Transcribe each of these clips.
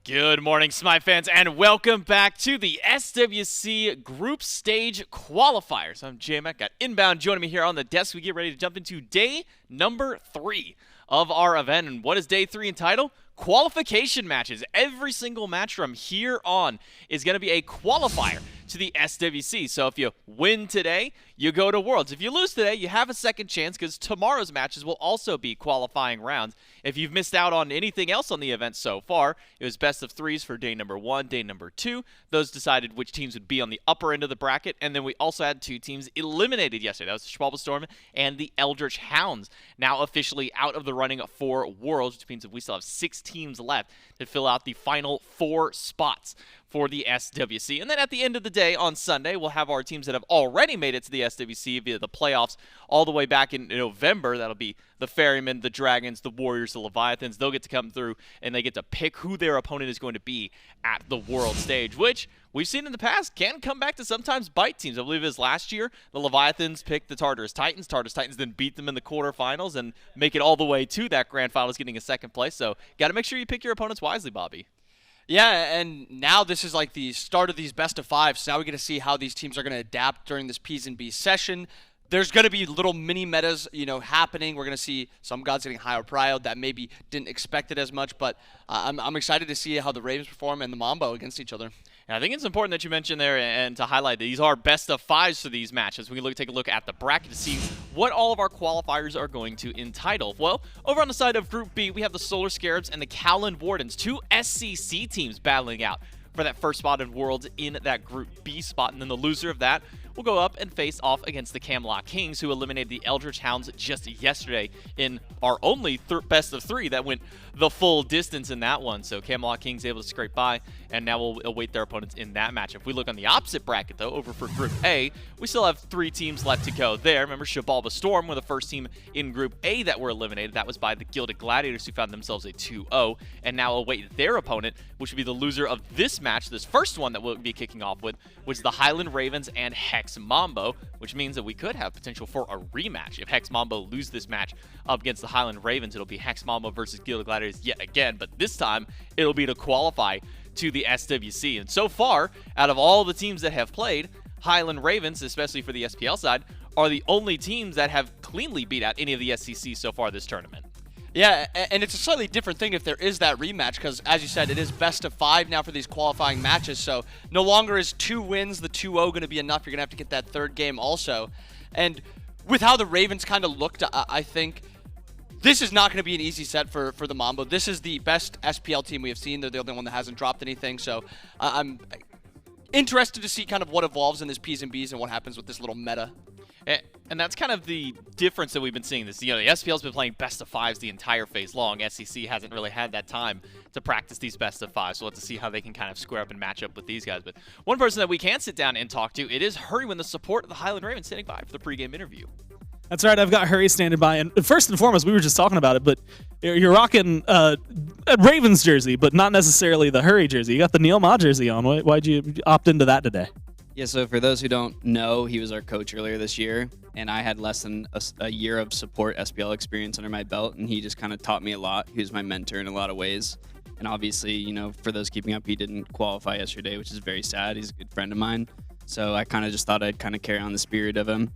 Good morning, SMITE fans, and welcome back to the SWC Group Stage Qualifiers. I'm J-Mac, got Inbound joining me here on the desk. We get ready to jump into day number 3 of our event. And what is day 3 entitled? Qualification matches. Every single match from here on is going to be a qualifier to the SWC. So if you win today, you go to Worlds. If you lose today, you have a second chance because tomorrow's matches will also be qualifying rounds. If you've missed out on anything else on the event so far, it was best of 3s for day number 1, day number 2. Those decided which teams would be on the upper end of the bracket, and then we also had 2 teams eliminated yesterday. That was the Schwalbestorm and the Eldritch Hounds, now officially out of the running for Worlds, which means that we still have 6 teams left to fill out the final 4 spots for the SWC. And then at the end of the day on Sunday, we'll have our teams that have already made it to the SWC via the playoffs all the way back in November. That'll be the Ferrymen, the Dragons, the Warriors, the Leviathans. They'll get to come through and they get to pick who their opponent is going to be at the world stage, which we've seen in the past can come back to sometimes bite teams. I believe it was last year, the Leviathans picked the Tartarus Titans. Tartarus Titans then beat them in the quarterfinals and make it all the way to that grand finals, getting a second place. So got to make sure you pick your opponents wisely, Bobby. Yeah, and now this is like the start of these best of 5s. So now we get to see how these teams are going to adapt during this P's and B's session. There's going to be little mini metas, happening. We're going to see some gods getting higher prio that maybe didn't expect it as much, but I'm excited to see how the Ravens perform and the Mambo against each other. And I think it's important that you mention there and to highlight that these are best of 5s for these matches. We can take a look at the bracket to see what all of our qualifiers are going to entitle. Well, over on the side of Group B, we have the Solar Scarabs and the Cowland Wardens, 2 SCC teams battling out for that first spot in Worlds in that Group B spot. And then the loser of that will go up and face off against the Camelot Kings, who eliminated the Eldritch Hounds just yesterday in our only best of 3 that went the full distance in that one. So Camelot Kings able to scrape by, and now we'll await their opponents in that match. If we look on the opposite bracket, though, over for Group A, we still have 3 teams left to go there. Remember, Schwalbestorm were the first team in Group A that were eliminated. That was by the Gilded Gladiators, who found themselves a 2-0, and now await their opponent, which would be the loser of this match, this first one that we'll be kicking off with, which is the Highland Ravens and Hex Mambo, which means that we could have potential for a rematch. If Hex Mambo lose this match up against the Highland Ravens, it'll be Hex Mambo versus Gilded Gladiators yet again, but this time it'll be to qualify to the SWC. And so far, out of all the teams that have played, Highland Ravens, especially for the SPL side, are the only teams that have cleanly beat out any of the SCC so far this tournament. Yeah, and it's a slightly different thing if there is that rematch because, as you said, it is best of 5 now for these qualifying matches. So no longer is 2 wins, the 2-0 going to be enough. You're going to have to get that third game also. And with how the Ravens kind of looked, I think this is not going to be an easy set for the Mambo. This is the best SPL team we have seen. They're the only one that hasn't dropped anything. So I'm interested to see kind of what evolves in this P's and B's and what happens with this little meta. And that's kind of the difference that we've been seeing. The SPL's been playing best of 5s the entire phase long. SCC hasn't really had that time to practice these best of 5s, so we'll have to see how they can kind of square up and match up with these guys. But one person that we can sit down and talk to, it is Hurriwind, the support of the Highland Ravens, standing by for the pregame interview. That's right, I've got Hurry standing by, and first and foremost, we were just talking about it, but you're rocking a Ravens jersey, but not necessarily the Hurry jersey. You got the Neil Ma jersey on. Why'd you opt into that today? Yeah, so for those who don't know, he was our coach earlier this year, and I had less than a year of support SPL experience under my belt, and he just kind of taught me a lot. He was my mentor in a lot of ways. And obviously, for those keeping up, he didn't qualify yesterday, which is very sad. He's a good friend of mine. So I kind of just thought I'd kind of carry on the spirit of him,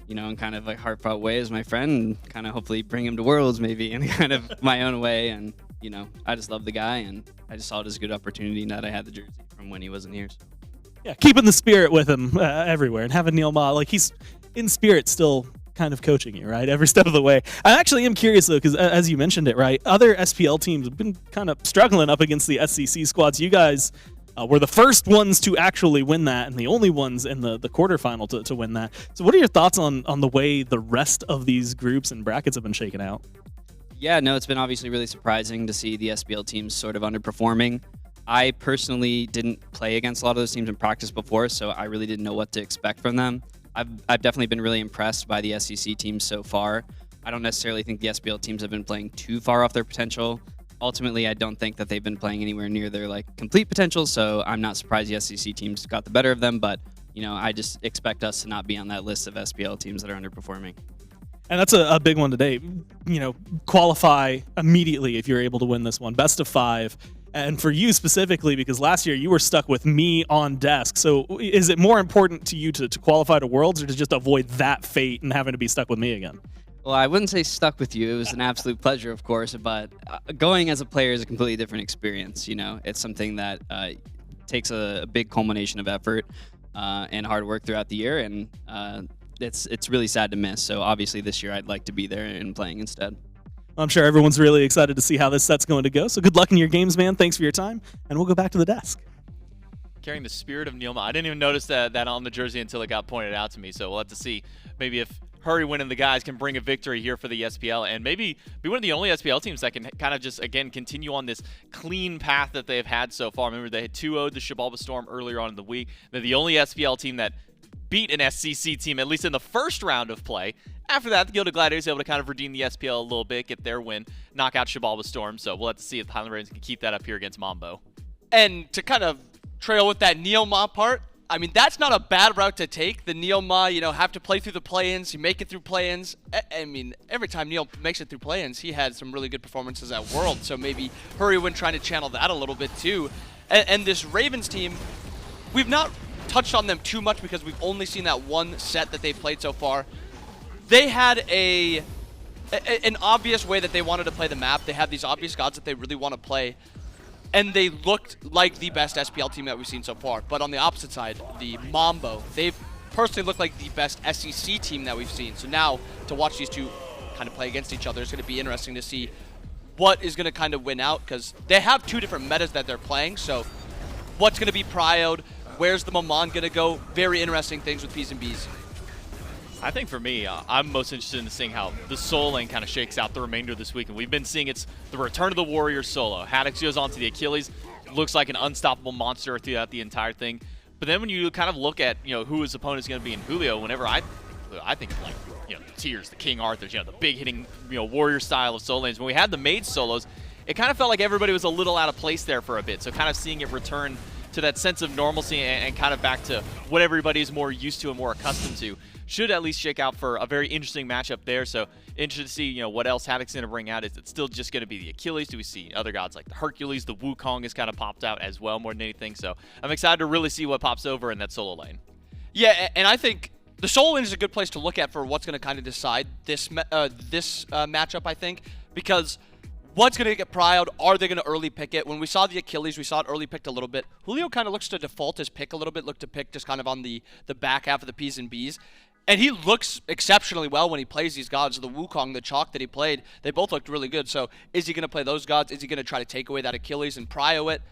in kind of like heartfelt way as my friend, and kind of hopefully bring him to Worlds maybe in kind of my own way. And, I just love the guy, and I just saw it as a good opportunity that I had the jersey from when he wasn't here. So. Yeah, keeping the spirit with him everywhere, and having Neil Ma, like he's in spirit still kind of coaching you, right? Every step of the way. I actually am curious though, because as you mentioned it, right, other SPL teams have been kind of struggling up against the SCC squads. You guys were the first ones to actually win that, and the only ones in the quarterfinal to win that. So what are your thoughts on the way the rest of these groups and brackets have been shaken out? Yeah, no, it's been obviously really surprising to see the SPL teams sort of underperforming. I personally didn't play against a lot of those teams in practice before, so I really didn't know what to expect from them. I've definitely been really impressed by the SCC teams so far. I don't necessarily think the SPL teams have been playing too far off their potential. Ultimately, I don't think that they've been playing anywhere near their complete potential, so I'm not surprised the SCC teams got the better of them, but I just expect us to not be on that list of SPL teams that are underperforming. And that's a big one today. Qualify immediately if you're able to win this one. Best of 5. and for you specifically, because last year you were stuck with me on desk. So is it more important to you to qualify to Worlds or to just avoid that fate and having to be stuck with me again? Well, I wouldn't say stuck with you. It was an absolute pleasure, of course, but going as a player is a completely different experience. You know, it's something that takes a big culmination of effort and hard work throughout the year, and it's really sad to miss. So obviously this year I'd like to be there and playing instead. I'm sure everyone's really excited to see how this set's going to go. So good luck in your games, man. Thanks for your time, and we'll go back to the desk. Carrying the spirit of Neilma. I didn't even notice that on the jersey until it got pointed out to me. So we'll have to see maybe if Hurriwind and the guys can bring a victory here for the SPL and maybe be one of the only SPL teams that can kind of just, again, continue on this clean path that they've had so far. Remember, they had 2-0'd the Shibalba Storm earlier on in the week. They're the only SPL team that beat an SCC team, at least in the first round of play. After that, the Gilded Gladiators able to kind of redeem the SPL a little bit, get their win, knock out Shibalba Storm. So we'll have to see if the Highland Ravens can keep that up here against Mambo. And to kind of trail with that Neilma part, I mean, that's not a bad route to take. The Neilma, you know, have to play through the play-ins. You make it through play-ins. I mean, every time Neil makes it through play-ins, he had some really good performances at World. So maybe Hurriwind trying to channel that a little bit too. And this Ravens team, we've not touched on them too much because we've only seen that one set that they've played so far. They had an obvious way that they wanted to play the map. They had these obvious gods that they really want to play. And they looked like the best SPL team that we've seen so far. But on the opposite side, the Mambo, they've personally looked like the best SEC team that we've seen. So now, to watch these two kind of play against each other, it's going to be interesting to see what is going to kind of win out. Because they have two different metas that they're playing. So what's going to be prioed? Where's the Maman going to go? Very interesting things with P's and B's. I think for me, I'm most interested in seeing how the solo lane kind of shakes out the remainder of this week. And we've been seeing it's the return of the Warrior solo. Haddix goes on to the Achilles, looks like an unstoppable monster throughout the entire thing. But then when you kind of look at, you know, who his opponent is going to be in Julio, whenever I think of, like, you know, the Tiers, the King Arthurs, you know, the big hitting, you know, Warrior style of solo lanes. When we had the Mage solos, it kind of felt like everybody was a little out of place there for a bit. So kind of seeing it return to that sense of normalcy and kind of back to what everybody is more used to and more accustomed to should at least shake out for a very interesting matchup there. So interested to see, you know, what else Haddix is going to bring out. Is it still just going to be the Achilles? Do we see other gods like the Hercules? The Wukong has kind of popped out as well more than anything. So I'm excited to really see what pops over in that solo lane. Yeah, and I think the solo lane is a good place to look at for what's going to kind of decide this matchup, I think, because what's going to get prioed? Are they going to early pick it? When we saw the Achilles, we saw it early picked a little bit. Julio kind of looks to default his pick a little bit, look to pick just kind of on the back half of the P's and B's. And he looks exceptionally well when he plays these gods. The Wukong, the Chalk that he played, they both looked really good. So is he going to play those gods? Is he going to try to take away that Achilles and prio it?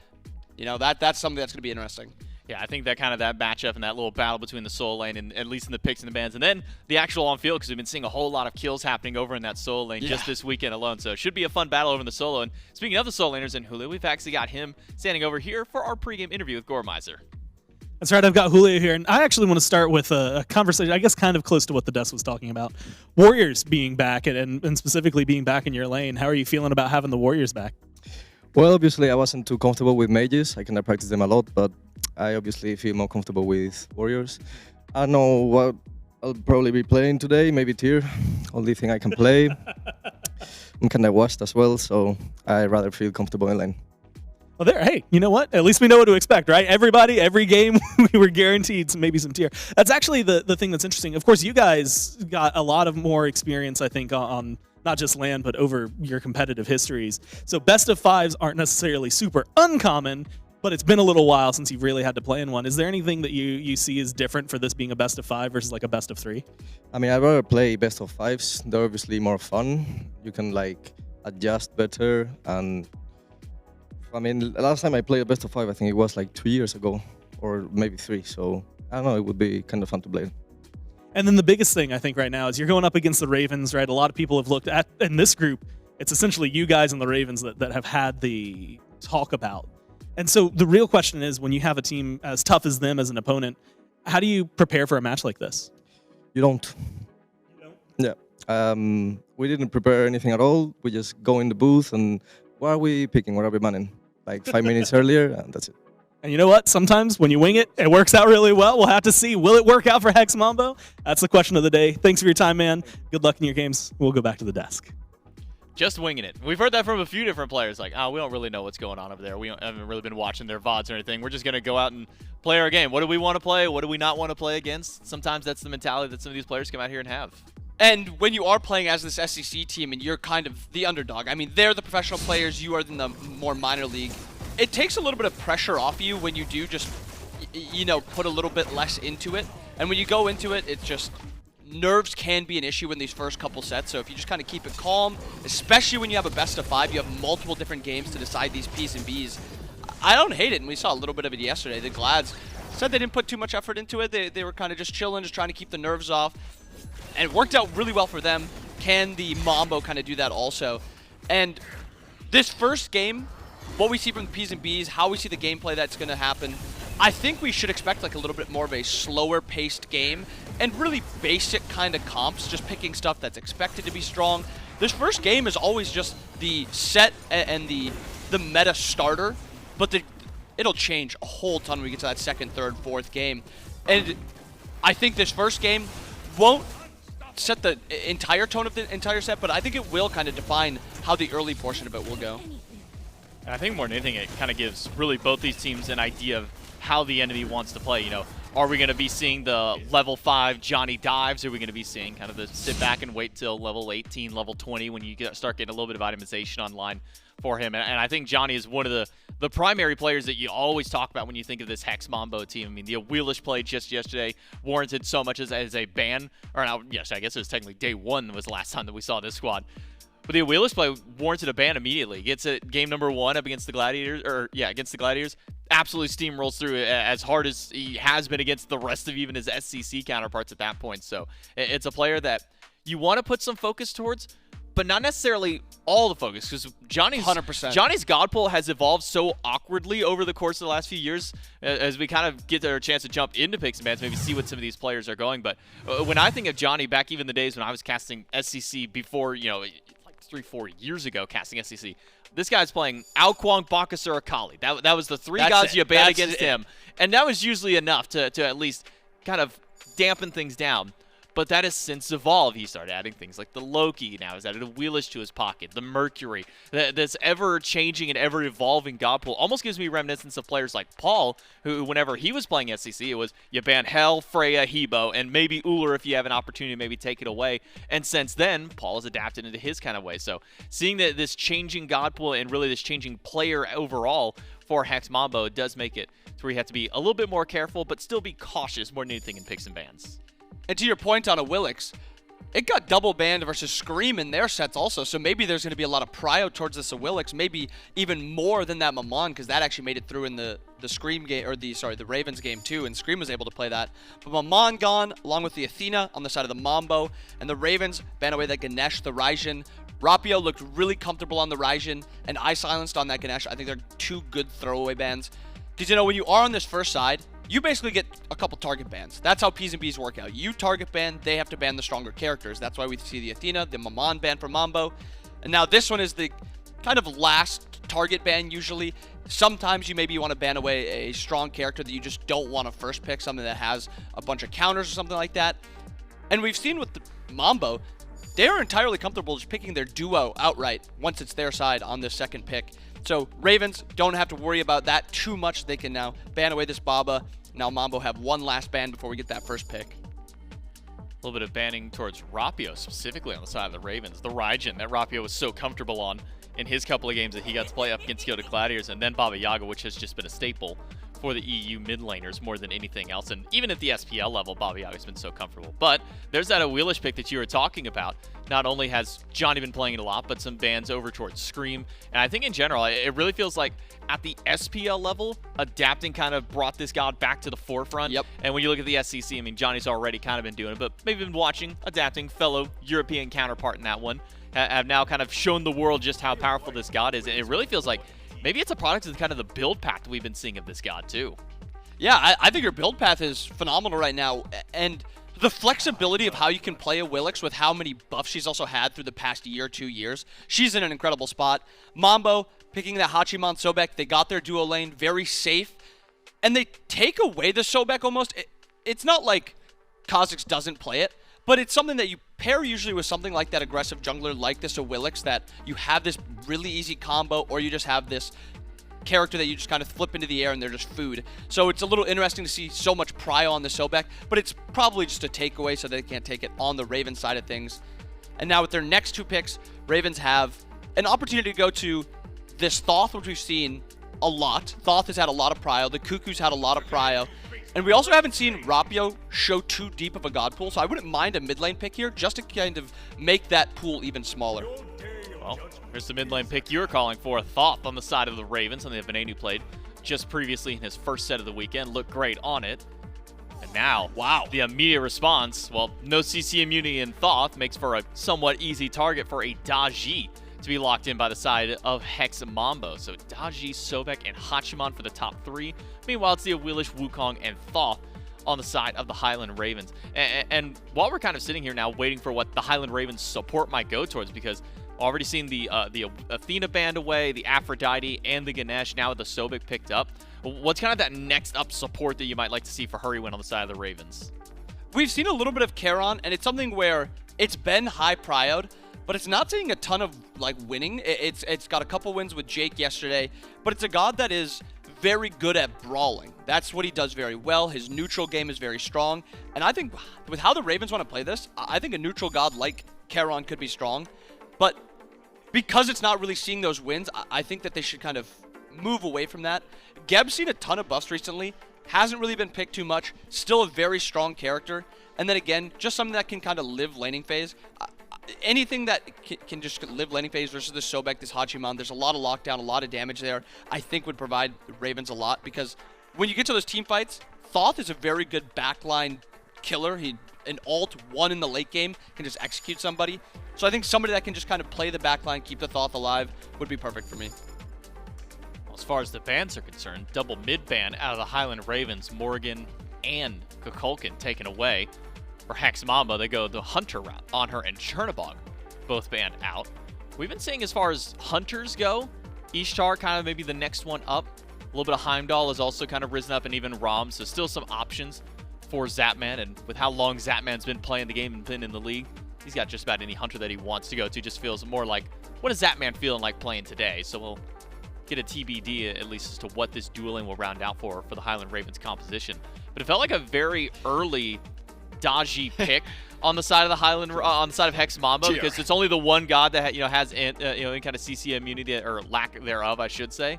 You know, that's something that's going to be interesting. Yeah, I think that kind of that matchup and that little battle between the solo lane and at least in the picks and the bans, and then the actual on field, because we've been seeing a whole lot of kills happening over in that solo lane just this weekend alone. So it should be a fun battle over in the solo. And speaking of the solo laners and Julio, we've actually got him standing over here for our pregame interview with Gormizer. That's right, I've got Julio here, and I actually want to start with a conversation, I guess kind of close to what the desk was talking about. Warriors being back, and specifically being back in your lane. How are you feeling about having the Warriors back? Well, obviously I wasn't too comfortable with mages. I cannot practice them a lot, but I obviously feel more comfortable with Warriors. I don't know what I'll probably be playing today, maybe Tier. Only thing I can play. I'm kind of washed as well, so I rather feel comfortable in lane. Well, there. Hey, you know what? At least we know what to expect, right? Everybody, every game, we were guaranteed maybe some Tier. That's actually the thing that's interesting. Of course, you guys got a lot of more experience, I think, on not just LAN, but over your competitive histories. So best of fives aren't necessarily super uncommon, but it's been a little while since you've really had to play in one. Is there anything that you see is different for this being a best of five versus like a best of three? I mean, I'd rather play best of fives. They're obviously more fun. You can like adjust better, and I mean, last time I played a best of five, I think it was like 2 years ago, or maybe 3. So I don't know, it would be kind of fun to play. And then the biggest thing I think right now is you're going up against the Ravens, right? A lot of people have looked at, in this group, it's essentially you guys and the Ravens that have had the talk about. And so the real question is, when you have a team as tough as them as an opponent, how do you prepare for a match like this? You don't. You don't? Yeah. We didn't prepare anything at all. We just go in the booth and what are we picking? What are we manning? Like 5 minutes earlier, and that's it. And you know what? Sometimes when you wing it, it works out really well. We'll have to see. Will it work out for Hex Mambo? That's the question of the day. Thanks for your time, man. Good luck in your games. We'll go back to the desk. Just winging it. We've heard that from a few different players, like, oh, we don't really know what's going on over there. We haven't really been watching their VODs or anything. We're just going to go out and play our game. What do we want to play? What do we not want to play against? Sometimes that's the mentality that some of these players come out here and have. And when you are playing as this SEC team and you're kind of the underdog, I mean, they're the professional players, you are in the more minor league. It takes a little bit of pressure off you when you do just, you know, put a little bit less into it. And when you go into it, it just... nerves can be an issue in these first couple sets, so if you just kind of keep it calm, especially when you have a best of 5, you have multiple different games to decide these P's and B's. I don't hate it, and we saw a little bit of it yesterday. The Glads said they didn't put too much effort into it. They were kind of just chilling, just trying to keep the nerves off, and it worked out really well for them. Can the Mambo kind of do that also? And this first game, what we see from the P's and B's, how we see the gameplay that's going to happen, I think we should expect like a little bit more of a slower paced game and really basic kind of comps, just picking stuff that's expected to be strong. This first game is always just the set and the meta starter, but it'll change a whole ton when we get to that second, third, fourth game. And I think this first game won't set the entire tone of the entire set, but I think it will kind of define how the early portion of it will go. And I think more than anything, it kind of gives really both these teams an idea of how the enemy wants to play. You know, are we going to be seeing the level 5 Johnny dives? Or are we going to be seeing kind of the sit back and wait till level 18, level 20 when you start getting a little bit of itemization online for him? And I think Johnny is one of the primary players that you always talk about when you think of this Hex Mambo team. I mean, the Awilix play just yesterday warranted so much as a ban. Or now, yes, I guess it was technically day 1 was the last time that we saw this squad. But the Awilix play warranted a ban immediately. Gets it game number 1 up against the Gladiators, against the Gladiators. Absolutely steamrolls through it as hard as he has been against the rest of even his SCC counterparts at that point. So it's a player that you want to put some focus towards, but not necessarily all the focus, because Johnny's 100%. Johnny's God pull has evolved so awkwardly over the course of the last few years as we kind of get our chance to jump into picks and bans, maybe see what some of these players are going. But when I think of Johnny, back even the days when I was casting SCC before, you know, 3-4 years ago casting SCC, this guy's playing Wukong, Bakasura, Kali. That was the 3 guys you banned against him. And that was usually enough to at least kind of dampen things down. But that has since evolved. He started adding things like the Loki. Now he's added a Awilix to his pocket. The Mercury. This ever-changing and ever-evolving God pool almost gives me reminiscence of players like Paul, who whenever he was playing SCC, it was you ban Hell, Freya, Hebo, and maybe Ullr if you have an opportunity to maybe take it away. And since then, Paul has adapted into his kind of way. So seeing this changing God pool and really this changing player overall for Hex Mambo, it does make it to where you have to be a little bit more careful, but still be cautious more than anything in picks and bans. And to your point on Awilix, it got double banned versus Scream in their sets also, so maybe there's going to be a lot of prio towards this Awilix, maybe even more than that Maman, because that actually made it through in the Scream game, or the Ravens game too, and Scream was able to play that. But Maman gone, along with the Athena on the side of the Mambo, and the Ravens ban away that Ganesh, the Raijin. Rapio looked really comfortable on the Raijin, and I silenced on that Ganesh. I think they're 2 good throwaway bans. Because, you know, when you are on this first side, you basically get a couple target bans. That's how P's and B's work out. You target ban, they have to ban the stronger characters. That's why we see the Athena, the Maman ban for Mambo. And now this one is the kind of last target ban usually. Sometimes you maybe want to ban away a strong character that you just don't want to first pick, something that has a bunch of counters or something like that. And we've seen with the Mambo, they are entirely comfortable just picking their duo outright once it's their side on the second pick. So Ravens don't have to worry about that too much. They can now ban away this Baba. Now Mambo have one last ban before we get that first pick. A little bit of banning towards Rapio, specifically on the side of the Ravens. The Raijin that Rapio was so comfortable on in his couple of games that he got to play up against Yoda Gladiators, and then Baba Yaga, which has just been a staple for the EU mid laners more than anything else. And even at the SPL level, Baba Yaga's been so comfortable. But there's that Awilix pick that you were talking about. Not only has Johnny been playing it a lot, but some bans over towards Scream. And I think in general, it really feels like at the SPL level, adapting kind of brought this god back to the forefront. Yep. And when you look at the SCC, I mean, Johnny's already kind of been doing it, but maybe been watching, adapting, fellow European counterpart in that one, have now kind of shown the world just how powerful this god is. And it really feels like maybe it's a product of kind of the build path that we've been seeing of this god too. Yeah, I think your build path is phenomenal right now. And the flexibility of how you can play Awilix with how many buffs she's also had through the past year, 2 years. She's in an incredible spot. Mambo picking that Hachiman Sobek. They got their duo lane very safe. And they take away the Sobek almost. It's not like Cozyx doesn't play it, but it's something that you pair usually with something like that aggressive jungler like this Awilix, that you have this really easy combo, or you just have this character that you just kind of flip into the air and they're just food. So it's a little interesting to see so much prio on the Sobek, but it's probably just a takeaway so they can't take it on the Ravens side of things. And now with their next 2 picks, Ravens have an opportunity to go to this Thoth, which we've seen a lot. Thoth has had a lot of prio. The Cuckoo's had a lot of prio. And we also haven't seen Rapio show too deep of a god pool, so I wouldn't mind a mid lane pick here just to kind of make that pool even smaller. Well, here's the mid lane pick you were calling for. Thoth on the side of the Ravens, something that Venenu played just previously in his first set of the weekend. Looked great on it. And now, wow, the immediate response, well, no CC immunity in Thoth makes for a somewhat easy target for a Daji to be locked in by the side of Hex Mambo. So Daji, Sobek, and Hachiman for the top 3. Meanwhile, it's the Awilix, Wukong, and Thoth on the side of the Highland Ravens. And while we're kind of sitting here now waiting for what the Highland Ravens support might go towards, because already seen the Athena band away, the Aphrodite, and the Ganesh, now with the Sobek picked up. What's kind of that next up support that you might like to see for Hurriwind on the side of the Ravens? We've seen a little bit of Charon, and it's something where it's been high prioed, but it's not seeing a ton of like winning. It's got a couple wins with Jake yesterday, but it's a god that is very good at brawling. That's what he does very well. His neutral game is very strong, and I think with how the Ravens want to play this, I think a neutral god like Charon could be strong, but because it's not really seeing those wins, I think that they should kind of move away from that. Geb's seen a ton of buffs recently, hasn't really been picked too much, still a very strong character, and then again, just something that can kind of live laning phase. Anything that can just live laning phase versus the Sobek, this Hachiman, there's a lot of lockdown, a lot of damage there, I think would provide Ravens a lot, because when you get to those team fights, Thoth is a very good backline killer. An ult 1 in the late game can just execute somebody. So I think somebody that can just kind of play the backline, keep the Thoth alive, would be perfect for me. Well, as far as the bans are concerned, double mid ban out of the Highland Ravens, Morgan and Kukulkan taken away. For Hex Mambo, they go the Hunter route. Anhur and Chernobog both banned out. We've been seeing as far as Hunters go, Ishtar kind of maybe the next one up. A little bit of Heimdallr has also kind of risen up, and even Rom, so still some options for Zapman. And with how long Zapman's been playing the game and been in the league, he's got just about any Hunter that he wants to go to. Just feels more like, what is Zapman feeling like playing today? So we'll get a TBD at least as to what this dueling will round out for the Highland Ravens composition. But it felt like a very early dodgy pick on the side of the Highland, on the side of Hex Mambo, because it's only the one god that has any kind of CC immunity, or lack thereof, I should say.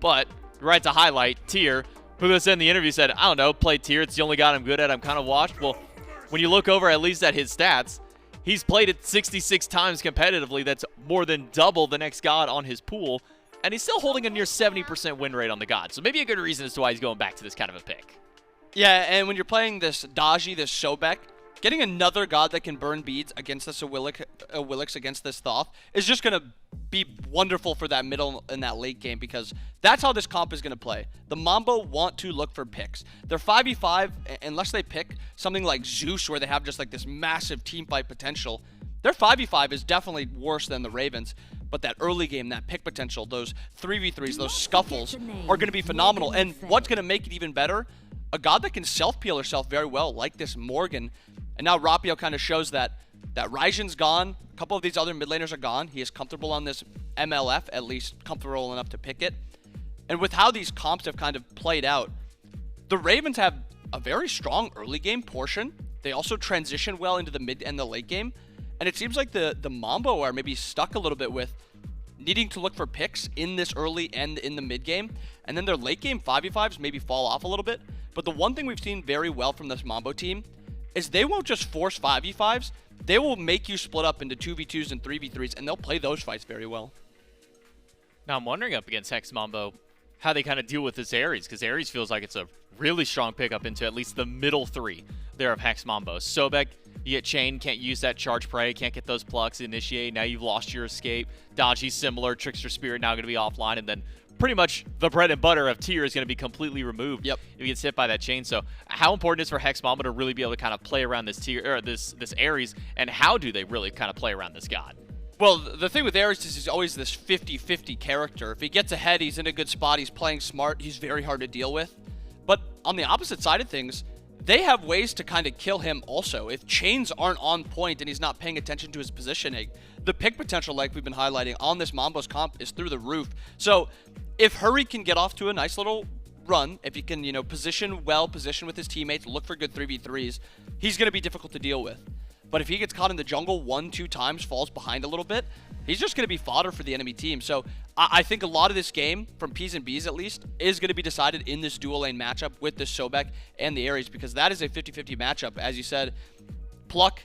But right to highlight, Tyr, who this in the interview said, I don't know, play Tyr, it's the only god I'm good at, I'm kind of washed. Well, when you look over at least at his stats, he's played it 66 times competitively. That's more than double the next god on his pool, and he's still holding a near 70% win rate on the god. So maybe a good reason as to why he's going back to this kind of a pick. Yeah, and when you're playing this Daji, this Sobek, getting another god that can burn beads against this Awilix against this Thoth is just going to be wonderful for that middle and that late game, because that's how this comp is going to play. The Mambo want to look for picks. They're 5v5, unless they pick something like Zeus where they have just like this massive team fight potential. Their 5v5 is definitely worse than the Ravens, but that early game, that pick potential, those 3v3s, those scuffles are going to be phenomenal. And what's going to make it even better? A god that can self-peel herself very well, like this Morgan. And now Rapio kind of shows that Raijin's gone. A couple of these other mid laners are gone. He is comfortable on this MLF, at least comfortable enough to pick it. And with how these comps have kind of played out, the Ravens have a very strong early game portion. They also transition well into the mid and the late game. And it seems like the Mambo are maybe stuck a little bit with needing to look for picks in this early and in the mid game. And then their late game 5v5s maybe fall off a little bit. But the one thing we've seen very well from this Mambo team is they won't just force 5v5s. They will make you split up into 2v2s and 3v3s, and they'll play those fights very well. Now I'm wondering up against Hex Mambo how they kind of deal with this Ares, because Ares feels like it's a really strong pickup into at least the middle 3 there of Hex Mambo. Sobek, you get Chain, can't use that charge prey, can't get those plucks, initiate, now you've lost your escape. Daji's similar, Trickster Spirit now going to be offline, and then pretty much the bread and butter of Tyr is going to be completely removed if he gets hit by that chain. So how important is it for Hex Mambo to really be able to kind of play around this Tyr, or this Ares, and how do they really kind of play around this god? Well, the thing with Ares is he's always this 50-50 character. If he gets ahead, he's in a good spot, he's playing smart, he's very hard to deal with. But on the opposite side of things, they have ways to kind of kill him also. If chains aren't on point and he's not paying attention to his positioning, the pick potential, like we've been highlighting on this Mambo's comp, is through the roof. So if Hurry can get off to a nice little run, if he can, position with his teammates, look for good 3v3s, he's going to be difficult to deal with. But if he gets caught in the jungle 1-2 times, falls behind a little bit, he's just going to be fodder for the enemy team. So I think a lot of this game, from P's and B's at least, is going to be decided in this dual lane matchup with the Sobek and the Ares, because that is a 50-50 matchup. As you said, pluck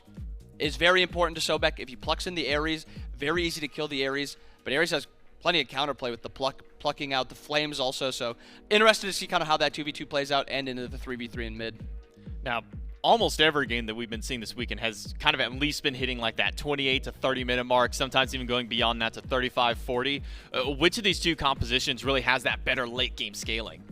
is very important to Sobek. If he plucks in the Ares, very easy to kill the Ares. But Ares has plenty of counterplay with the plucking out the flames also. So interested to see kind of how that 2v2 plays out and into the 3v3 in mid. Now, almost every game that we've been seeing this weekend has kind of at least been hitting like that 28 to 30 minute mark, sometimes even going beyond that to 35, 40. Which of these two compositions really has that better late game scaling?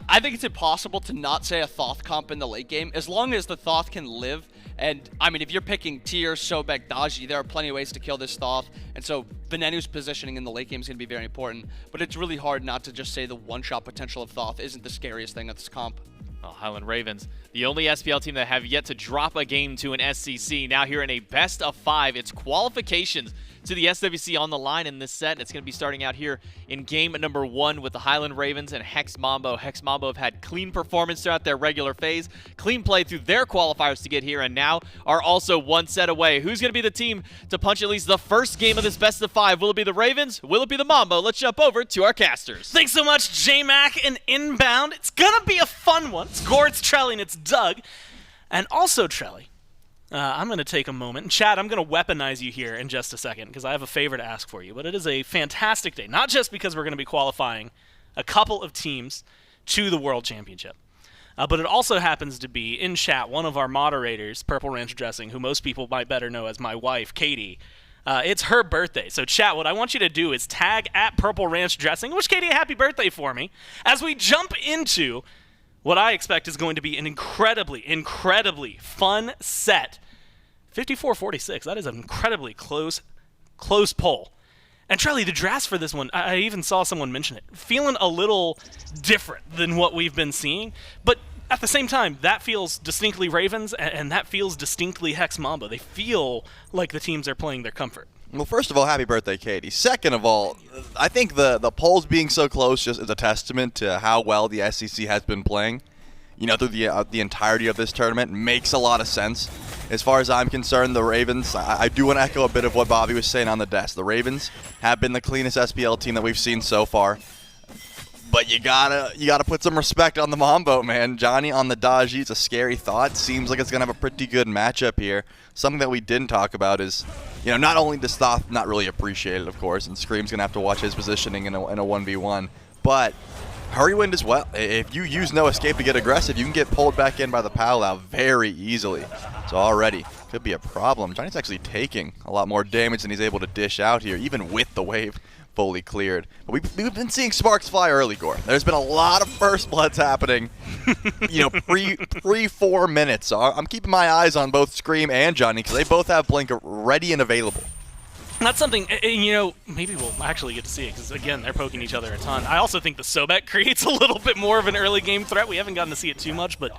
I think it's impossible to not say a Thoth comp in the late game, as long as the Thoth can live. And, I mean, if you're picking Tier, Sobek, Daji, there are plenty of ways to kill this Thoth. And so Venenu's positioning in the late game is going to be very important. But it's really hard not to just say the one-shot potential of Thoth isn't the scariest thing of this comp. Well, Highland Ravens, the only SPL team that have yet to drop a game to an SCC. Now here in a best of 5, it's qualifications to the SWC on the line in this set. And it's going to be starting out here in game number 1 with the Highland Ravens and Hex Mambo. Hex Mambo have had clean performance throughout their regular phase, clean play through their qualifiers to get here, and now are also one set away. Who's going to be the team to punch at least the first game of this best of 5? Will it be the Ravens? Will it be the Mambo? Let's jump over to our casters. Thanks so much, J-Mac and Inbound. It's gonna be a fun one. It's Gore, it's Trelly, and it's Doug. And also, Trelly, I'm going to take a moment. And Chad, I'm going to weaponize you here in just a second because I have a favor to ask for you. But it is a fantastic day, not just because we're going to be qualifying a couple of teams to the World Championship, but it also happens to be, in chat, one of our moderators, Purple Ranch Dressing, who most people might better know as my wife, Katie. It's her birthday. So, chat, what I want you to do is tag at Purple Ranch Dressing, wish Katie a happy birthday for me, as we jump into what I expect is going to be an incredibly, incredibly fun set. 54-46. That is an incredibly close poll. And Trelly, the drafts for this one, I even saw someone mention it, feeling a little different than what we've been seeing. But at the same time, that feels distinctly Ravens, and that feels distinctly Hex Mambo. They feel like the teams are playing their comfort. Well, first of all, happy birthday, Katie. Second of all, I think the polls being so close just is a testament to how well the SEC has been playing, through the entirety of this tournament. Makes a lot of sense. As far as I'm concerned, the Ravens, I do want to echo a bit of what Bobby was saying on the desk. The Ravens have been the cleanest SPL team that we've seen so far. But you gotta put some respect on the Mambo, man. Johnny on the Daji, it's a scary thought. Seems like it's gonna have a pretty good matchup here. Something that we didn't talk about is, not only does Thoth not really appreciate it, of course, and Scream's gonna have to watch his positioning in a 1v1, but Hurriwind as well. If you use no escape to get aggressive, you can get pulled back in by the Powwow very easily. So already could be a problem. Johnny's actually taking a lot more damage than he's able to dish out here, even with the wave fully cleared. But we've been seeing sparks fly early, Gore. There's been a lot of first bloods happening, pre 4 minutes. So I'm keeping my eyes on both Scream and Johnny because they both have Blink ready and available. That's something, maybe we'll actually get to see it because, again, they're poking each other a ton. I also think the Sobek creates a little bit more of an early game threat. We haven't gotten to see it too much, but,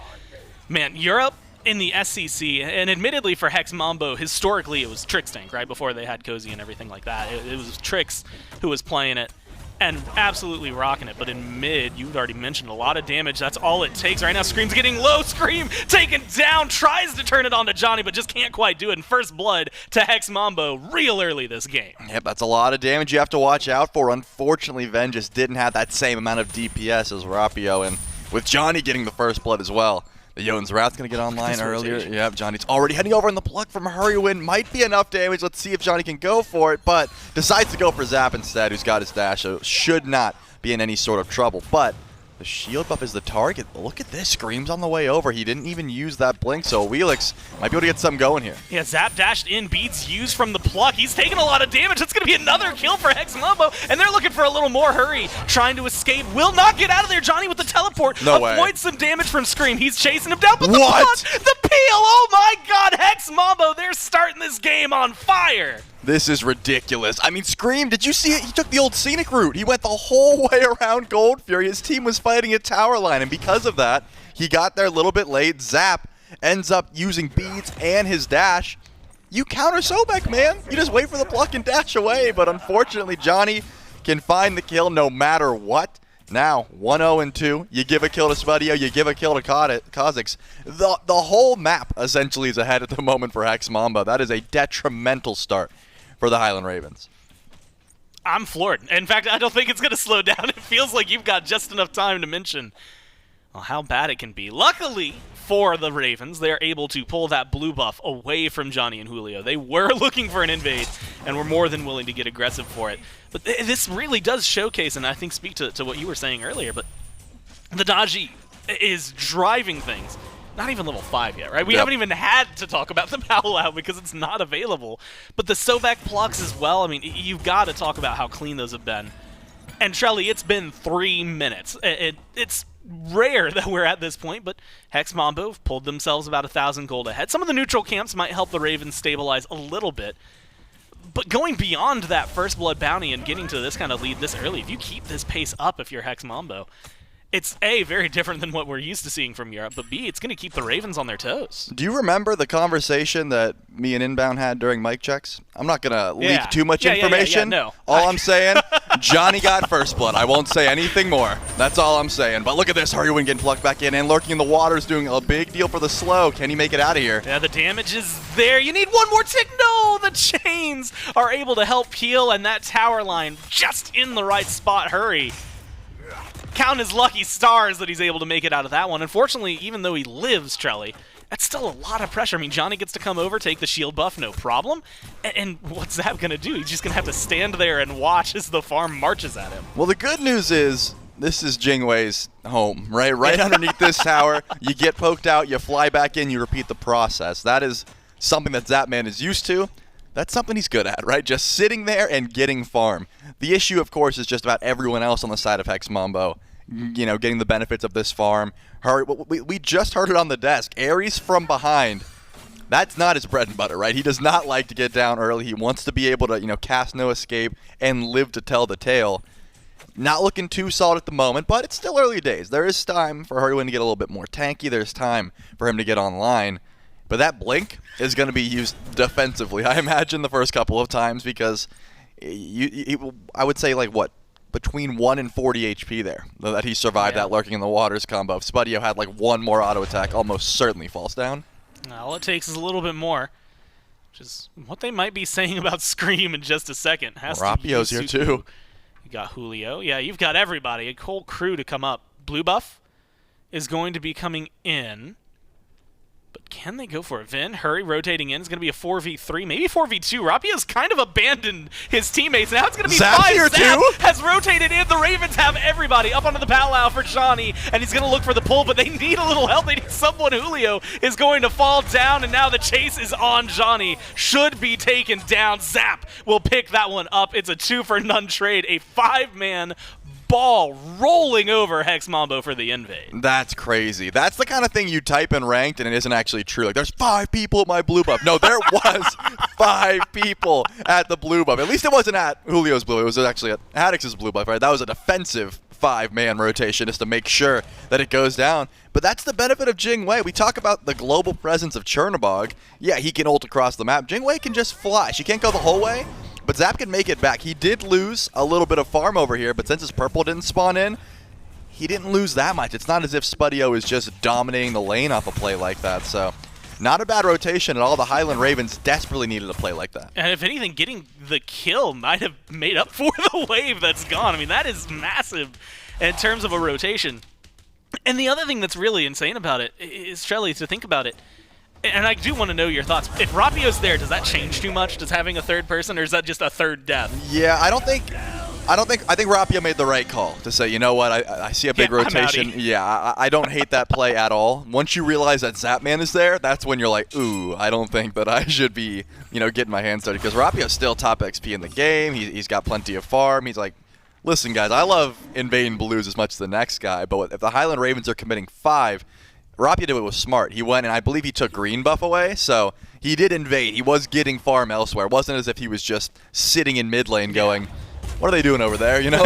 man, Europe in the SCC, and admittedly for Hex Mambo, historically it was Trixtank, right, before they had Cozy and everything like that. It was Trix who was playing it and absolutely rocking it. But in mid, you've already mentioned a lot of damage. That's all it takes. Right now, Scream's getting low. Scream taken down, tries to turn it on to Johnny, but just can't quite do it. And first blood to Hex Mambo real early this game. Yep, that's a lot of damage you have to watch out for. Unfortunately, Ven just didn't have that same amount of DPS as Rapio, and with Johnny getting the first blood as well. The Jotun's Wrath's going to get online earlier. Yep, Johnny's already heading over, and the pluck from Hurriwind might be enough damage. Let's see if Johnny can go for it, but decides to go for Zap instead, who's got his dash, so should not be in any sort of trouble. But the shield buff is the target. Look at this. Scream's on the way over. He didn't even use that blink, so Awilix might be able to get something going here. Yeah, Zap dashed in, beats used from the pluck. He's taking a lot of damage. That's going to be another kill for Hex Mambo, and they're looking for a little more hurry, trying to escape. Will not get out of there. Johnny with the teleport. No way. Avoids some damage from Scream. He's chasing him down, but the What? pluck, the peel. Oh my god, Hex Mambo, they're starting this game on fire. This is ridiculous. I mean, Scream, did you see it? He took the old scenic route. He went the whole way around Gold Fury. His team was fighting a tower line, and because of that, he got there a little bit late. Zap ends up using beads and his dash. You counter Sobek, man. You just wait for the pluck and dash away, but unfortunately, Dzoni can find the kill no matter what. Now, 1-0-2. You give a kill to Spudio, you give a kill to Cozyx. The whole map essentially is ahead at the moment for Hex Mambo. That is a detrimental start for the Highland Ravens. I'm floored. In fact, I don't think it's going to slow down. It feels like you've got just enough time to mention how bad it can be. Luckily for the Ravens, they're able to pull that blue buff away from Dzoni and Julio. They were looking for an invade and were more than willing to get aggressive for it. But this really does showcase, and I think speak to what you were saying earlier, but the Dodgy is driving things. Not even level 5 yet, right? We haven't even had to talk about the Powwow because it's not available. But the Sobek blocks as well, I mean, you've got to talk about how clean those have been. And Trelly, it's been 3 minutes. It's rare that we're at this point, but Hex Mambo have pulled themselves about 1,000 gold ahead. Some of the neutral camps might help the Ravens stabilize a little bit. But going beyond that first blood bounty and getting to this kind of lead this early, if you keep this pace up if you're Hex Mambo, it's A, very different than what we're used to seeing from Europe, but B, it's going to keep the Ravens on their toes. Do you remember the conversation that me and Inbound had during mic checks? I'm not going to leak too much information. No. All I'm saying, Dzoni got first blood. I won't say anything more. That's all I'm saying. But look at this. Hurriwind getting plucked back in and lurking in the waters, doing a big deal for the slow. Can he make it out of here? Yeah, the damage is there. You need one more tick. No, the chains are able to help peel, and that tower line just in the right spot. Hurry. Count his lucky stars that he's able to make it out of that one. Unfortunately, even though he lives, Trelly, that's still a lot of pressure. I mean, Dzoni gets to come over, take the shield buff, no problem. And what's Zap going to do? He's just going to have to stand there and watch as the farm marches at him. Well, the good news is this is Jingwei's home, right? Right underneath this tower. You get poked out, you fly back in, you repeat the process. That is something that Zapman is used to. That's something he's good at, right? Just sitting there and getting farm. The issue, of course, is just about everyone else on the side of Hex Mambo, you know, getting the benefits of this farm. We just heard it on the desk. Ares from behind. That's not his bread and butter, right? He does not like to get down early. He wants to be able to, you know, cast no escape and live to tell the tale. Not looking too solid at the moment, but it's still early days. There is time for Hurriwind to get a little bit more tanky. There's time for him to get online. But that blink is going to be used defensively, I imagine, the first couple of times, because I would say, like, what, between 1 and 40 HP there, that he survived that lurking in the waters combo. If Spudio had, like, one more auto attack, almost certainly falls down. All it takes is a little bit more, which is what they might be saying about Screammmmm in just a second. Rapio's here, too. You got Julio. Yeah, you've got everybody, a whole crew to come up. Blue buff is going to be coming in. But can they go for it? Vin, Hurry, rotating in. It's going to be a 4v3, maybe 4v2. Rapio's kind of abandoned his teammates. Now it's going to be Zap's 5. here Zap too. has rotated in. The Ravens have everybody up onto the powwow for Dzoni, and he's going to look for the pull, but they need a little help. They need someone. Julio is going to fall down, and now the chase is on Dzoni. Should be taken down. Zap will pick that one up. It's a 2-for-none trade. A 5-man ball rolling over Hex Mambo for the invade. That's crazy. That's the kind of thing you type in ranked and it isn't actually true. Like, there's 5 people at my blue buff. No, there was 5 people at the blue buff. At least it wasn't at Julio's blue. It was actually at Haddix's blue buff, right? That was a defensive 5-man rotation just to make sure that it goes down. But that's the benefit of Jingwei. We talk about the global presence of Chernobog. Yeah, he can ult across the map. Jingwei can just fly. She can't go the whole way, but Zap can make it back. He did lose a little bit of farm over here, but since his purple didn't spawn in, he didn't lose that much. It's not as if Spudio is just dominating the lane off a play like that. So not a bad rotation at all. The Highland Ravens desperately needed a play like that. And if anything, getting the kill might have made up for the wave that's gone. I mean, that is massive in terms of a rotation. And the other thing that's really insane about it is, Trelly, to think about it, and I do want to know your thoughts. If Rapio's there, does that change too much? Does having a third person, or is that just a third death? Yeah, I think Rapio made the right call to say, you know what, I see a big rotation. Yeah, I don't hate that play at all. Once you realize that Zapman is there, that's when you're like, ooh, I don't think that I should be, you know, getting my hands dirty, because Rapio's still top XP in the game. He's got plenty of farm. He's like, listen, guys, I love invading blues as much as the next guy, but if the Highland Ravens are committing 5, Rapio did it was smart. He went and I believe he took green buff away, so he did invade. He was getting farm elsewhere. It wasn't as if he was just sitting in mid lane going, what are they doing over there? You know,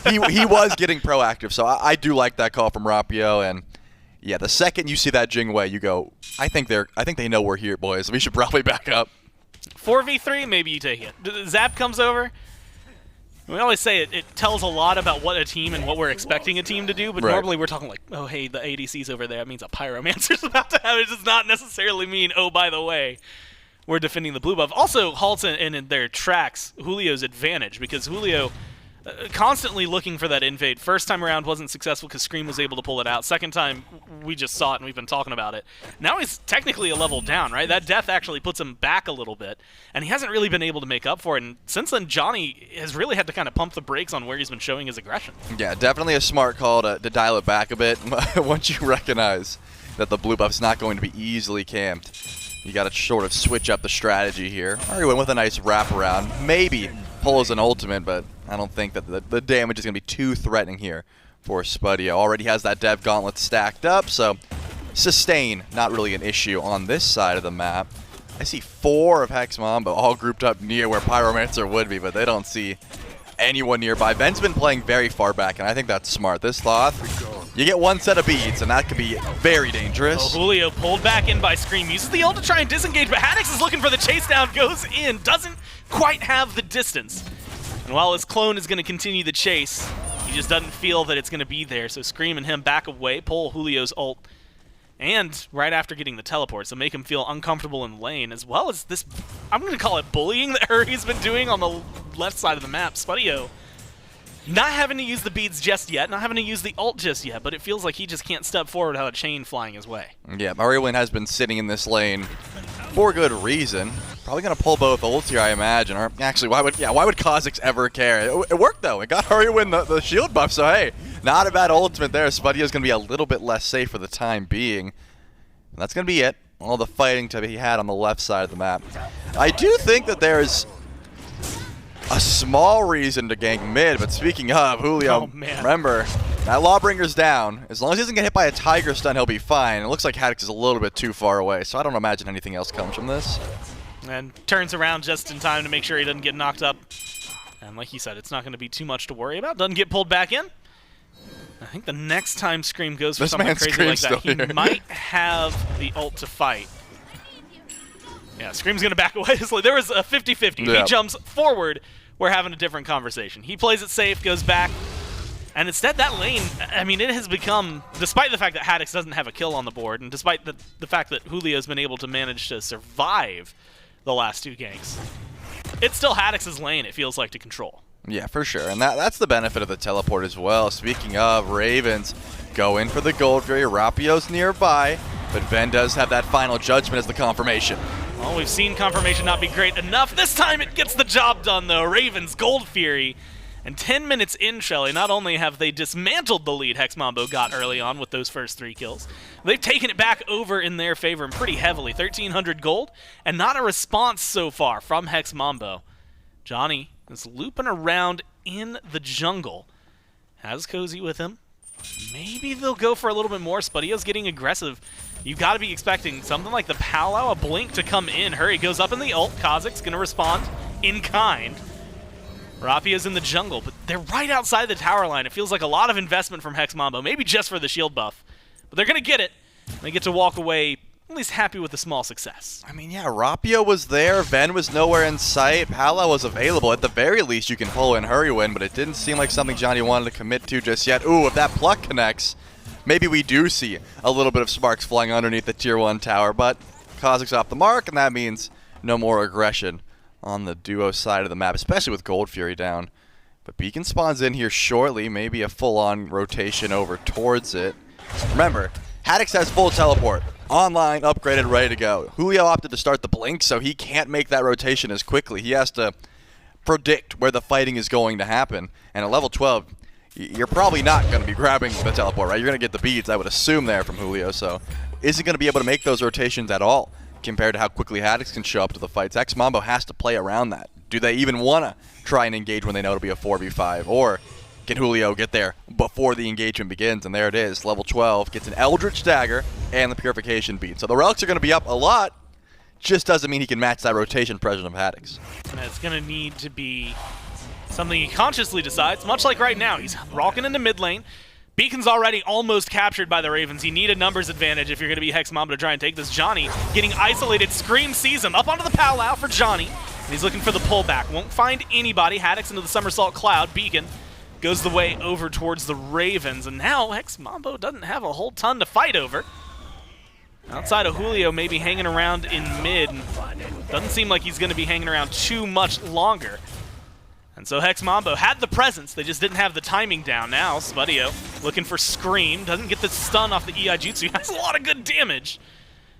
he was getting proactive. So I do like that call from Rapio. And yeah, the second you see that Jing way, you go, I think they know we're here, boys. We should probably back up. 4v3, maybe you take it. Zap comes over. We always say it tells a lot about what a team and what we're expecting a team to do, but normally we're talking like, oh, hey, the ADC's over there. That means a Pyromancer's about to have it. It does not necessarily mean, oh, by the way, we're defending the blue buff. Also halts in their tracks Julio's advantage, because Julio constantly looking for that invade. First time around wasn't successful because Scream was able to pull it out. Second time, we just saw it and we've been talking about it. Now he's technically a level down, right? That death actually puts him back a little bit, and he hasn't really been able to make up for it. And since then, Dzoni has really had to kind of pump the brakes on where he's been showing his aggression. Yeah, definitely a smart call to dial it back a bit. Once you recognize that the blue buff's not going to be easily camped, you got to sort of switch up the strategy here. Hurriwind with a nice wraparound. Maybe pulls an ultimate, but I don't think that the damage is going to be too threatening here for Spudio. Already has that Dev Gauntlet stacked up, so sustain, not really an issue on this side of the map. I see 4 of Hex Mambo all grouped up near where Pyromancer would be, but they don't see anyone nearby. Ben's been playing very far back, and I think that's smart. This Thoth, you get 1 set of beads, and that could be very dangerous. Oh, Julio pulled back in by Scream. Uses the ult to try and disengage, but Haddix is looking for the chase down, goes in, doesn't quite have the distance. And while his clone is going to continue the chase, he just doesn't feel that it's going to be there. So Scream and him back away, pull Julio's ult, and right after getting the teleport, so make him feel uncomfortable in lane, as well as this, I'm going to call it bullying that Hurry's been doing on the left side of the map. Spudio not having to use the beads just yet, not having to use the ult just yet, but it feels like he just can't step forward without a chain flying his way. Yeah, Hurriwind has been sitting in this lane for good reason. Probably gonna pull both ults here, I imagine. Or actually, why would Cozyx ever care? It worked though. It got Hurriwind the shield buff. So hey, not a bad ultimate there. Spudio's gonna be a little bit less safe for the time being. And that's gonna be it. All the fighting to be had on the left side of the map. I do think that there's a small reason to gank mid, but speaking of, Julio, remember, that Lawbringer's down. As long as he doesn't get hit by a Tiger Stun, he'll be fine. It looks like Haddix is a little bit too far away, so I don't imagine anything else comes from this. And turns around just in time to make sure he doesn't get knocked up. And like you said, it's not going to be too much to worry about. Doesn't get pulled back in. I think the next time Scream goes for something crazy like that, he might have the ult to fight. Yeah, Scream's going to back away. There was a 50-50. Yep. He jumps forward, we're having a different conversation. He plays it safe, goes back, and instead that lane, I mean, it has become, despite the fact that Haddix doesn't have a kill on the board, and despite the fact that Julio's been able to manage to survive the last 2 ganks, it's still Haddix's lane, it feels like, to control. Yeah, for sure, and that's the benefit of the teleport as well. Speaking of, Ravens go in for the Gold Fury. Rapio's nearby, but Ven does have that final judgment as the confirmation. Well, we've seen confirmation not be great enough. This time it gets the job done, though. Ravens Gold Fury. And 10 minutes in, Shelly, not only have they dismantled the lead Hex Mambo got early on with those first 3 kills, they've taken it back over in their favor and pretty heavily. 1,300 gold, and not a response so far from Hex Mambo. Dzoni is looping around in the jungle. Has Cozy with him. Maybe they'll go for a little bit more. Spudio's getting aggressive. You've got to be expecting something like the Palau, a blink to come in. Hurry goes up in the ult. Cozyx going to respond in kind. Rapio's in the jungle, but they're right outside the tower line. It feels like a lot of investment from Hex Mambo, maybe just for the shield buff. But they're going to get it. They get to walk away at least happy with a small success. I mean, yeah, Rapio was there. Ven was nowhere in sight. Palau was available. At the very least, you can pull in Hurriwind, but it didn't seem like something Dzoni wanted to commit to just yet. Ooh, if that pluck connects, maybe we do see a little bit of sparks flying underneath the tier 1 tower, but Cozyx off the mark, and that means no more aggression on the duo side of the map, especially with Gold Fury down. But Beacon spawns in here shortly, maybe a full-on rotation over towards it. Remember, Haddix has full teleport. Online, upgraded, ready to go. Julio opted to start the blink, so he can't make that rotation as quickly. He has to predict where the fighting is going to happen. And at level 12, you're probably not going to be grabbing the teleport, right? You're going to get the beads, I would assume, there from Julio. So is he going to be able to make those rotations at all compared to how quickly Haddix can show up to the fights? Hex Mambo has to play around that. Do they even want to try and engage when they know it'll be a 4v5? Or Can Julio get there before the engagement begins? And there it is. Level 12 gets an Eldritch Dagger and the Purification Bead. So the relics are going to be up a lot. Just doesn't mean he can match that rotation pressure of Haddix. And it's going to need to be something he consciously decides, much like right now. He's rocking into mid lane. Beacon's already almost captured by the Ravens. You need a numbers advantage if you're going to be Hex Mambo to try and take this. Dzoni getting isolated. Scream sees him. Up onto the powwow for Dzoni. And he's looking for the pullback. Won't find anybody. Haddix into the somersault cloud. Beacon goes the way over towards the Ravens. And now Hex Mambo doesn't have a whole ton to fight over. Outside of Julio maybe hanging around in mid. Doesn't seem like he's going to be hanging around too much longer. And so Hex Mambo had the presence, they just didn't have the timing down. Now Spudio looking for Scream, doesn't get the stun off the EI Jutsu, has a lot of good damage.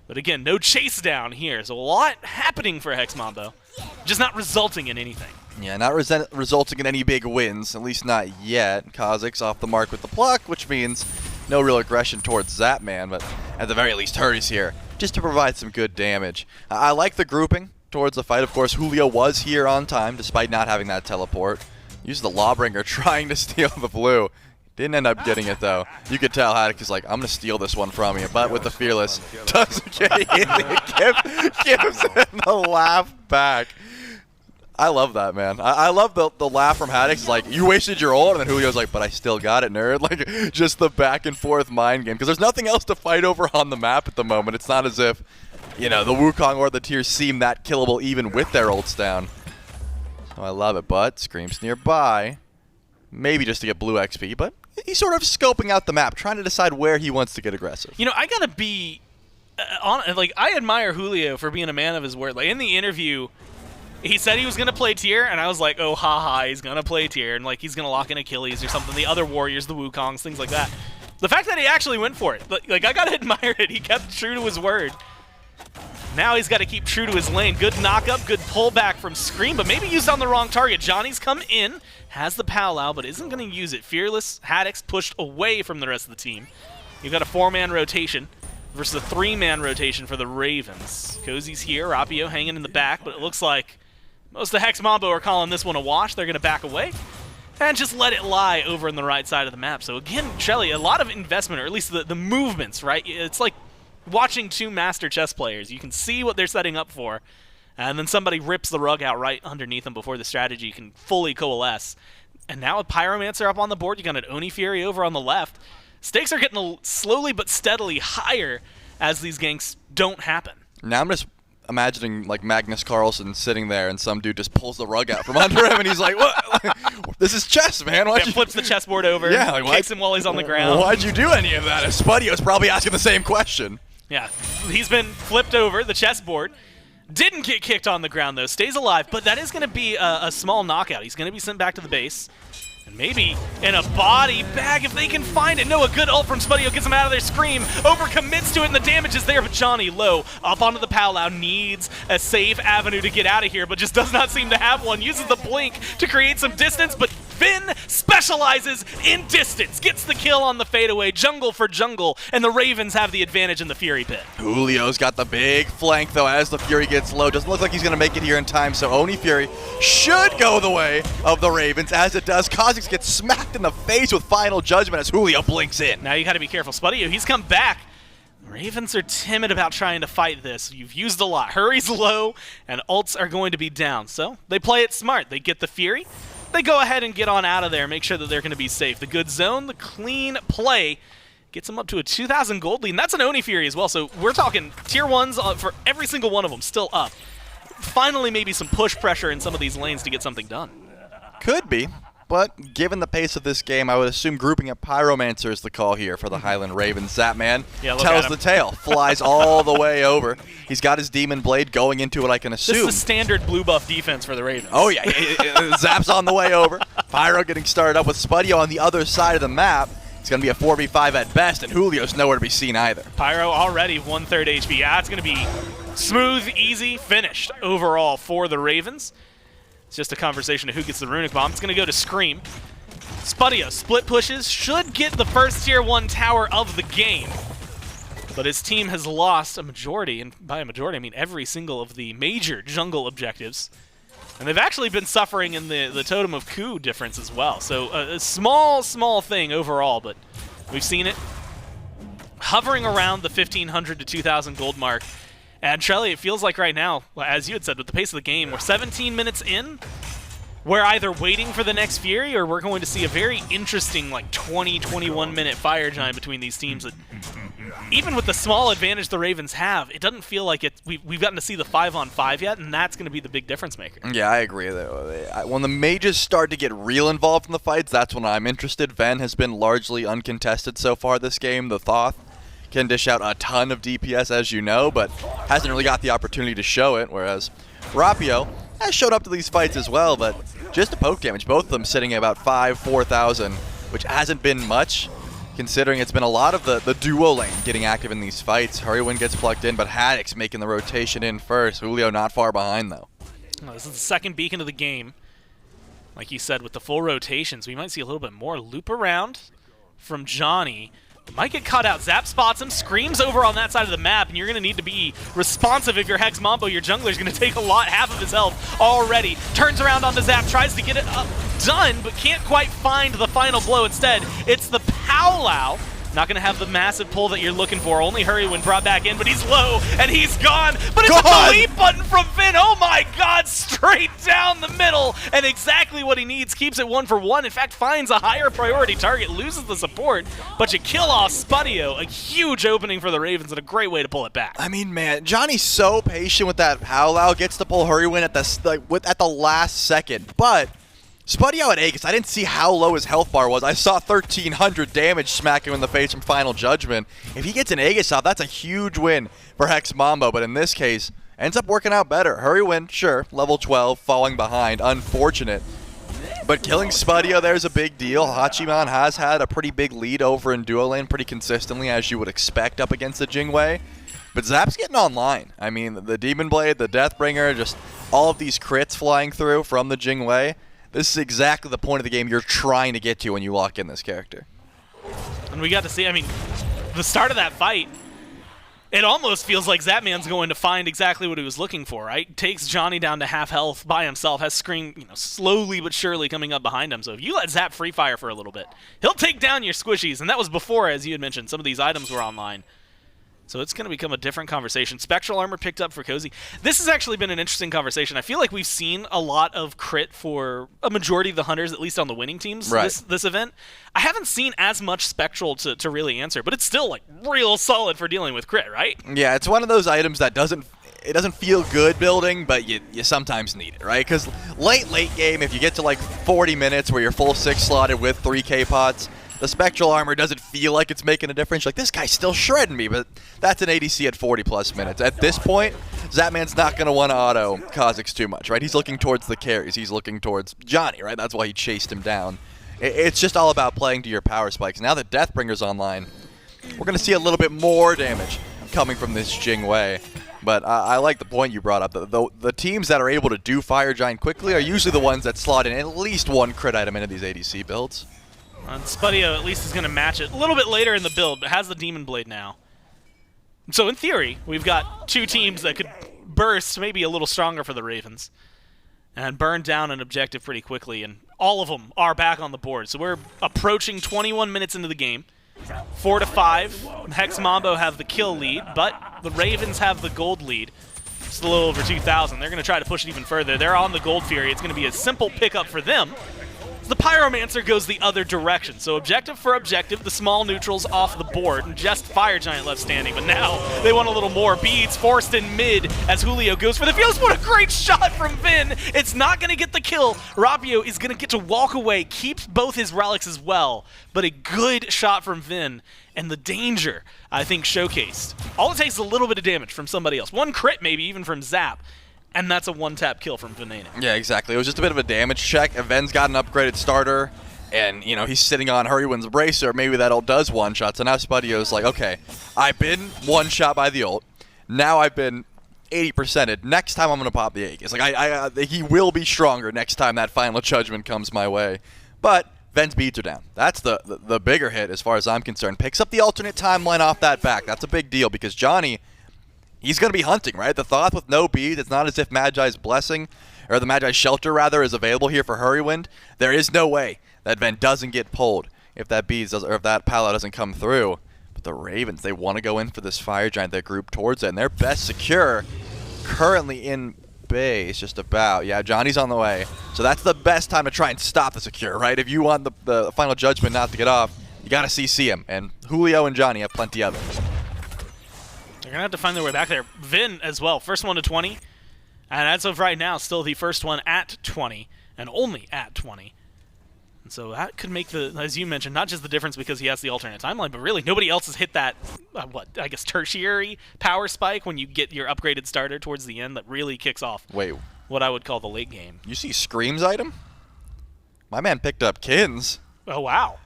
But again, no chase down here, so a lot happening for Hex Mambo, just not resulting in anything. Yeah, not resulting in any big wins, at least not yet. Cozyx off the mark with the pluck, which means no real aggression towards Zapman, but at the very least Hurry's here, just to provide some good damage. I like the grouping towards the fight. Of course, Julio was here on time, despite not having that teleport. Used the Lawbringer trying to steal the blue. Didn't end up getting it, though. You could tell Haddix is like, I'm going to steal this one from you. But with the Fearless, doesn't get it. Gives him the laugh back. I love that, man. I love the laugh from Haddix. It's like, you wasted your ult, and then Julio's like, but I still got it, nerd. Like, just the back and forth mind game. Because there's nothing else to fight over on the map at the moment. It's not as if, you know, the Wukong or the Tiers seem that killable even with their ults down. So I love it, but Scream's nearby. Maybe just to get blue XP, but he's sort of scoping out the map, trying to decide where he wants to get aggressive. You know, I gotta be like, I admire Julio for being a man of his word. Like, in the interview, he said he was gonna play tier, and I was like, oh, haha, he's gonna play tier, and like he's gonna lock in Achilles or something. The other warriors, the Wukongs, things like that. The fact that he actually went for it, like I gotta admire it. He kept true to his word. Now he's got to keep true to his lane. Good knock-up, good pullback from Scream, but maybe used on the wrong target. Johnny's come in, has the powwow, but isn't going to use it. Fearless, Haddix pushed away from the rest of the team. You've got a 4-man rotation versus a 3-man rotation for the Ravens. Cozy's here, Rapio hanging in the back, but it looks like most of Hex Mambo are calling this one a wash. They're going to back away and just let it lie over on the right side of the map. So again, Shelly, a lot of investment, or at least the movements, right? It's like watching two master chess players. You can see what they're setting up for, and then somebody rips the rug out right underneath them before the strategy can fully coalesce. And now with Pyromancer up on the board, you got an Oni Fury over on the left. Stakes are getting slowly but steadily higher as these ganks don't happen. Now I'm just imagining like Magnus Carlsen sitting there and some dude just pulls the rug out from under him and he's like, what? This is chess, man. Yeah, flips the chessboard over, yeah, like, kicks him while he's on the ground. Why'd you do any of that? And Spudio's probably asking the same question. Yeah, he's been flipped over, the chessboard. Didn't get kicked on the ground, though. Stays alive, but that is going to be a small knockout. He's going to be sent back to the base. And maybe in a body bag if they can find it. No, a good ult from Spudio gets him out of there. Scream overcommits to it, and the damage is there. But Johnny, low, up onto the powwow, needs a safe avenue to get out of here, but just does not seem to have one. Uses the blink to create some distance, but Finn specializes in distance. Gets the kill on the fadeaway, jungle for jungle, and the Ravens have the advantage in the Fury Pit. Julio's got the big flank, though, as the Fury gets low. Doesn't look like he's going to make it here in time, so Oni Fury should go the way of the Ravens, as it does. Cozyx gets smacked in the face with Final Judgment as Julio blinks in. Now you got to be careful. Spudio, he's come back. Ravens are timid about trying to fight this. You've used a lot. Hurry's low, and ults are going to be down. So they play it smart. They get the Fury. They go ahead and get on out of there, make sure that they're going to be safe. The good zone, the clean play, gets them up to a 2,000 gold lead, and that's an Oni Fury as well. So we're talking tier 1s for every single one of them, still up. Finally, maybe some push pressure in some of these lanes to get something done. Could be. But given the pace of this game, I would assume grouping a Pyromancer is the call here for the Highland Ravens. Zapman tells the tale, flies all the way over. He's got his Demon Blade going into it, I can assume. This is a standard blue buff defense for the Ravens. Oh, yeah. Zap's on the way over. Pyro getting started up with Spudio on the other side of the map. It's going to be a 4v5 at best, and Julio's nowhere to be seen either. Pyro already 1/3 HP. Yeah, it's going to be smooth, easy, finished overall for the Ravens. It's just a conversation of who gets the Runic Bomb. It's going to go to Scream. Spudio split pushes, should get the first tier 1 tower of the game. But his team has lost a majority, and by a majority I mean every single of the major jungle objectives. And they've actually been suffering in the Totem of Coup difference as well. So a small thing overall, but we've seen it hovering around the 1,500 to 2,000 gold mark. And Trelly, it feels like right now, as you had said, with the pace of the game, we're 17 minutes in. We're either waiting for the next Fury, or we're going to see a very interesting, like 20-21 minute fire giant between these teams. That, even with the small advantage the Ravens have, it doesn't feel like we've gotten to see the 5-on-5 yet, and that's going to be the big difference maker. Yeah, I agree. When the mages start to get real involved in the fights, that's when I'm interested. Ven has been largely uncontested so far this game. The Thoth can dish out a ton of DPS, as you know, but hasn't really got the opportunity to show it, whereas Rapio has showed up to these fights as well, but just a poke damage. Both of them sitting at about 4,000, which hasn't been much, considering it's been a lot of the duo lane getting active in these fights. Hurriwind gets plugged in, but Haddix making the rotation in first. Julio not far behind, though. Well, this is the second beacon of the game. Like you said, with the full rotations, we might see a little bit more loop around from Dzoni. Might get caught out. Zap spots him, screams over on that side of the map, and you're going to need to be responsive if you're Hex Mambo. Your jungler's going to take half of his health already. Turns around onto Zap, tries to get it done, but can't quite find the final blow. Instead, it's the Powwow. Not going to have the massive pull that you're looking for. Only Hurriwind brought back in, but he's low, and he's gone. But it's a delete button from Vin. Oh my god, straight down the middle. And exactly what he needs. Keeps it 1-for-1. In fact, finds a higher priority target, loses the support, but you kill off Spudio. A huge opening for the Ravens and a great way to pull it back. I mean, man, Johnny's so patient with that Powwow, gets to pull Hurriwind at the last second. But Spudio at Aegis, I didn't see how low his health bar was. I saw 1,300 damage smack him in the face from Final Judgment. If he gets an Aegis off, that's a huge win for Hex Mambo, but in this case, ends up working out better. Hurriwind, sure, level 12, falling behind, unfortunate. But killing Spudio there's a big deal. Hachiman has had a pretty big lead over in duo lane pretty consistently, as you would expect up against the Jing Wei. But Zap's getting online. I mean, the Demon Blade, the Deathbringer, just all of these crits flying through from the Jing Wei. This is exactly the point of the game you're trying to get to when you lock in this character. And we got to see, I mean, the start of that fight, it almost feels like Zapman's going to find exactly what he was looking for, right? Takes Dzoni down to half health by himself, has Scream, slowly but surely coming up behind him. So if you let Zap free fire for a little bit, he'll take down your squishies. And that was before, as you had mentioned, some of these items were online. So it's going to become a different conversation. Spectral Armor picked up for Cozy. This has actually been an interesting conversation. I feel like we've seen a lot of crit for a majority of the Hunters, at least on the winning teams this event. I haven't seen as much Spectral to really answer, but it's still like real solid for dealing with crit, right? Yeah, it's one of those items that doesn't feel good building, but you sometimes need it, right? Because late game, if you get to like 40 minutes where you're full 6 slotted with 3k pots, the Spectral Armor doesn't feel like it's making a difference. You're like, this guy's still shredding me, but that's an ADC at 40+ minutes. At this point, Zapman's not going to want to auto Cozyx too much, right? He's looking towards the carries. He's looking towards Dzoni, right? That's why he chased him down. It's just all about playing to your power spikes. Now that Deathbringer's online, we're going to see a little bit more damage coming from this Jing Wei. But I like the point you brought up. The teams that are able to do Fire Giant quickly are usually the ones that slot in at least one crit item into these ADC builds. And Spudio at least is going to match it a little bit later in the build, but has the Demon Blade now. So in theory, we've got two teams that could burst maybe a little stronger for the Ravens and burn down an objective pretty quickly, and all of them are back on the board. So we're approaching 21 minutes into the game. 4-5. Hex Mambo have the kill lead, but the Ravens have the gold lead. Just a little over 2,000. They're going to try to push it even further. They're on the Gold Fury. It's going to be a simple pickup for them. The Pyromancer goes the other direction. So objective for objective, the small neutrals off the board, and just Fire Giant left standing. But now they want a little more. Beads forced in mid as Julio goes for the Fuse. What a great shot from Vin. It's not going to get the kill. Rapio is going to get to walk away, keeps both his relics as well. But a good shot from Vin. And the danger, I think, showcased. All it takes is a little bit of damage from somebody else. One crit maybe, even from Zap. And that's a one-tap kill from Venenu. Yeah, exactly. It was just a bit of a damage check. Ven's got an upgraded starter, and, he's sitting on Hurriwind's Bracer. Maybe that ult does one-shot. So now Spudio's like, okay, I've been one-shot by the ult. Now I've been 80%ed. Next time I'm going to pop the Aegis. Like, he will be stronger next time that Final Judgment comes my way. But Ven's beads are down. That's the bigger hit as far as I'm concerned. Picks up the alternate timeline off that back. That's a big deal because Dzoni, he's going to be hunting, right? The Thoth with no bead, it's not as if Magi's Blessing or the Magi's Shelter rather, is available here for Hurriwind, there is no way that Ven doesn't get pulled if that Bees does, or if that Palo doesn't come through. But the Ravens, they want to go in for this Fire Giant. They group towards it, and they're best secure currently in base, just about. Yeah, Johnny's on the way. So that's the best time to try and stop the secure, right? If you want the final judgment not to get off, you got to CC him. And Julio and Johnny have plenty of it. They're going to have to find their way back there. Vin as well, first one to 20. And as of right now, still the first one at 20, and only at 20. And so that could make the, as you mentioned, not just the difference because he has the alternate timeline, but really nobody else has hit that, tertiary power spike when you get your upgraded starter towards the end that really kicks off what I would call the late game. You see Scream's item? My man picked up Kins. Oh, wow.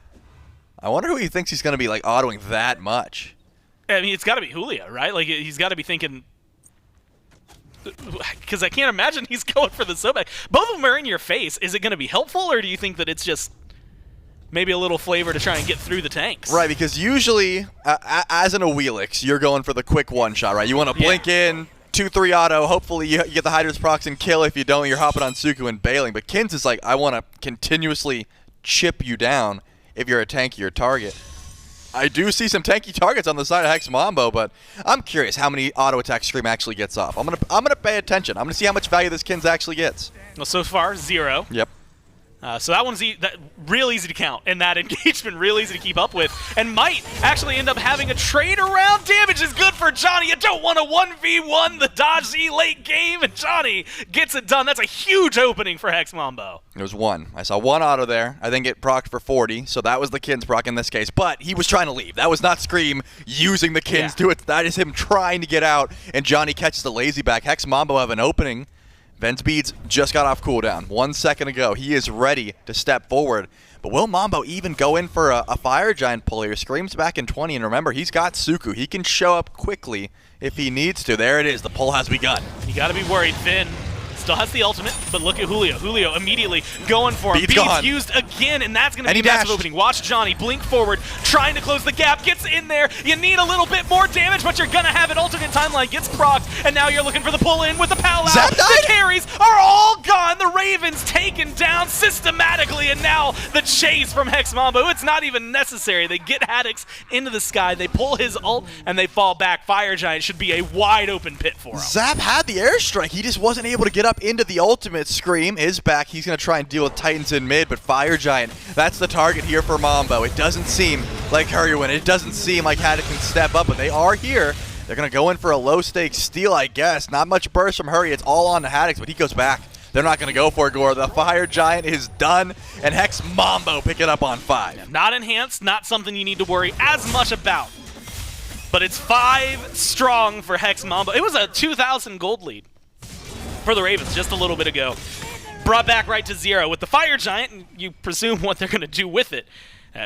I wonder who he thinks he's going to be, like, autoing that much. I mean, it's got to be Julio, right? Like, he's got to be thinking, because I can't imagine he's going for the Sobek. Both of them are in your face. Is it going to be helpful, or do you think that it's just maybe a little flavor to try and get through the tanks? Right, because usually, as an Awilix, you're going for the quick one-shot, right? You want to blink in, 2-3 auto, hopefully you get the Hydra's procs and kill. If you don't, you're hopping on Suku and bailing. But Kins is like, I want to continuously chip you down if you're a tankier target. I do see some tanky targets on the side of Hex Mambo, but I'm curious how many auto attack Scream actually gets off. I'm gonna pay attention. I'm gonna see how much value this Kins actually gets. Well, so far 0. Yep. So that one's real easy to count, and that engagement real easy to keep up with, and might actually end up having a trade around. Damage is good for Johnny. You don't want to 1v1 the dodgy late game, and Johnny gets it done. That's a huge opening for Hex Mambo. It was 1. I saw 1 auto there. I think it procced for 40, so that was the Kins proc in this case. But he was trying to leave. That was not Scream using the Kins to it. That is him trying to get out, and Johnny catches the lazy back. Hex Mambo have an opening. Ven's beads just got off cooldown 1 second ago. He is ready to step forward. But will Mambo even go in for a Fire Giant pull here? Scream's back in 20, and remember, he's got Suku. He can show up quickly if he needs to. There it is. The pull has begun. You got to be worried. Vin still has the ultimate, but look at Julio. Julio immediately going for him. Beats used again, and that's going to be a massive opening. Watch Johnny blink forward, trying to close the gap. Gets in there. You need a little bit more damage, but you're going to have an alternate timeline. Gets procced, and now you're looking for the pull-in with the pal out. The carries are all gone. The Ravens taken down systematically, and now the chase from Hex Mambo. It's not even necessary. They get Haddix into the sky. They pull his ult, and they fall back. Fire Giant should be a wide-open pit for him. Zap had the airstrike. He just wasn't able to get up into the ultimate. Scream is back. He's going to try and deal with Titans in mid, but Fire Giant, that's the target here for Mambo. It doesn't seem like Hurriwind. It doesn't seem like Haddix can step up, but they are here. They're going to go in for a low-stakes steal, I guess. Not much burst from Hurry. It's all on to Haddix, but he goes back. They're not going to go for it, Gore. The Fire Giant is done, and Hex Mambo pick it up on 5. Not enhanced, not something you need to worry as much about. But it's 5 strong for Hex Mambo. It was a 2,000 gold lead for the Ravens just a little bit ago. Brought back right to 0 with the Fire Giant, and you presume what they're going to do with it.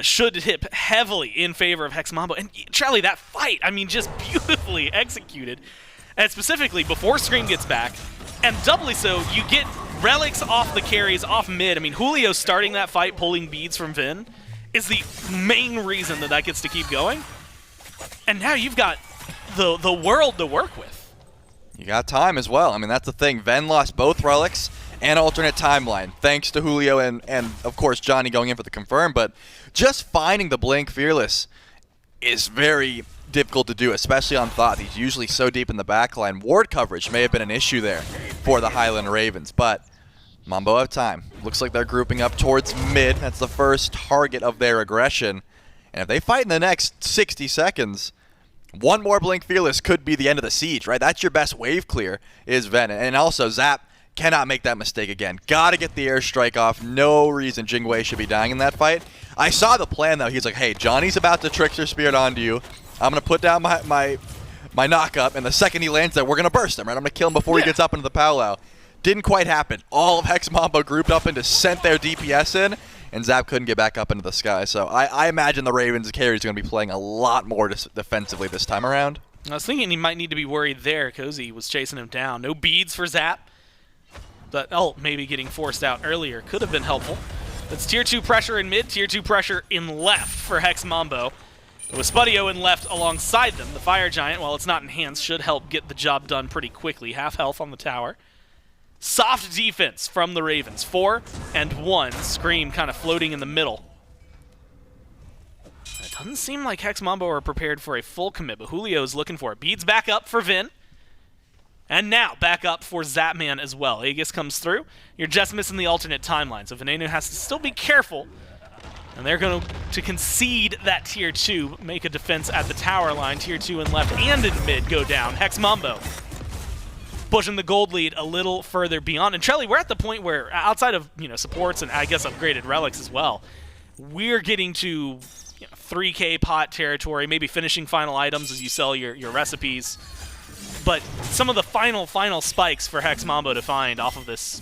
Should hit heavily in favor of Hex Mambo. And Charlie, that fight, I mean, just beautifully executed. And specifically, before Scream gets back, and doubly so, you get relics off the carries, off mid. I mean, Julio starting that fight, pulling beads from Vin, is the main reason that gets to keep going. And now you've got the world to work with. You got time as well. I mean, that's the thing. Ven lost both relics and alternate timeline, thanks to Julio and of course, Johnny going in for the confirm. But just finding the Blink Fearless is very difficult to do, especially on Thoth. He's usually so deep in the backline. Ward coverage may have been an issue there for the Highland Ravens, but Mambo have time. Looks like they're grouping up towards mid. That's the first target of their aggression. And if they fight in the next 60 seconds, one more Blink Fearless could be the end of the siege, right? That's your best wave clear, is Ven. And also, Zap cannot make that mistake again. Gotta get the airstrike off. No reason Jing Wei should be dying in that fight. I saw the plan, though. He's like, hey, Johnny's about to Trickster Spirit onto you. I'm going to put down my knock-up, and the second he lands there, we're going to burst him, right? I'm going to kill him before he gets up into the powwow. Didn't quite happen. All of Hex Mambo grouped up and just sent their DPS in, and Zap couldn't get back up into the sky. So I imagine the Ravens carry is going to be playing a lot more defensively this time around. I was thinking he might need to be worried there. Cozy was chasing him down. No beads for Zap. But ult maybe getting forced out earlier could have been helpful. That's tier 2 pressure in mid, tier 2 pressure in left for Hex Mambo. With Spudio in left alongside them, the Fire Giant, while it's not enhanced, should help get the job done pretty quickly. Half health on the tower. Soft defense from the Ravens. 4 and 1. Scream kind of floating in the middle. It doesn't seem like Hex Mambo are prepared for a full commit, but Julio is looking for it. Beads back up for Vin. And now back up for Zapman as well. Aegis comes through. You're just missing the alternate timeline, so Venenu has to still be careful. And they're going to concede that Tier 2, make a defense at the tower line. Tier 2 in left and in mid go down. Hex Mambo pushing the gold lead a little further beyond. And Trelly, we're at the point where, outside of supports and I guess upgraded relics as well, we're getting to 3K pot territory, maybe finishing final items as you sell your recipes. But some of the final spikes for Hex Mambo to find off of this,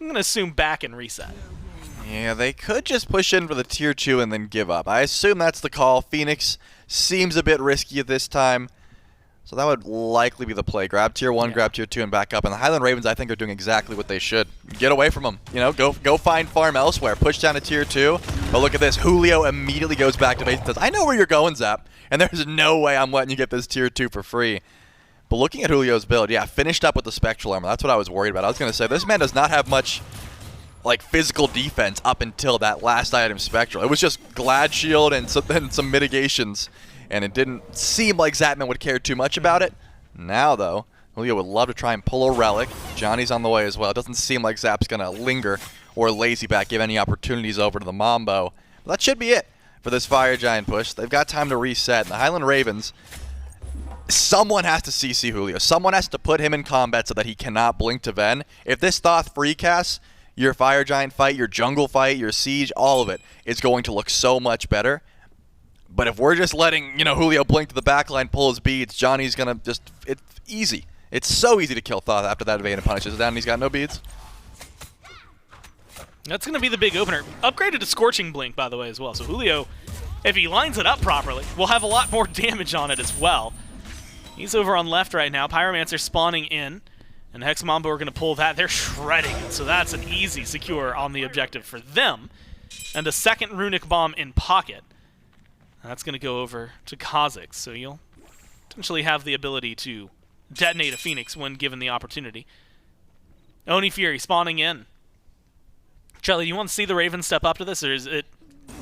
I'm going to assume back and reset. Yeah, they could just push in for the Tier 2 and then give up. I assume that's the call. Phoenix seems a bit risky at this time, so that would likely be the play. Grab Tier 1, grab Tier 2, and back up. And the Highland Ravens, I think, are doing exactly what they should. Get away from them. Go find farm elsewhere. Push down to Tier 2. But look at this. Julio immediately goes back to base and says, I know where you're going, Zap, and there's no way I'm letting you get this Tier 2 for free. But looking at Julio's build, yeah, finished up with the Spectral Armor. That's what I was worried about. I was going to say, this man does not have much physical defense up until that last item, Spectral. It was just Glad Shield and some mitigations, and it didn't seem like Zapman would care too much about it. Now, though, Julio would love to try and pull a relic. Johnny's on the way as well. It doesn't seem like Zap's going to linger or lazy back, give any opportunities over to the Mambo. But that should be it for this Fire Giant push. They've got time to reset. And the Highland Ravens, someone has to CC Julio. Someone has to put him in combat so that he cannot blink to Ven. If this Thoth free casts, your Fire Giant fight, your jungle fight, your siege, all of it is going to look so much better. But if we're just letting, Julio blink to the backline, pull his beads, Johnny's going to just, it's easy. It's so easy to kill Thoth after that evade and punishes it down and he's got no beads. That's going to be the big opener. Upgraded to Scorching Blink, by the way, as well. So Julio, if he lines it up properly, will have a lot more damage on it as well. He's over on left right now. Pyromancer spawning in. And Hex Mambo are going to pull that. They're shredding it, so that's an easy secure on the objective for them. And a second Runic Bomb in pocket. That's going to go over to Cozyx, so you'll potentially have the ability to detonate a Phoenix when given the opportunity. Oni Fury spawning in. Charlie, do you want to see the Ravens step up to this, or is it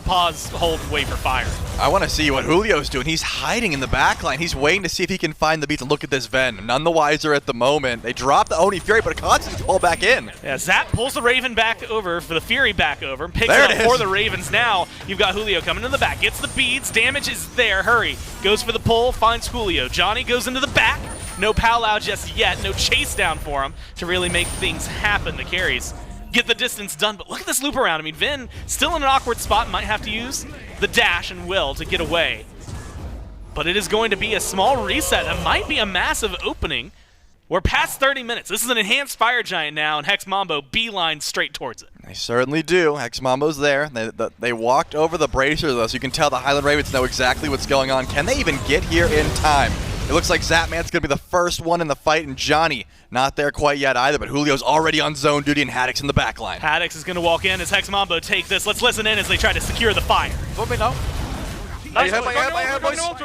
pause, hold, wait for fire? I want to see what Julio's doing. He's hiding in the backline. He's waiting to see if he can find the beats. And look at this Ven. None the wiser at the moment. They drop the Oni Fury, but it constantly pull back in. Yeah, Zap pulls the Raven back over for the Fury back over. Picks it up for the Ravens now. You've got Julio coming in the back. Gets the beads. Damage is there. Hurry. Goes for the pull. Finds Julio. Johnny goes into the back. No powwow just yet. No chase down for him to really make things happen. The carries get the distance done, but look at this loop around. I mean, Vin still in an awkward spot, might have to use the dash and will to get away. But it is going to be a small reset. It might be a massive opening. We're past 30 minutes. This is an enhanced Fire Giant now, and Hex Mambo beeline straight towards it. They certainly do. Hex Mambo's there. They walked over the bracer, though, so you can tell the Highland Ravens know exactly what's going on. Can they even get here in time? It looks like Zapman's going to be the first one in the fight, and Johnny not there quite yet either, but Julio's already on zone duty and Haddix in the backline. Haddix is going to walk in as Hex Mambo take this. Let's listen in as they try to secure the fire. Go me now. Nice, we're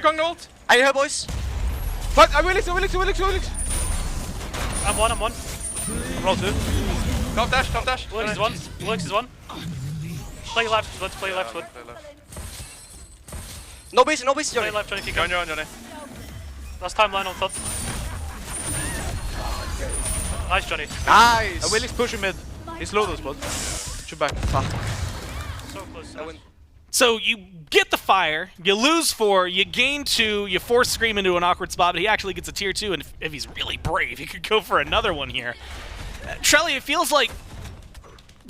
going to ult. Are you here, boys? Fuck, Awilix. I'm one. I'm roll 2. Top dash. Awilix is one. Play left, let's play left foot. No base, Johnny. Play left, Johnny. Johnny. Last timeline on Thoth. Nice, Johnny. Nice! Awilix pushing mid. He's low those spots. Shoot back. Fuck. So close. So you get the fire, you lose 4, you gain 2, you force Scream into an awkward spot, but he actually gets a tier 2, and if he's really brave, he could go for another one here. Trelly, it feels like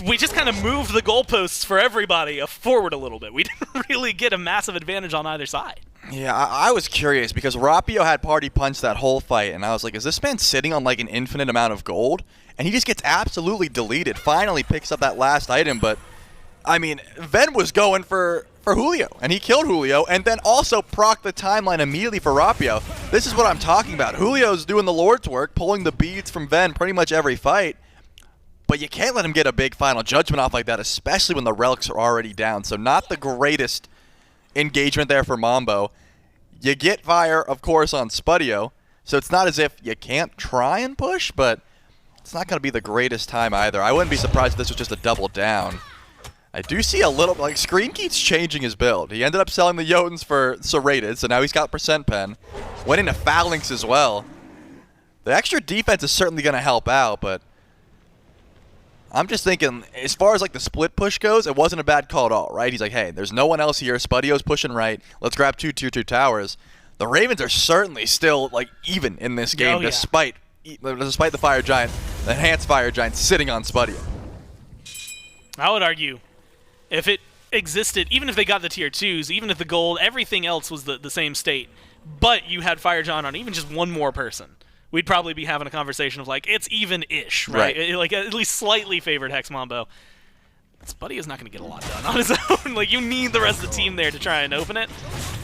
we just kind of moved the goalposts for everybody forward a little bit. We didn't really get a massive advantage on either side. Yeah, I was curious because Rapio had party punched that whole fight, and I was like, is this man sitting on like an infinite amount of gold? And he just gets absolutely deleted. Finally picks up that last item, but I mean, Ven was going for Julio, and he killed Julio, and then also proc the timeline immediately for Rapio. This is what I'm talking about. Julio's doing the Lord's work, pulling the beads from Ven pretty much every fight, but you can't let him get a big final judgment off like that, especially when the relics are already down. So not the greatest engagement there for Mambo. You get fire, of course, on Spudio, so it's not as if you can't try and push, but it's not going to be the greatest time either. I wouldn't be surprised if this was just a double down. I do see a little, like, Scream keeps changing his build. He ended up selling the Jotuns for Serrated, so now he's got Percent Pen. Went into Phalanx as well. The extra defense is certainly going to help out, but I'm just thinking, as far as like the split push goes, it wasn't a bad call at all, right? He's like, hey, there's no one else here. Spudio's pushing right. Let's grab 2 Tier 2 towers. The Ravens are certainly still like even in this game, despite the Fire Giant, the Enhanced Fire Giant sitting on Spudio. I would argue, if it existed, even if they got the Tier 2s, even if the gold, everything else was the same state, but you had Fire Giant on even just one more person, we'd probably be having a conversation of like, it's even-ish, right? Like at least slightly favored Hex Mambo. Spudio is not going to get a lot done on his own. Like, you need the rest of the team there to try and open it.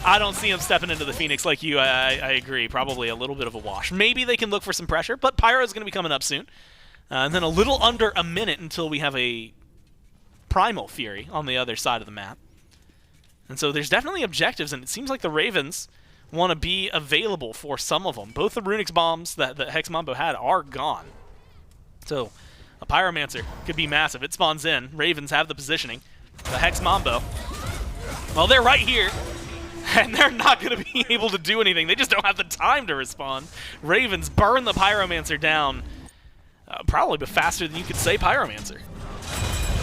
I don't see him stepping into the Phoenix like you. I agree. Probably a little bit of a wash. Maybe they can look for some pressure, but Pyro is going to be coming up soon. And then a little under a minute until we have a Primal Fury on the other side of the map. And so there's definitely objectives, and it seems like the Ravens want to be available for some of them. Both the Runix bombs that Hex Mambo had are gone. So a Pyromancer could be massive. It spawns in. Ravens have the positioning. The Hex Mambo, well, they're right here, and they're not going to be able to do anything. They just don't have the time to respond. Ravens burn the Pyromancer down probably faster than you could say Pyromancer.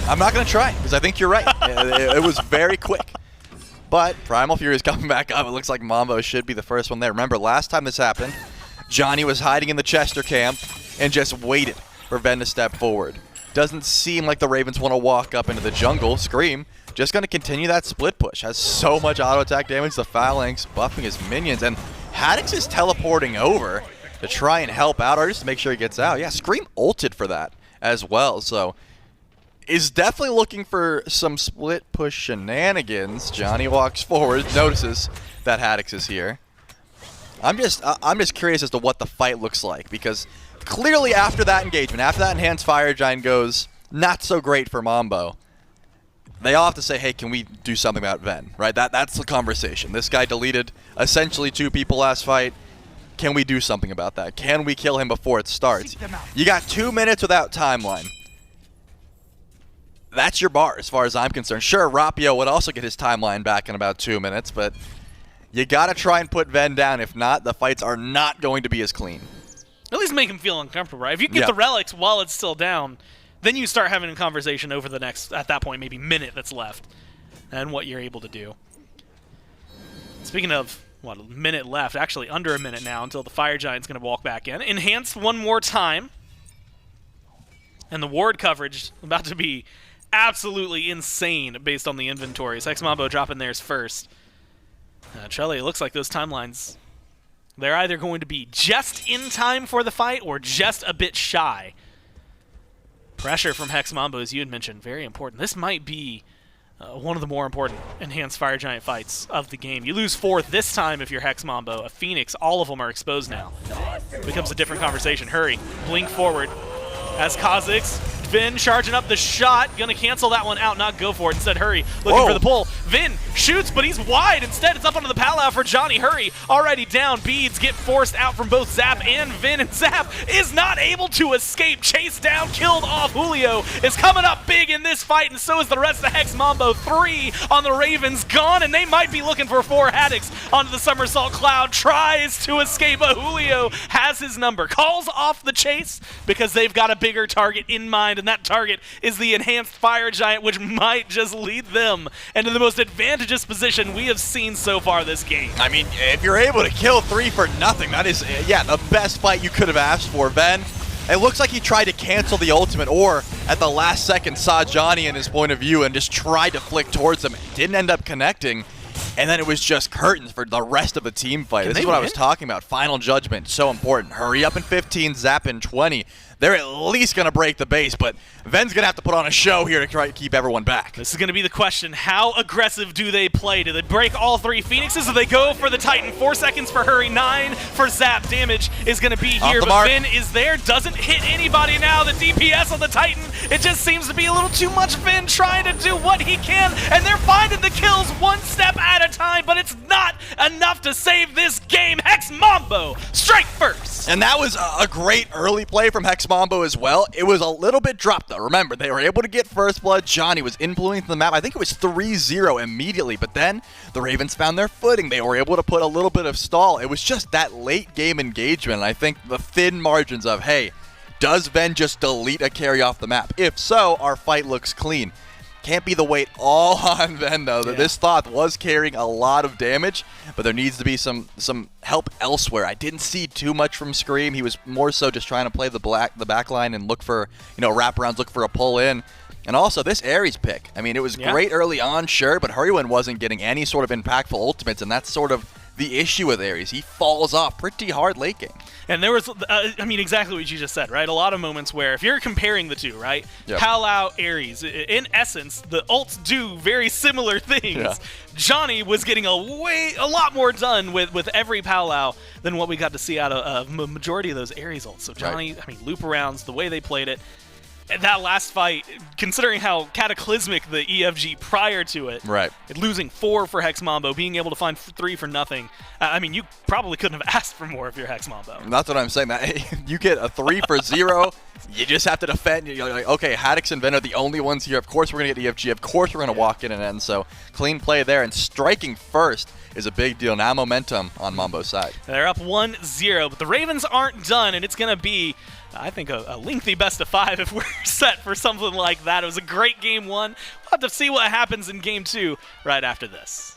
I'm not going to try, because I think you're right. It was very quick. But Primal Fury is coming back up. It looks like Mambo should be the first one there. Remember, last time this happened, Dzoni was hiding in the Chester camp and just waited for Ven to step forward. Doesn't seem like the Ravens want to walk up into the jungle. Scream just going to continue that split push. Has so much auto attack damage. The Phalanx buffing his minions. And Haddix is teleporting over to try and help out, or just to make sure he gets out. Yeah, Scream ulted for that as well. So is definitely looking for some split push shenanigans. Dzoni walks forward, notices that Haddix is here. I'm just curious as to what the fight looks like, because clearly after that engagement, after that Enhanced Fire Giant goes not so great for Mambo, they all have to say, hey, can we do something about Ven, right? That's the conversation. This guy deleted essentially 2 people last fight. Can we do something about that? Can we kill him before it starts? You got 2 minutes without timeline. That's your bar as far as I'm concerned. Sure, Rapio would also get his timeline back in about 2 minutes, but you got to try and put Ven down. If not, the fights are not going to be as clean. At least make him feel uncomfortable, right? If you get the relics while it's still down, then you start having a conversation over the next, at that point, maybe minute that's left and what you're able to do. Speaking of, what, a minute left, actually under a minute now until the Fire Giant's going to walk back in. Enhanced one more time. And the ward coverage about to be absolutely insane based on the inventories. Hex Mambo dropping theirs first. Trelly, it looks like those timelines, they're either going to be just in time for the fight or just a bit shy. Pressure from Hex Mambo, as you had mentioned, very important. This might be one of the more important Enhanced Fire Giant fights of the game. You lose 4th this time if you're Hex Mambo. A Phoenix, all of them are exposed now. Becomes a different conversation. Hurry, blink forward as Cozyx. Vin charging up the shot, gonna cancel that one out, not go for it. Instead, Hurry looking for the pull. Vin shoots, but he's wide. Instead, it's up onto the Palau for Dzoni. Hurry already down. Beads get forced out from both Zap and Vin, and Zap is not able to escape. Chased down, killed off. Julio is coming up big in this fight, and so is the rest of Hex Mambo. 3 on the Ravens, gone, and they might be looking for 4. Haddix onto the Somersault Cloud, tries to escape, but Julio has his number. Calls off the chase because they've got a bigger target in mind, and that target is the Enhanced Fire Giant, which might just lead them into the most advantageous position we have seen so far this game. I mean, if you're able to kill 3 for nothing, that is, yeah, the best fight you could have asked for. Ven, it looks like he tried to cancel the ultimate, or at the last second saw Dzoni in his point of view and just tried to flick towards him. Didn't end up connecting. And then it was just curtains for the rest of the team fight. This is what I was talking about. Final judgment, so important. Hurry up in 15, Zap in 20. They're at least going to break the base, but Ven's going to have to put on a show here to try to keep everyone back. This is going to be the question. How aggressive do they play? Do they break all 3 Phoenixes, or do they go for the Titan? 4 seconds for Hurry, 9 for Zap. Damage is going to be here, but Vin is there. Doesn't hit anybody now. The DPS on the Titan, it just seems to be a little too much. Vin trying to do what he can, and they're finding the kills one step at a time, but it's not enough to save this game. Hex Mambo, strike first. And that was a great early play from Hex Mambo as well. It was a little bit dropped, though. Remember, they were able to get first blood. Dzoni was influencing the map. I think it was 3-0 immediately, but then the Ravens found their footing. They were able to put a little bit of stall. It was just that late game engagement. And I think the thin margins of, hey, does Ven just delete a carry off the map? If so, our fight looks clean. Can't be the weight all on Ven, though. Yeah. This Thoth was carrying a lot of damage, but there needs to be some help elsewhere. I didn't see too much from Scream. He was more so just trying to play the back line and look for, wraparounds, look for a pull in. And also, this Ares pick. I mean, it was great early on, sure, but Hurriwind wasn't getting any sort of impactful ultimates, and that's sort of the issue with Ares. He falls off pretty hard late game. And there was, exactly what you just said, right? A lot of moments where, if you're comparing the two, right? Yep. Pal Ares, in essence, the ults do very similar things. Yeah. Dzoni was getting a lot more done with every Pal than what we got to see out of a majority of those Ares ults. So Dzoni, loop arounds, the way they played it. That last fight, considering how cataclysmic the EFG prior to it, losing 4 for Hex Mambo, being able to find 3 for nothing, you probably couldn't have asked for more if you're Hex Mambo. That's what I'm saying. That you get a 3 for 0, you just have to defend. You're like, okay, Haddix and Ven are the only ones here. Of course we're going to get EFG. Of course we're going to walk in and end. So clean play there. And striking first is a big deal. Now momentum on Mambo's side. They're up 1-0, but the Ravens aren't done, and it's going to be, I think, a lengthy best of 5 if we're set for something like that. It was a great game 1. We'll have to see what happens in game 2 right after this.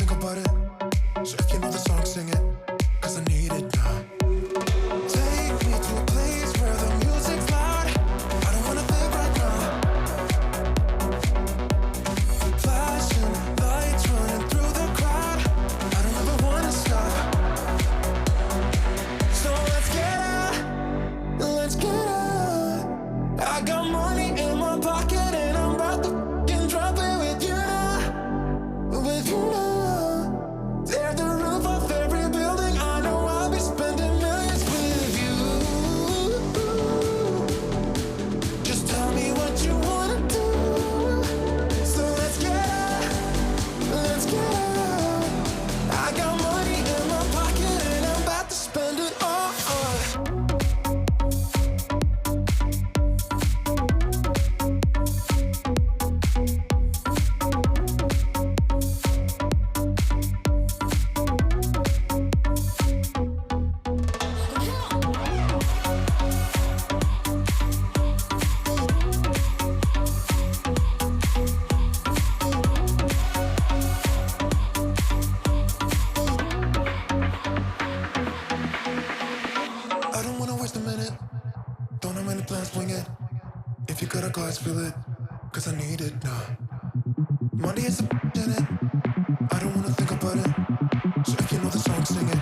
think about it. So if you know the song, sing it, 'cause I need it now. Take me to a place where the music's loud. I don't wanna think right now. Flashing lights running through the crowd. I don't ever wanna stop. So let's get out, let's get out. I got money in my pocket and I'm about to f***ing drop it with you now. With you now. Tear the roof off every building. I know I'll be spending millions with you. Just tell me what you wanna do. So let's get out, let's get out. I got money in my pocket and I'm about to spend it all. I don't wanna waste a minute. Don't have many plans, wing it. If you gotta go, I spill it, 'cause I need it now. Money is a in it. I don't wanna think about it. So if you know the song, sing it,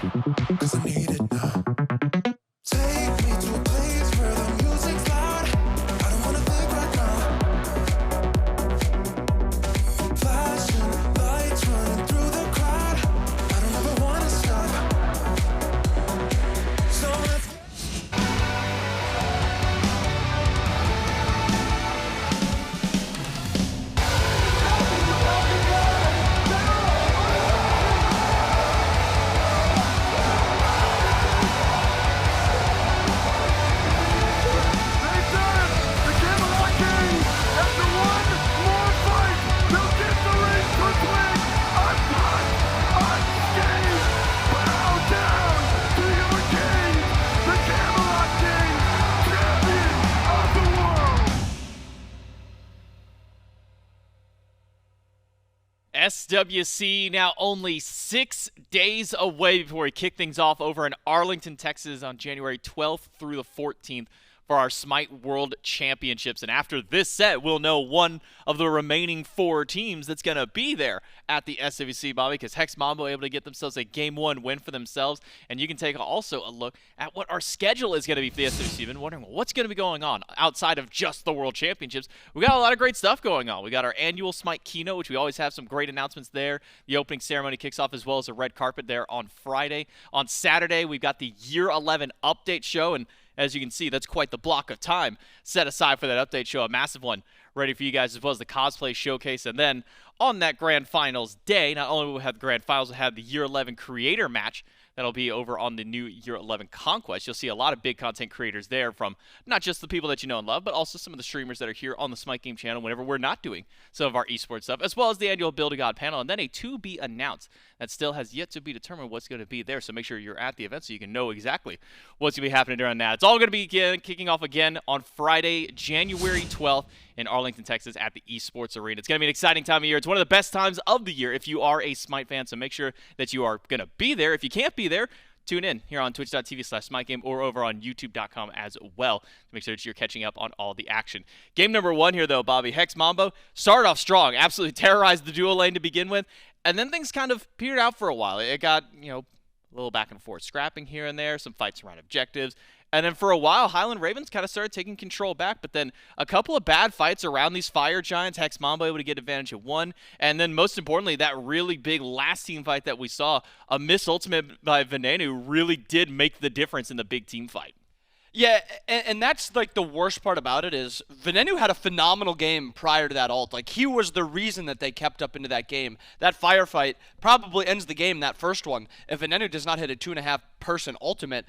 'cause I need it now. Take me to a place where the music's loud. I don't wanna think right now. Flashing lights running through the crowd. I don't ever wanna stop. So let's SWC now only 6 days away before we kick things off over in Arlington, Texas on January 12th through the 14th for our SMITE World Championships. And after this set, we'll know one of the remaining 4 teams that's going to be there at the SWC, Bobby, because Hex Mambo able to get themselves a Game 1 win for themselves. And you can take also a look at what our schedule is going to be for the SWC. You've been wondering, well, what's going to be going on outside of just the World Championships? We got a lot of great stuff going on. We got our annual SMITE keynote, which we always have some great announcements there. The opening ceremony kicks off as well as a red carpet there on Friday. On Saturday, we've got the Year 11 update show, and as you can see, that's quite the block of time set aside for that update show, a massive one ready for you guys, as well as the cosplay showcase. And then on that grand finals day, not only will we have the grand finals, we'll have the Year 11 creator match. That'll be over on the new Year 11 Conquest. You'll see a lot of big content creators there, from not just the people that you know and love, but also some of the streamers that are here on the SMITE Game channel whenever we're not doing some of our esports stuff, as well as the annual Build a God panel, and then a to be announced that still has yet to be determined what's going to be there. So make sure you're at the event so you can know exactly what's going to be happening during that. It's all going to be kicking off again on Friday, January 12th in Arlington, Texas at the Esports Arena. It's going to be an exciting time of year. It's one of the best times of the year if you are a SMITE fan, so make sure that you are going to be there. If you can't be there, tune in here on twitch.tv/SmiteGame or over on youtube.com as well to make sure that you're catching up on all the action. Game number 1 here, though, Bobby. Hex Mambo started off strong, absolutely terrorized the dual lane to begin with, and then things kind of petered out for a while. It got, a little back and forth scrapping here and there, some fights around objectives. And then for a while, Highland Ravens kind of started taking control back, but then a couple of bad fights around these fire giants, Hex Mambo able to get advantage of one, and then most importantly, that really big last team fight that we saw, a miss ultimate by Venenu really did make the difference in the big team fight. Yeah, and that's like the worst part about it is Venenu had a phenomenal game prior to that ult. Like, he was the reason that they kept up into that game. That firefight probably ends the game, that first one. If Venenu does not hit a 2.5 person ultimate,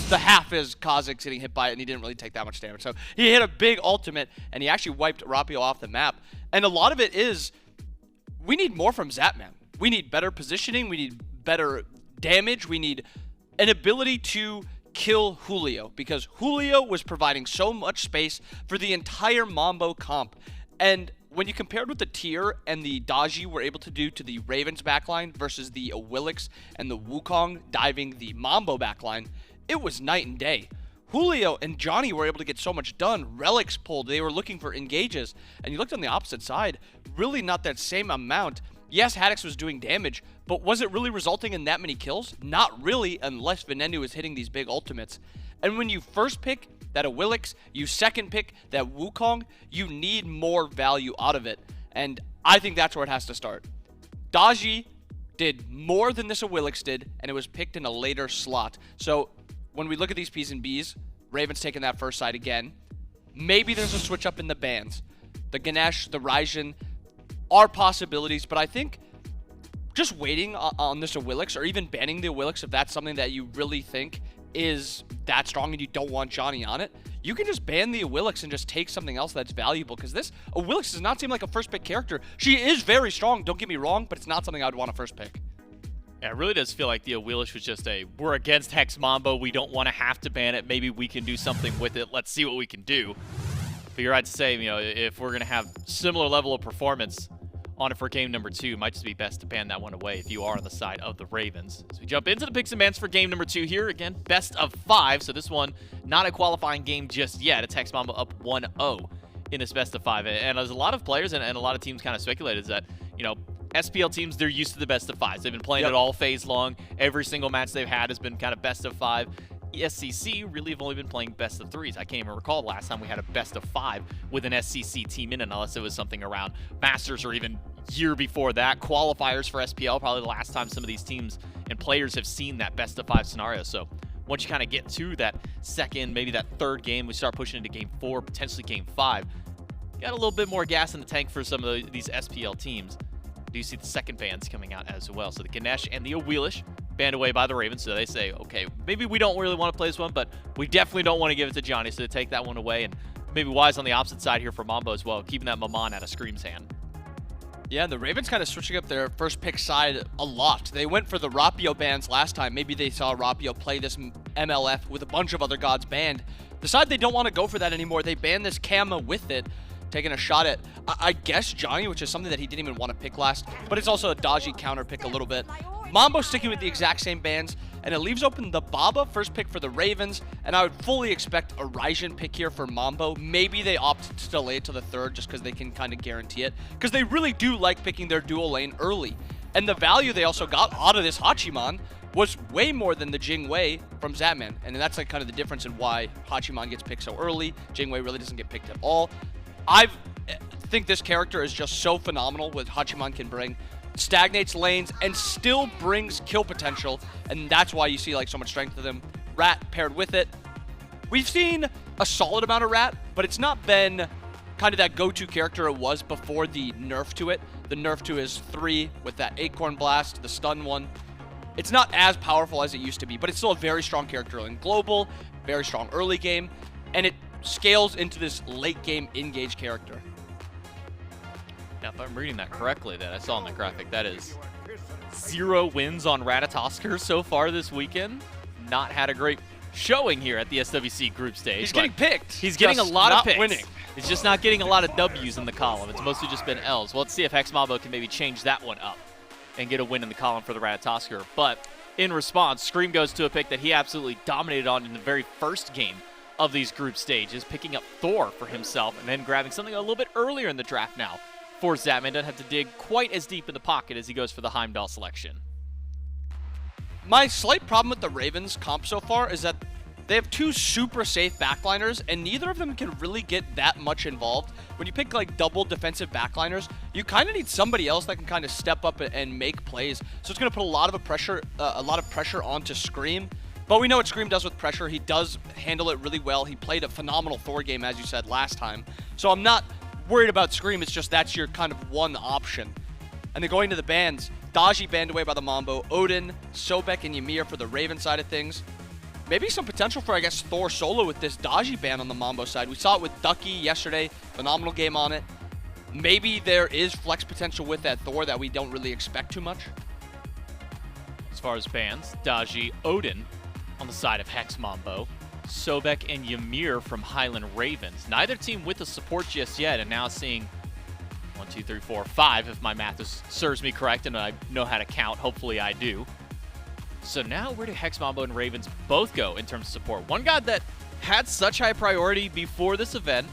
the half is Cozyx getting hit by it, and he didn't really take that much damage. So he hit a big ultimate, and he actually wiped Rapio off the map. And a lot of it is, we need more from Zapman. We need better positioning, we need better damage, we need an ability to kill Julio, because Julio was providing so much space for the entire Mambo comp. And when you compared with the tier and the Daji were able to do to the Ravens backline versus the Awilix and the Wukong diving the Mambo backline, it was night and day. Julio and Dzoni were able to get so much done. Relics pulled. They were looking for engages. And you looked on the opposite side, really not that same amount. Yes, Haddix was doing damage, but was it really resulting in that many kills? Not really, unless Venenu is hitting these big ultimates. And when you first pick that Awilix, you second pick that Wukong, you need more value out of it. And I think that's where it has to start. Daji did more than this Awilix did, and it was picked in a later slot. So when we look at these P's and B's, Ravens taking that first side again. Maybe there's a switch up in the bans. The Ganesh, the Raijin are possibilities, but I think just waiting on this Awilix, or even banning the Awilix if that's something that you really think is that strong and you don't want Dzoni on it, you can just ban the Awilix and just take something else that's valuable, because this Awilix does not seem like a first pick character. She is very strong, don't get me wrong, but it's not something I would want to first pick. Yeah, it really does feel like the Awilix was just we're against Hex Mambo, we don't want to have to ban it, maybe we can do something with it, let's see what we can do. But you're right to say, if we're going to have similar level of performance on it for game number 2, it might just be best to ban that one away if you are on the side of the Ravens. So we jump into the picks and bans for game number 2 here. Again, best of 5, so this one not a qualifying game just yet. It's Hex Mambo up 1-0 in this best of 5. And as a lot of players and a lot of teams kind of speculated is that, SPL teams, they're used to the best of 5s. They've been playing it all phase long. Every single match they've had has been kind of best of 5. SCC really have only been playing best of 3s. I can't even recall the last time we had a best of 5 with an SCC team in, unless it was something around Masters or even year before that. Qualifiers for SPL, probably the last time some of these teams and players have seen that best of 5 scenario. So once you kind of get to that second, maybe that third game, we start pushing into game 4, potentially game 5. Got a little bit more gas in the tank for some of these SPL teams. Do you see the second bans coming out as well? So the Ganesh and the Awilix banned away by the Ravens. So they say, okay, maybe we don't really want to play this one, but we definitely don't want to give it to Dzoni. So they take that one away. And maybe Wise on the opposite side here for Mambo as well, keeping that Maman out of Scream's hand. Yeah, the Ravens kind of switching up their first pick side a lot. They went for the Rapio bans last time. Maybe they saw Rapio play this MLF with a bunch of other gods banned. The side they don't want to go for that anymore. They banned this Kama with it, taking a shot at, I guess, Dzoni, which is something that he didn't even want to pick last, but it's also a dodgy counter pick a little bit. Mambo sticking with the exact same bans, and it leaves open the Baba first pick for the Ravens, and I would fully expect a Raijin pick here for Mambo. Maybe they opt to delay it to the third just because they can kind of guarantee it, because they really do like picking their dual lane early. And the value they also got out of this Hachiman was way more than the Jing Wei from Zapman, and that's like kind of the difference in why Hachiman gets picked so early. Jing Wei really doesn't get picked at all. I think this character is just so phenomenal what Hachiman can bring. Stagnates lanes and still brings kill potential, and that's why you see like so much strength with him. Rat paired with it. We've seen a solid amount of Rat, but it's not been kind of that go-to character it was before the nerf to it. The nerf to his 3 with that Acorn Blast, the stun one. It's not as powerful as it used to be, but it's still a very strong character in global, very strong early game, and it scales into this late game engage character. Now, if I'm reading that correctly that I saw in the graphic, that is 0 wins on Ratatoskr so far this weekend. Not had a great showing here at the SWC group stage. He's getting picked. He's getting a lot of picks. Winning. He's just not getting a lot of W's in the column. It's mostly just been L's. Well, let's see if Hex Mambo can maybe change that one up and get a win in the column for the Ratatoskr. But in response, Scream goes to a pick that he absolutely dominated on in the very first game of these group stages, picking up Thor for himself and then grabbing something a little bit earlier in the draft now for Zapman. Doesn't have to dig quite as deep in the pocket as he goes for the Heimdallr selection. My slight problem with the Ravens comp so far is that they have 2 super safe backliners, and neither of them can really get that much involved. When you pick like double defensive backliners, you kind of need somebody else that can kind of step up and make plays. So it's going to put a lot of pressure onto Scream. But we know what Scream does with pressure. He does handle it really well. He played a phenomenal Thor game, as you said, last time. So I'm not worried about Scream. It's just that's your kind of one option. And then going to the bans, Daji banned away by the Mambo, Odin, Sobek, and Ymir for the Raven side of things. Maybe some potential for, I guess, Thor solo with this Daji ban on the Mambo side. We saw it with Ducky yesterday. Phenomenal game on it. Maybe there is flex potential with that Thor that we don't really expect too much. As far as bans, Daji, Odin on the side of Hex Mambo, Sobek and Ymir from Highland Ravens. Neither team with a support just yet, and now seeing 1, 2, 3, 4, 5, if my math serves me correct and I know how to count. Hopefully I do. So now where do Hex Mambo and Ravens both go in terms of support? One god that had such high priority before this event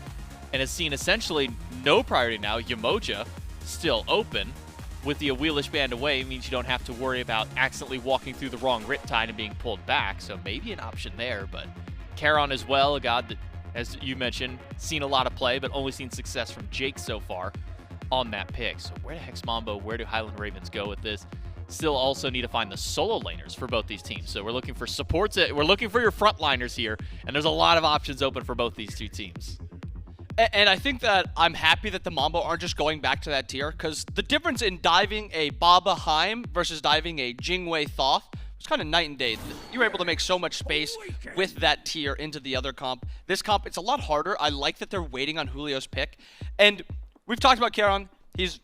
and has seen essentially no priority now, Yamoja, still open. With the Awilix band away, it means you don't have to worry about accidentally walking through the wrong Riptide and being pulled back, so maybe an option there. But Charon as well, a god that, as you mentioned, seen a lot of play, but only seen success from Jake so far on that pick. So where do Hex Mambo, where do Highland Ravens go with this? Still also need to find the solo laners for both these teams. So we're looking for supports, we're looking for your frontliners here, and there's a lot of options open for both these two teams. And I think that I'm happy that the Mambo aren't just going back to that tier, because the difference in diving a Baba Heim versus diving a Jingwei Thoth was kind of night and day. You were able to make so much space with that tier into the other comp. This comp, it's a lot harder. I like that they're waiting on Julio's pick. And we've talked about Charon. He's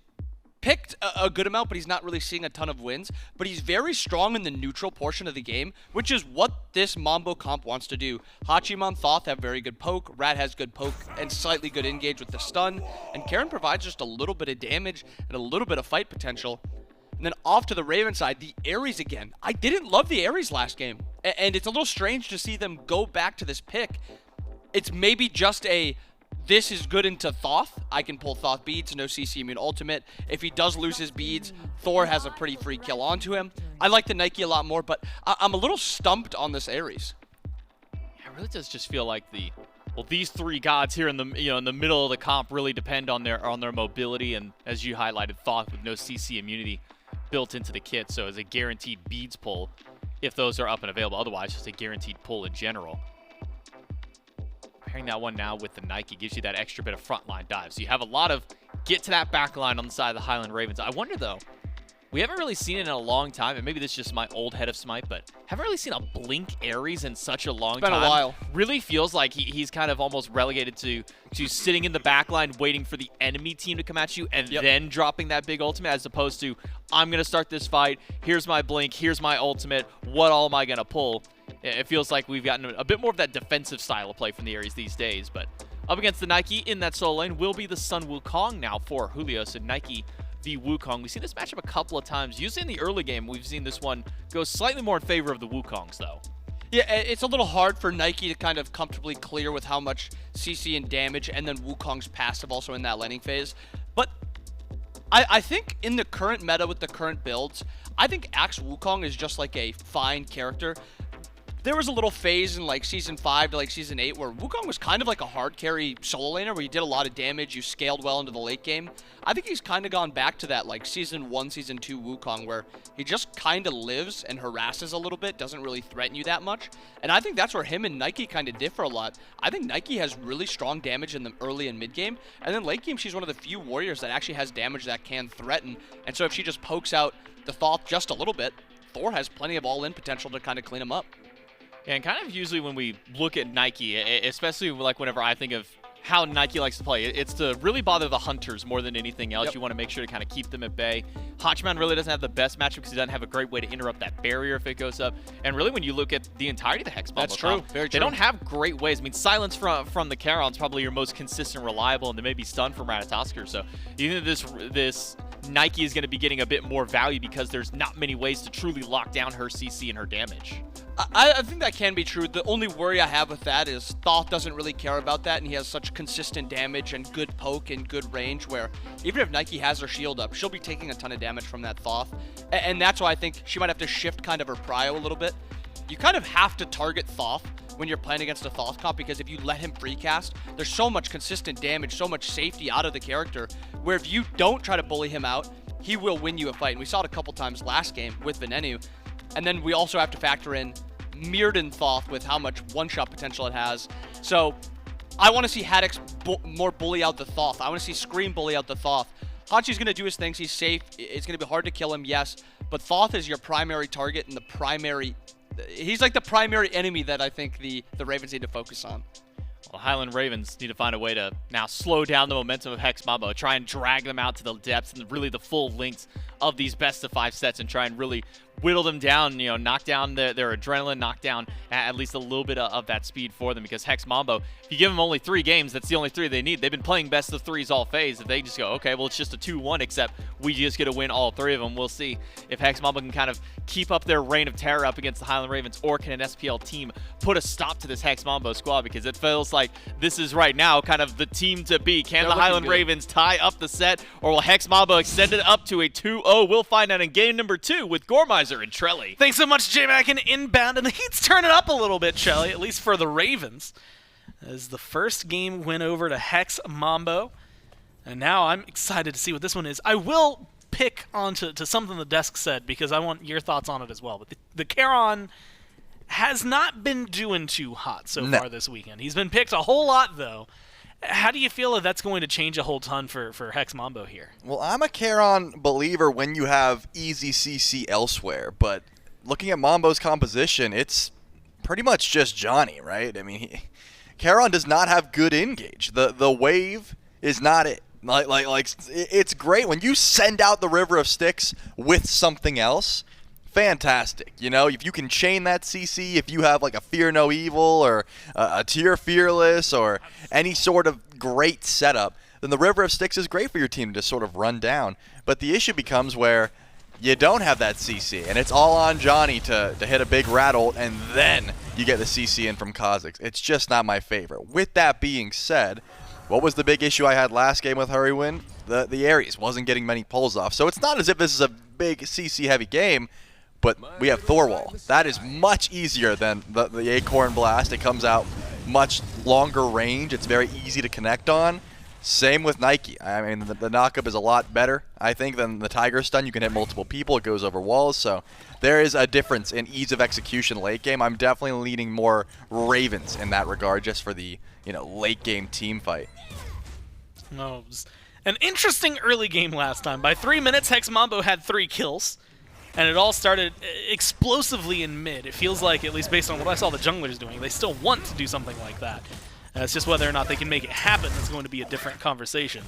picked a good amount, but he's not really seeing a ton of wins. But he's very strong in the neutral portion of the game, which is what this Mambo comp wants to do. Hachiman, Thoth have very good poke, Rat has good poke, and slightly good engage with the stun. And Charon provides just a little bit of damage and a little bit of fight potential. And then off to the Raven side, the Ares again. I didn't love the Ares last game, and it's a little strange to see them go back to this pick. It's maybe just a, this is good into Thoth. I can pull Thoth beads, no CC immune ultimate. If he does lose his beads, Thor has a pretty free kill onto him. I like the Nike a lot more, but I'm a little stumped on this Ares. Yeah, it really does just feel like these three gods here in the in the middle of the comp really depend on their mobility, and as you highlighted, Thoth with no CC immunity built into the kit, so as a guaranteed beads pull if those are up and available. Otherwise, just a guaranteed pull in general. Pairing that one now with the Nike gives you that extra bit of frontline dive. So you have a lot of get to that back line on the side of the Highland Ravens. I wonder, though, we haven't really seen it in a long time, and maybe this is just my old head of Smite, but haven't really seen a Blink Ares in such a long time. It's been a while. Really feels like he's kind of almost relegated to sitting in the back line waiting for the enemy team to come at you and then dropping that big ultimate, as opposed to, I'm going to start this fight, here's my Blink, here's my ultimate, what all am I going to pull? It feels like we've gotten a bit more of that defensive style of play from the Ares these days, but up against the Nike in that solo lane will be the Sun Wukong now for Julio. So Nike v Wukong. We've seen this matchup a couple of times. Usually in the early game, we've seen this one go slightly more in favor of the Wukongs, though. Yeah, it's a little hard for Nike to kind of comfortably clear with how much CC and damage, and then Wukong's passive also in that laning phase. But I think in the current meta with the current builds, I think Axe Wukong is just like a fine character. There was a little phase in like Season 5 to like Season 8 where Wukong was kind of like a hard carry solo laner where you did a lot of damage, you scaled well into the late game. I think he's kind of gone back to that like Season 1, Season 2 Wukong where he just kind of lives and harasses a little bit, doesn't really threaten you that much. And I think that's where him and Nike kind of differ a lot. I think Nike has really strong damage in the early and mid game, and then late game she's one of the few warriors that actually has damage that can threaten. And so if she just pokes out the Thoth just a little bit, Thor has plenty of all-in potential to kind of clean him up. Yeah, and kind of usually when we look at Nike, especially like whenever I think of how Nike likes to play, it's to really bother the hunters more than anything else. You want to make sure to kind of keep them at bay. Hachiman really doesn't have the best matchup because he doesn't have a great way to interrupt that barrier if it goes up. And really when you look at the entirety of the Hex Mambo, that's true. Very true. They don't have great ways. I mean, silence from the Charon's probably your most consistent, reliable, and then maybe stun from Ratatoskr. So even this Nike is going to be getting a bit more value because there's not many ways to truly lock down her CC and her damage. I think that can be true. The only worry I have with that is Thoth doesn't really care about that, and he has such consistent damage and good poke and good range where even if Nike has her shield up, she'll be taking a ton of damage from that Thoth. And that's why I think she might have to shift kind of her prio a little bit. You kind of have to target Thoth when you're playing against a Thoth comp, because if you let him free cast, there's so much consistent damage, so much safety out of the character, where if you don't try to bully him out, he will win you a fight. And we saw it a couple times last game with Venenu. And then we also have to factor in Mirrodin Thoth with how much one-shot potential it has. So I want to see Haddix more bully out the Thoth. I want to see Scream bully out the Thoth. Hachi's going to do his things. He's safe. It's going to be hard to kill him, yes. But Thoth is your primary target and the primary... He's like the primary enemy that I think the Ravens need to focus on. Well, Highland Ravens need to find a way to now slow down the momentum of Hex Mambo, try and drag them out to the depths and really the full lengths of these best-of-5 sets and try and really whittle them down, knock down their adrenaline, knock down at least a little bit of that speed for them, because Hex Mambo, if you give them only 3 games, that's the only 3 they need. They've been playing best of 3s all phase. If they just go, okay, well, it's just a 2-1, except we just get to win all 3 of them, we'll see if Hex Mambo can kind of keep up their reign of terror up against the Highland Ravens, or can an SPL team put a stop to this Hex Mambo squad, because it feels like this is right now kind of the team to be. Can the Highland Ravens tie up the set, or will Hex Mambo extend it up to a 2-0? We'll find out in game number 2 with Gormizer and Trelly. Thanks so much, J-Mac, and inbound, and the heat's turning up a little bit, Shelly, at least for the Ravens, as the first game went over to Hex Mambo, and now I'm excited to see what this one is. I will pick onto something the desk said, because I want your thoughts on it as well, but the Charon has not been doing too hot so far this weekend. He's been picked a whole lot, though. How do you feel that that's going to change a whole ton for Hex Mambo here? Well, I'm a Charon believer when you have easy CC elsewhere, but looking at Mambo's composition, it's pretty much just Dzoni, right? I mean, Charon does not have good engage. The wave is not it. Like it's great when you send out the River of Styx with something else. Fantastic. If you can chain that CC, if you have like a Fear No Evil or a Tier Fearless or any sort of great setup, then the River of Styx is great for your team to just sort of run down. But the issue becomes where you don't have that CC, and it's all on Dzoni to hit a big rattle, and then you get the CC in from Cozyx. It's just not my favorite. With that being said, what was the big issue I had last game with Hurriwind? The Ares wasn't getting many pulls off. So it's not as if this is a big CC-heavy game, but we have Thor Wall. That is much easier than the Acorn Blast. It comes out much longer range. It's very easy to connect on. Same with Nike. I mean, the knockup is a lot better, I think, than the Tiger Stun. You can hit multiple people. It goes over walls. So there is a difference in ease of execution late game. I'm definitely leaning more Ravens in that regard, just for the late game team fight. No, it was an interesting early game last time. By 3 minutes, Hex Mambo had 3 kills. And it all started explosively in mid. It feels like, at least based on what I saw the junglers doing, they still want to do something like that. It's just whether or not they can make it happen that's going to be a different conversation.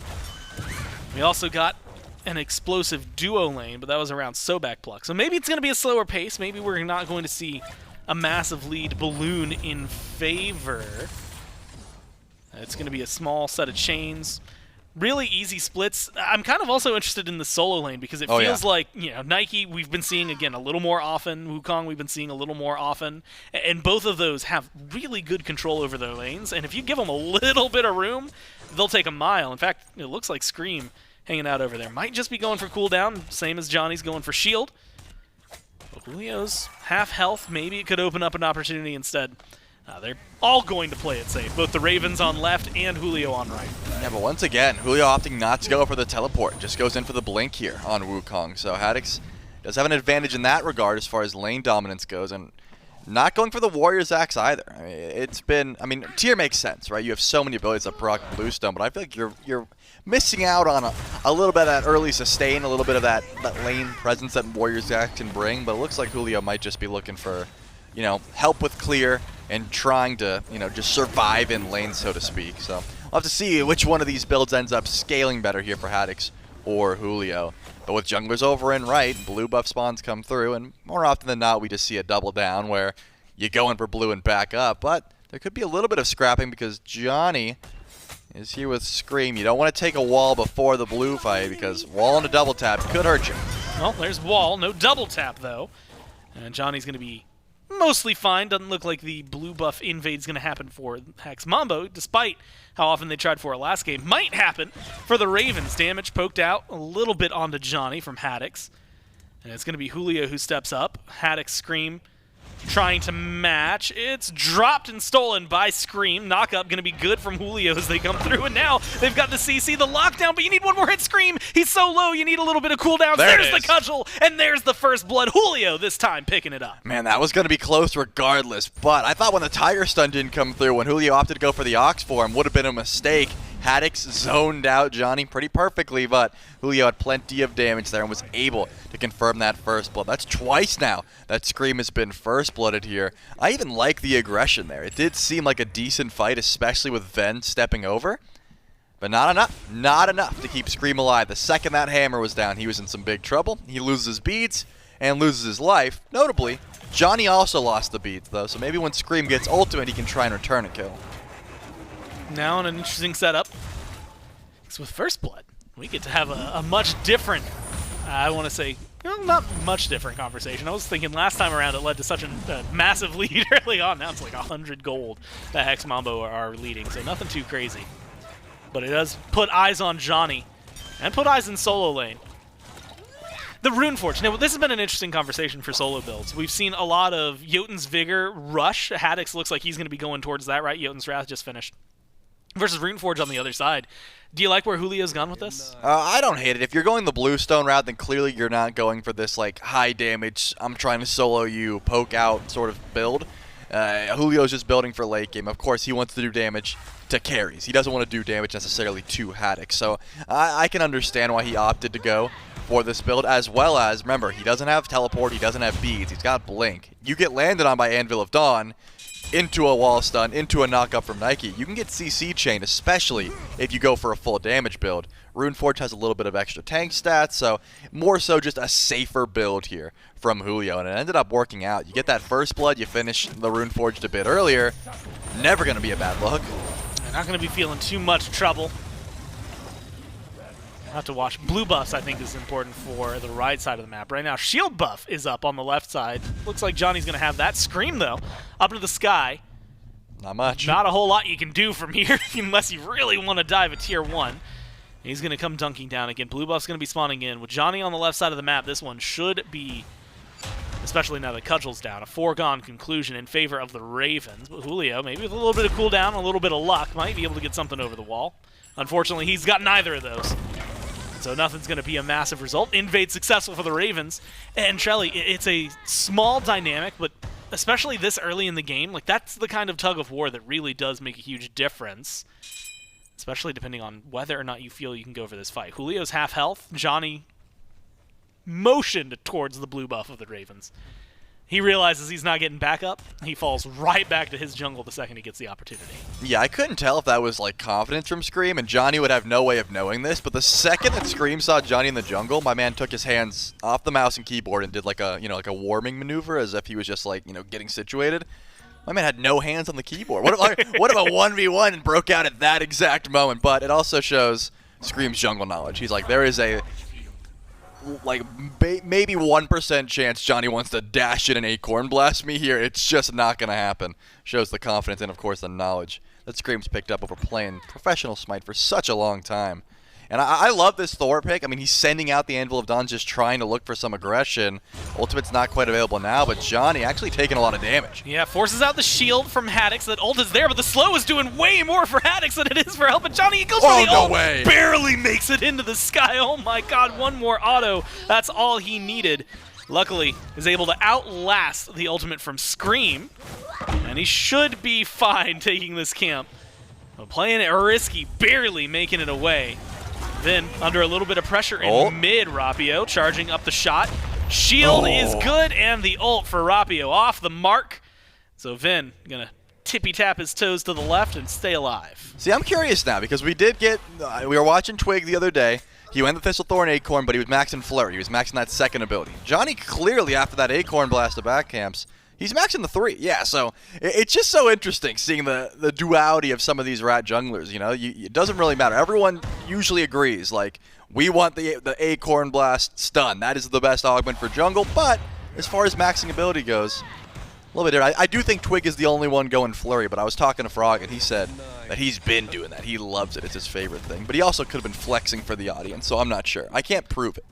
We also got an explosive duo lane, but that was around Sobek pluck. So maybe it's going to be a slower pace. Maybe we're not going to see a massive lead balloon in favor. It's going to be a small set of chains. Really easy splits. I'm kind of also interested in the solo lane, because it feels like, Nike we've been seeing again a little more often, Wukong we've been seeing a little more often, and both of those have really good control over their lanes, and if you give them a little bit of room, they'll take a mile. In fact, it looks like Scream hanging out over there might just be going for cooldown, same as Johnny's going for shield. But Julio's half health, maybe it could open up an opportunity instead. They're all going to play it safe, both the Ravens on left and Julio on right. Yeah, but once again, Julio opting not to go for the teleport, just goes in for the blink here on Wukong. So Haddix does have an advantage in that regard as far as lane dominance goes, and not going for the Warrior's Axe either. I mean, tier makes sense, right? You have so many abilities that proc Bluestone, but I feel like you're missing out on a little bit of that early sustain, a little bit of that lane presence that Warrior's Axe can bring, but it looks like Julio might just be looking for, help with clear and trying to, just survive in lane, so to speak. So we'll have to see which one of these builds ends up scaling better here for Haddix or Julio. But with junglers over and right, blue buff spawns come through, and more often than not, we just see a double down where you go in for blue and back up. But there could be a little bit of scrapping because Dzoni is here with Scream. You don't want to take a wall before the blue fight, because wall and a double tap could hurt you. Well, there's wall, no double tap though. And Johnny's going to be mostly fine. Doesn't look like the blue buff invade's going to happen for Hex Mambo, despite how often they tried for it last game. Might happen for the Ravens. Damage poked out a little bit onto Dzoni from Haddix. And it's going to be Julio who steps up. Haddix, Scream trying to match. It's dropped and stolen by Scream. Knockup going to be good from Julio as they come through. And now they've got the CC, the lockdown, but you need one more hit. Scream. He's so low, you need a little bit of cooldown. There's the cudgel, and there's the first blood. Julio this time picking it up. Man, that was going to be close regardless, but I thought when the Tiger Stun didn't come through, when Julio opted to go for the Ox form, would have been a mistake. Haddix zoned out Dzoni pretty perfectly, but Julio had plenty of damage there and was able to confirm that first blood. That's twice now that Scream has been first blooded here. I even like the aggression there. It did seem like a decent fight, especially with Ven stepping over, but not enough. Not enough to keep Scream alive. The second that hammer was down, he was in some big trouble. He loses beads, and loses his life. Notably, Dzoni also lost the beads, though, so maybe when Scream gets ultimate, he can try and return a kill. Now in an interesting setup. Because with First Blood, we get to have a much different, I want to say, not much different conversation. I was thinking last time around it led to such a massive lead early on. Now it's like 100 gold that Hex Mambo are leading, so nothing too crazy. But it does put eyes on Dzoni and put eyes in solo lane. The Runeforge. Now, this has been an interesting conversation for solo builds. We've seen a lot of Jotun's Vigor rush. Haddix looks like he's going to be going towards that, right? Jotun's Wrath just finished. Versus Runeforge on the other side. Do you like where Julio's gone with this? I don't hate it. If you're going the Bluestone route, then clearly you're not going for this like high damage, I'm trying to solo you, poke out sort of build. Julio's just building for late game. Of course, he wants to do damage to carries. He doesn't want to do damage necessarily to Haddix. So I can understand why he opted to go for this build, as well as, remember, he doesn't have teleport, he doesn't have beads, he's got blink. You get landed on by Anvil of Dawn, into a wall stun, into a knockup from Nike. You can get CC chain, especially if you go for a full damage build. Runeforge has a little bit of extra tank stats, so more so just a safer build here from Julio, and it ended up working out. You get that First Blood, you finish the Runeforged a bit earlier. Never going to be a bad look. They're not going to be feeling too much trouble. Have to watch. Blue buffs, I think, is important for the right side of the map. Right now, shield buff is up on the left side. Looks like Johnny's going to have that. Scream, though, up into the sky. Not much. Not a whole lot you can do from here unless you really want to dive a tier 1. He's going to come dunking down again. Blue buff's going to be spawning in. With Johnny on the left side of the map, this one should be, especially now that Cudgel's down, a foregone conclusion in favor of the Ravens. But Julio, maybe with a little bit of cooldown, a little bit of luck, might be able to get something over the wall. Unfortunately, he's got neither of those. So nothing's going to be a massive result. Invade successful for the Ravens. And Trelly, it's a small dynamic, but especially this early in the game, like that's the kind of tug of war that really does make a huge difference. Especially depending on whether or not you feel you can go for this fight. Julio's half health. Johnny motioned towards the blue buff of the Ravens. He realizes he's not getting back up. He falls right back to his jungle the second he gets the opportunity. Yeah, I couldn't tell if that was like confidence from Scream, and Johnny would have no way of knowing this, but the second that Scream saw Johnny in the jungle, my man took his hands off the mouse and keyboard and did like a, like a warming maneuver as if he was just like, getting situated. My man had no hands on the keyboard. What if a 1v1 and broke out at that exact moment? But it also shows Scream's jungle knowledge. He's like, there is a maybe 1% chance Johnny wants to dash in an Acorn Blast me here. It's just not going to happen. Shows the confidence and, of course, the knowledge that Scream's picked up over playing professional Smite for such a long time. And I love this Thor pick. I mean, he's sending out the Anvil of Dawn, just trying to look for some aggression. Ultimate's not quite available now, but Johnny actually taking a lot of damage. Yeah, forces out the shield from Haddix. That ult is there, but the slow is doing way more for Haddix than it is for help. And Johnny goes for the ult. Way. Barely makes it into the sky. Oh my god, one more auto. That's all he needed. Luckily, is able to outlast the ultimate from Scream. And he should be fine taking this camp. But playing it risky, barely making it away. Then, under a little bit of pressure in mid, Rapio charging up the shot. Shield is good, and the ult for Rapio off the mark. So Vin gonna tippy-tap his toes to the left and stay alive. See, I'm curious now, because we did get, we were watching Twig the other day. He went the Thistlethorn Acorn, but he was maxing Flurry. He was maxing that second ability. Johnny clearly, after that Acorn Blast of back camps, he's maxing the 3. Yeah, so it's just so interesting seeing the duality of some of these rat junglers, it doesn't really matter. Everyone usually agrees, like, we want the Acorn Blast stun. That is the best augment for jungle, but as far as maxing ability goes, a little bit different. I do think Twig is the only one going Flurry, but I was talking to Frog, and he said that he's been doing that. He loves it. It's his favorite thing. But he also could have been flexing for the audience, so I'm not sure. I can't prove it.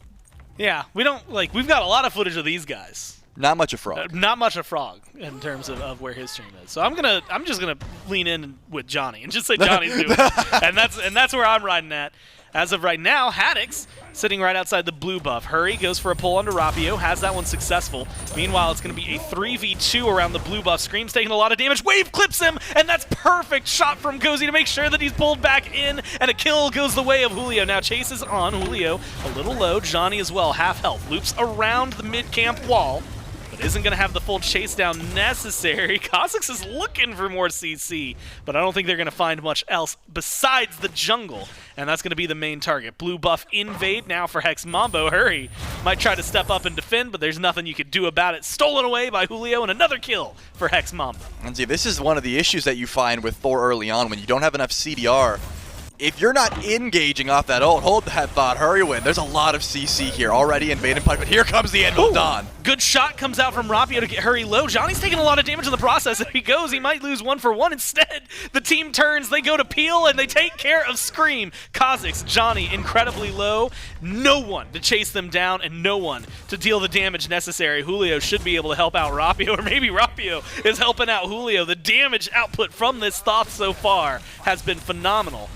Yeah, we've got a lot of footage of these guys. Not much of Frog. Not much of Frog in terms of where his stream is. So I'm just gonna lean in with Johnny and just say Johnny's doing it. And that's where I'm riding at. As of right now, Haddix sitting right outside the blue buff. Hurry goes for a pull onto Rapio, has that one successful. Meanwhile, it's going to be a 3v2 around the blue buff. Scream's taking a lot of damage. Wave clips him, and that's perfect shot from Cozy to make sure that he's pulled back in, and a kill goes the way of Julio. Now chases on Julio, a little low. Johnny as well, half health. Loops around the mid-camp wall. But but isn't going to have the full chase down necessary. Cozyx is looking for more CC, but I don't think they're going to find much else besides the jungle, and that's going to be the main target. Blue buff invade now for Hex Mambo. Hurry might try to step up and defend, but there's nothing you could do about it. Stolen away by Julio, and another kill for Hex Mambo. And see, this is one of the issues that you find with Thor early on when you don't have enough CDR. If you're not engaging off that ult, hold that thought, Hurriwind. There's a lot of CC here already invading pipe, but here comes the Anvil of Dawn. Good shot comes out from Rapio to get Hurry low. Johnny's taking a lot of damage in the process. If he goes, he might lose 1-for-1. Instead, the team turns, they go to Peel, and they take care of Scream. Cozyx, Johnny, incredibly low. No one to chase them down, and no one to deal the damage necessary. Julio should be able to help out Rapio, or maybe Rapio is helping out Julio. The damage output from this Thoth so far has been phenomenal,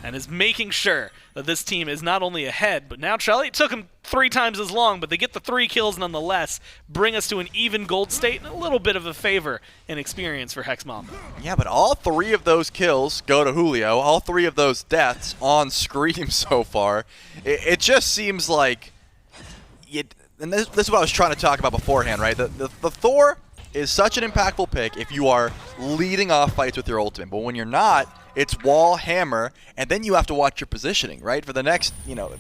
and is making sure that this team is not only ahead, but now Trelly, it took them 3 times as long, but they get the 3 kills nonetheless, bring us to an even gold state and a little bit of a favor in experience for Hex Mambo. Yeah, but all 3 of those kills go to Julio, all 3 of those deaths on Scream so far. It just seems like, and this is what I was trying to talk about beforehand, right? The Thor is such an impactful pick if you are leading off fights with your ultimate, but when you're not, it's wall, hammer, and then you have to watch your positioning, right? For the next,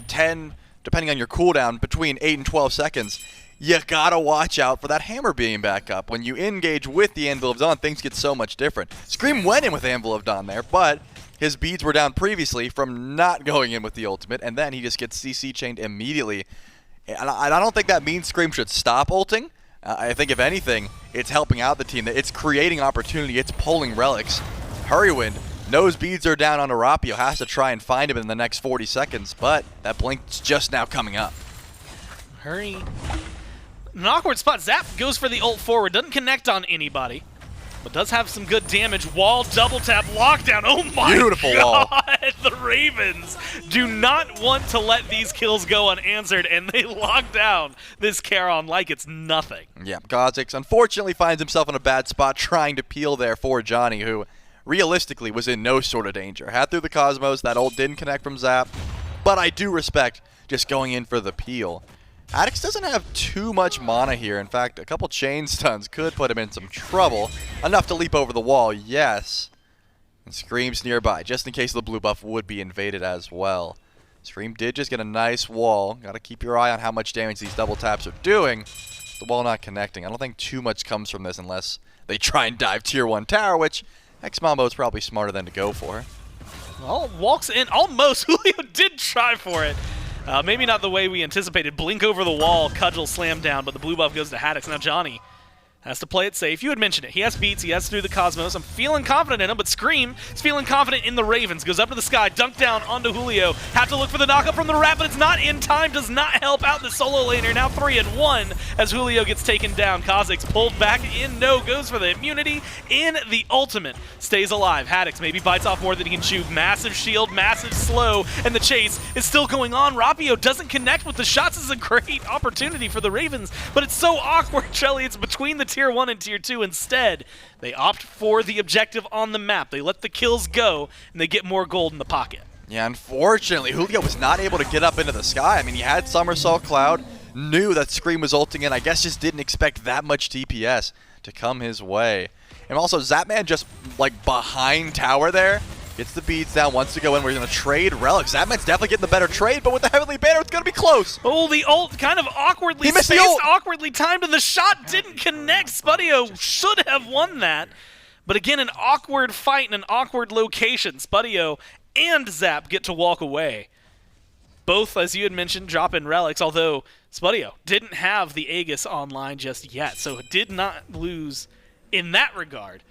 10, depending on your cooldown, between 8 and 12 seconds, you gotta watch out for that hammer being back up. When you engage with the Anvil of Dawn, things get so much different. Scream went in with Anvil of Dawn there, but his beads were down previously from not going in with the ultimate, and then he just gets CC chained immediately. And I don't think that means Scream should stop ulting. I think if anything, it's helping out the team. It's creating opportunity. It's pulling relics. Hurriwind knows beads are down on Rapio, has to try and find him in the next 40 seconds, but that blink's just now coming up. Hurry. An awkward spot. Zap goes for the ult forward, doesn't connect on anybody, but does have some good damage. Wall, double tap, lockdown. Oh my Beautiful God. wall. The Ravens do not want to let these kills go unanswered, and they lock down this Charon like it's nothing. Yeah, Cozyx unfortunately finds himself in a bad spot trying to peel there for Johnny, who realistically was in no sort of danger. Had through the Cosmos, that ult didn't connect from Zap, but I do respect just going in for the peel. Haddix doesn't have too much mana here. In fact, a couple chain stuns could put him in some trouble. Enough to leap over the wall, yes. And Scream's nearby, just in case the blue buff would be invaded as well. Scream did just get a nice wall. Gotta keep your eye on how much damage these double taps are doing. The wall not connecting. I don't think too much comes from this unless they try and dive tier 1 tower, which Hex Mambo is probably smarter than to go for. Well, walks in almost. Julio did try for it. Maybe not the way we anticipated. Blink over the wall, cudgel slam down, but the blue buff goes to Haddix. Now Johnny has to play it safe. You had mentioned it. He has beats. He has through the Cosmos. I'm feeling confident in him, but Scream is feeling confident in the Ravens. Goes up to the sky, dunk down onto Julio. Have to look for the knockup from the Rat, but it's not in time. Does not help out the solo laner. Now 3-1 as Julio gets taken down. Cozyx pulled back in. No, goes for the immunity in the ultimate. Stays alive. Haddix maybe bites off more than he can chew. Massive shield, massive slow, and the chase is still going on. Rapio doesn't connect with the shots. This is a great opportunity for the Ravens, but it's so awkward, Shelly. It's between the Tier 1 and Tier 2. Instead, they opt for the objective on the map. They let the kills go, and they get more gold in the pocket. Yeah, unfortunately, Julio was not able to get up into the sky. I mean, he had Somersault Cloud, knew that Scream was ulting in. I guess just didn't expect that much DPS to come his way. And also, Zapman just, like, behind tower there. Gets the beads down, wants to go in. We're going to trade relics. Zapman's definitely getting the better trade, but with the Heavenly Banner, it's going to be close. Oh, the ult kind of awkwardly spaced, awkwardly timed, and the shot didn't connect. Spudio should have won that. But again, an awkward fight in an awkward location. Spudio and Zap get to walk away. Both, as you had mentioned, drop in relics, although Spudio didn't have the Aegis online just yet, so it did not lose in that regard.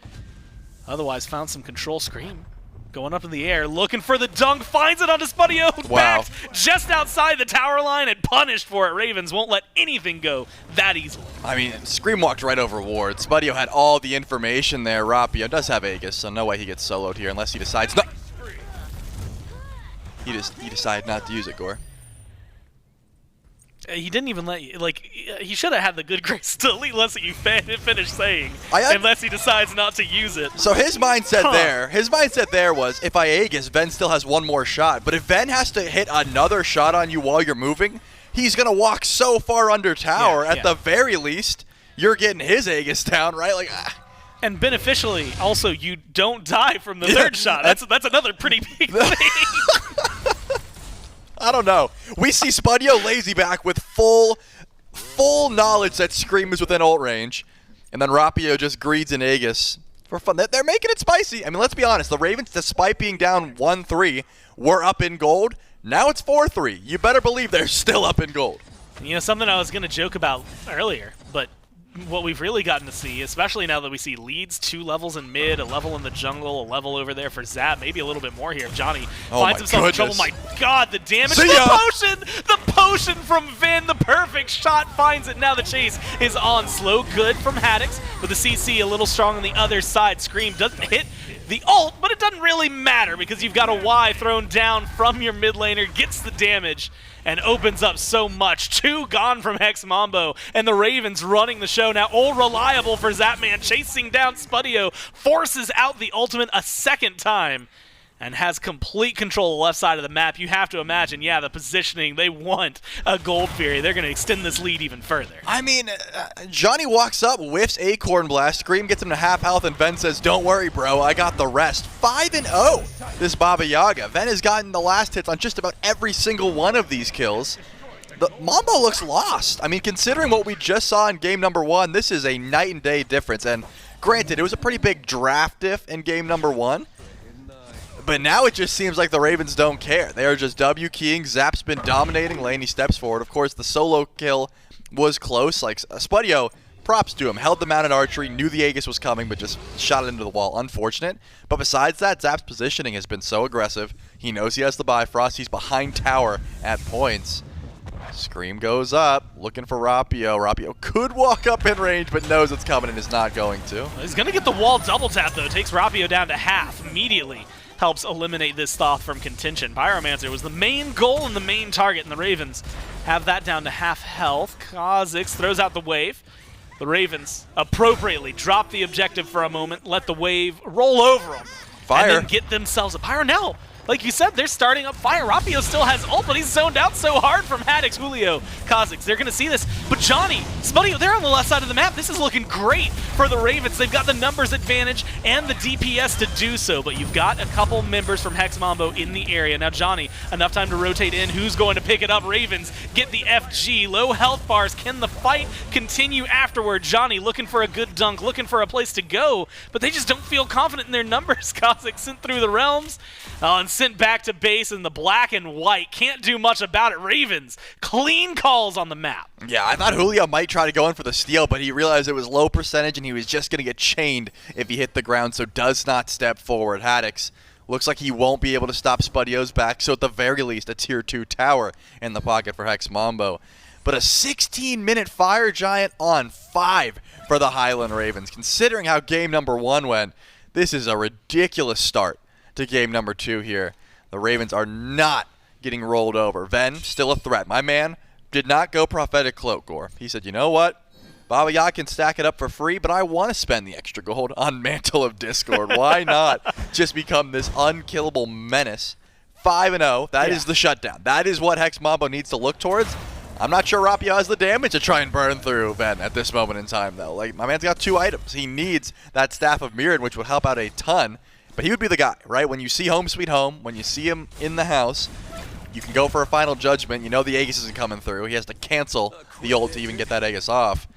Otherwise, found some control. Scream going up in the air, looking for the dunk, finds it onto Spudio. Wow. Backed just outside the tower line and punished for it. Ravens won't let anything go that easily. I mean, Scream walked right over Ward. Spudio had all the information there. Rapio does have Aegis, so no way he gets soloed here unless he decides not. He decided not to use it, Gore. He didn't even let you, like, he should have had the good grace to at least let you finish saying, unless he decides not to use it. So his mindset there was, if I Aegis, Ven still has one more shot. But if Ven has to hit another shot on you while you're moving, he's going to walk so far under tower, at the very least, you're getting his Aegis down, right? Like, And beneficially, also, you don't die from the third shot. That's another pretty big thing. I don't know. We see Spudio lazy back with full knowledge that Scream is within ult range, and then Rapio just greeds an Aegis for fun. They're making it spicy. I mean, let's be honest. The Ravens, despite being down 1-3, were up in gold. Now it's 4-3. You better believe they're still up in gold. You know, something I was going to joke about earlier, but what we've really gotten to see, especially now that we see leads, 2 levels in mid, a level in the jungle, a level over there for Zap, maybe a little bit more here. If Johnny finds himself in trouble, my God, the damage. The potion from Vin, the perfect shot finds it. Now the chase is on. Slow good from Haddix, with the CC a little strong on the other side. Scream doesn't hit the ult, but it doesn't really matter because you've got a Y thrown down from your mid laner, gets the damage, and opens up so much. 2 gone from Hex Mambo, and the Ravens running the show now. All reliable for Zapman, chasing down Spudio, forces out the ultimate a second time, and has complete control of the left side of the map. You have to imagine, yeah, the positioning, they want a Gold Fury. They're going to extend this lead even further. I mean, Johnny walks up, whiffs Acorn Blast, Scream gets him to half health, and Ven says, don't worry, bro, I got the rest. 5-0, this Baba Yaga. Ven has gotten the last hits on just about every single one of these kills. The Mambo looks lost. I mean, considering what we just saw in game number 1, this is a night and day difference. And granted, it was a pretty big draft diff in game number 1. But now it just seems like the Ravens don't care. They are just W-keying. Zap's been dominating lane. He steps forward. Of course, the solo kill was close. Like, Spudio, props to him. Held the mounted archery, knew the Aegis was coming, but just shot it into the wall. Unfortunate. But besides that, Zap's positioning has been so aggressive. He knows he has the Bifrost. He's behind tower at points. Scream goes up, looking for Rapio. Rapio could walk up in range, but knows it's coming and is not going to. He's going to get the wall double tap, though. Takes Rapio down to half immediately. Helps eliminate this Thoth from contention. Pyromancer was the main goal and the main target, and the Ravens have that down to half health. Cozyx throws out the wave. The Ravens appropriately drop the objective for a moment, let the wave roll over them, Fire. and then get themselves a Pyro now. Like you said, they're starting up fire. Rapio still has ult, but he's zoned out so hard from Haddix, Julio, Cozyx. They're going to see this. But Johnny, Spudio, they're on the left side of the map. This is looking great for the Ravens. They've got the numbers advantage and the DPS to do so, but you've got a couple members from Hex Mambo in the area. Now Johnny, enough time to rotate in. Who's going to pick it up? Ravens get the FG. Low health bars. Can the fight continue afterward? Johnny looking for a good dunk, looking for a place to go, but they just don't feel confident in their numbers. Cozyx sent through the realms. And sent back to base in the black and white. Can't do much about it. Ravens, clean calls on the map. Yeah, I thought Julio might try to go in for the steal, but he realized it was low percentage and he was just going to get chained if he hit the ground, so does not step forward. Haddix looks like he won't be able to stop Spudio's back, so at the very least, a tier 2 tower in the pocket for Hex Mambo. But a 16-minute Fire Giant on 5 for the Highland Ravens. Considering how game number 1 went, this is a ridiculous start to game number 2 here. The Ravens are not getting rolled over. Ven, still a threat. My man did not go Prophetic Cloak Gore. He said, you know what? Baba Yaga can stack it up for free, but I want to spend the extra gold on Mantle of Discord. Why not just become this unkillable menace? 5-0, that is the shutdown. That is what Hex Mambo needs to look towards. I'm not sure Rapio has the damage to try and burn through Ven at this moment in time, though. Like, my man's got 2 items. He needs that Staff of Mirrodin, which would help out a ton. But he would be the guy, right? When you see Home Sweet Home, when you see him in the house, you can go for a final judgment. You know the Aegis isn't coming through. He has to cancel the ult to even get that Aegis off.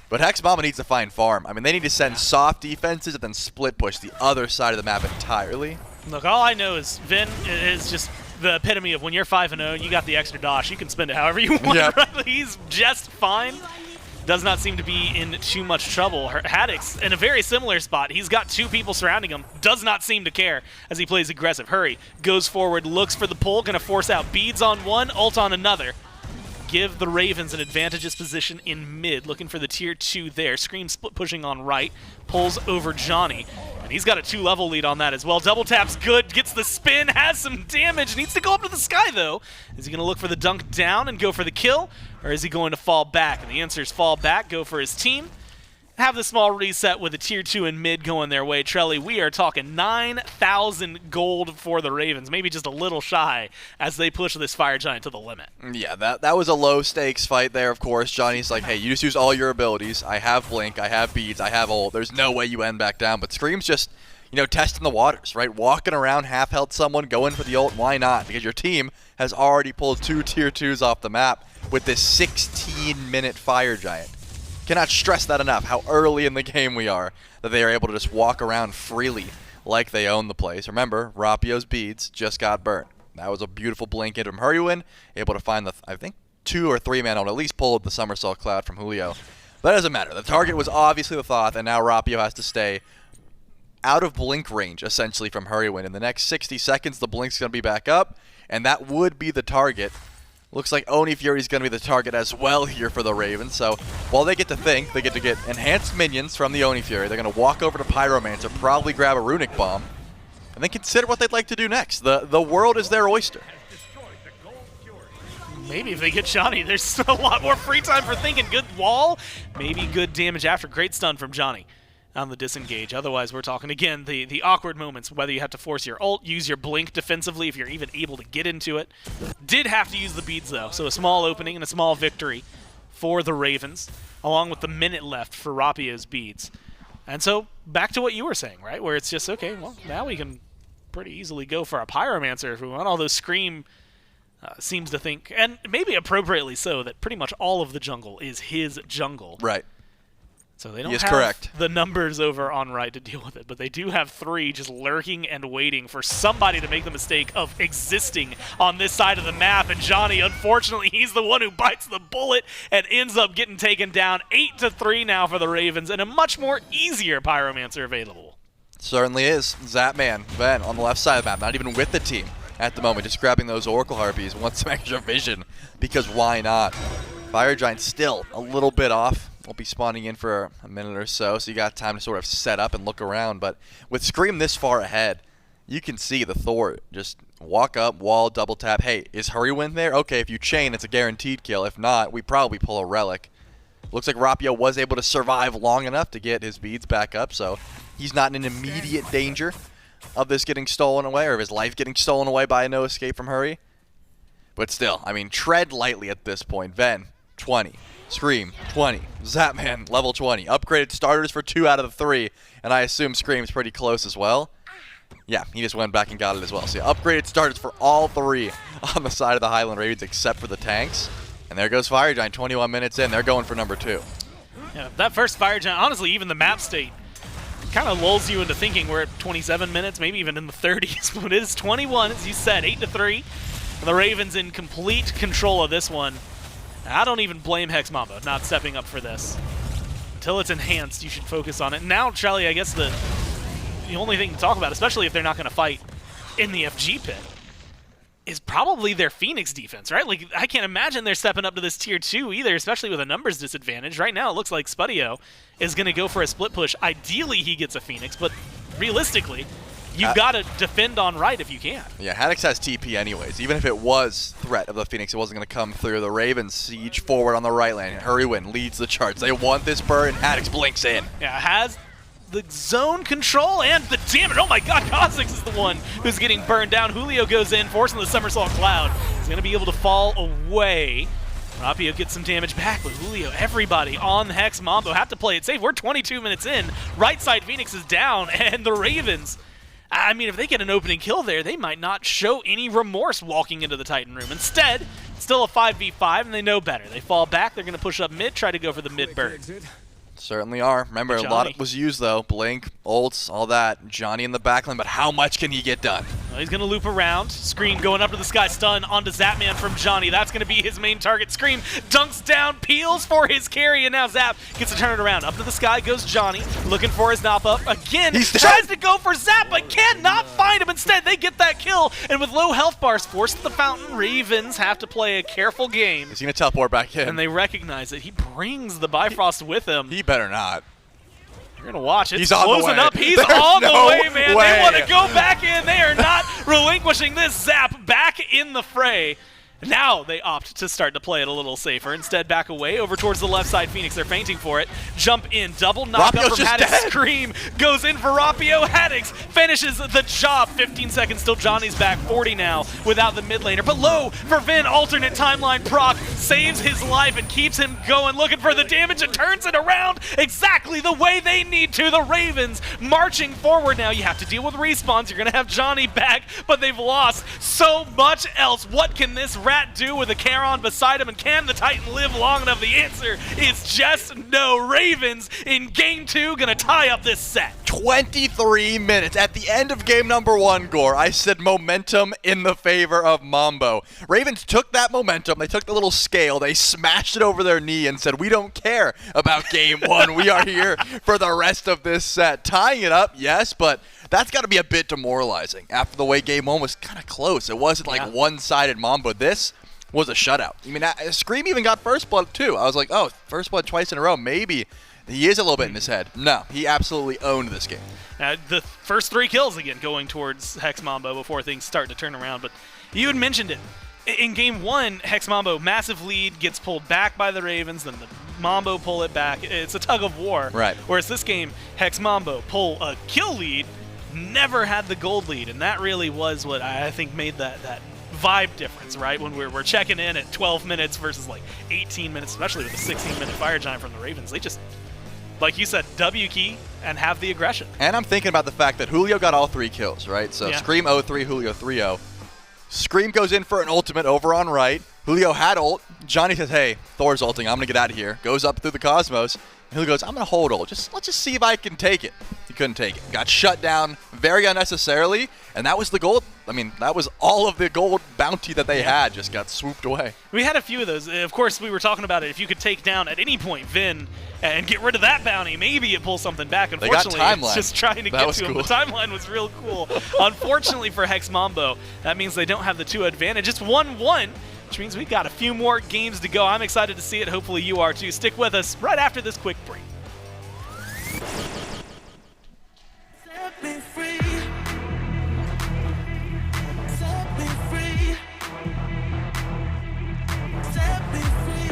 But Hex Mambo needs to find farm. I mean, they need to send soft defenses and then split push the other side of the map entirely. Look, all I know is Vin is just the epitome of when you're 5-0, you got the extra dosh. You can spend it however you want. Yep. Right? He's just fine. Does not seem to be in too much trouble. Haddix in a very similar spot. He's got 2 people surrounding him. Does not seem to care as he plays aggressive. Hurry goes forward, looks for the pull, going to force out beads on one, ult on another. Give the Ravens an advantageous position in mid, looking for the tier 2 there. Scream split pushing on right, pulls over Johnny, and he's got a 2-level lead on that as well. Double tap's good, gets the spin, has some damage, needs to go up to the sky though. Is he going to look for the dunk down and go for the kill, or is he going to fall back? And the answer is fall back, go for his team. have the small reset with a tier 2 in mid going their way, Trelly, we are talking 9,000 gold for the Ravens, maybe just a little shy as they push this Fire Giant to the limit. Yeah, that was a low-stakes fight there, of course. Johnny's like, hey, you just use all your abilities. I have Blink, I have Beads, I have Ult. There's no way you end back down. But Scream's just, you know, testing the waters, right? Walking around, half-health someone, going for the ult. Why not? Because your team has already pulled 2 tier 2s off the map with this 16-minute Fire Giant. Cannot stress that enough, how early in the game we are, that they are able to just walk around freely like they own the place. Remember, Rapio's beads just got burnt. That was a beautiful blink in from Hurriwind, able to find the, I think, 2 or 3 man ult, at least pulled the somersault cloud from Julio. But that doesn't matter. The target was obviously the Thoth, and now Rapio has to stay out of blink range, essentially, from Hurriwind. In the next 60 seconds, the blink's going to be back up, and that would be the target. Looks like Oni Fury's going to be the target as well here for the Ravens. So while they get to think, they get to get enhanced minions from the Oni Fury. They're going to walk over to Pyromancer, probably grab a Runic Bomb, and then consider what they'd like to do next. The world is their oyster. Maybe if they get Johnny, there's a lot more free time for thinking. Good wall, maybe good damage after. Great stun from Johnny on the disengage. Otherwise, we're talking, again, the awkward moments, whether you have to force your ult, use your blink defensively if you're even able to get into it. Did have to use the beads, though, so a small opening and a small victory for the Ravens, along with the minute left for Rapio's beads. And so, back to what you were saying, right, where it's just, okay, well, now we can pretty easily go for a Pyromancer if we want, although Scream seems to think, and maybe appropriately so, that pretty much all of the jungle is his jungle. Right. So they don't have correct. The numbers over on right to deal with it, but they do have 3 just lurking and waiting for somebody to make the mistake of existing on this side of the map, and Johnny, unfortunately, he's the one who bites the bullet and ends up getting taken down. 8-3 now for the Ravens, and a much more easier Pyromancer available. Certainly is. Zapman, Ben, on the left side of the map, not even with the team at the moment, just grabbing those Oracle Harpies, wants some extra vision, because why not? Fire Giant still a little bit off. Won't be spawning in for a minute or so you got time to sort of set up and look around. But with Scream this far ahead, you can see the Thor just walk up, wall, double tap. Hey, is Hurriwind there? Okay, if you chain, it's a guaranteed kill. If not, we probably pull a Relic. Looks like Rapio was able to survive long enough to get his beads back up, so he's not in immediate danger of this getting stolen away, or of his life getting stolen away by a no escape from Hurry. But still, I mean, tread lightly at this point. Ven, 20. Scream, 20. Zapman, level 20. Upgraded starters for 2 out of the 3, and I assume Scream's pretty close as well. Yeah, he just went back and got it as well. So yeah, upgraded starters for all 3 on the side of the Highland Ravens except for the tanks. And there goes Fire Giant, 21 minutes in. They're going for number 2. Yeah, that first Fire Giant, honestly, even the map state kind of lulls you into thinking we're at 27 minutes, maybe even in the 30s. But it is 21, as you said, 8-3. And the Ravens in complete control of this one. I don't even blame Hex Mambo not stepping up for this. Until it's enhanced, you should focus on it. Now, Charlie, I guess the only thing to talk about, especially if they're not going to fight in the FG pit, is probably their Phoenix defense, right? Like, I can't imagine they're stepping up to this tier 2 either, especially with a numbers disadvantage. Right now, it looks like Spudio is going to go for a split push. Ideally, he gets a Phoenix, but realistically, you've got to defend on right if you can. Yeah, Haddix has TP anyways. Even if it was threat of the Phoenix, it wasn't going to come through. The Ravens siege forward on the right lane. Hurriwind leads the charts. They want this burr, and Haddix blinks in. Yeah, has the zone control and the damage. Oh my god, Cozyx is the one who's getting burned down. Julio goes in, forcing the somersault cloud. He's going to be able to fall away. Rapio gets some damage back, but Julio, everybody on the Hex Mambo have to play it safe. We're 22 minutes in. Right side Phoenix is down, and the Ravens, I mean, if they get an opening kill there, they might not show any remorse walking into the Titan room. Instead, it's still a 5v5, and they know better. They fall back. They're going to push up mid, try to go for the mid bird. Certainly are. Remember, a lot was used, though. Blink, ults, all that. Johnny in the backline, but how much can he get done? Well, he's going to loop around. Scream going up to the sky, stun onto Zapman from Johnny. That's going to be his main target. Scream dunks down, peels for his carry, and now Zap gets to turn it around. Up to the sky goes Johnny, looking for his knock up. Again, tries to go for Zap, but cannot find him. Instead, they get that kill, and with low health bars forced to the fountain, Ravens have to play a careful game. He's going to teleport back in. And they recognize that he brings the Bifrost with him. He better not. You're going to watch it. He's closing up. He's There's on no the way, man. way. They want to go back in. They are not relinquishing this. Zap back in the fray. Now they opt to start to play it a little safer. Instead, back away over towards the left side. Phoenix, they're feinting for it. Jump in, double knock up Rapio's from just Haddix. dead. Scream goes in for Rapio. Haddix finishes the job. 15 seconds till Johnny's back. 40 now without the mid laner. But low for Vin, alternate timeline proc, saves his life and keeps him going, looking for the damage and turns it around exactly the way they need to. The Ravens marching forward now. You have to deal with respawns. You're going to have Johnny back, but they've lost so much else. What can this rat do with a Charon beside him, and can the Titan live long enough? The answer is just no. Ravens in game 2 gonna tie up this set. 23 minutes. At the end of game number 1, Gore, I said momentum in the favor of Mambo. Ravens took that momentum, they took the little scale, they smashed it over their knee and said, we don't care about game 1. We are here for the rest of this set. Tying it up, yes, but that's got to be a bit demoralizing after the way game 1 was kind of close. It wasn't like one-sided Mambo. This was a shutout. I mean, Scream even got first blood too. I was like, oh, first blood twice in a row. Maybe he is a little bit in his head. No, he absolutely owned this game. The first 3 kills again going towards Hex Mambo before things start to turn around. But you had mentioned it. In game 1, Hex Mambo, massive lead, gets pulled back by the Ravens, then the Mambo pull it back. It's a tug of war. Right. Whereas this game, Hex Mambo pull a kill lead, never had the gold lead, and that really was what I think made that vibe difference, right? When we're checking in at 12 minutes versus like 18 minutes, especially with a 16-minute fire giant from the Ravens. They just, like you said, W key and have the aggression. And I'm thinking about the fact that Julio got all 3 kills, right? So Scream 0-3, Julio 3-0. Scream goes in for an ultimate over on right. Julio had ult. Johnny says, hey, Thor's ulting. I'm going to get out of here. Goes up through the Cosmos. And Julio goes, I'm going to hold ult. Let's just see if I can take it. He couldn't take it. Got shut down very unnecessarily. And that was the gold. I mean, that was all of the gold bounty that they had just got swooped away. We had a few of those. Of course, we were talking about it. If you could take down at any point Vin and get rid of that bounty, maybe it pulls something back. Unfortunately, it's just trying to get to him. The timeline was real cool. Unfortunately for Hex Mambo, that means they don't have the 2 advantage. It's 1-1, which means we've got a few more games to go. I'm excited to see it. Hopefully you are too. Stick with us right after this quick break. Set me free. Set me free. Set me free.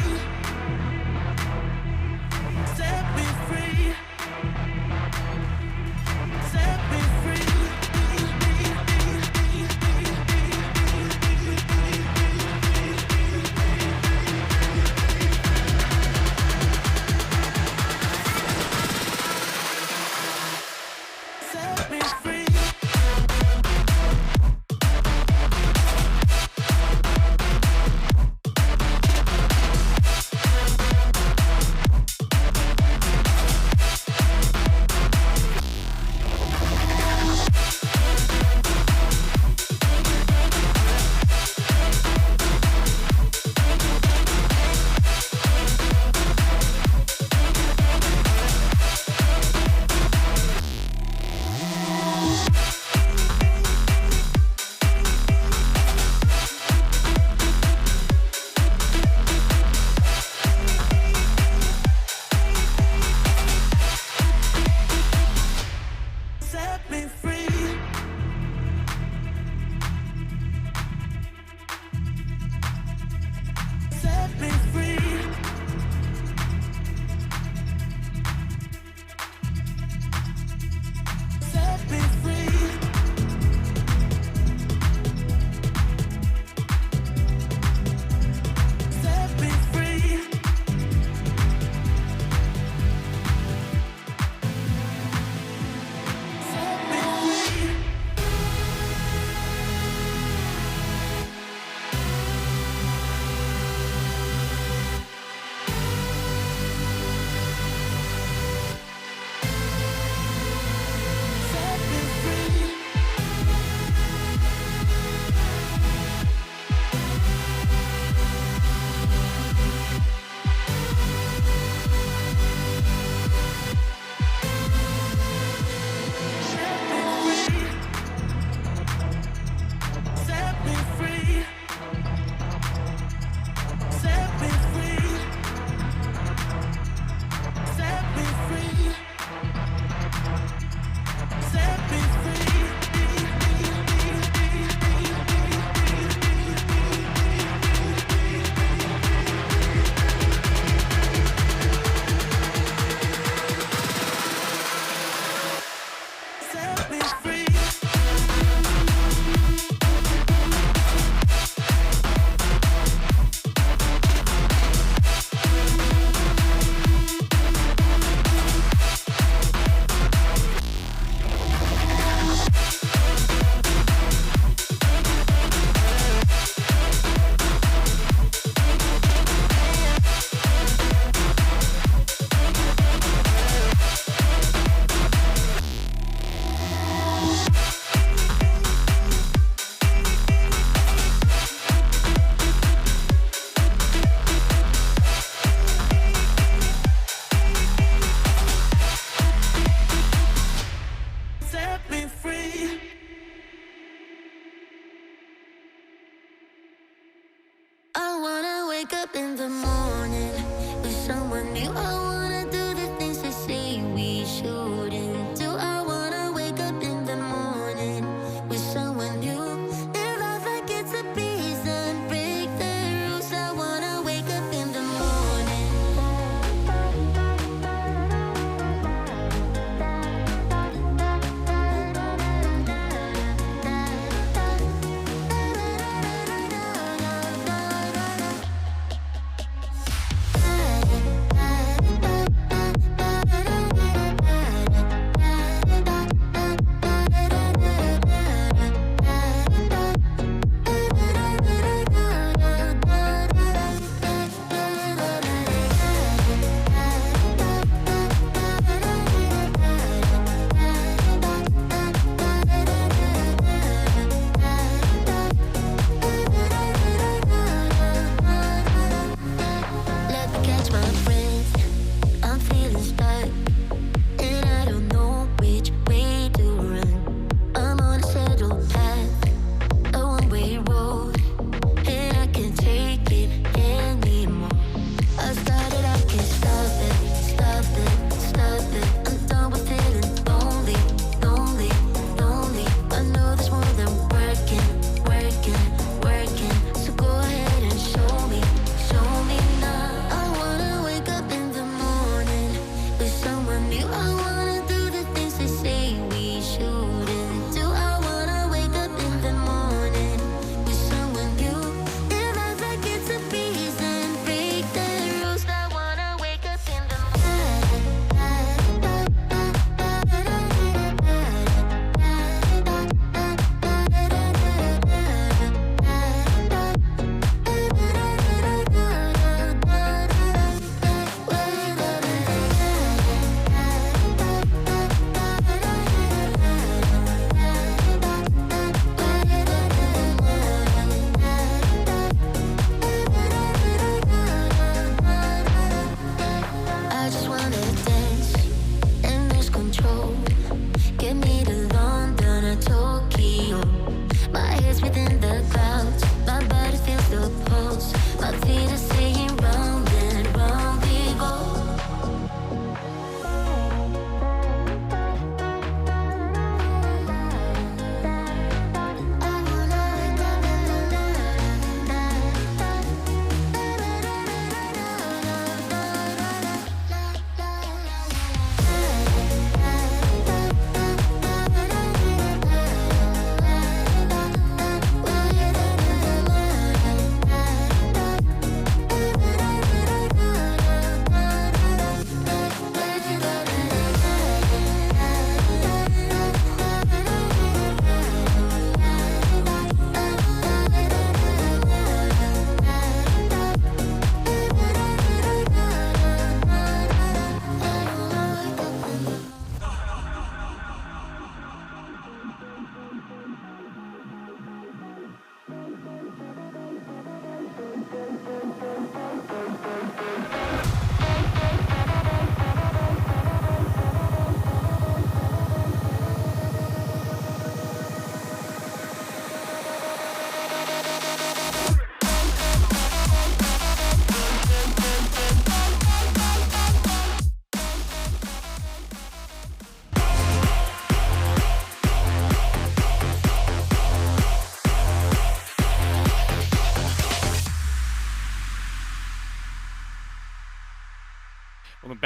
Set me free. Set me free.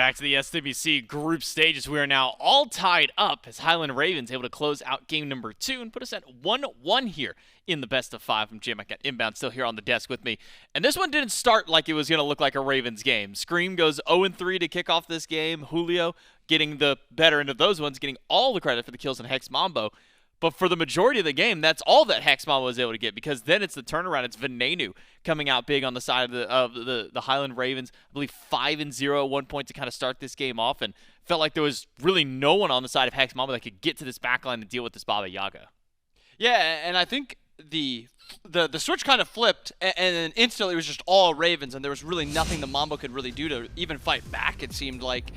back to the SWC group stages. We are now all tied up as Highland Ravens able to close out game number 2 and put us at 1-1 here in the best of 5. From Jim, I got Inbound still here on the desk with me. And this one didn't start like it was going to look like a Ravens game. Scream goes 0-3 to kick off this game. Julio getting the better end of those ones, getting all the credit for the kills in Hex Mambo. But for the majority of the game, that's all that Hex Mambo was able to get, because then it's the turnaround. It's Venenu coming out big on the side of the Highland Ravens. I believe 5-0 at one point to kind of start this game off, and felt like there was really no one on the side of Hex Mambo that could get to this backline and deal with this Baba Yaga. Yeah, and I think the switch kind of flipped, and then instantly it was just all Ravens, and there was really nothing the Mambo could really do to even fight back, it seemed like.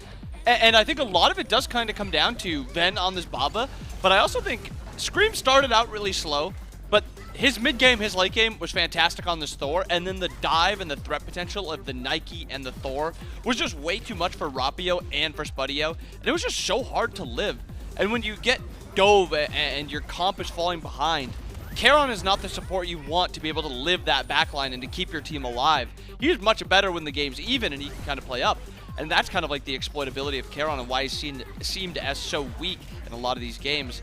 And I think a lot of it does kind of come down to Ven on this Baba, but I also think Scream started out really slow, but his mid-game, his late game was fantastic on this Thor, and then the dive and the threat potential of the Nike and the Thor was just way too much for Rapio and for Spudio, and it was just so hard to live. And when you get dove and your comp is falling behind, Charon is not the support you want to be able to live that backline and to keep your team alive. He is much better when the game's even and he can kind of play up. And that's kind of like the exploitability of Charon and why he seemed as so weak in a lot of these games.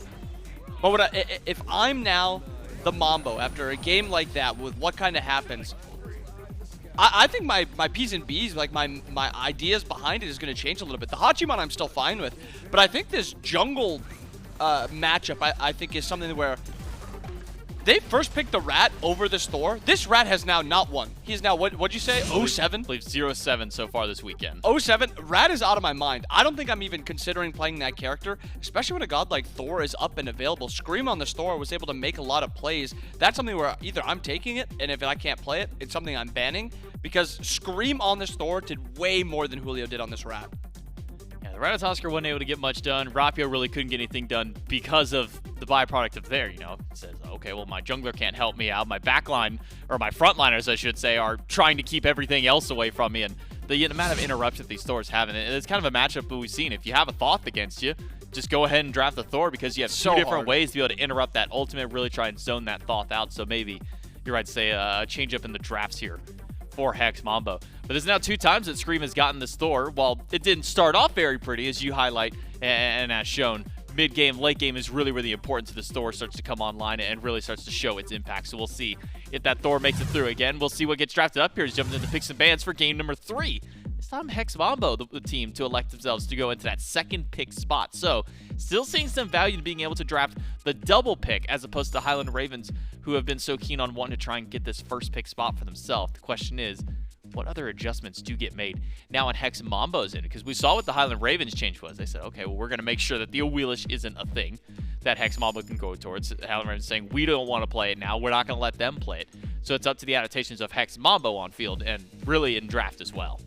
But if I'm now the Mambo after a game like that with what kind of happens, I think my P's and B's, like my ideas behind it is going to change a little bit. The Hachiman I'm still fine with, but I think this jungle matchup I think is something where they first picked the Rat over this Thor. This Rat has now not won. He's now, what'd you say, 0-7? I believe 0-7 so far this weekend. 0-7. Rat is out of my mind. I don't think I'm even considering playing that character, especially when a god like Thor is up and available. Scream on this Thor was able to make a lot of plays. That's something where either I'm taking it, and if I can't play it, it's something I'm banning, because Scream on this Thor did way more than Julio did on this Rat. Yeah, the Ratatoskr wasn't able to get much done. Rapio really couldn't get anything done because of the byproduct of there, it says, okay, well, my jungler can't help me out. My backline, or my frontliners, I should say, are trying to keep everything else away from me, and the amount of interruptions these Thors have, and it's kind of a matchup that we've seen. If you have a Thoth against you, just go ahead and draft the Thor, because you have two different ways to be able to interrupt that ultimate, really try and zone that Thoth out. So maybe you're right to say a change up in the drafts here for Hex Mambo. But there's now 2 times that Scream has gotten this Thor. While it didn't start off very pretty, as you highlight and as shown, mid-game, late game is really, really important to this Thor starts to come online and really starts to show its impact. So we'll see if that Thor makes it through again. We'll see what gets drafted up here. He's jumping into picks and bans for game number 3. This time Hex Mambo, the team, to elect themselves to go into that second pick spot. So still seeing some value in being able to draft the double pick as opposed to the Highland Ravens, who have been so keen on wanting to try and get this first pick spot for themselves. The question is, what other adjustments do get made now when Hex Mambo's in? Because we saw what the Highland Ravens change was. They said, okay, well, we're going to make sure that the Awilix isn't a thing that Hex Mambo can go towards. The Highland Ravens saying, we don't want to play it now. We're not going to let them play it. So it's up to the adaptations of Hex Mambo on field and really in draft as well.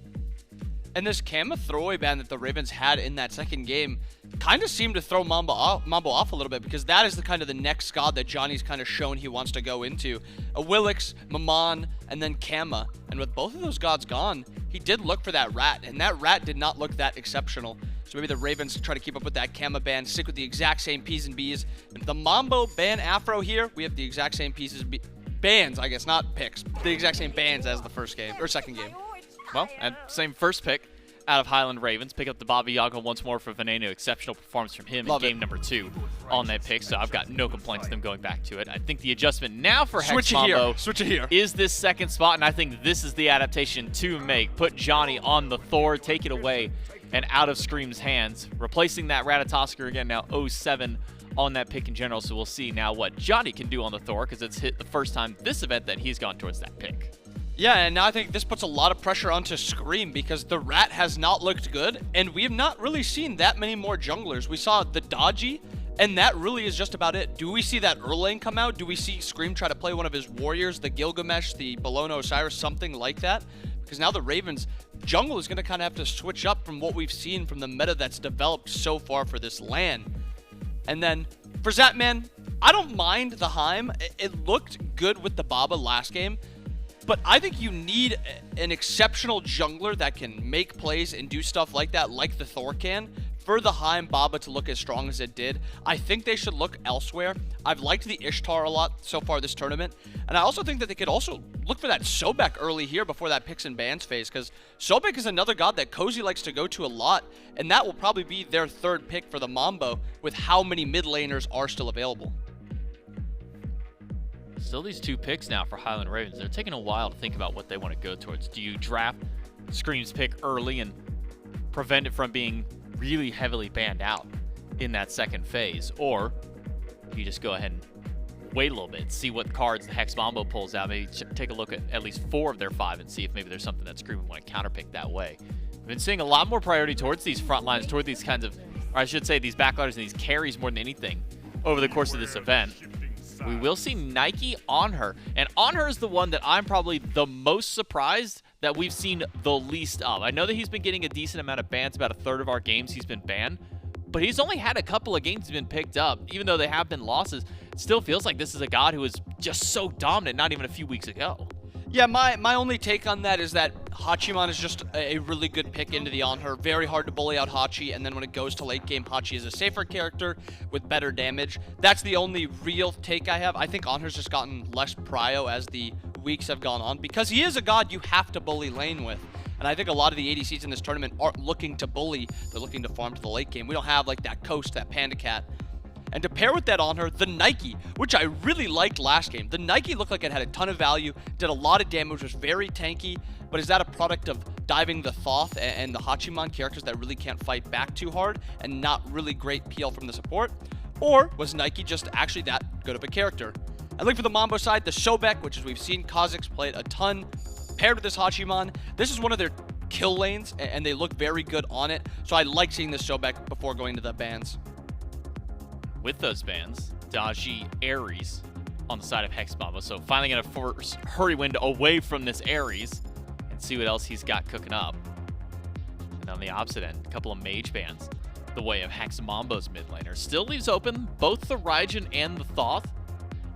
And this Kama throwaway ban that the Ravens had in that second game kind of seemed to throw Mambo off a little bit, because that is the next god that Johnny's kind of shown he wants to go into. Awilix, Maman, and then Kama. And with both of those gods gone, he did look for that Rat, and that Rat did not look that exceptional. So maybe the Ravens try to keep up with that Kama ban, stick with the exact same P's and B's. And the Mambo ban Afro here, we have the exact same bans, I guess, not picks. The exact same bans as the first game, or second game. Well, and same first pick out of Highland Ravens. Pick up the Baba Yaga once more for Venenu. Exceptional performance from him in game number 2 on that pick, so I've got no complaints with them going back to it. I think the adjustment now for Hex Mambo is this second spot, and I think this is the adaptation to make. Put Johnny on the Thor, take it away and out of Scream's hands, replacing that Ratatoskr again, now 0-7 on that pick in general, so we'll see now what Johnny can do on the Thor, because it's hit the first time this event that he's gone towards that pick. Yeah, and now I think this puts a lot of pressure onto Scream, because the Rat has not looked good, and we have not really seen that many more junglers. We saw the Dodgy, and that really is just about it. Do we see that Erlang come out? Do we see Scream try to play one of his warriors, the Gilgamesh, the Bologna Osiris, something like that? Because now the Ravens jungle is going to kind of have to switch up from what we've seen from the meta that's developed so far for this LAN. And then for Zapman, I don't mind the Heim. It looked good with the Baba last game. But I think you need an exceptional jungler that can make plays and do stuff like that, like the Thor can, for the Heim Baba to look as strong as it did. I think they should look elsewhere. I've liked the Ishtar a lot so far this tournament, and I also think that they could also look for that Sobek early here before that picks and bans phase, because Sobek is another god that Cozy likes to go to a lot, and that will probably be their third pick for the Mambo with how many mid laners are still available. Still these 2 picks now for Highland Ravens. They're taking a while to think about what they want to go towards. Do you draft Scream's pick early and prevent it from being really heavily banned out in that second phase? Or do you just go ahead and wait a little bit, see what cards the Hex Mambo pulls out, maybe take a look at least 4 of their 5 and see if maybe there's something that Scream would want to counterpick that way. We've been seeing a lot more priority towards these front lines, toward these kinds of, or I should say these backliners and these carries more than anything over the course of this event. We will see Nike Anhur, and Anhur is the one that I'm probably the most surprised that we've seen the least of. I know that he's been getting a decent amount of bans, about a third of our games he's been banned, but he's only had a couple of games he's been picked up, even though they have been losses. It still feels like this is a god who was just so dominant not even a few weeks ago. Yeah, my only take on that is that Hachiman is just a really good pick into the Anhur. Very hard to bully out Hachi, and then when it goes to late game, Hachi is a safer character with better damage. That's the only real take I have. I think Anhur's just gotten less prio as the weeks have gone on, because he is a god you have to bully lane with. And I think a lot of the ADCs in this tournament aren't looking to bully, they're looking to farm to the late game. We don't have like that Coast, that Panda Cat. And to pair with that Anhur, the Nike, which I really liked last game. The Nike looked like it had a ton of value, did a lot of damage, was very tanky, but is that a product of diving the Thoth and the Hachiman, characters that really can't fight back too hard and not really great PL from the support? Or was Nike just actually that good of a character? And look for the Mambo side, the Sobek, which is we've seen Cozyx play it a ton, paired with this Hachiman. This is one of their kill lanes, and they look very good on it, so I like seeing this Sobek before going to the bans. With those bans, Daji Ares on the side of Hex Mambo. So finally going to force Hurriwind away from this Ares and see what else he's got cooking up. And on the opposite end, a couple of mage bans the way of Hex Mambo's mid laner. Still leaves open both the Raijin and the Thoth.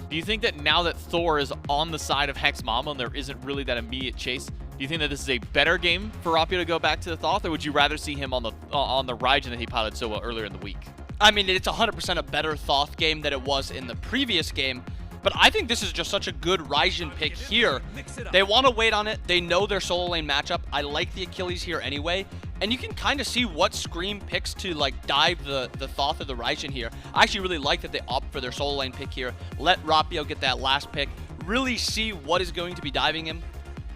Do you think that now that Thor is on the side of Hex Mambo and there isn't really that immediate chase, do you think that this is a better game for Rapio to go back to the Thoth, or would you rather see him on the Raijin that he piloted so well earlier in the week? I mean, it's 100% a better Thoth game than it was in the previous game, but I think this is just such a good Raijin pick here. They want to wait on it. They know their solo lane matchup. I like the Achilles here anyway, and you can kind of see what Scream picks to like dive the Thoth or the Raijin here. I actually really like that they opt for their solo lane pick here. Let Rapio get that last pick. Really see what is going to be diving him.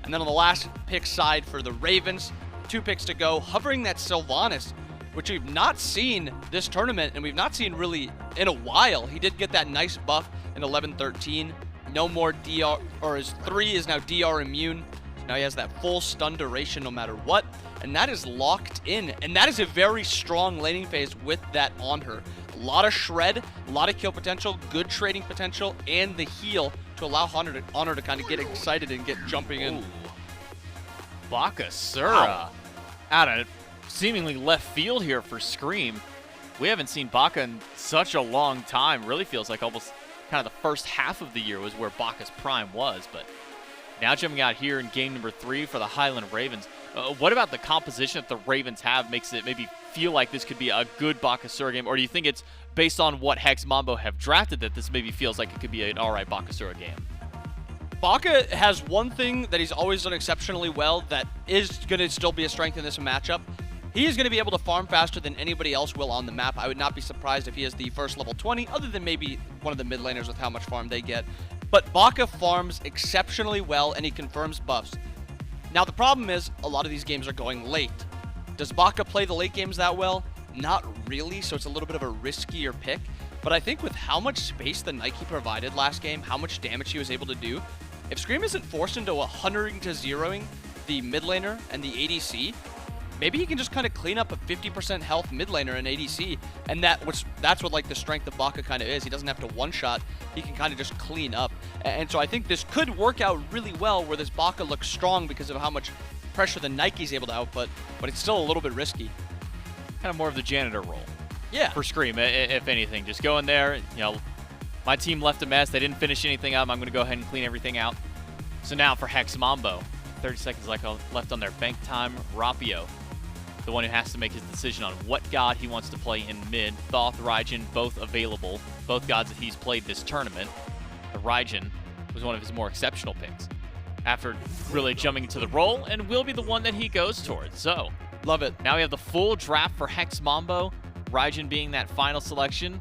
And then on the last pick side for the Ravens, 2 picks to go, hovering that Sylvanus, which we've not seen this tournament, and we've not seen really in a while. He did get that nice buff in 11-13. No more DR, or his 3 is now DR immune. So now he has that full stun duration no matter what, and that is locked in. And that is a very strong laning phase with that Anhur. A lot of shred, a lot of kill potential, good trading potential, and the heal to allow Anhur to kind of get excited and get jumping in. Ooh. Bakasura out of seemingly left field here for Scream. We haven't seen Baka in such a long time. Really feels like almost kind of the first half of the year was where Baka's prime was, but now jumping out here in game number 3 for the Highland Ravens. What about the composition that the Ravens have makes it maybe feel like this could be a good Bakasura game, or do you think it's based on what Hex Mambo have drafted that this maybe feels like it could be an alright Bakasura game? Baka has one thing that he's always done exceptionally well that is going to still be a strength in this matchup. He is going to be able to farm faster than anybody else will on the map. I would not be surprised if he is the first level 20, other than maybe one of the mid laners with how much farm they get. But Baka farms exceptionally well, and he confirms buffs. Now, the problem is, a lot of these games are going late. Does Baka play the late games that well? Not really, so it's a little bit of a riskier pick. But I think with how much space the Nike provided last game, how much damage he was able to do, if Scream isn't forced into 100 to 0ing the mid laner and the ADC, maybe he can just kind of clean up a 50% health mid laner and ADC, and that's what like the strength of Baka kind of is. He doesn't have to one-shot, he can kind of just clean up. And so I think this could work out really well where this Baka looks strong because of how much pressure the Nike's able to output, but it's still a little bit risky. Kind of more of the janitor role. Yeah. For Scream, if anything. Just go in there, you know, my team left a mess, they didn't finish anything up, I'm going to go ahead and clean everything out. So now for Hex Mambo, 30 seconds left on their bank time. Rapio, the one who has to make his decision on what god he wants to play in mid. Thoth, Raijin, both available. Both gods that he's played this tournament. The Raijin was one of his more exceptional picks. after really jumping into the role, and will be the one that he goes towards. So, Love it. now we have the full draft for Hex Mambo, Raijin being that final selection.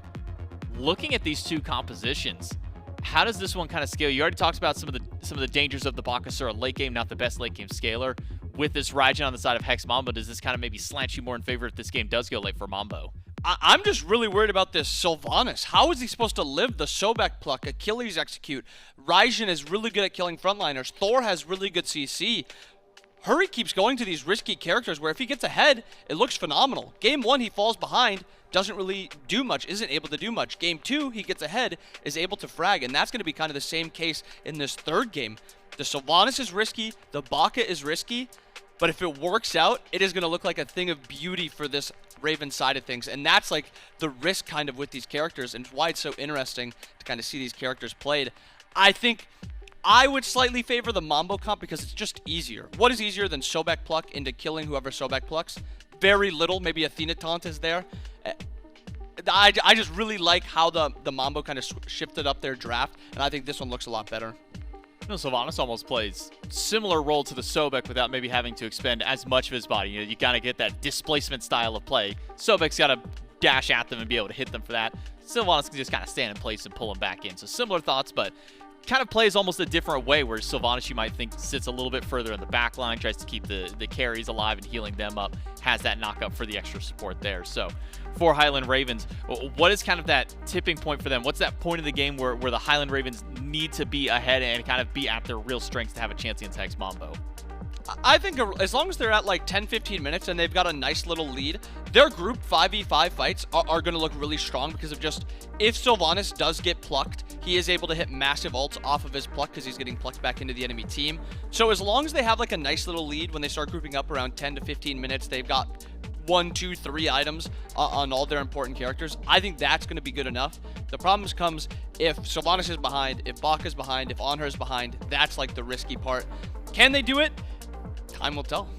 Looking at these two compositions, how does this one kind of scale? You already talked about some of the dangers of the Bakasura late game, not the best late game scaler. With this Raijin on the side of Hex Mambo, does this kind of maybe slant you more in favor if this game does go late for Mambo? I'm just really worried about this Sylvanus. How is he supposed to live the Sobek pluck, Achilles execute? Raijin is really good at killing frontliners. Thor has really good CC. Hurry keeps going to these risky characters where if he gets ahead, it looks phenomenal. Game 1, he falls behind, doesn't really do much, isn't able to do much. Game 2, he gets ahead, is able to frag, and that's going to be kind of the same case in this third game. The Sylvanus is risky, the Baka is risky, but if it works out, it is going to look like a thing of beauty for this Raven side of things, and that's like the risk kind of with these characters, and why it's so interesting to kind of see these characters played. I think I would slightly favor the Mambo comp because it's just easier. What is easier than Sobek pluck into killing whoever Sobek plucks? Very little. Maybe Athena taunt is there. I just really like how the Mambo kind of shifted up their draft, and I think this one looks a lot better. Sylvanus almost plays similar role to the Sobek without maybe having to expend as much of his body. You gotta get that displacement style of play. Sobek's gotta dash at them and be able to hit them for that. Sylvanus can just kind of stand in place and pull them back in. So similar thoughts, but kind of plays almost a different way, where Sylvanus, you might think, sits a little bit further in the back line, tries to keep the carries alive and healing them up, has that knockup for the extra support there. So for Highland Ravens, what is kind of that tipping point for them? What's that point of the game where the Highland Ravens need to be ahead and kind of be at their real strengths to have a chance against Hex Mambo? I think as long as they're at like 10-15 minutes and they've got a nice little lead, their group 5v5 fights are going to look really strong because of just, if Sylvanus does get plucked, he is able to hit massive ults off of his pluck because he's getting plucked back into the enemy team. So as long as they have like a nice little lead when they start grouping up around 10 to 15 minutes, they've got 1, 2, 3 items on all their important characters, I think that's going to be good enough. The problem comes if Sylvanus is behind, if Baka is behind, if Anhur is behind. That's like the risky part. Can they do it? Time will tell.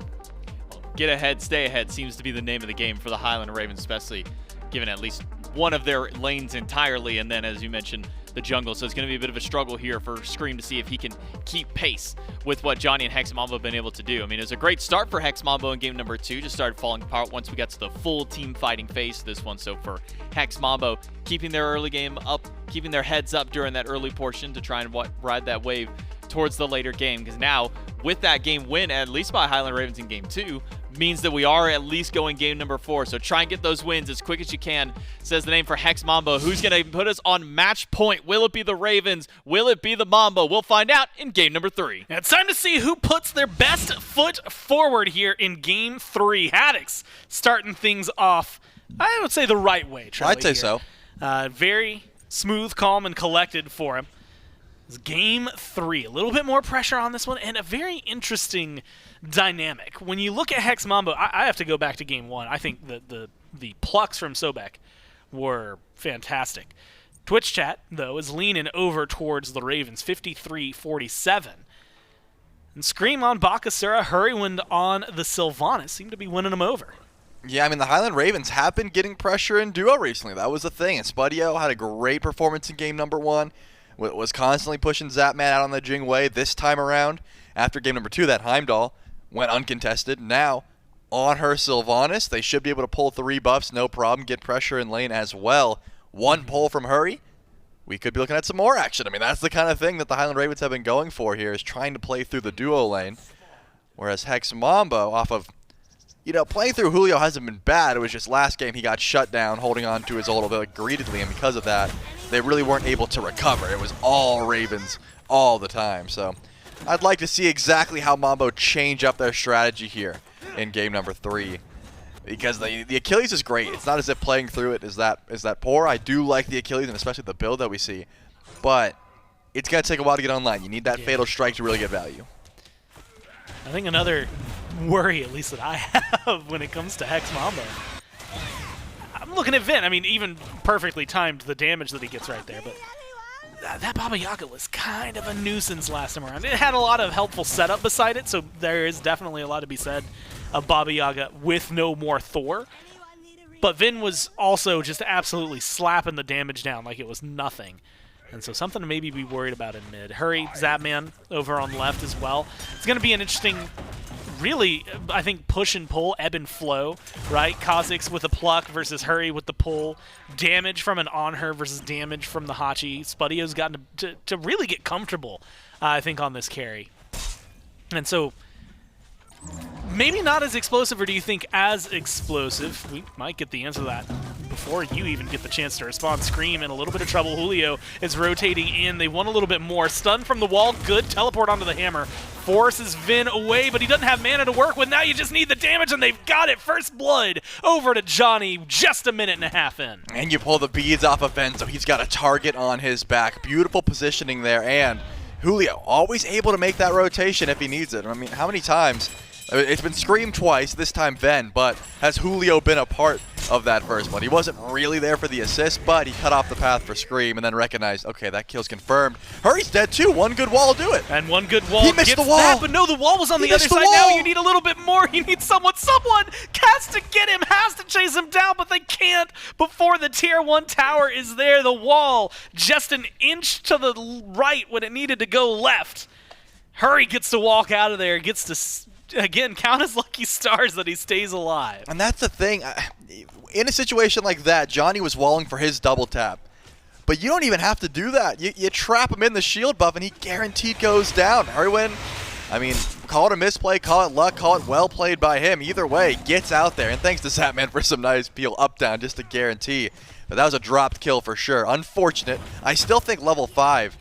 Get ahead, stay ahead seems to be the name of the game for the Highland Ravens, especially given at least one of their lanes entirely, and then, as you mentioned, the jungle. So it's going to be a bit of a struggle here for Scream to see if he can keep pace with what Dzoni and Hex Mambo have been able to do. I mean, it was a great start for Hex Mambo in game number 2. Just started falling apart once we got to the full team fighting phase of this one. So for Hex Mambo, keeping their early game up, keeping their heads up during that early portion to try and ride that wave towards the later game, because now with that game win, at least by Highland Ravens in game 2, means that we are at least going game number 4. So try and get those wins as quick as you can, says the name for Hex Mambo. Who's going to put us on match point? Will it be the Ravens? Will it be the Mambo? We'll find out in game number 3. Now it's time to see who puts their best foot forward here in game 3. Haddix starting things off, I would say, the right way. I'd say so. Very smooth, calm, and collected for him. It's game 3. A little bit more pressure on this one, and a very interesting dynamic. When you look at Hex Mambo, I have to go back to game 1. I think the plucks from Sobek were fantastic. Twitch chat, though, is leaning over towards the Ravens, 53-47. And Scream on Bakasura, Hurriwind on the Sylvanus seem to be winning them over. Yeah, I mean, the Highland Ravens have been getting pressure in duo recently. That was the thing. And Spudio had a great performance in game number 1. Was constantly pushing Zapman out on the Jing way. This time around, after game number 2, that Heimdallr went uncontested. Now, on her Sylvanus, they should be able to pull 3 buffs, no problem, get pressure in lane as well. 1 pull from Hurry. We could be looking at some more action. I mean, that's the kind of thing that the Highland Ravens have been going for here, is trying to play through the duo lane. Whereas Hex Mambo, off of, playing through Julio hasn't been bad. It was just last game he got shut down, holding on to his ult greedily, and because of that, they really weren't able to recover. It was all Ravens all the time. So I'd like to see exactly how Mambo change up their strategy here in game number 3. Because the Achilles is great. It's not as if playing through it is that poor. I do like the Achilles, and especially the build that we see. But it's going to take a while to get online. You need that Fatal Strike to really get value. I think another worry, at least that I have, when it comes to Hex Mambo, I'm looking at Vin. I mean, even perfectly timed the damage that he gets right there, but that Baba Yaga was kind of a nuisance last time around. It had a lot of helpful setup beside it, so there is definitely a lot to be said of Baba Yaga with no more Thor. But Vin was also just absolutely slapping the damage down like it was nothing. And so something to maybe be worried about in mid. Hurry, Zapman over on left as well. It's going to be an interesting, really, I think, push and pull, ebb and flow, right? Cozyx with a pluck versus Hurry with the pull. Damage from an Anhur versus damage from the Hachi. Spudio's gotten to really get comfortable, I think, on this carry. And so maybe not as explosive, or do you think as explosive? We might get the answer to that before you even get the chance to respond. Scream in a little bit of trouble. Julio is rotating in. They want a little bit more. Stun from the wall. Good. Teleport onto the hammer. Forces Vin away, but he doesn't have mana to work with. Now you just need the damage, and they've got it. First blood over to Dzoni just a minute and a half in. And you pull the beads off of Vin, so he's got a target on his back. Beautiful positioning there, and Julio always able to make that rotation if he needs it. I mean, how many times? It's been Scream twice, this time Ven, but has Julio been a part of that first one? He wasn't really there for the assist, but he cut off the path for Scream and then recognized, okay, that kill's confirmed. Hurry's dead too. One good wall will do it. And one good wall He missed gets the wall. that, but no, the wall was on the other side. Now you need a little bit more. You need someone has to get him, has to chase him down, but they can't before the tier 1 tower is there. The wall just an inch to the right when it needed to go left. Hurry gets to walk out of there, gets to again, count his lucky stars that he stays alive. And that's the thing. In a situation like that, Dzoni was walling for his double tap. But you don't even have to do that. You trap him in the shield buff, and he guaranteed goes down. Hurriwind, I mean, call it a misplay, call it luck, call it well played by him. Either way, gets out there. And thanks to Zapman for some nice peel up-down just to guarantee. But that was a dropped kill for sure. Unfortunate. I still think level 5.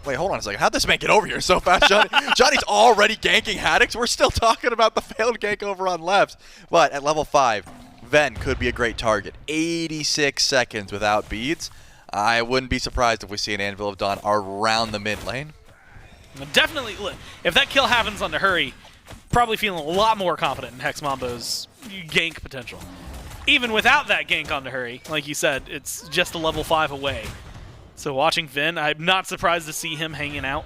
Wait, hold on a second. How'd this man get over here so fast, Dzoni? Dzoni's already ganking Haddix. We're still talking about the failed gank over on left. But at level 5, Ven could be a great target. 86 seconds without beads. I wouldn't be surprised if we see an Anvil of Dawn around the mid lane. Definitely, look, if that kill happens onto Hurry, probably feeling a lot more confident in Hex Mambo's gank potential. Even without that gank onto Hurry, like you said, it's just a level 5 away. So watching Vin, I'm not surprised to see him hanging out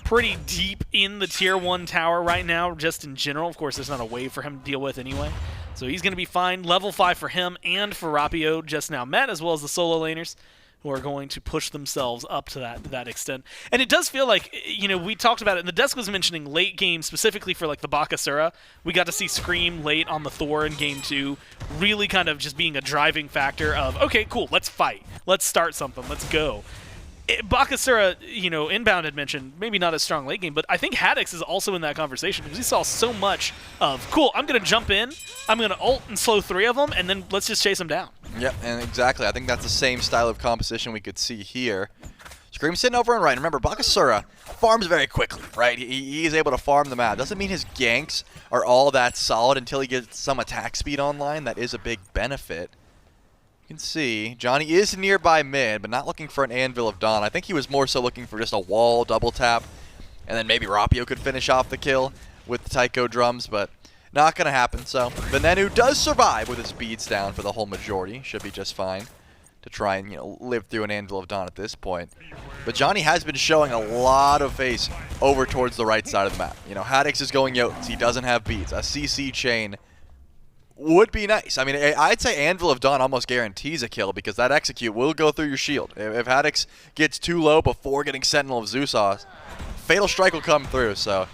pretty deep in the tier 1 tower right now, just in general. Of course, there's not a wave for him to deal with anyway. So he's going to be fine. Level 5 for him and for Rapio just now met, as well as the solo laners, who are going to push themselves up to that extent. And it does feel like, you know, we talked about it, and the desk was mentioning late game, specifically for like the Bakasura. We got to see Scream late on the Thor in game 2, really kind of just being a driving factor of, okay, cool, let's fight. Let's start something. Let's go. Bakasura, you know, Inbound had mentioned maybe not a strong late game, but I think Haddix is also in that conversation because he saw so much of, cool, I'm going to jump in, I'm going to ult and slow 3 of them, and then let's just chase them down. Yep, and exactly. I think that's the same style of composition we could see here. Scream sitting over on right. Remember, Bakasura farms very quickly, right? He is able to farm them out. Doesn't mean his ganks are all that solid until he gets some attack speed online. That is a big benefit. You can see Dzoni is nearby mid, but not looking for an Anvil of Dawn. I think he was more so looking for just a wall double tap, and then maybe Rapio could finish off the kill with the Taiko drums, but not going to happen. So Venenu does survive with his beads down for the whole majority. Should be just fine to try and, you know, live through an Anvil of Dawn at this point. But Dzoni has been showing a lot of face over towards the right side of the map. You know, Haddix is going Yotes. He doesn't have beads. A CC chain would be nice. I mean, I'd say Anvil of Dawn almost guarantees a kill because that execute will go through your shield. If Haddix gets too low before getting Sentinel of Zeus off, Fatal Strike will come through. So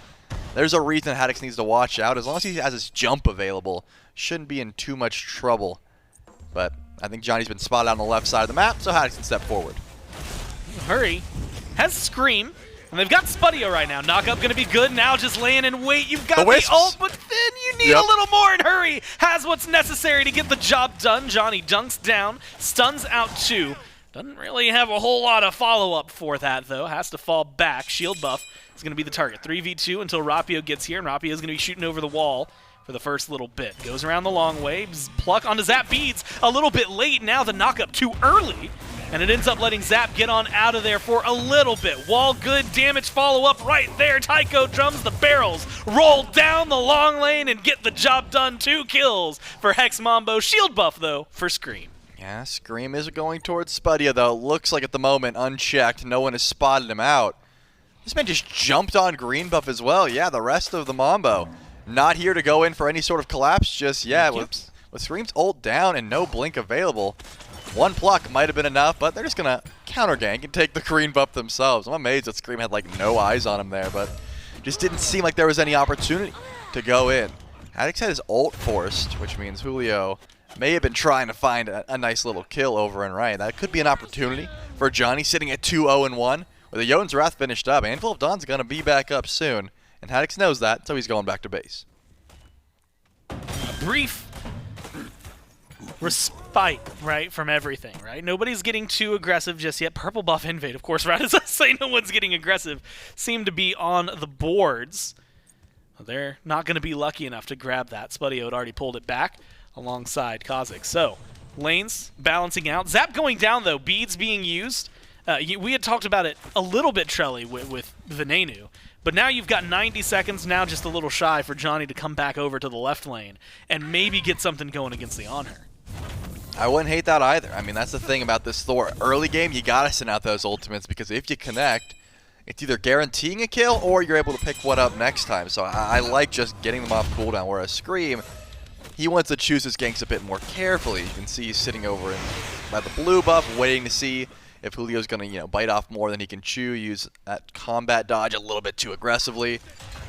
there's a reason Haddix needs to watch out. As long as he has his jump available, shouldn't be in too much trouble. But I think Dzoni's been spotted on the left side of the map, so Haddix can step forward. Hurry has Scream, and they've got Spudio right now. Knock up going to be good. Now just laying in wait. You've got the ult, but then you need a little more, and Hurry has what's necessary to get the job done. Dzoni dunks down, stuns out 2. Doesn't really have a whole lot of follow-up for that, though. Has to fall back. Shield buff is going to be the target. 3v2 until Rapio gets here, and Rapio is going to be shooting over the wall for the first little bit. Goes around the long way. Pluck onto Zap Beads a little bit late. Now the knock-up too early. And it ends up letting Zap get on out of there for a little bit. Wall good, damage follow-up right there. Taiko drums the barrels, roll down the long lane and get the job done. 2 kills for Hex Mambo. Shield buff, though, for Scream. Yeah, Scream is going towards Spudio, though. Looks like at the moment, unchecked. No one has spotted him out. This man just jumped on green buff as well. Yeah, the rest of the Mambo not here to go in for any sort of collapse just yet. With Scream's ult down and no blink available, 1 pluck might have been enough, but they're just going to counter gank and take the green buff themselves. I'm amazed that Scream had like no eyes on him there, but just didn't seem like there was any opportunity to go in. Haddix had his ult forced, which means Julio may have been trying to find a nice little kill over and right. That could be an opportunity for Dzoni sitting at 2-0-1. With the Jotun's Wrath finished up, Handful of Dawn's going to be back up soon. And Haddix knows that, so he's going back to base. A brief respite, right, from everything, right? Nobody's getting too aggressive just yet. Purple buff invade, of course, right as I say no one's getting aggressive, seem to be on the boards. They're not going to be lucky enough to grab that. Spudio had already pulled it back alongside Cozyx. So, lanes balancing out. Zap going down, though. Beads being used. We had talked about it a little bit, Trelly, with Venenu. But now you've got 90 seconds, now just a little shy for Dzoni to come back over to the left lane and maybe get something going against the Anhur. I wouldn't hate that either. I mean, that's the thing about this Thor. Early game, you got to send out those ultimates because if you connect, it's either guaranteeing a kill or you're able to pick one up next time. So I like just getting them off cooldown, whereas Scream, he wants to choose his ganks a bit more carefully. You can see he's sitting over by the blue buff, waiting to see if Julio's going to, bite off more than he can chew, use that combat dodge a little bit too aggressively.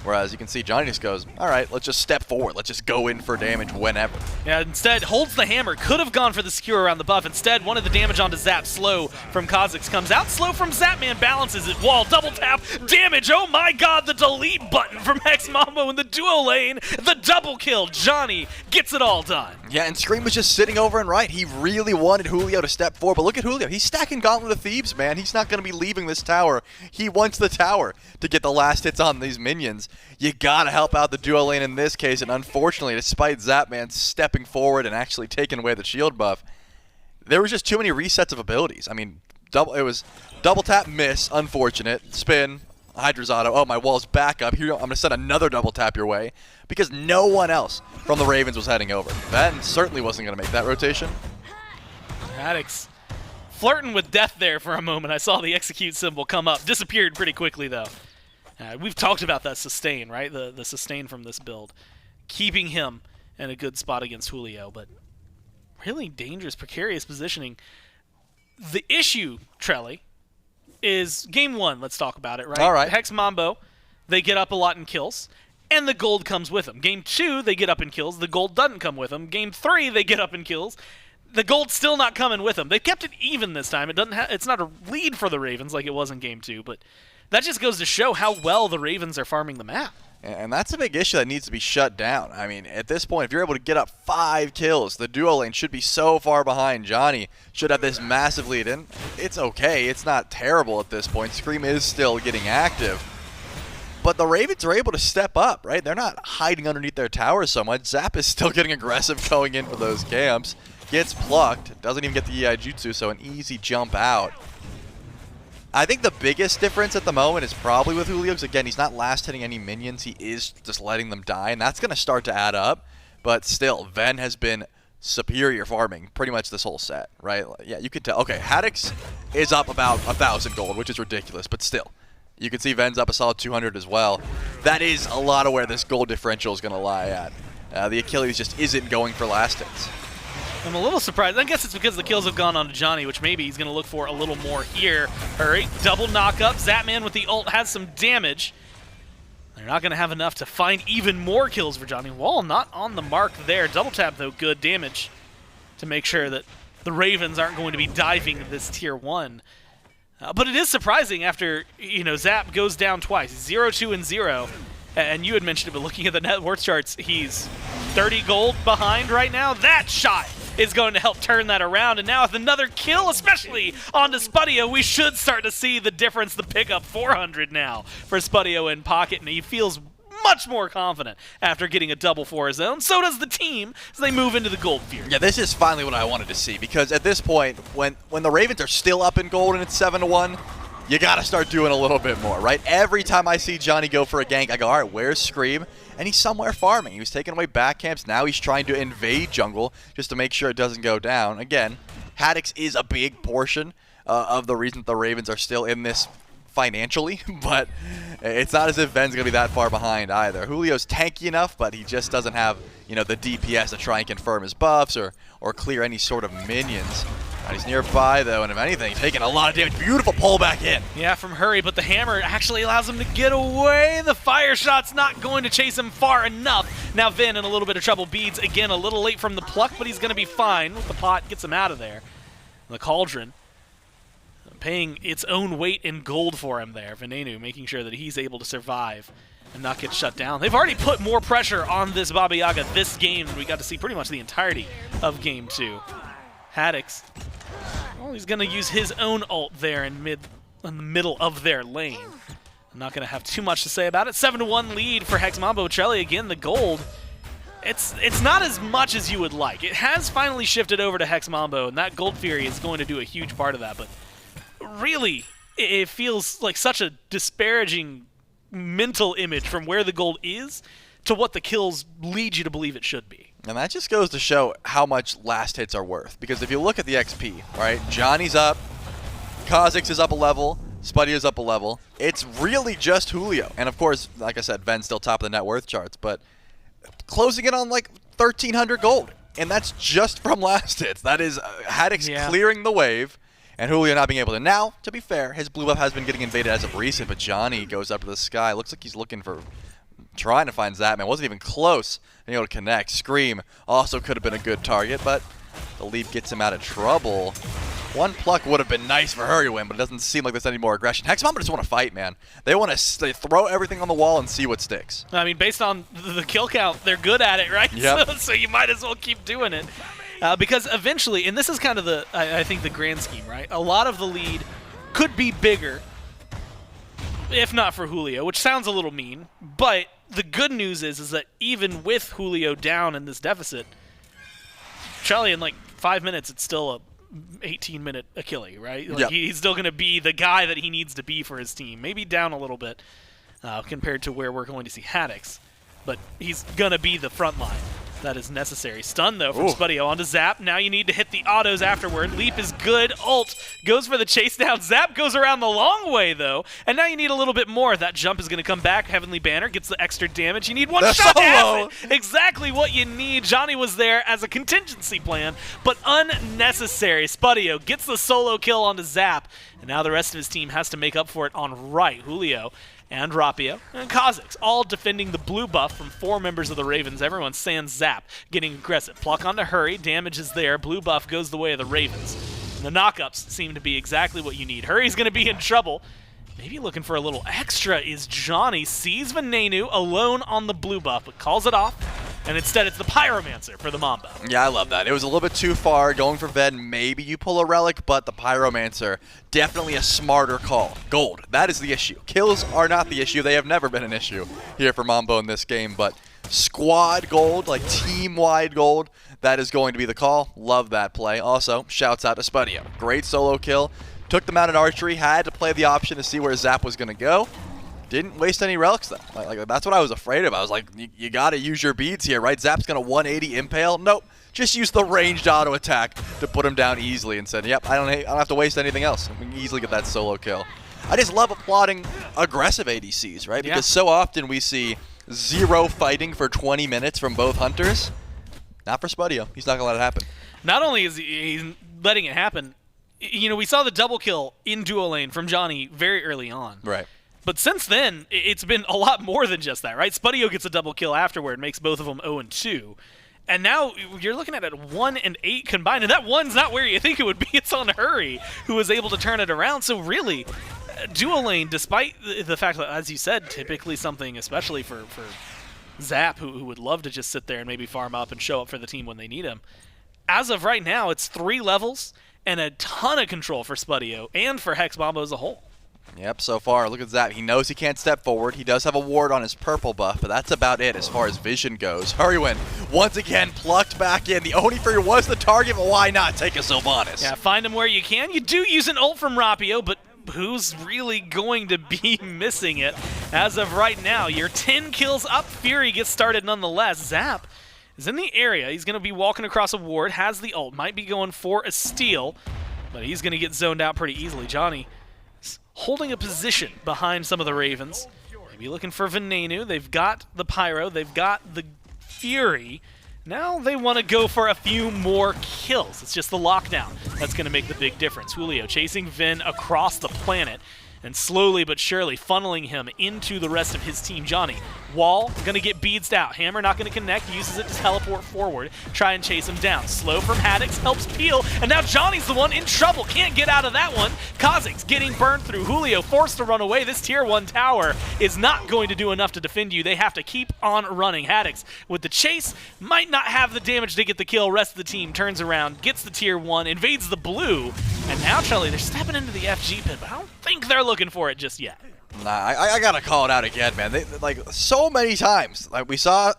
Whereas you can see Dzoni just goes, all right, let's just step forward. Let's just go in for damage whenever. Yeah, instead, holds the hammer. Could have gone for the skewer around the buff. Instead, one of the damage onto Zap. Slow from Cozyx comes out. Slow from Zapman. Balances it. Wall. Double tap. Damage. Oh my god, the delete button from Hex Mambo in the duo lane. The double kill. Dzoni gets it all done. Yeah, and Scream was just sitting over and right. He really wanted Julio to step forward. But look at Julio. He's stacking Gauntlet of Thieves, man. He's not going to be leaving this tower. He wants the tower to get the last hits on these minions. You gotta help out the duo lane in this case, and unfortunately, despite Zapman stepping forward and actually taking away the shield buff, there was just too many resets of abilities. I mean, it was double tap, miss, unfortunate, spin, Hydra's auto, oh, my wall's back up, here I'm gonna send another double tap your way, because no one else from the Ravens was heading over. That certainly wasn't gonna make that rotation. Haddix flirting with death there for a moment. I saw the execute symbol come up, disappeared pretty quickly though. We've talked about that sustain, right? The sustain from this build. Keeping him in a good spot against Julio, but really dangerous, precarious positioning. The issue, Trelly, is game one. Let's talk about it, right? All right. Hex Mambo, they get up a lot in kills, and the gold comes with them. Game two, they get up in kills. The gold doesn't come with them. Game three, they get up in kills. The gold's still not coming with them. They kept it even this time. It's not a lead for the Ravens like it was in game two, but that just goes to show how well the Ravens are farming the map. And that's a big issue that needs to be shut down. I mean, at this point, if you're able to get up 5 kills, the duo lane should be so far behind. Dzoni should have this massive lead in. It's okay. It's not terrible at this point. Scream is still getting active. But the Ravens are able to step up, right? They're not hiding underneath their towers so much. Zap is still getting aggressive going in for those camps. Gets plucked. Doesn't even get the EI Jutsu, so an easy jump out. I think the biggest difference at the moment is probably with Julio, because again, he's not last hitting any minions. He is just letting them die, and that's going to start to add up. But still, Ven has been superior farming pretty much this whole set, right? Yeah, you can tell. Okay, Haddix is up about 1,000 gold, which is ridiculous, but still. You can see Ven's up a solid 200 as well. That is a lot of where this gold differential is going to lie at. The Achilles just isn't going for last hits. I'm a little surprised. I guess it's because the kills have gone on to Dzoni, which maybe he's going to look for a little more here. All right, double knock up. Zapman with the ult has some damage. They're not going to have enough to find even more kills for Dzoni. Wall not on the mark there. Double tap, though, good damage to make sure that the Ravens aren't going to be diving this tier 1. But it is surprising after, Zap goes down twice. 0-2 and 0. And you had mentioned it, but looking at the net worth charts, he's 30 gold behind right now. That shot is going to help turn that around. And now with another kill, especially onto Spudio, we should start to see the difference, the pickup. 400 now for Spudio in pocket, and he feels much more confident after getting a double for his own. So does the team as they move into the gold fear. Yeah, this is finally what I wanted to see, because at this point, when the Ravens are still up in gold and it's 7-1, you gotta start doing a little bit more, right? Every time I see Dzoni go for a gank, I go, all right, where's Scream? And he's somewhere farming. He was taking away back camps. Now he's trying to invade jungle just to make sure it doesn't go down. Again, Haddix is a big portion of the reason the Ravens are still in this financially, but it's not as if Ven's going to be that far behind either. Julio's tanky enough, but he just doesn't have, the DPS to try and confirm his buffs or clear any sort of minions. He's nearby, though, and if anything, taking a lot of damage. Beautiful pull back in. Yeah, from Hurry, but the hammer actually allows him to get away. The fire shot's not going to chase him far enough. Now Vin in a little bit of trouble. Beads, again, a little late from the pluck, but he's going to be fine. With the pot, gets him out of there. The Cauldron paying its own weight in gold for him there. Venenu making sure that he's able to survive and not get shut down. They've already put more pressure on this Baba Yaga this game than we got to see pretty much the entirety of Game 2. Haddix, well, he's going to use his own ult there in the middle of their lane. I'm not going to have too much to say about it. 7-1 lead for Hex Mambo. Trelli again, the gold. It's not as much as you would like. It has finally shifted over to Hex Mambo, and that Gold Fury is going to do a huge part of that. But really, it feels like such a disparaging mental image from where the gold is to what the kills lead you to believe it should be. And that just goes to show how much last hits are worth. Because if you look at the XP, right, Johnny's up, Cozyx is up a level, Spudio's up a level. It's really just Julio. And of course, like I said, Ven's still top of the net worth charts, but closing in on like 1,300 gold. And that's just from last hits. That is Haddix clearing the wave, and Julio not being able to. Now, to be fair, his blue buff has been getting invaded as of recent, but Johnny goes up to the sky. Looks like he's looking for, trying to find Zapman. Wasn't even close. Being able to connect. Scream also could have been a good target, but the leap gets him out of trouble. One pluck would have been nice for Hurriwind, but it doesn't seem like there's any more aggression. Hex Mambo just want to fight, man. They want to throw everything on the wall and see what sticks. I mean, based on the kill count, they're good at it, right? Yep. So you might as well keep doing it. Because eventually, and this is kind of I think the grand scheme, right? A lot of the lead could be bigger, if not for Julio, which sounds a little mean, but the good news is that even with Julio down in this deficit, Charlie, in like 5 minutes, it's still a 18-minute Achilles, right? Like he's still going to be the guy that he needs to be for his team. Maybe down a little bit compared to where we're going to see Haddix, but he's going to be the front line. That is necessary. Stun, though, from Spudio onto Zap. Now you need to hit the autos afterward. Leap is good. Ult goes for the chase down. Zap goes around the long way, though. And now you need a little bit more. That jump is going to come back. Heavenly Banner gets the extra damage. You need one shot to have it. Exactly what you need. Johnny was there as a contingency plan, but unnecessary. Spudio gets the solo kill onto Zap. And now the rest of his team has to make up for it on right. Julio and Rapio and Cozyx, all defending the blue buff from 4 members of the Ravens. Everyone sans Zap, getting aggressive. Pluck onto Hurry, damage is there. Blue buff goes the way of the Ravens. And the knockups seem to be exactly what you need. Hurry's going to be in trouble. Maybe looking for a little extra is Johnny. Sees Venenu alone on the blue buff, but calls it off. And instead, it's the Pyromancer for the Mambo. Yeah, I love that. It was a little bit too far going for Ven. Maybe you pull a Relic, but the Pyromancer, definitely a smarter call. Gold, that is the issue. Kills are not the issue. They have never been an issue here for Mambo in this game, but squad gold, like team-wide gold, that is going to be the call. Love that play. Also, shouts out to Spudio. Great solo kill. Took them out in archery, had to play the option to see where Zap was going to go. Didn't waste any relics, though. Like that's what I was afraid of. I was like, you got to use your beads here, right? Zap's going to 180 impale. Nope. Just use the ranged auto attack to put him down easily and said, yep, I don't have to waste anything else. We can easily get that solo kill. I just love applauding aggressive ADCs, right? Because so often we see 0 fighting for 20 minutes from both hunters. Not for Spudio. He's not going to let it happen. Not only is he letting it happen, you know, we saw the double kill in duo lane from Johnny very early on. Right. But since then, it's been a lot more than just that, right? Spudio gets a double kill afterward, makes both of them 0-2. And now you're looking at it 1 and 8 combined, and that 1's not where you think it would be. It's on Hurry, who was able to turn it around. So really, duo lane, despite the fact that, as you said, typically something, especially for Zap, who would love to just sit there and maybe farm up and show up for the team when they need him. As of right now, it's 3 levels and a ton of control for Spudio and for Hex Mambo as a whole. Yep, so far, look at Zap. He knows he can't step forward. He does have a ward on his purple buff, but that's about it as far as vision goes. Hurriwind, once again, plucked back in. The Oni Fury was the target, but why not take a Sylvanus? Yeah, find him where you can. You do use an ult from Rapio, but who's really going to be missing it? As of right now, your 10 kills up. Fury gets started nonetheless. Zap is in the area. He's going to be walking across a ward, has the ult, might be going for a steal, but he's going to get zoned out pretty easily. Johnny holding a position behind some of the Ravens. Maybe looking for Venenu. They've got the Pyro. They've got the Fury. Now they want to go for a few more kills. It's just the lockdown that's going to make the big difference. Julio chasing Ven across the planet and slowly but surely funneling him into the rest of his team. Dzoni, wall, going to get beadsed out. Hammer not going to connect, uses it to teleport forward, try and chase him down. Slow from Haddix helps peel, and now Johnny's the one in trouble. Can't get out of that one. Cozyx getting burned through. Julio forced to run away. This tier 1 tower is not going to do enough to defend you. They have to keep on running. Haddix with the chase might not have the damage to get the kill. Rest of the team turns around, gets the tier 1, invades the blue, and now Charlie, they're stepping into the FG pit, but I don't think they're looking for it just yet. Nah, I gotta call it out again, man. They, like, so many times. Like, we saw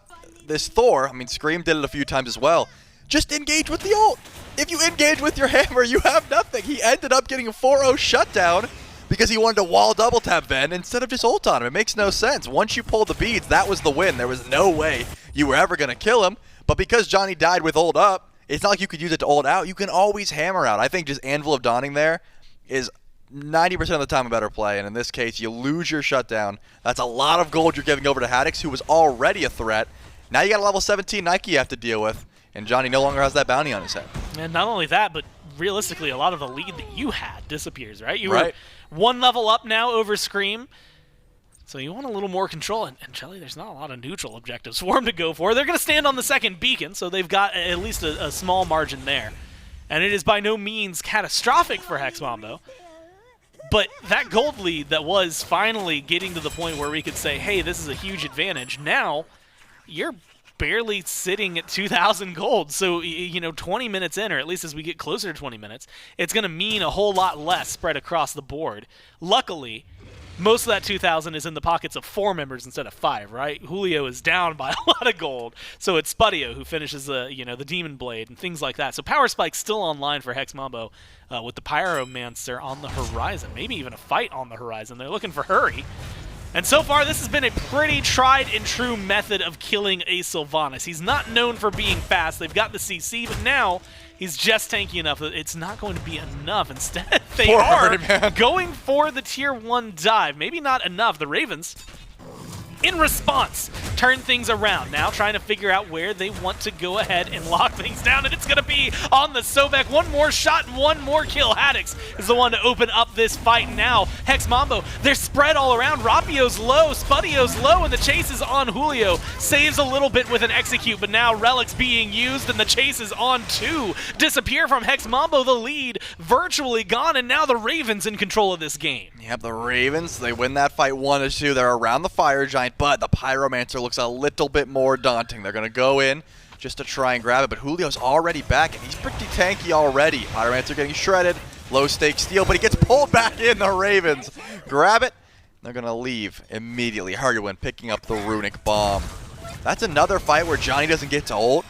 this Thor, I mean, Scream did it a few times as well. Just engage with the ult. If you engage with your hammer, you have nothing. He ended up getting a 4-0 shutdown because he wanted to wall double tap Ven instead of just ult on him. It makes no sense. Once you pulled the beads, that was the win. There was no way you were ever gonna kill him. But because Dzoni died with ult up, it's not like you could use it to ult out. You can always hammer out. I think just Anvil of Dawning there is 90% of the time a better play, and in this case, you lose your shutdown. That's a lot of gold you're giving over to Haddix, who was already a threat. Now you got a level 17 Nike you have to deal with, and Dzoni no longer has that bounty on his head. And not only that, but realistically, a lot of the lead that you had disappears, right? You were 1 level up now over Scream, so you want a little more control, and Charlie, there's not a lot of neutral objectives for him to go for. They're going to stand on the second beacon, so they've got at least a small margin there. And it is by no means catastrophic for Hex Mambo. But that gold lead that was finally getting to the point where we could say, hey, this is a huge advantage. Now, you're barely sitting at 2,000 gold. So, you know, 20 minutes in, or at least as we get closer to 20 minutes, it's going to mean a whole lot less spread across the board. Luckily, most of that 2,000 is in the pockets of 4 members instead of 5, right? Julio is down by a lot of gold, so it's Spudio who finishes the Demon Blade and things like that. So Power Spike's still online for Hex Mambo with the Pyromancer on the horizon, maybe even a fight on the horizon. They're looking for Hurry. And so far, this has been a pretty tried and true method of killing a Sylvanus. He's not known for being fast. They've got the CC, but now he's just tanky enough that it's not going to be enough. Instead, they are going for the tier 1 dive. Maybe not enough. The Ravens, in response, turn things around. Now trying to figure out where they want to go ahead and lock things down, and it's going to be on the Sobek. 1 more shot and 1 more kill. Haddix is the one to open up this fight now. Hex Mambo, they're spread all around. Rapio's low, Spudio's low, and the chase is on Julio. Saves a little bit with an execute, but now Relic's being used, and the chase is on 2. Disappear from Hex Mambo, the lead virtually gone, and now the Ravens in control of this game. Yep, the Ravens, they win that fight 1-2. They're around the Fire Giant, but the Pyromancer looks a little bit more daunting. They're going to go in just to try and grab it, but Julio's already back, and he's pretty tanky already. Pyromancer getting shredded, low stake steal, but he gets pulled back in. The Ravens grab it. They're going to leave immediately. Hurriwind picking up the Runic Bomb. That's another fight where Dzoni doesn't get to ult.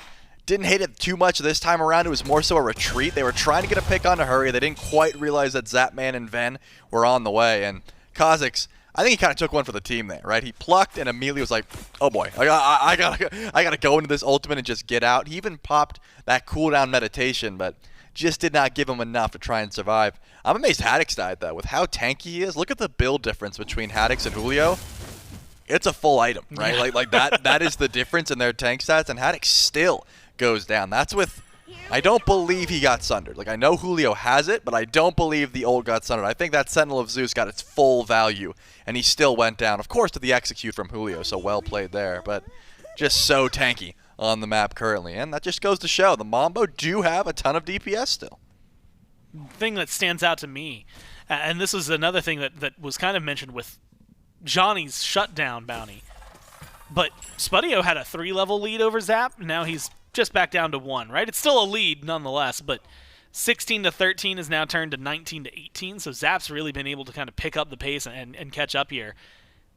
Didn't hate it too much this time around. It was more so a retreat. They were trying to get a pick onto Hurry. They didn't quite realize that Zapman and Ven were on the way, and Cozyx, I think he kind of took one for the team there, right? He plucked and immediately was like, oh boy, I gotta go into this ultimate and just get out. He even popped that cooldown meditation, but just did not give him enough to try and survive. I'm amazed Haddix died, though. With how tanky he is, look at the build difference between Haddix and Julio. It's a full item, right? Yeah. Like that is the difference in their tank stats, and Haddix still goes down. That's with, I don't believe he got sundered. Like, I know Julio has it, but I don't believe the ult got sundered. I think that Sentinel of Zeus got its full value, and he still went down. Of course, to the execute from Julio, so well played there, but just so tanky on the map currently. And that just goes to show the Mambo do have a ton of DPS still. Thing that stands out to me, and this was another thing that was kind of mentioned with Johnny's shutdown bounty, but Spudio had a 3-level lead over Zap. Now he's just back down to 1, right? It's still a lead nonetheless, but 16-13 is now turned to 19-18, so Zap's really been able to kind of pick up the pace and catch up here.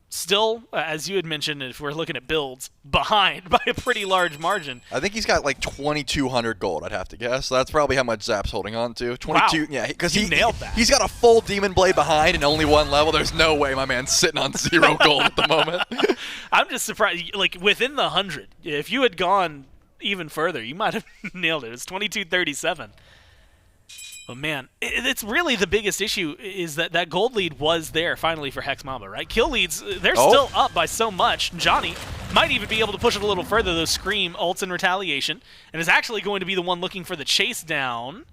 Still, as you had mentioned, if we're looking at builds, behind by a pretty large margin. I think he's got like 2,200 gold, I'd have to guess. So that's probably how much Zap's holding on to. 22, wow. Yeah, because he nailed that. He's got a full Demon Blade behind and only 1 level. There's no way my man's sitting on 0 gold at the moment. I'm just surprised, like within the 100. If you had gone even further, you might have nailed it. It was 22-37. But man, it's really the biggest issue is that gold lead was there finally for Hex Mambo, right? Kill leads, they're still up by so much. Dzoni might even be able to push it a little further, though Scream ults in retaliation, and is actually going to be the one looking for the chase down.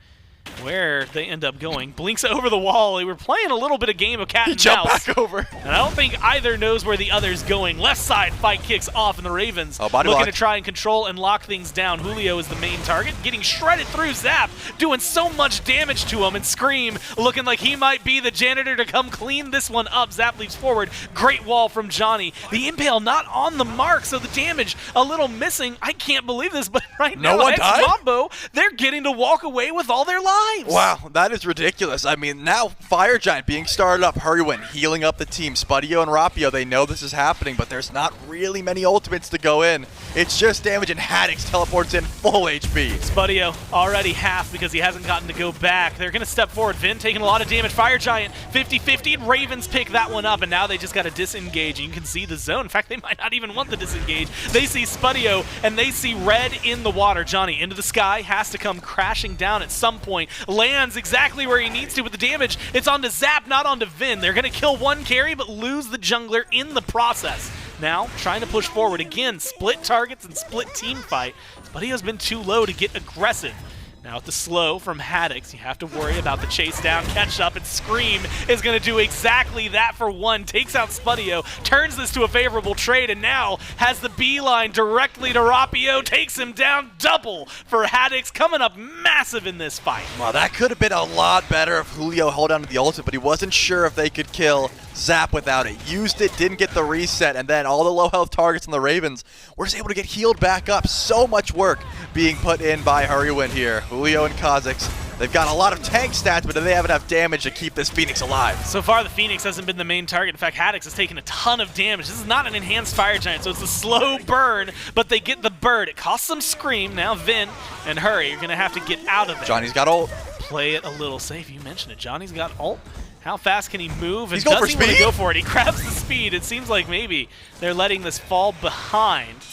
Where they end up going. Blinks over the wall. They were playing a little bit of game of cat and Jump mouse. back over. And I don't think either knows where the other's going. Left side fight kicks off, and the Ravens body looking lock. to try and control and lock things down. Julio is the main target, getting shredded through Zap, doing so much damage to him, and Scream looking like he might be the janitor to come clean this one up. Zap leaps forward. Great wall from Dzoni. The Impale not on the mark, so the damage a little missing. I can't believe this, but right No now, one Hex died? Mambo, they're getting to walk away with all their lives. Wow, that is ridiculous. I mean, now Fire Giant being started up, Hurriwind healing up the team. Spudio and Rapio, they know this is happening, but there's not really many ultimates to go in. It's just damage, and Haddix teleports in full HP. Spudio already half because he hasn't gotten to go back. They're going to step forward. Vin taking a lot of damage. Fire Giant 50-50. Ravens pick that one up, and now they just got to disengage. You can see the zone. In fact, they might not even want the disengage. They see Spudio, and they see red in the water. Dzoni into the sky, has to come crashing down at some point. Lands exactly where he needs to with the damage. It's onto Zap, not onto Vin. They're going to kill one carry, but lose the jungler in the process. Now, trying to push forward again. Split targets and split team fight. Spudio's been too low to get aggressive. Now with the slow from Haddix, you have to worry about the chase down, catch up, and Scream is going to do exactly that for one. Takes out Spudio, turns this to a favorable trade, and now has the beeline directly to Rapio, takes him down. Double for Haddix, coming up massive in this fight. Well, that could have been a lot better if Julio held on to the ultimate, but he wasn't sure if they could kill Zap without it. Used it, didn't get the reset, and then all the low health targets on the Ravens were just able to get healed back up. So much work being put in by Hurriwind here. Julio and Cozyx, they've got a lot of tank stats, but do they have enough damage to keep this Phoenix alive? So far, the Phoenix hasn't been the main target. In fact, Haddix has taken a ton of damage. This is not an enhanced Fire Giant, so it's a slow burn, but they get the bird. It costs them Scream. Now Vin and Hurry are going to have to get out of there. Dzoni's got ult. Play it a little safe. You mentioned it. Dzoni's got ult. How fast can he move? And He's going does for he want to speed? go for it? He grabs the speed. It seems like maybe they're letting this fall behind.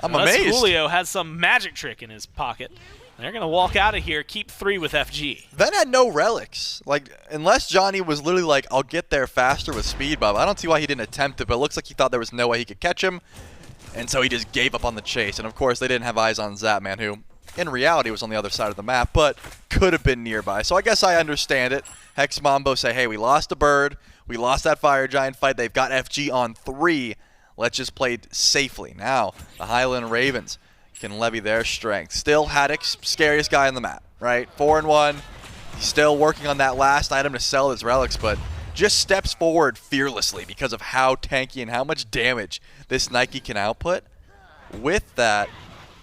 I'm Unless amazed. Julio has some magic trick in his pocket. They're going to walk out of here, keep 3 with FG. Ven had no relics. Like, unless Dzoni was literally like, I'll get there faster with speed buff. I don't see why he didn't attempt it, but it looks like he thought there was no way he could catch him. And so he just gave up on the chase. And of course, they didn't have eyes on Zapman, who in reality was on the other side of the map, but could have been nearby. So I guess I understand it. Hex Mambo say, hey, we lost a bird. We lost that Fire Giant fight. They've got FG on 3. Let's just play safely. Now, the Highland Ravens can levy their strength. Still Haddix, scariest guy on the map, right? 4-1. He's still working on that last item to sell his relics, but just steps forward fearlessly because of how tanky and how much damage this Nike can output. With that,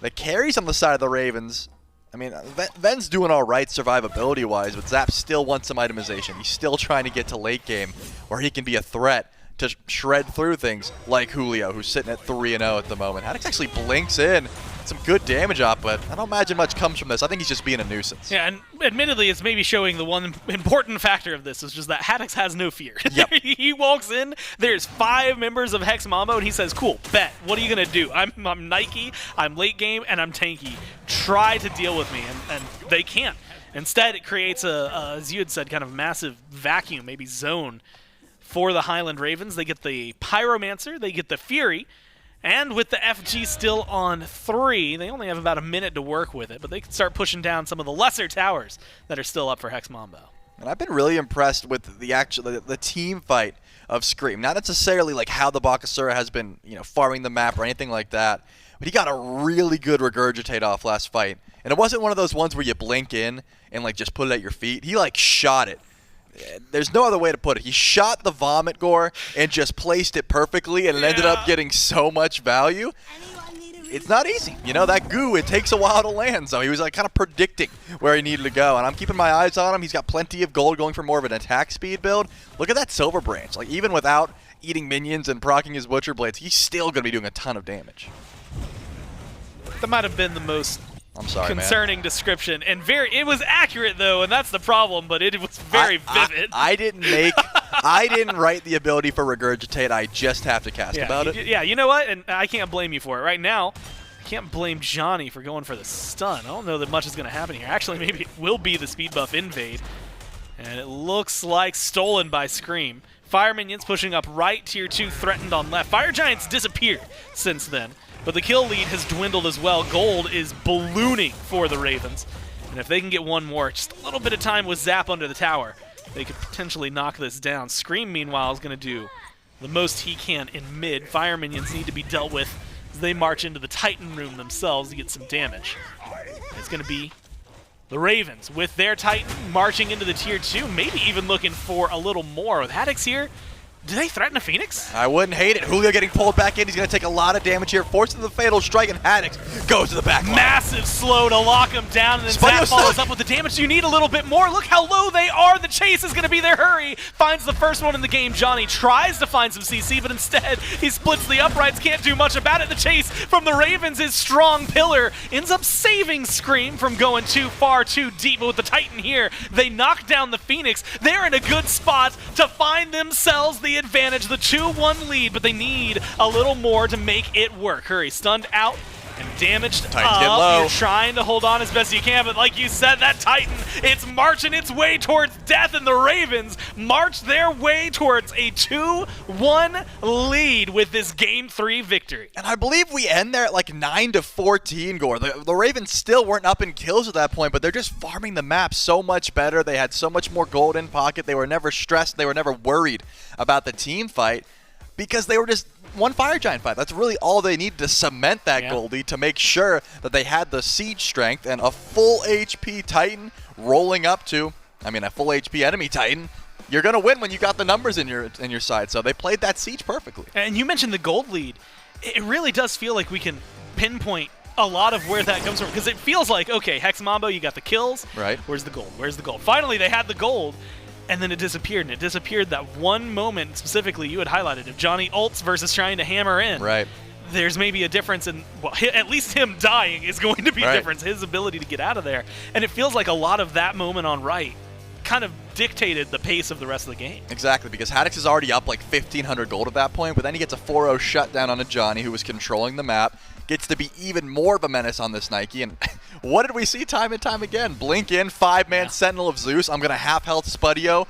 the carries on the side of the Ravens, I mean, Ven's doing all right survivability-wise, but Zap still wants some itemization. He's still trying to get to late game where he can be a threat to shred through things like Julio, who's sitting at 3-0 at the moment. Haddix actually blinks in. Some good damage up, but I don't imagine much comes from this. I think he's just being a nuisance. Yeah, and admittedly, it's maybe showing the one important factor of this is just that Haddix has no fear. Yep. He walks in, there's 5 members of Hex Mambo, and he says, cool, bet, what are you going to do? I'm Nike, I'm late game, and I'm tanky. Try to deal with me, and they can't. Instead, it creates a, as you had said, kind of massive vacuum, maybe zone for the Highland Ravens. They get the Pyromancer, they get the Fury, and with the FG still on 3, they only have about a minute to work with it, but they can start pushing down some of the lesser towers that are still up for Hex Mambo. And I've been really impressed with the team fight of Scream. Not necessarily like how the Bakasura has been, farming the map or anything like that, but he got a really good regurgitate off last fight. And it wasn't one of those ones where you blink in and like just put it at your feet. He like shot it. There's no other way to put it. He shot the vomit gore and just placed it perfectly, and it ended up getting so much value. It's not easy. That goo, it takes a while to land, so he was like kind of predicting where he needed to go, and I'm keeping my eyes on him. He's got plenty of gold going for more of an attack speed build. Look at that Silver Branch. Like, even without eating minions and proccing his Butcher Blades, he's still going to be doing a ton of damage. That might have been the most concerning description, and it was accurate though, and that's the problem, but it was very vivid. I didn't write the ability for regurgitate. I just have to cast about it. Yeah, you know what? And I can't blame you for it. Right now, Can't blame Dzoni for going for the stun. I don't know that much is going to happen here. Actually, maybe it will be the speed buff invade. And it looks like stolen by Scream. Fire minions pushing up right, tier 2 threatened on left. Fire giants disappeared since then, but the kill lead has dwindled as well. Gold is ballooning for the Ravens. And if they can get one more, just a little bit of time with Zap under the tower, they could potentially knock this down. Scream, meanwhile, is going to do the most he can in mid. Fire minions need to be dealt with as they march into the Titan room themselves to get some damage. It's going to be the Ravens with their Titan marching into the tier 2, maybe even looking for a little more. With Haddix here, do they threaten a Phoenix? I wouldn't hate it. Julio getting pulled back in. He's going to take a lot of damage here. Forcing the fatal strike, and Haddix goes to the back line. Massive slow to lock him down, and then Zap follows up with the damage. You need a little bit more. Look how low they are. The chase is going to be their hurry. Finds the first one in the game. Dzoni tries to find some CC, but instead he splits the uprights. Can't do much about it. The chase from the Ravens is strong. Pillar ends up saving Scream from going too far, too deep. But with the Titan here, they knock down the Phoenix. They're in a good spot to find themselves the advantage. The 2-1 lead, but they need a little more to make it work. Hurry, stunned out and damaged Titans get low. You're trying to hold on as best you can, but like you said, that Titan, it's marching its way towards death, and the Ravens march their way towards a 2-1 lead with this Game 3 victory. And I believe we end there at like 9-14, Gore. The Ravens still weren't up in kills at that point, but they're just farming the map so much better. They had so much more gold in pocket. They were never stressed. They were never worried about the team fight because they were just one Fire Giant fight. That's really all they needed to cement that gold lead, to make sure that they had the siege strength, and a full HP Titan rolling up to, I mean, a full HP enemy Titan. You're going to win when you got the numbers in your side, so they played that siege perfectly. And you mentioned the gold lead. It really does feel like we can pinpoint a lot of where that comes from, because it feels like, okay, Hex Mambo, you got the kills. Right. Where's the gold? Where's the gold? Finally, they had the gold. And then it disappeared, and it disappeared that one moment specifically you had highlighted of Dzoni ults versus trying to hammer in. Right. There's maybe a difference in, well, at least him dying is going to be a difference, his ability to get out of there. And it feels like a lot of that moment on right kind of dictated the pace of the rest of the game. Exactly, because Haddix is already up like 1,500 gold at that point, but then he gets a 4-0 shutdown on a Dzoni who was controlling the map, gets to be even more of a menace on this Nike, and what did we see time and time again? Blink in, 5-man Sentinel of Zeus, I'm going to half-health Spudio,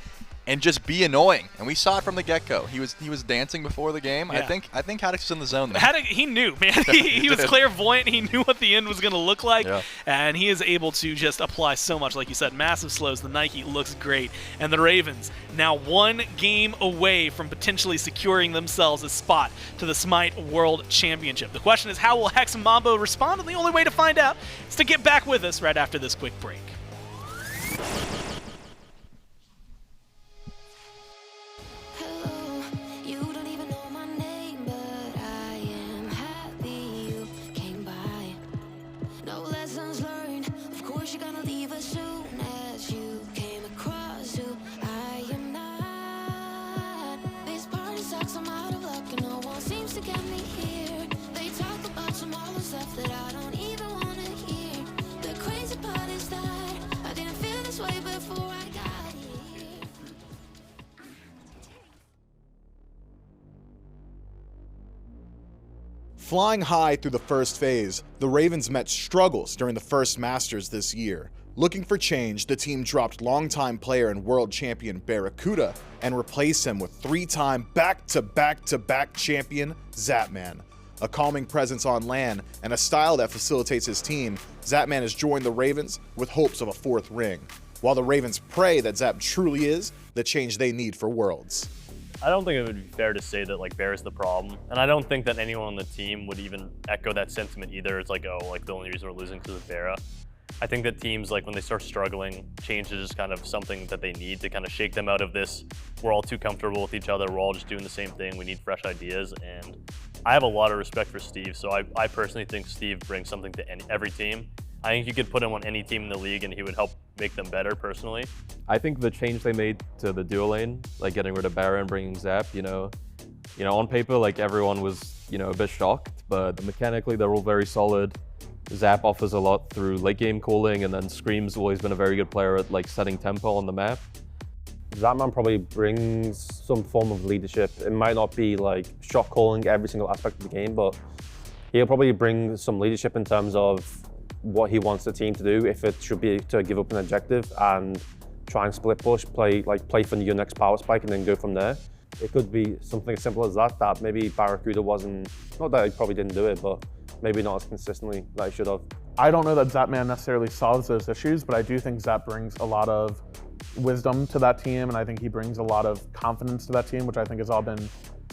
and just be annoying. And we saw it from the get-go. He was dancing before the game. Yeah. I think Haddix was in the zone there. He knew, man. He was clairvoyant. He knew what the end was going to look like. Yeah. And he is able to just apply so much. Like you said, massive slows. The Nike looks great. And the Ravens, now one game away from potentially securing themselves a spot to the SMITE World Championship. The question is, how will Hex Mambo respond? And the only way to find out is to get back with us right after this quick break. Flying high through the first phase, the Ravens met struggles during the first Masters this year. Looking for change, the team dropped longtime player and world champion Barracuda and replaced him with 3-time back-to-back-to-back champion Zapman. A calming presence on LAN and a style that facilitates his team, Zapman has joined the Ravens with hopes of a 4th ring, while the Ravens pray that Zap truly is the change they need for Worlds. I don't think it would be fair to say that like Bear is the problem, and I don't think that anyone on the team would even echo that sentiment either. It's like, oh, like the only reason we're losing because of Vera. I think that teams, like when they start struggling, change is just kind of something that they need to kind of shake them out of this, we're all too comfortable with each other, we're all just doing the same thing, we need fresh ideas. And I have a lot of respect for Steve, so I personally think Steve brings something to every team. I think you could put him on any team in the league and he would help make them better personally. I think the change they made to the duo lane, like getting rid of Barra and bringing Zap, you know, on paper, like everyone was, a bit shocked, but mechanically they're all very solid. Zap offers a lot through late game calling, and then Scream's always been a very good player at like setting tempo on the map. Zapman probably brings some form of leadership. It might not be like shot calling every single aspect of the game, but He'll probably bring some leadership in terms of what he wants the team to do, if it should be to give up an objective and try and split push, play for your next power spike and then go from there. It could be something as simple as that maybe Barracuda wasn't, not that he probably didn't do it, but maybe not as consistently that he should have. I don't know that Zapman necessarily solves those issues, but I do think Zap brings a lot of wisdom to that team, and I think he brings a lot of confidence to that team, which I think has all been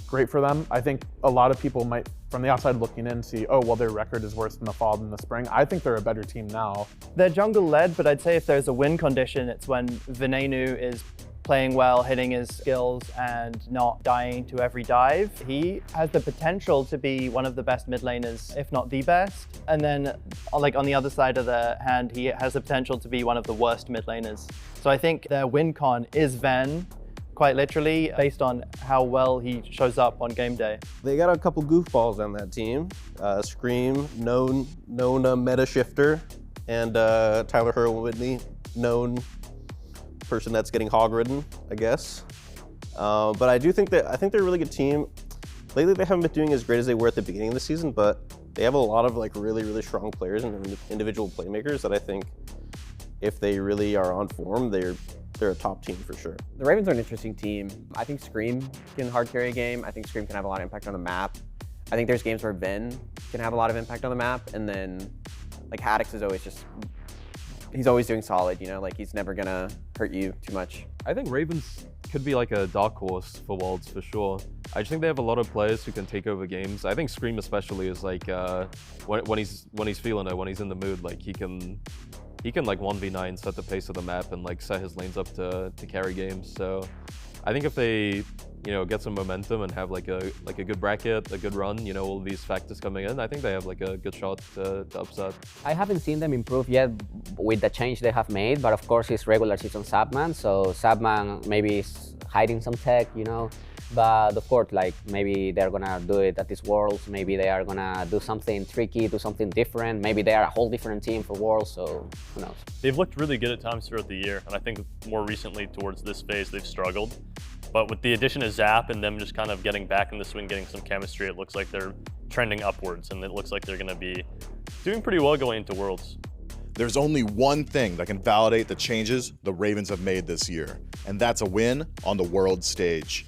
great for them. I think a lot of people might, from the outside looking in, see, oh, well, their record is worse in the fall than the spring. I think they're a better team now. They're jungle-led, but I'd say if there's a win condition, it's when Venenu is playing well, hitting his skills, and not dying to every dive. He has the potential to be one of the best mid laners, if not the best. And then, like on the other side of the hand, he has the potential to be one of the worst mid laners. So I think their win con is Ven, quite literally, based on how well he shows up on game day. They got a couple goofballs on that team. Screammmmm, known meta shifter, and Tyler Hurriwind, known person that's getting hog ridden, I guess. But I think they're a really good team. Lately, they haven't been doing as great as they were at the beginning of the season, but they have a lot of like really strong players and individual playmakers that I think, if they really are on form, they're a top team for sure. The Ravens are an interesting team. I think Screammmmm can hard carry a game. I think Screammmmm can have a lot of impact on the map. I think there's games where Ven can have a lot of impact on the map, and then like Haddix is always he's always doing solid, you know, like he's never gonna hurt you too much. I think Ravens could be like a dark horse for Worlds for sure. I just think they have a lot of players who can take over games. I think Screammmmm especially is like when he's feeling it, when he's in the mood, like he can like 1v9 set the pace of the map and like set his lanes up to carry games. So I think if they get some momentum and have like a good bracket, a good run, all these factors coming in, I think they have like a good shot to upset. I haven't seen them improve yet with the change they have made, but of course it's regular season Zapman, so Zapman maybe is hiding some tech, but of course, like maybe they're gonna do it at these Worlds, maybe they are gonna do something tricky, do something different, maybe they are a whole different team for Worlds, so who knows. They've looked really good at times throughout the year, and I think more recently towards this phase they've struggled. But with the addition of Zap and them just kind of getting back in the swing, getting some chemistry, it looks like they're trending upwards, and it looks like they're going to be doing pretty well going into Worlds. There's only one thing that can validate the changes the Ravens have made this year, and that's a win on the world stage.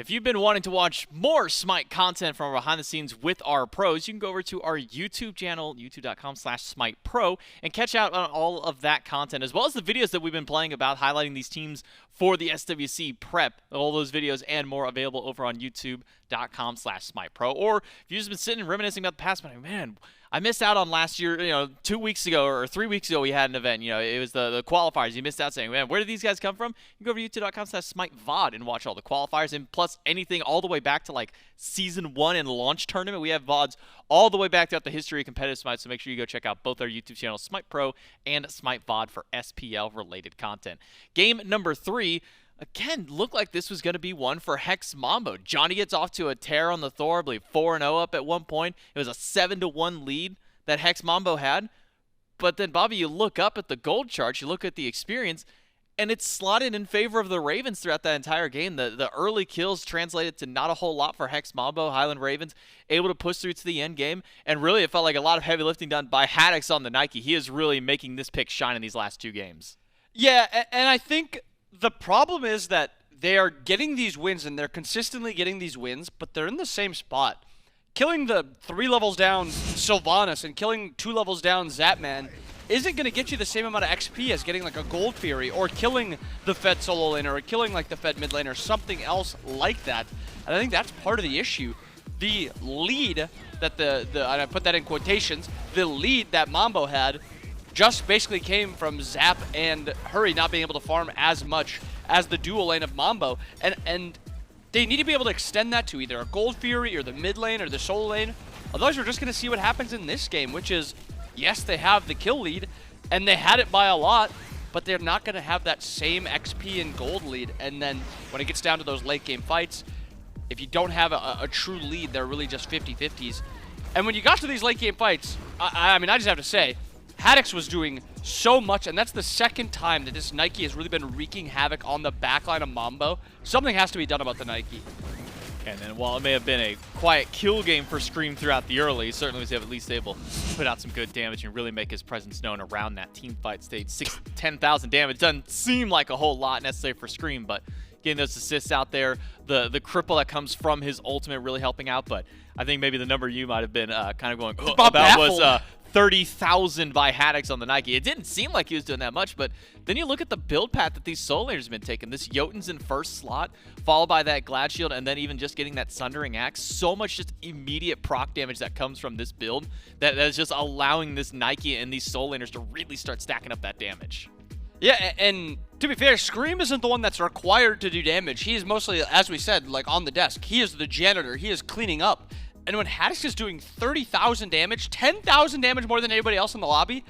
If you've been wanting to watch more SMITE content from behind the scenes with our pros, you can go over to our YouTube channel, youtube.com/SMITEPro, and catch out on all of that content, as well as the videos that we've been playing about highlighting these teams for the SWC prep. All those videos and more available over on youtube.com/SMITEPro. Or if you've just been sitting and reminiscing about the past, but man, I missed out on last year, 2 weeks ago or 3 weeks ago we had an event, it was the qualifiers. You missed out saying, man, where did these guys come from? You can go over to youtube.com/SmiteVOD and watch all the qualifiers, and plus anything all the way back to like Season 1 and launch tournament. We have VODs all the way back throughout the history of competitive SMITE, so make sure you go check out both our YouTube channels, SMITE Pro and SMITE VOD, for SPL-related content. Game number 3. Again, looked like this was going to be one for Hex Mambo. Dzoni gets off to a tear on the Thor, I believe 4-0 up at one point. It was a 7-1 lead that Hex Mambo had. But then, Bobby, you look up at the gold chart, you look at the experience, and it's slotted in favor of the Ravens throughout that entire game. The early kills translated to not a whole lot for Hex Mambo. Highland Ravens able to push through to the end game. And really, it felt like a lot of heavy lifting done by Haddix on the Nike. He is really making this pick shine in these last 2 games. Yeah, and I think the problem is that they are getting these wins, and they're consistently getting these wins, but they're in the same spot. Killing the 3 levels down Sylvanus and killing 2 levels down Zapman isn't going to get you the same amount of XP as getting like a Gold Fury, or killing the Fed solo laner, or killing like the Fed mid laner, something else like that. And I think that's part of the issue. The lead that and I put that in quotations, the lead that Mambo had just basically came from Zap and Hurry not being able to farm as much as the dual lane of Mambo. And they need to be able to extend that to either a Gold Fury or the mid lane or the solo lane. Otherwise, we're just going to see what happens in this game, which is, yes, they have the kill lead, and they had it by a lot, but they're not going to have that same XP and gold lead. And then when it gets down to those late game fights, if you don't have a true lead, they're really just 50-50s. And when you got to these late game fights, I mean, I just have to say, Haddix was doing so much, and that's the second time that this Nike has really been wreaking havoc on the backline of Mambo. Something has to be done about the Nike. And then while it may have been a quiet kill game for Scream throughout the early, he certainly was at least able to put out some good damage and really make his presence known around that team fight stage. 10,000 damage doesn't seem like a whole lot necessarily for Scream, but getting those assists out there, the cripple that comes from his ultimate really helping out. But I think maybe the number you might have been kind of going about was 30,000 by Haddix on the Nike. It didn't seem like he was doing that much, but then you look at the build path that these solo laners have been taking. This Jotun's in first slot, followed by that Glad Shield, and then even just getting that Sundering Axe. So much just immediate proc damage that comes from this build that is just allowing this Nike and these solo laners to really start stacking up that damage. Yeah, and to be fair, Scream isn't the one that's required to do damage. He is mostly, as we said, like on the desk. He is the janitor. He is cleaning up. And when Haddix is doing 30,000 damage, 10,000 damage more than anybody else in the lobby,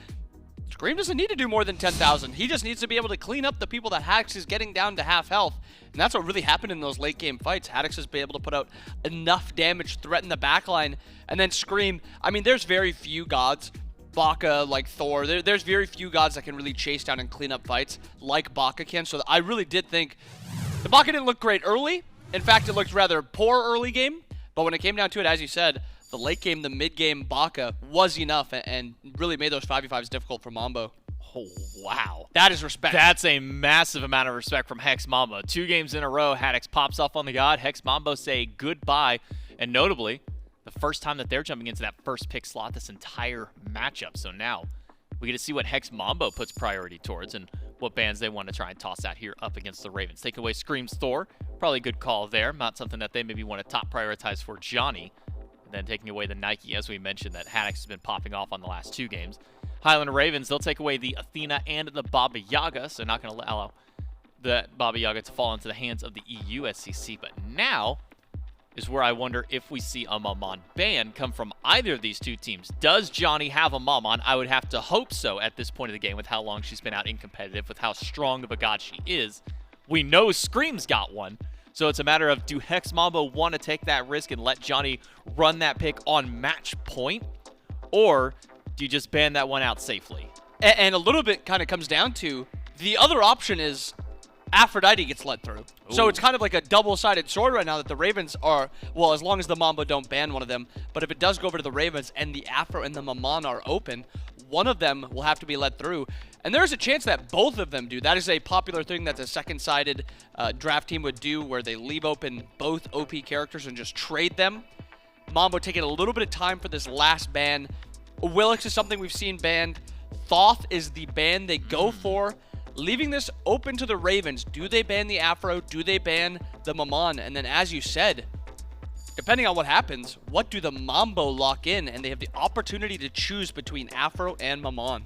Scream doesn't need to do more than 10,000. He just needs to be able to clean up the people that Haddix is getting down to half health. And that's what really happened in those late game fights. Haddix has been able to put out enough damage, threaten the backline, and then Scream. I mean, there's very few gods, Baka, like Thor, there's very few gods that can really chase down and clean up fights like Baka can. So I really did think the Baka didn't look great early. In fact, it looked rather poor early game. But when it came down to it, as you said, the late game, the mid game Baka was enough and really made those 5v5s difficult for Mambo. Oh, wow. That is respect. That's a massive amount of respect from Hex Mambo. 2 games in a row, Haddix pops off on the god. Hex Mambo say goodbye. And notably, the first time that they're jumping into that first pick slot this entire matchup. So now we get to see what Hex Mambo puts priority towards and what bans they want to try and toss out here up against the Ravens. Take away Scream's Thor. Probably a good call there. Not something that they maybe want to top prioritize for Dzoni. And then taking away the Nike, as we mentioned, that Haddix has been popping off on the last 2 games. Highland Ravens, they'll take away the Athena and the Baba Yaga, so not going to allow the Baba Yaga to fall into the hands of the EU SCC. But now is where I wonder if we see a Maman ban come from either of these 2 teams. Does Dzoni have a Maman? I would have to hope so at this point of the game with how long she's been out in competitive, with how strong of a god she is. We know Scream's got one. So it's a matter of, do Hex Mambo want to take that risk and let Dzoni run that pick on match point? Or do you just ban that one out safely? And a little bit kind of comes down to, the other option is Aphrodite gets let through. Ooh. So it's kind of like a double-sided sword right now that the Ravens are, well, as long as the Mambo don't ban one of them, but if it does go over to the Ravens and the Aphro and the Maman are open, one of them will have to be let through. And there's a chance that both of them do. That is a popular thing that the second-sided draft team would do, where they leave open both OP characters and just trade them. Mambo taking a little bit of time for this last ban. Awilix is something we've seen banned. Thoth is the ban they go for, leaving this open to the Ravens. Do they ban the Afro? Do they ban the Maman? And then, as you said, depending on what happens, what do the Mambo lock in? And they have the opportunity to choose between Afro and Maman.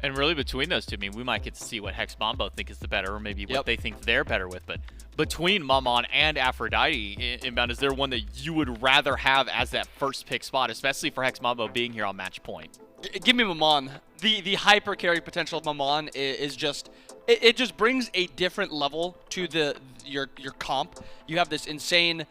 And really between those two, I mean, we might get to see what Hex Mambo think is the better, or maybe what they think they're better with. But between Maman and Aphrodite, Inbound, is there one that you would rather have as that first pick spot, especially for Hex Mambo being here on match point? Give me Maman. The hyper carry potential of Maman is just, it just brings a different level to your comp. You have this insane,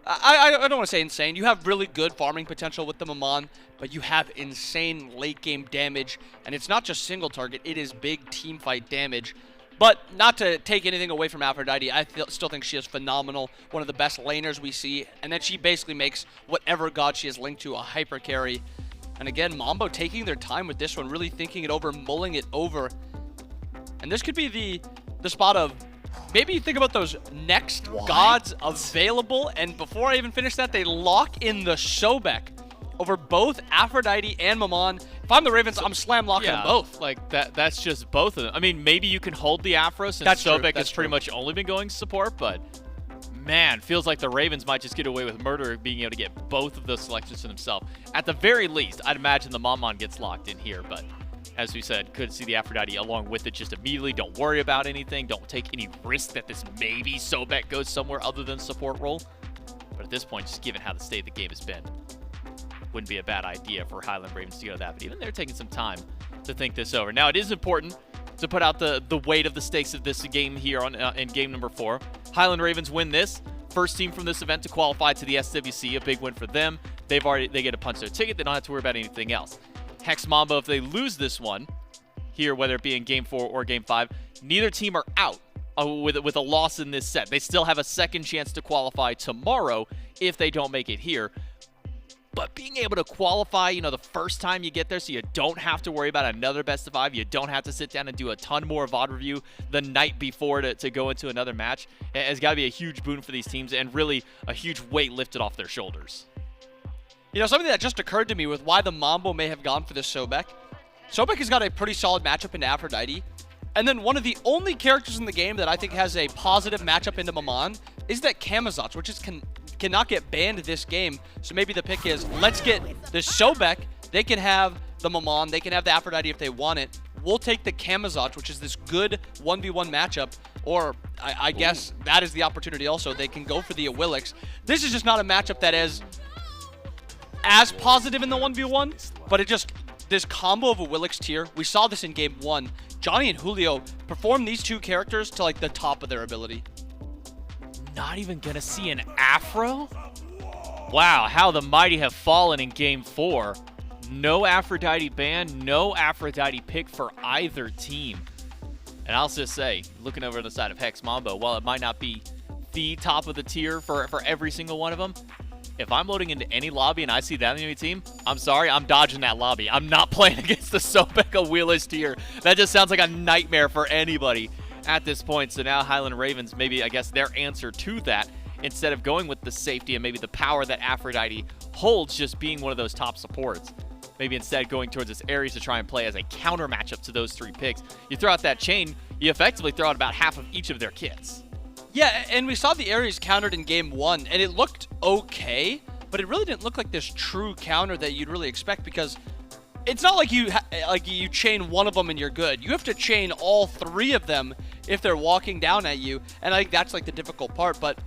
I don't want to say insane, you have really good farming potential with the Maman, but you have insane late game damage, and it's not just single target, it is big team fight damage. But not to take anything away from Aphrodite, I still think she is phenomenal, one of the best laners we see, and that she basically makes whatever god she is linked to a hyper carry. And again, Mambo taking their time with this one, really thinking it over, mulling it over. And this could be the spot of, maybe you think about those next gods available, and before I even finish that, they lock in the Sobek over both Aphrodite and Maman. If I'm the Ravens, I'm slam locking them both. Like that's just both of them. I mean, maybe you can hold the Afro since Sobek has pretty much only been going support, but man, feels like the Ravens might just get away with murder, being able to get both of those selections to themselves. At the very least, I'd imagine the Maman gets locked in here, but as we said, could see the Aphrodite along with it just immediately. Don't worry about anything. Don't take any risk that this maybe Sobek goes somewhere other than support role. But at this point, just given how the state of the game has been, wouldn't be a bad idea for Highland Ravens to go to that. But even they're taking some time to think this over. Now, it is important to put out the weight of the stakes of this game here on in game number 4. Highland Ravens win this. First team from this event to qualify to the SWC. A big win for them. They get to punch their ticket. They don't have to worry about anything else. Hex Mambo, if they lose this one here, whether it be in game 4 or game 5, neither team are out with a loss in this set. They still have a second chance to qualify tomorrow if they don't make it here. But being able to qualify, the first time you get there, so you don't have to worry about another best of 5, you don't have to sit down and do a ton more VOD review the night before to go into another match, has got to be a huge boon for these teams and really a huge weight lifted off their shoulders. Something that just occurred to me with why the Mambo may have gone for this Sobek. Sobek has got a pretty solid matchup into Aphrodite. And then one of the only characters in the game that I think has a positive matchup into Maman is that Camazotz, which cannot get banned this game. So maybe the pick is, let's get the Sobek. They can have the Maman. They can have the Aphrodite if they want it. We'll take the Camazotz, which is this good 1v1 matchup. Or I guess that is the opportunity also. They can go for the Awilix. This is just not a matchup that is as positive in the 1v1, but this combo of Awilix tier, we saw this in game 1. Dzoni and Julio perform these two characters to like the top of their ability. Not even gonna see an Afro? Wow, how the mighty have fallen in game 4. No Aphrodite ban, no Aphrodite pick for either team. And I'll just say, looking over on the side of Hex Mambo, while it might not be the top of the tier for every single one of them, if I'm loading into any lobby and I see that enemy team, I'm sorry, I'm dodging that lobby. I'm not playing against the Sobek Awilix tier. That just sounds like a nightmare for anybody at this point. So now Highland Ravens, maybe I guess their answer to that, instead of going with the safety and maybe the power that Aphrodite holds, just being one of those top supports, maybe instead going towards this Ares to try and play as a counter matchup to those 3 picks. You throw out that chain, you effectively throw out about half of each of their kits. Yeah, and we saw the Ares countered in game 1, and it looked okay, but it really didn't look like this true counter that you'd really expect, because it's not like you chain one of them and you're good. You have to chain all 3 of them if they're walking down at you, and I think that's like the difficult part. But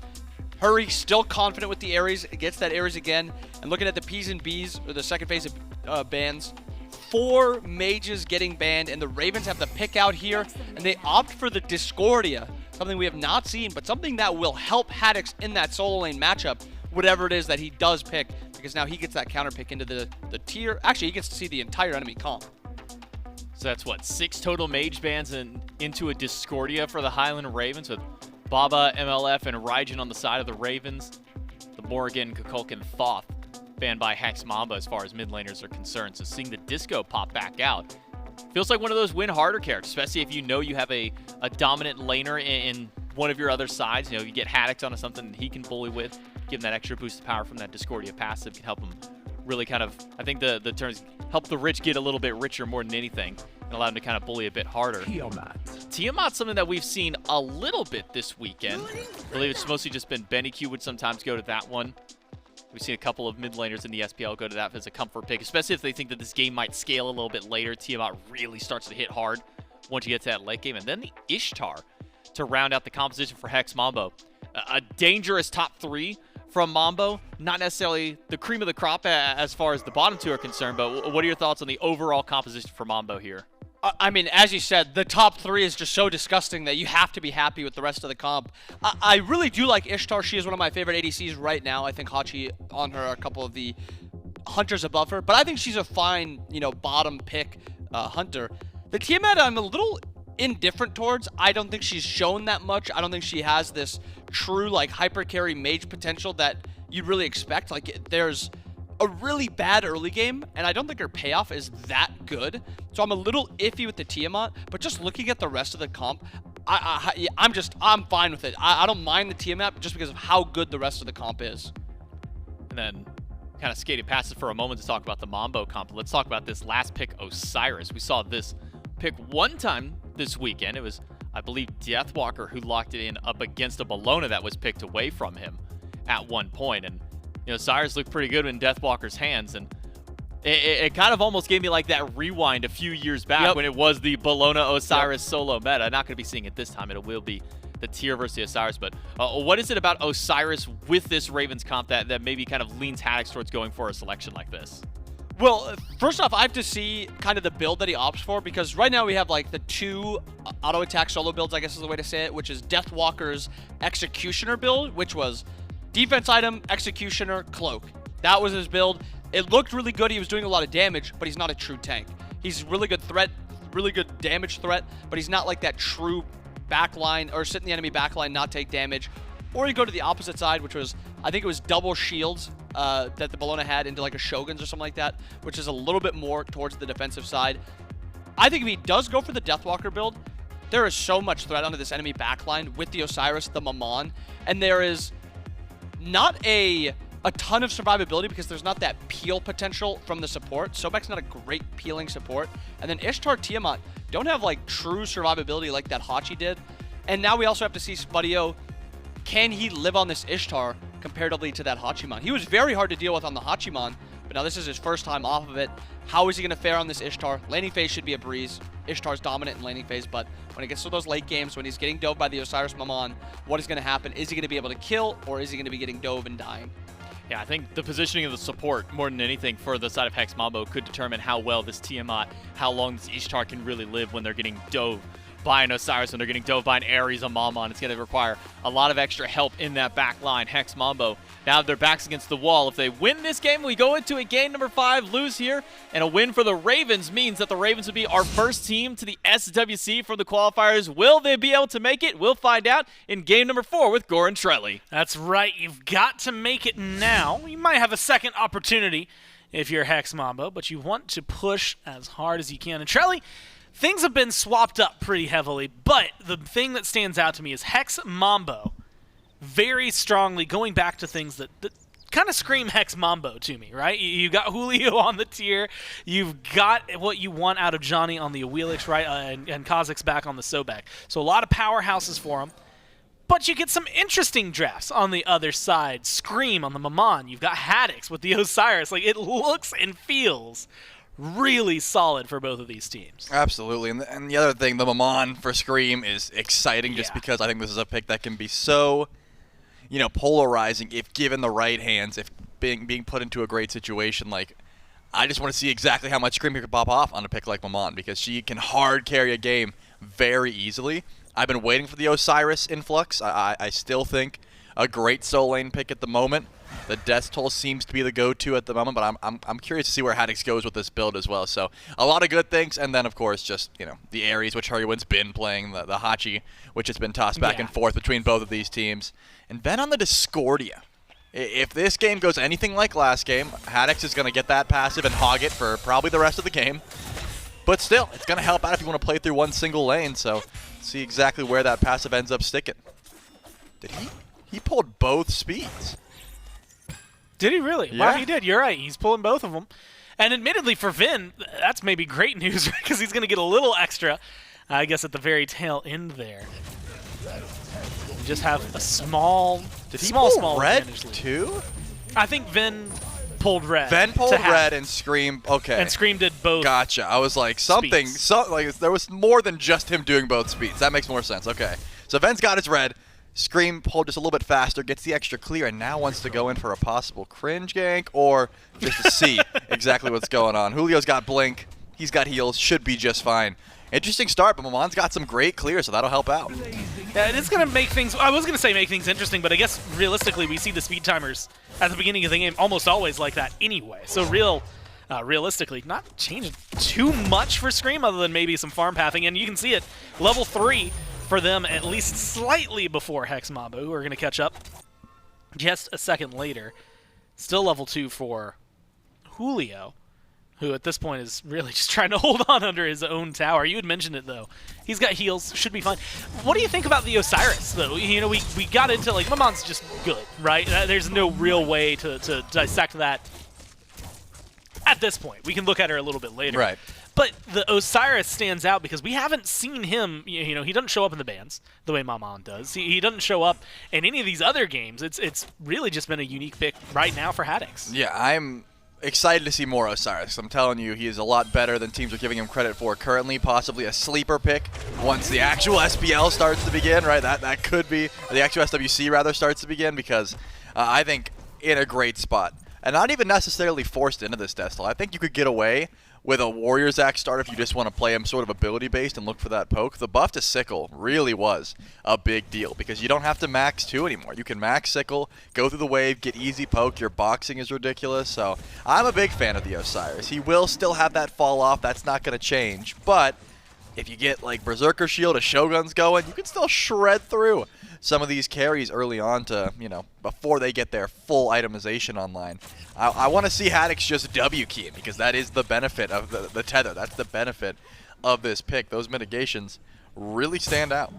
Hurry still confident with the Ares, gets that Ares again, and looking at the P's and B's, or the second phase of bans, 4 mages getting banned, and the Ravens have the pick out here, and they opt for the Discordia, something we have not seen, but something that will help Haddix in that solo lane matchup, whatever it is that he does pick, because now he gets that counter pick into the tier. Actually, he gets to see the entire enemy comp. So that's what, 6 total mage bans into a Discordia for the Highland Ravens, with Baba, MLF, and Raijin on the side of the Ravens. The Morgan, Kukulkan, Thoth fan by Hex Mambo as far as mid laners are concerned. So seeing the Disco pop back out feels like one of those win harder characters, especially if you know you have a dominant laner in one of your other sides. You know, you get Haddix onto something that he can bully with, give him that extra boost of power from that Discordia passive, can help him really kind of, I think the terms help the rich get a little bit richer more than anything, and allow him to kind of bully a bit harder. Tiamat's something that we've seen a little bit this weekend. I believe it's mostly just been Benny Q would sometimes go to that one. We've seen a couple of mid laners in the SPL go to that as a comfort pick, especially if they think that this game might scale a little bit later. Tiamat really starts to hit hard once you get to that late game. And then the Ishtar to round out the composition for Hex Mambo. A dangerous top 3 from Mambo. Not necessarily the cream of the crop as far as the bottom 2 are concerned, but what are your thoughts on the overall composition for Mambo here? I mean, as you said, the top 3 is just so disgusting that you have to be happy with the rest of the comp. I really do like Ishtar. She is one of my favorite ADCs right now. I think Hachi on her are a couple of the hunters above her, but I think she's a fine, you know, bottom pick hunter. The Tiamat I'm a little indifferent towards. I don't think she's shown that much. I don't think she has this true, like, hyper carry mage potential that you'd really expect. Like, there's a really bad early game, and I don't think her payoff is that good. So I'm a little iffy with the Tiamat, but just looking at the rest of the comp, I'm fine with it. I don't mind the Tiamat just because of how good the rest of the comp is. And then kind of skated past it for a moment to talk about the Mambo comp. Let's talk about this last pick, Osiris. We saw this pick one time this weekend. It was, I believe, Deathwalker who locked it in up against a Bellona that was picked away from him at one point. And you know, Cyrus looked pretty good in Deathwalker's hands, and it kind of almost gave me like that rewind a few years back when it was the Bellona Osiris solo meta. Not going to be seeing it this time. It will be the tier versus the Osiris. But what is it about Osiris with this Ravens comp that maybe kind of leans Haddix towards going for a selection like this? Well, first off, I have to see kind of the build that he opts for, because right now we have like the 2 auto attack solo builds, I guess is the way to say it, which is Deathwalker's Executioner build, which was defense item, Executioner, Cloak. That was his build. It looked really good. He was doing a lot of damage, but he's not a true tank. He's really good threat, really good damage threat, but he's not like that true backline or sit in the enemy backline, not take damage. Or you go to the opposite side, which was, I think it was double shields that the Bellona had into like a Shogun's or something like that, which is a little bit more towards the defensive side. I think if he does go for the Deathwalker build, there is so much threat onto this enemy backline with the Osiris, the Maman, and there is not a ton of survivability because there's not that peel potential from the support. Sobek's not a great peeling support. And then Ishtar, Tiamat don't have like true survivability like that Hachi did. And now we also have to see Spudio. Can he live on this Ishtar comparatively to that Hachiman? He was very hard to deal with on the Hachiman, but now this is his first time off of it. How is he going to fare on this Ishtar? Laning phase should be a breeze. Ishtar's dominant in laning phase, but when it gets to those late games, when he's getting dove by the Osiris Maman, what is going to happen? Is he going to be able to kill, or is he going to be getting dove and dying? Yeah, I think the positioning of the support, more than anything, for the side of Hex Mambo could determine how well this Tiamat, how long this Ishtar can really live when they're getting dove by an Osiris, when they're getting dove by an Ares, a Maman. It's going to require a lot of extra help in that back line. Hex Mambo now have their backs against the wall. If they win this game, we go into a game number 5, lose here, and a win for the Ravens means that the Ravens would be our first team to the SWC from the qualifiers. Will they be able to make it? We'll find out in game number 4 with Goran Trelli. That's right. You've got to make it now. You might have a second opportunity if you're Hex Mambo, but you want to push as hard as you can. And Trelli, things have been swapped up pretty heavily, but the thing that stands out to me is Hex Mambo very strongly going back to things that kind of scream Hex Mambo to me, right? You got Julio on the tier. You've got what you want out of Dzoni on the Awilix, right? And Cozyx back on the Sobek. So a lot of powerhouses for him. But you get some interesting drafts on the other side. Screammmmm on the Maman. You've got Haddix with the Osiris. Like, it looks and feels really solid for both of these teams. Absolutely. And the other thing, the Maman for Screammmmm is exciting just because I think this is a pick that can be so, you know, polarizing if given the right hands, if being put into a great situation. Like, I just want to see exactly how much Screammmmm could pop off on a pick like Maman, because she can hard carry a game very easily. I've been waiting for the Osiris influx. I still think a great solo lane pick at the moment. The Death Toll seems to be the go-to at the moment, but I'm curious to see where Haddix goes with this build as well. So a lot of good things, and then of course just, you know, the Ares, which Hurriwind's been playing, the Hachi, which has been tossed back and forth between both of these teams, and then on the Discordia. If this game goes anything like last game, Haddix is going to get that passive and hog it for probably the rest of the game. But still, it's going to help out if you want to play through one single lane, so see exactly where that passive ends up sticking. Did he? He pulled both speeds. Did he really? Yeah. Wow, he did. You're right. He's pulling both of them. And admittedly for Vin, that's maybe great news because he's going to get a little extra, I guess, at the very tail end there. Just have a small, small red advantage lead. too? I think Vin pulled red. Ven pulled red and Scream. Okay. And Scream did both. Gotcha. I was like like there was more than just him doing both speeds. That makes more sense. Okay. So Ven's got his red. Scream pulled just a little bit faster, gets the extra clear, and now wants to go in for a possible cringe gank or just to see exactly what's going on. Julio's got blink. He's got heals. Should be just fine. Interesting start, but Maman's got some great clear, so that'll help out. Yeah, it is going to make things, I was going to say make things interesting, but I guess realistically we see the speed timers at the beginning of the game almost always like that anyway. So realistically, not changing too much for Scream other than maybe some farm pathing, and you can see it, level 3 for them at least slightly before Hex Mambo, who are going to catch up just a second later. Still level 2 for Julio, who at this point is really just trying to hold on under his own tower. You had mentioned it, though. He's got heals, should be fine. What do you think about the Osiris, though? You know, we got into, like, Maman's just good, right? There's no real way to dissect that at this point. We can look at her a little bit later. Right. But the Osiris stands out because we haven't seen him, you know, he doesn't show up in the bans the way Maman does. He doesn't show up in any of these other games. It's really just been a unique pick right now for Haddix. Yeah, I'm excited to see more Osiris. I'm telling you, he is a lot better than teams are giving him credit for currently. Possibly a sleeper pick once the actual SPL starts to begin, right? That could be, the actual SWC rather starts to begin, because I think in a great spot. And not even necessarily forced into this death stall. I think you could get away with a Warriors Axe start if you just want to play him sort of ability-based and look for that poke. The buff to Sickle really was a big deal because you don't have to max 2 anymore. You can max Sickle, go through the wave, get easy poke. Your boxing is ridiculous. So I'm a big fan of the Osiris. He will still have that fall off. That's not going to change. But if you get like Berserker Shield, a Shogun's going, you can still shred through some of these carries early on to, you know, before they get their full itemization online. I want to see Haddix just W key because that is the benefit of the tether. That's the benefit of this pick. Those mitigations really stand out.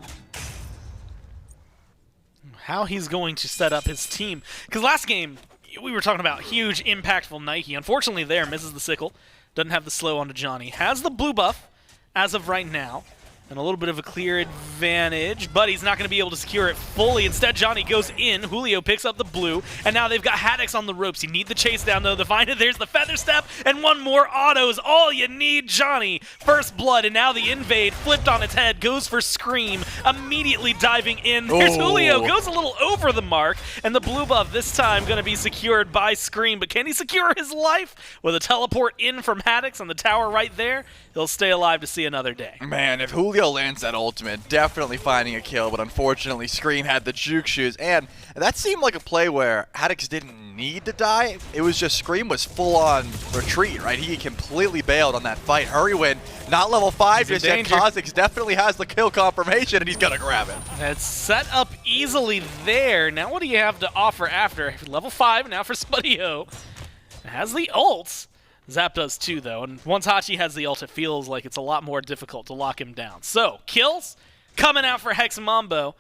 How he's going to set up his team. Because last game, we were talking about huge, impactful Nike. Unfortunately there, misses the sickle. Doesn't have the slow onto Dzoni. Has the blue buff as of right now. And a little bit of a clear advantage, but he's not going to be able to secure it fully. Instead, Dzoni goes in. Julio picks up the blue, and now they've got Haddix on the ropes. You need the chase down, though, to find it. There's the feather step, and one more auto is all you need, Dzoni. First blood, and now the invade flipped on its head. Goes for Scream, immediately diving in. There's Julio, goes a little over the mark, and the blue buff this time going to be secured by Scream. But can he secure his life? With a teleport in from Haddix on the tower right there, he'll stay alive to see another day. Man, if Julio lands that ultimate, definitely finding a kill, but unfortunately Scream had the juke shoes, and that seemed like a play where Haddix didn't need to die. It was just Scream was full on retreat, right? He completely bailed on that fight. Hurriwind, not level 5 just yet. Cozyx definitely has the kill confirmation, and he's gonna grab it. It's set up easily there. Now what do you have to offer after? Level 5 now for Spudio. Has the ults. Zap does too, though, and once Hachi has the ult, it feels like it's a lot more difficult to lock him down. So, kills coming out for Hex Mambo,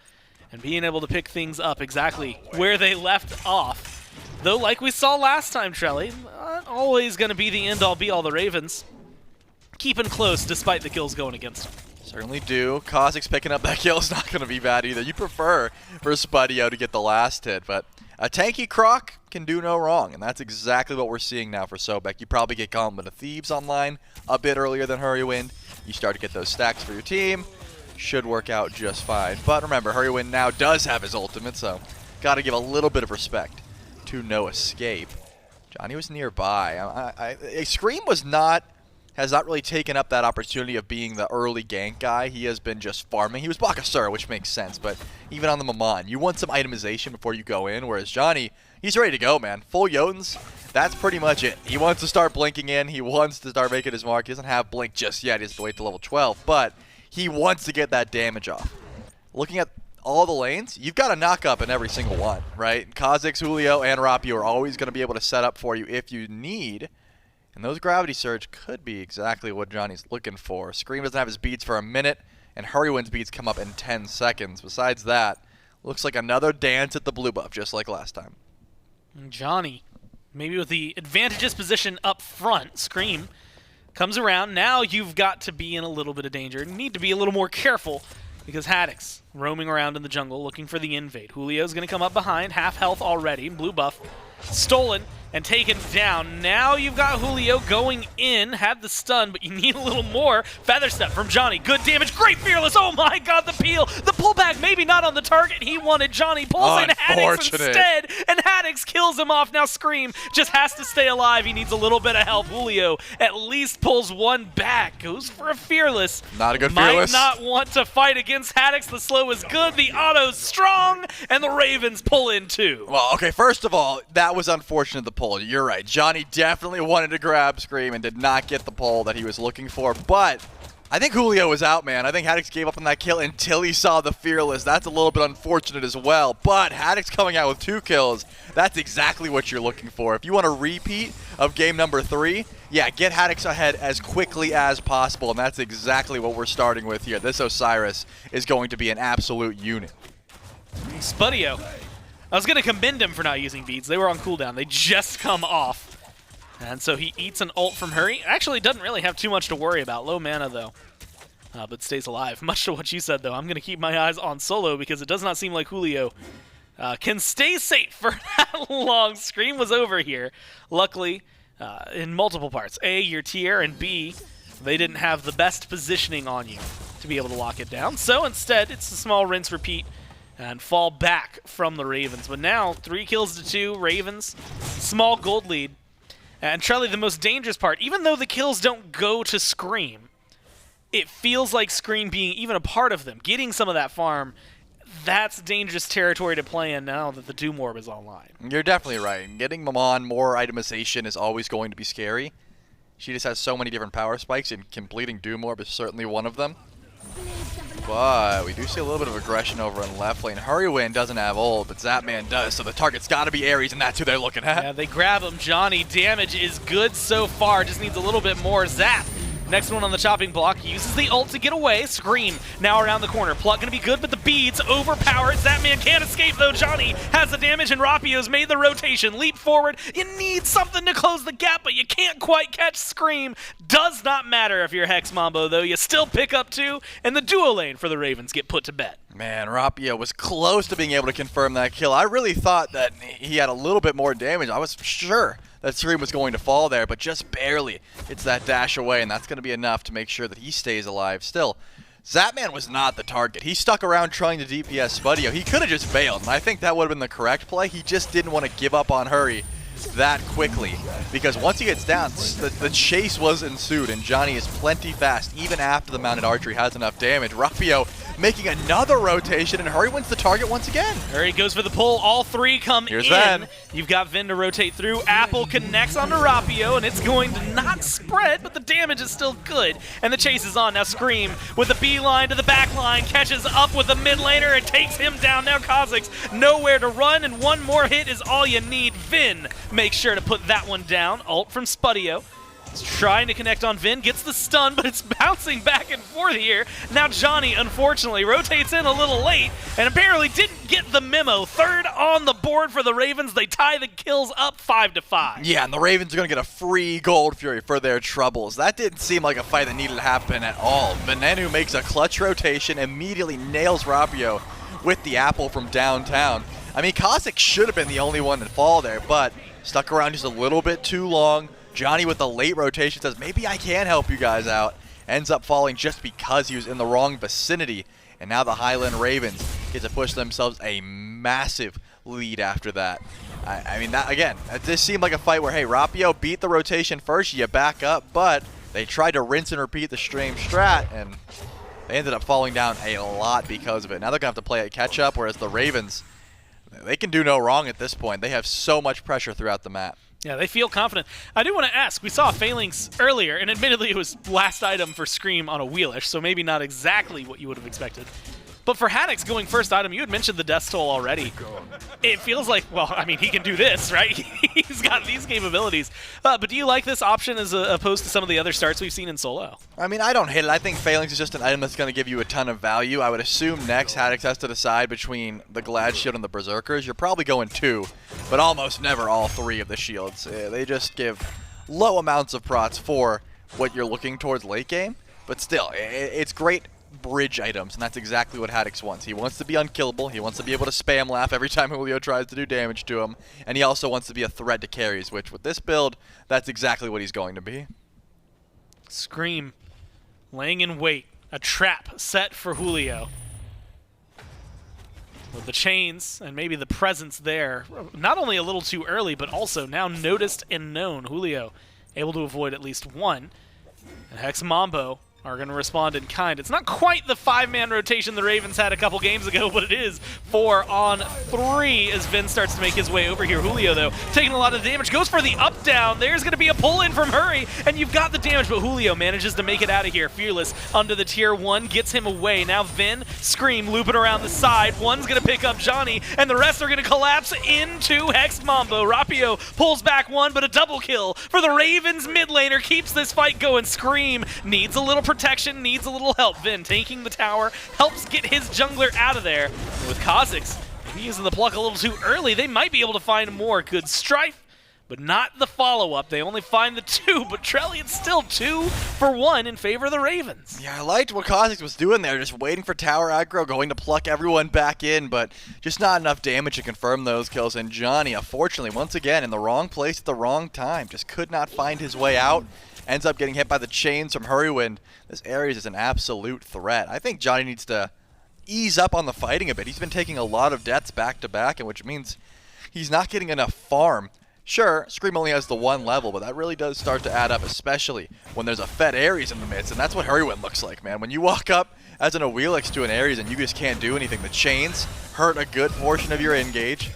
and being able to pick things up exactly where they left off. Though, like we saw last time, Trelly, not always going to be the end-all, be-all. The Ravens keeping close despite the kills going against them. Certainly do. Cozyx picking up that kill is not going to be bad either. You prefer for Spudio to get the last hit, but a tanky Croc can do no wrong, and that's exactly what we're seeing now for Sobek. You probably get Gauntlet of Thieves online a bit earlier than Hurriwind. You start to get those stacks for your team. Should work out just fine. But remember, Hurriwind now does have his ultimate, so got to give a little bit of respect to No Escape. Dzoni was nearby. Scream has not really taken up that opportunity of being the early gank guy. He has been just farming. He was Bakasura, which makes sense, but even on the Maman, you want some itemization before you go in, whereas Dzoni, he's ready to go, man. Full Jotuns, that's pretty much it. He wants to start blinking in. He wants to start making his mark. He doesn't have blink just yet. He has to wait till level 12, but he wants to get that damage off. Looking at all the lanes, you've got a knock-up in every single one, right? Cozyx, Julio, and Rapio are always going to be able to set up for you if you need. And those Gravity Surge could be exactly what Johnny's looking for. Scream doesn't have his beats for a minute, and Hurriwind's beats come up in 10 seconds. Besides that, looks like another dance at the blue buff, just like last time. Johnny, maybe with the advantageous position up front, Scream comes around. Now you've got to be in a little bit of danger. You need to be a little more careful because Haddix roaming around in the jungle looking for the invade. Julio's going to come up behind, half health already, blue buff stolen and taken down. Now you've got Julio going in, had the stun, but you need a little more. Feather Step from Johnny, good damage, great Fearless, oh my god, the peel, the pullback, maybe not on the target he wanted. Johnny pulls in Haddix instead, and Haddix kills him off. Now Scream just has to stay alive, he needs a little bit of help. Julio at least pulls one back, goes for a Fearless. Not a good Fearless. Might not want to fight against Haddix, the slow is good, the auto's strong, and the Ravens pull in too. Well, okay, first of all, that was unfortunate, the pull. You're right. Johnny definitely wanted to grab Scream and did not get the pull that he was looking for, but I think Julio was out, man. I think Haddix gave up on that kill until he saw the Fearless. That's a little bit unfortunate as well, but Haddix coming out with 2 kills, that's exactly what you're looking for. If you want a repeat of game number 3, yeah, get Haddix ahead as quickly as possible, and that's exactly what we're starting with here. This Osiris is going to be an absolute unit. Spudio. I was going to commend him for not using beads. They were on cooldown. They just come off. And so he eats an ult from Hurry. Actually doesn't really have too much to worry about. Low mana, though. But stays alive. Much to what you said, though. I'm going to keep my eyes on Solo because it does not seem like Julio can stay safe for that long. Scream was over here. Luckily, in multiple parts. A, your tier, and B, they didn't have the best positioning on you to be able to lock it down. So instead, it's a small rinse repeat and fall back from the Ravens. But now, 3 kills to 2, Ravens, small gold lead. And Trelly, the most dangerous part, even though the kills don't go to Scream, it feels like Scream being even a part of them, getting some of that farm, that's dangerous territory to play in now that the Doom Orb is online. You're definitely right. Getting Maman more itemization is always going to be scary. She just has so many different power spikes, and completing Doom Orb is certainly one of them. But we do see a little bit of aggression over in left lane. Hurriwind doesn't have ult, but Zapman does, so the target's got to be Ares, and that's who they're looking at. Yeah, they grab him. Johnny, damage is good so far, just needs a little bit more. Zap, next one on the chopping block, uses the ult to get away. Scream now around the corner. Pluck gonna be good, but the beads overpowered. Zapman can't escape though. Johnny has the damage, and Rapio's made the rotation. Leap forward. You need something to close the gap, but you can't quite catch Scream. Does not matter if you're Hex Mambo though. You still pick up 2, and the duo lane for the Ravens get put to bed. Man, Rapio was close to being able to confirm that kill. I really thought that he had a little bit more damage. I was sure that Scream was going to fall there, but just barely. It's that dash away, and that's going to be enough to make sure that he stays alive. Still, Zapman was not the target. He stuck around trying to DPS Spudio. He could have just bailed, and I think that would have been the correct play. He just didn't want to give up on Hurry that quickly, because once he gets down, the chase was ensued, and Johnny is plenty fast, even after the mounted archery has enough damage. Rapio making another rotation, and Hurry wins the target once again. Hurry goes for the pull. All 3 come Here's in. Ven. You've got Ven to rotate through. Apple connects onto Rapio, and it's going to not spread, but the damage is still good. And the chase is on. Now Scream with the beeline to the back line, catches up with the mid laner and takes him down. Now Cozyx nowhere to run, and one more hit is all you need. Vin makes sure to put that one down. Ult from Spudio. He's trying to connect on Vin, gets the stun, but it's bouncing back and forth here. Now Johnny, unfortunately, rotates in a little late and apparently didn't get the memo. 3rd on the board for the Ravens. They tie the kills up 5-5. Yeah, and the Ravens are going to get a free Gold Fury for their troubles. That didn't seem like a fight that needed to happen at all. Venenu makes a clutch rotation, immediately nails Rapio with the apple from downtown. I mean, Cozyx should have been the only one to fall there, but stuck around just a little bit too long. Johnny with the late rotation says, maybe I can help you guys out. Ends up falling just because he was in the wrong vicinity. And now the Highland Ravens get to push themselves a massive lead after that. I mean, that again, this seemed like a fight where, hey, Rapio beat the rotation first, you back up, but they tried to rinse and repeat the stream strat, and they ended up falling down a lot because of it. Now they're going to have to play a catch-up, whereas the Ravens, they can do no wrong at this point. They have so much pressure throughout the map. Yeah, they feel confident. I do want to ask, we saw Phalanx earlier, and admittedly it was last item for Scream on a Awilix, so maybe not exactly what you would have expected. But for Haddix going first item, you had mentioned the death toll already. It feels like, well, I mean, he can do this, right? He's got these capabilities. But do you like this option as opposed to some of the other starts we've seen in solo? I mean, I don't hate it. I think Phalanx is just an item that's going to give you a ton of value. I would assume next Haddix has to decide between the Glad Shield and the Berserkers. You're probably going 2, but almost never all 3 of the shields. They just give low amounts of prots for what you're looking towards late game. But still, it's great bridge items, and that's exactly what Haddix wants. He wants to be unkillable, he wants to be able to spam laugh every time Julio tries to do damage to him, and he also wants to be a threat to carries, which with this build, that's exactly what he's going to be. Scream laying in wait, a trap set for Julio. With the chains and maybe the presence there, not only a little too early, but also now noticed and known. Julio able to avoid at least one, and Hex Mambo are going to respond in kind. It's not quite the 5-man rotation the Ravens had a couple games ago, but it is 4 on 3 as Vin starts to make his way over here. Julio, though, taking a lot of damage, goes for the up-down. There's going to be a pull-in from Hurry, and you've got the damage, but Julio manages to make it out of here. Fearless under the tier 1, gets him away. Now Vin, Scream looping around the side. One's going to pick up Dzoni, and the rest are going to collapse into Hex Mambo. Rapio pulls back one, but a double kill for the Ravens mid laner keeps this fight going. Scream needs a little protection, needs a little help. Vin taking the tower, helps get his jungler out of there. And with Cozyx, maybe using the pluck a little too early, they might be able to find more. Good strife, but not the follow-up. They only find the 2, but Trellion's still 2 for 1 in favor of the Ravens. Yeah, I liked what Cozyx was doing there, just waiting for tower aggro, going to pluck everyone back in, but just not enough damage to confirm those kills. And Dzoni, unfortunately, once again, in the wrong place at the wrong time, just could not find his way out. Ends up getting hit by the chains from Hurriwind. This Ares is an absolute threat. I think Dzoni needs to ease up on the fighting a bit. He's been taking a lot of deaths back-to-back, and which means he's not getting enough farm. Sure, Scream only has the 1 level, but that really does start to add up, especially when there's a fed Ares in the midst, and that's what Hurriwind looks like, man. When you walk up as an Awilix to an Ares and you just can't do anything, the chains hurt a good portion of your engage.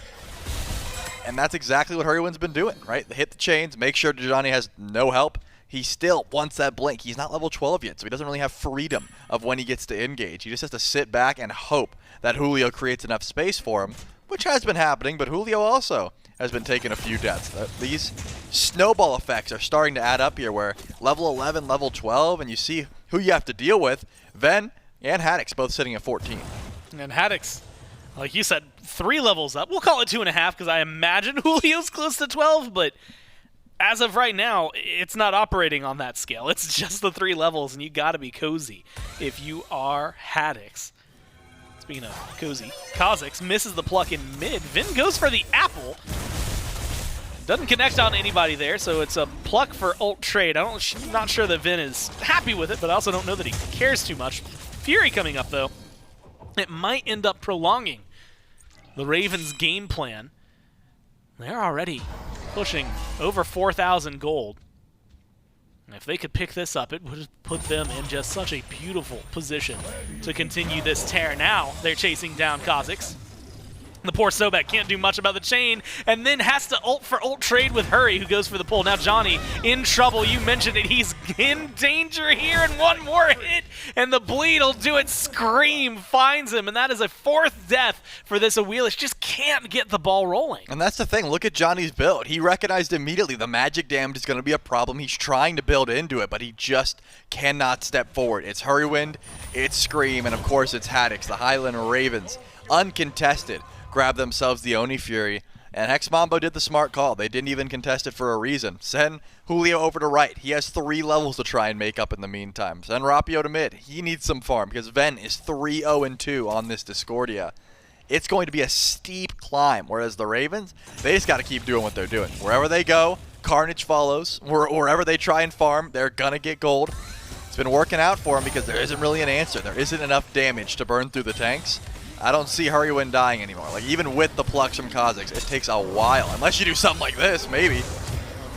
And that's exactly what Hurriwind's been doing, right? They hit the chains, make sure Dzoni has no help. He still wants that blink. He's not level 12 yet, so he doesn't really have freedom of when he gets to engage. He just has to sit back and hope that Julio creates enough space for him, which has been happening, but Julio also has been taking a few deaths. These snowball effects are starting to add up here where level 11, level 12, and you see who you have to deal with. Ven and Haddix both sitting at 14. And Haddix, like you said, 3 levels up. We'll call it 2.5 because I imagine Julio's close to 12, but as of right now, it's not operating on that scale. It's just the 3 levels, and you got to be cozy if you are Haddix. Speaking of cozy, Cozyx misses the pluck in mid. Vin goes for the apple. Doesn't connect on anybody there, so it's a pluck for ult trade. I'm not sure that Vin is happy with it, but I also don't know that he cares too much. Fury coming up, though. It might end up prolonging the Ravens' game plan. They're already pushing over 4,000 gold. And if they could pick this up, it would put them in just such a beautiful position to continue this tear. Now they're chasing down Cozyx. The poor Sobek can't do much about the chain, and then has to ult for ult trade with Hurry, who goes for the pull. Now Dzoni in trouble. You mentioned it. He's in danger here, and one more hit, and the bleed will do it. Scream finds him, and that is a 4th death for this Awilix. Just can't get the ball rolling. And that's the thing. Look at Johnny's build. He recognized immediately the magic damage is going to be a problem. He's trying to build into it, but he just cannot step forward. It's Hurriwind, it's Scream, and of course it's Haddix, the Highland Ravens. Uncontested. Grab themselves the Oni Fury, and Hex Mambo did the smart call. They didn't even contest it for a reason. Send Julio over to right. He has 3 levels to try and make up in the meantime. Send Rapio to mid. He needs some farm because Ven is 3-0-2 on this Discordia. It's going to be a steep climb, whereas the Ravens, they just got to keep doing what they're doing. Wherever they go, Carnage follows. Wherever they try and farm, they're going to get gold. It's been working out for them because there isn't really an answer. There isn't enough damage to burn through the tanks. I don't see Hurriwind dying anymore. Like, even with the plucks from Cozyx, it takes a while. Unless you do something like this, maybe.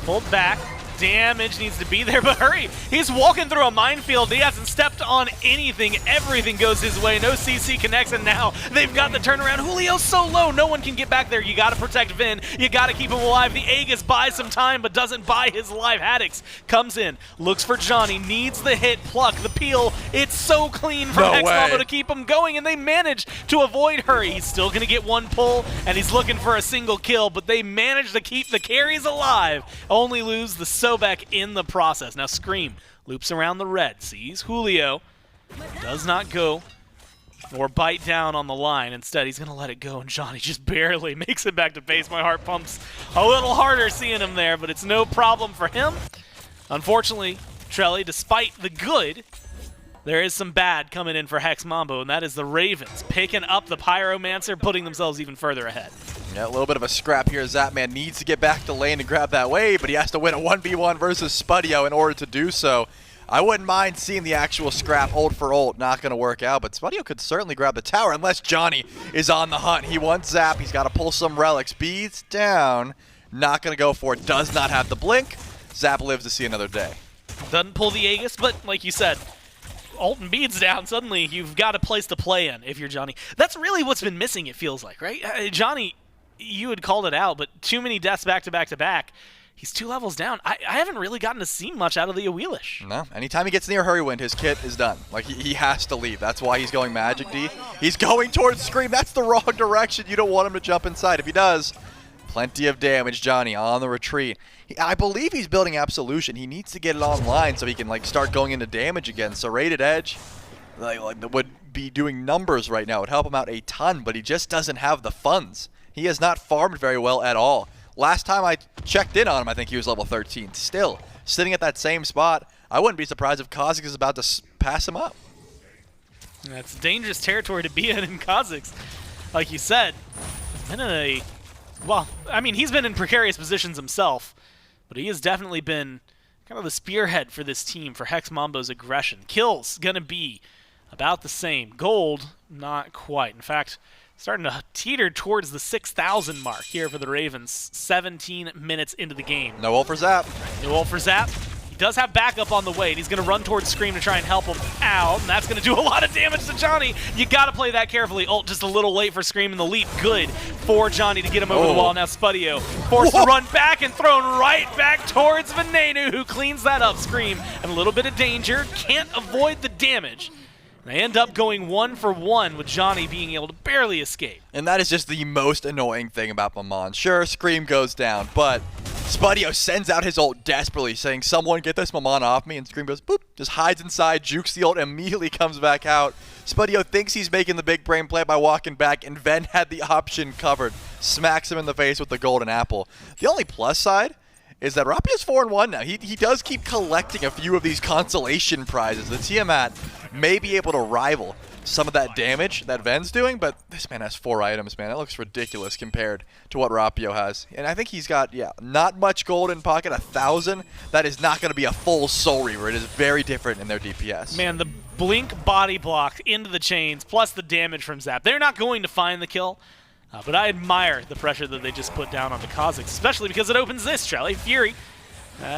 Pulled back. damage needs to be there, but hurry! He's walking through a minefield. He hasn't stepped on anything. Everything goes his way. No CC connects, and now they've got the turnaround. Julio's so low, no one can get back there. You gotta protect Vin. You gotta keep him alive. The Aegis buys some time, but doesn't buy his life. Haddix comes in, looks for Dzoni, needs the hit, pluck, the peel. It's so clean from Hex Mambo to keep him going, and they manage to avoid hurry. He's still gonna get one pull, and he's looking for a single kill, but they manage to keep the carries alive. Only lose the Sobek in the process. Now Screammmmm loops around the red, sees Julio, does not go or bite down on the line. Instead, he's going to let it go, and Dzoni just barely makes it back to base. My heart pumps a little harder seeing him there, but it's no problem for him. Unfortunately, Trelly, despite the good, there is some bad coming in for Hex Mambo, and that is the Ravens picking up the Pyromancer, putting themselves even further ahead. Yeah, a little bit of a scrap here. Zapman needs to get back to lane and grab that wave, but he has to win a 1v1 versus Spudio in order to do so. I wouldn't mind seeing the actual scrap ult for ult. Not going to work out, but Spudio could certainly grab the tower unless Dzoni is on the hunt. He wants Zap. He's got to pull some relics. Beads down. Not going to go for it. Does not have the blink. Zap lives to see another day. Doesn't pull the Aegis, but like you said, ult and beads down, suddenly you've got a place to play in if you're Dzoni. That's really what's been missing, it feels like, right? Dzoni, you had called it out, but too many deaths back to back to back. He's 2 levels down. I haven't really gotten to see much out of the Awilix. No, anytime he gets near Hurriwind, his kit is done. Like, he has to leave. That's why he's going Magic D. He's going towards Screammmmm. That's the wrong direction. You don't want him to jump inside. If he does, plenty of damage. Dzoni on the retreat. I believe he's building Absolution. He needs to get it online so he can like start going into damage again. So Rated Edge would be doing numbers right now. It would help him out a ton, but he just doesn't have the funds. He has not farmed very well at all. Last time I checked in on him, I think he was level 13. Still, sitting at that same spot, I wouldn't be surprised if Cozyx is about to pass him up. That's dangerous territory to be in Cozyx. Like you said, been in a... Well, I mean, he's been in precarious positions himself, but he has definitely been kind of the spearhead for this team, for Hex Mambo's aggression. Kills gonna be about the same. Gold, not quite. In fact, starting to teeter towards the 6,000 mark here for the Ravens. 17 minutes into the game. No ult for Zap. No ult for Zap. He does have backup on the way, and he's going to run towards Screammmmm to try and help him out, and that's going to do a lot of damage to Dzoni. You got to play that carefully. Ult just a little late for Screammmmm, and the leap good for Dzoni to get him over the wall. Now Spudio forced to run back and thrown right back towards Venenu, who cleans that up. Screammmmm and a little bit of danger. Can't avoid the damage. They end up going 1 for 1 with Dzoni being able to barely escape. And that is just the most annoying thing about Maman. Sure, Screammmmm goes down, but Spudio sends out his ult desperately, saying, someone get this Maman off me, and Screammmmm goes, boop, just hides inside, jukes the ult, immediately comes back out. Spudio thinks he's making the big brain play by walking back, and Ven had the option covered. Smacks him in the face with the golden apple. The only plus side is that Rapio's 4-1 now. He does keep collecting a few of these consolation prizes. The Tiamat may be able to rival some of that damage that Ven's doing, but this man has 4 items, man. That looks ridiculous compared to what Rapio has. And I think he's got, yeah, not much gold in pocket, 1,000. That is not going to be a full Soul Reaver. It is very different in their DPS. Man, the blink body block into the chains, plus the damage from Zap. They're not going to find the kill. But I admire the pressure that they just put down on the Cozyx, especially because it opens this, Trelly. Fury,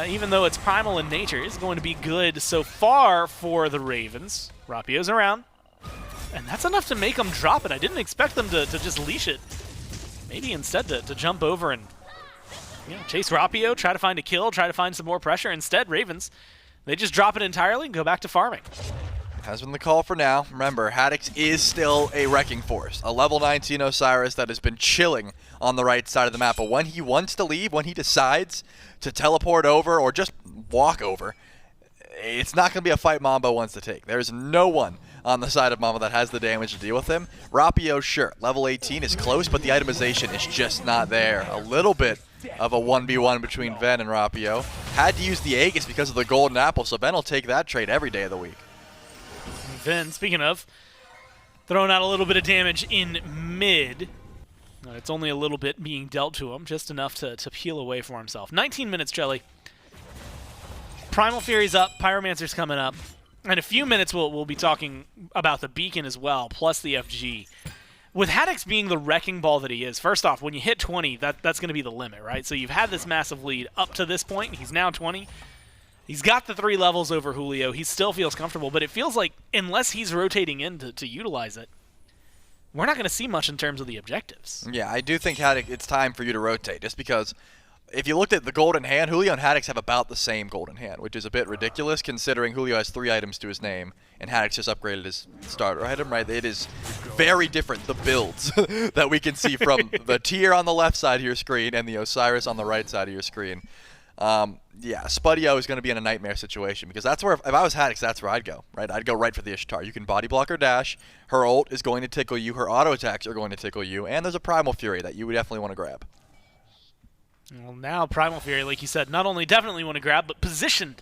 even though it's primal in nature, is going to be good so far for the Ravens. Rapio's around, and that's enough to make them drop it. I didn't expect them to just leash it. Maybe instead to jump over and chase Rapio, try to find a kill, try to find some more pressure. Instead, Ravens, they just drop it entirely and go back to farming. Has been the call for now. Remember, Haddix is still a wrecking force. A level 19 Osiris that has been chilling on the right side of the map. But when he wants to leave, when he decides to teleport over or just walk over, it's not going to be a fight Mambo wants to take. There's no one on the side of Mambo that has the damage to deal with him. Rapio, sure, level 18 is close, but the itemization is just not there. A little bit of a 1v1 between Ven and Rapio. Had to use the Aegis because of the golden apple, so Ven will take that trade every day of the week. Ven, speaking of, throwing out a little bit of damage in mid. It's only a little bit being dealt to him, just enough to peel away for himself. 19 minutes, Jelly. Primal Fury's up, Pyromancer's coming up. In a few minutes, we'll be talking about the Beacon as well, plus the FG. with Haddix being the wrecking ball that he is, first off, when you hit 20, that's going to be the limit, right? So you've had this massive lead up to this point. He's now 20. He's got the 3 levels over Julio. He still feels comfortable, but it feels like unless he's rotating in to utilize it, we're not going to see much in terms of the objectives. Yeah, I do think Haddix, it's time for you to rotate, just because if you looked at the golden hand, Julio and Haddix have about the same golden hand, which is a bit ridiculous considering Julio has 3 items to his name, and Haddix just upgraded his starter item, right? It is very different, the builds that we can see from the tier on the left side of your screen and the Osiris on the right side of your screen. Yeah, Spudio is going to be in a nightmare situation because that's where, if I was Haddix, that's where I'd go, right? I'd go right for the Ishtar. You can body block her dash, her ult is going to tickle you, her auto attacks are going to tickle you, and there's a Primal Fury that you would definitely want to grab. Well, now Primal Fury, like you said, not only definitely want to grab, but positioned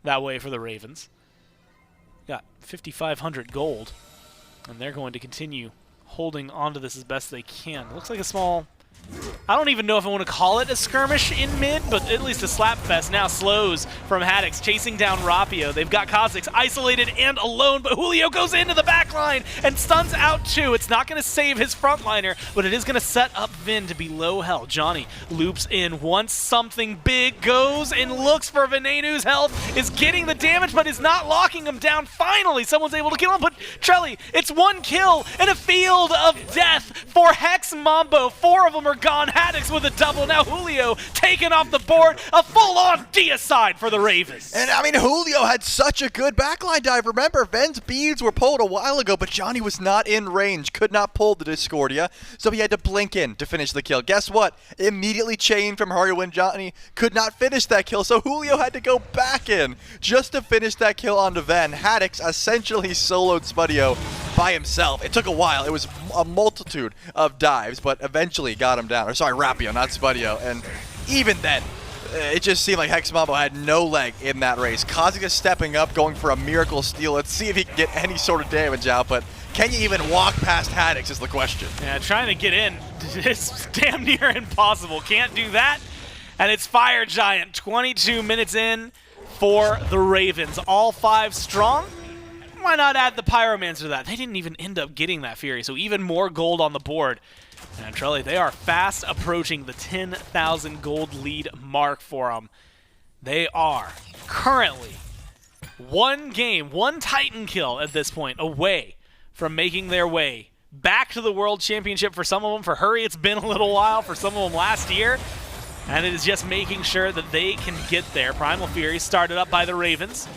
that way for the Ravens. Got 5,500 gold, and they're going to continue holding onto this as best they can. Looks like a small... I don't even know if I want to call it a skirmish in mid, but at least a slapfest. Now slows from Haddix, chasing down Rapio. They've got Cozyx isolated and alone, but Julio goes into the backline and stuns out 2. It's not going to save his frontliner, but it is going to set up Vin to be low health. Dzoni loops in once something big goes and looks for Venenu's health, is getting the damage, but is not locking him down. Finally, someone's able to kill him, but Trelly, it's 1 kill in a field of death for Hex Mambo. 4 of them are gone. Haddix with a double. Now Julio taken off the board. A full-on deicide for the Ravens. And I mean, Julio had such a good backline dive. Remember, Ven's beads were pulled a while ago, but Dzoni was not in range, could not pull the Discordia, so he had to blink in to finish the kill. Guess what? Immediately chained from Hurriwind. Dzoni could not finish that kill, so Julio had to go back in just to finish that kill onto Ven. Haddix essentially soloed Spudio by himself. It took a while. It was a multitude of dives, but eventually got him down. Or sorry, Rapio, not Spudio. And even then, it just seemed like Hex Mambo had no leg in that race. Cozyx is stepping up, going for a miracle steal. Let's see if he can get any sort of damage out, but can you even walk past Haddix is the question. Yeah, trying to get in is damn near impossible. Can't do that. And it's Fire Giant, 22 minutes in for the Ravens. All 5 strong. Why not add the Pyromancer to that? They didn't even end up getting that Fury, so even more gold on the board. And Trelly, they are fast approaching the 10,000 gold lead mark for them. They are currently 1 game, 1 Titan kill at this point away from making their way back to the World Championship. For some of them, for Hurry, it's been a little while. For some of them last year. And it is just making sure that they can get there. Primal Fury started up by the Ravens.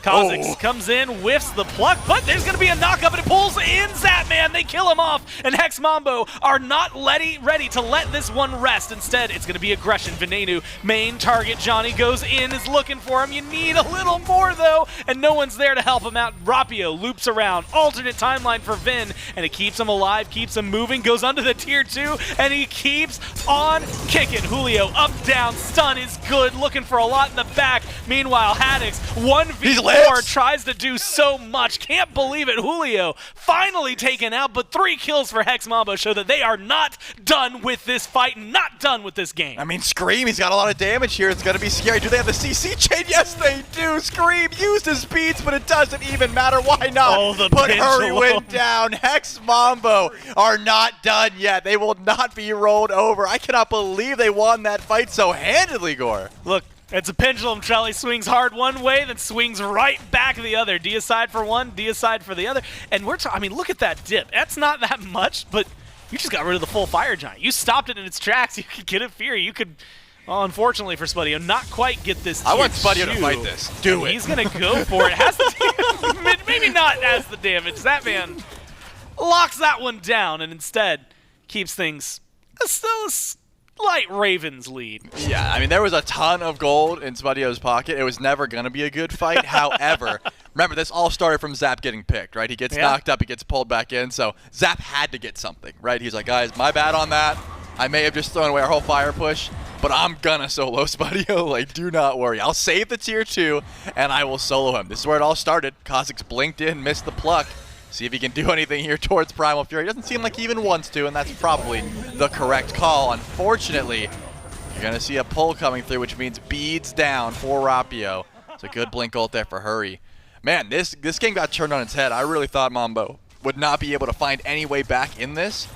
Cozyx comes in, whiffs the pluck, but there's going to be a knockup, and it pulls in Zapman. They kill him off, and Hex Mambo are not ready to let this one rest. Instead, it's going to be aggression. Venenu, main target. Dzoni goes in, is looking for him. You need a little more, though, and no one's there to help him out. Rapio loops around. Alternate timeline for Vin, and it keeps him alive, keeps him moving, goes under the tier 2, and he keeps on kicking. Julio up, down, stun is good, looking for a lot in the back. Meanwhile, Haddix, 1v4, tries to do so much. Can't believe it. Julio finally taken out, but 3 kills for Hex Mambo show that they are not done with this fight, not done with this game. I mean, Scream, he's got a lot of damage here. It's going to be scary. Do they have the CC chain? Yes, they do. Scream used his beats, but it doesn't even matter. Why not? Put Hurriwind down. Hex Mambo are not done yet. They will not be rolled over. I cannot believe they won that fight so handedly, Gore. Look, it's a pendulum. Trelly swings hard one way, then swings right back the other. Deicide for one, deicide for the other. And I mean, look at that dip. That's not that much, but you just got rid of the full Fire Giant. You stopped it in its tracks. You could get a Fury. You could, well, unfortunately for Spudio, not quite get this. I want Spudio to fight this. Do it. He's going to go for it. Has the maybe not as the damage. Zapman locks that one down and instead keeps things still light Ravens lead. Yeah, I mean, there was a ton of gold in Spudio's pocket. It was never going to be a good fight. However, remember, this all started from Zap getting picked, right? He gets knocked up, he gets pulled back in, so Zap had to get something, right? He's like, guys, my bad on that. I may have just thrown away our whole fire push, but I'm gonna solo Spudio. Like, do not worry. I'll save the tier 2, and I will solo him. This is where it all started. Cozyx blinked in, missed the pluck. See if he can do anything here towards Primal Fury. Doesn't seem like he even wants to, and that's probably the correct call. Unfortunately, you're going to see a pull coming through, which means beads down for Rapio. It's a good blink ult there for Hurry. Man, this game got turned on its head. I really thought Mambo would not be able to find any way back in this.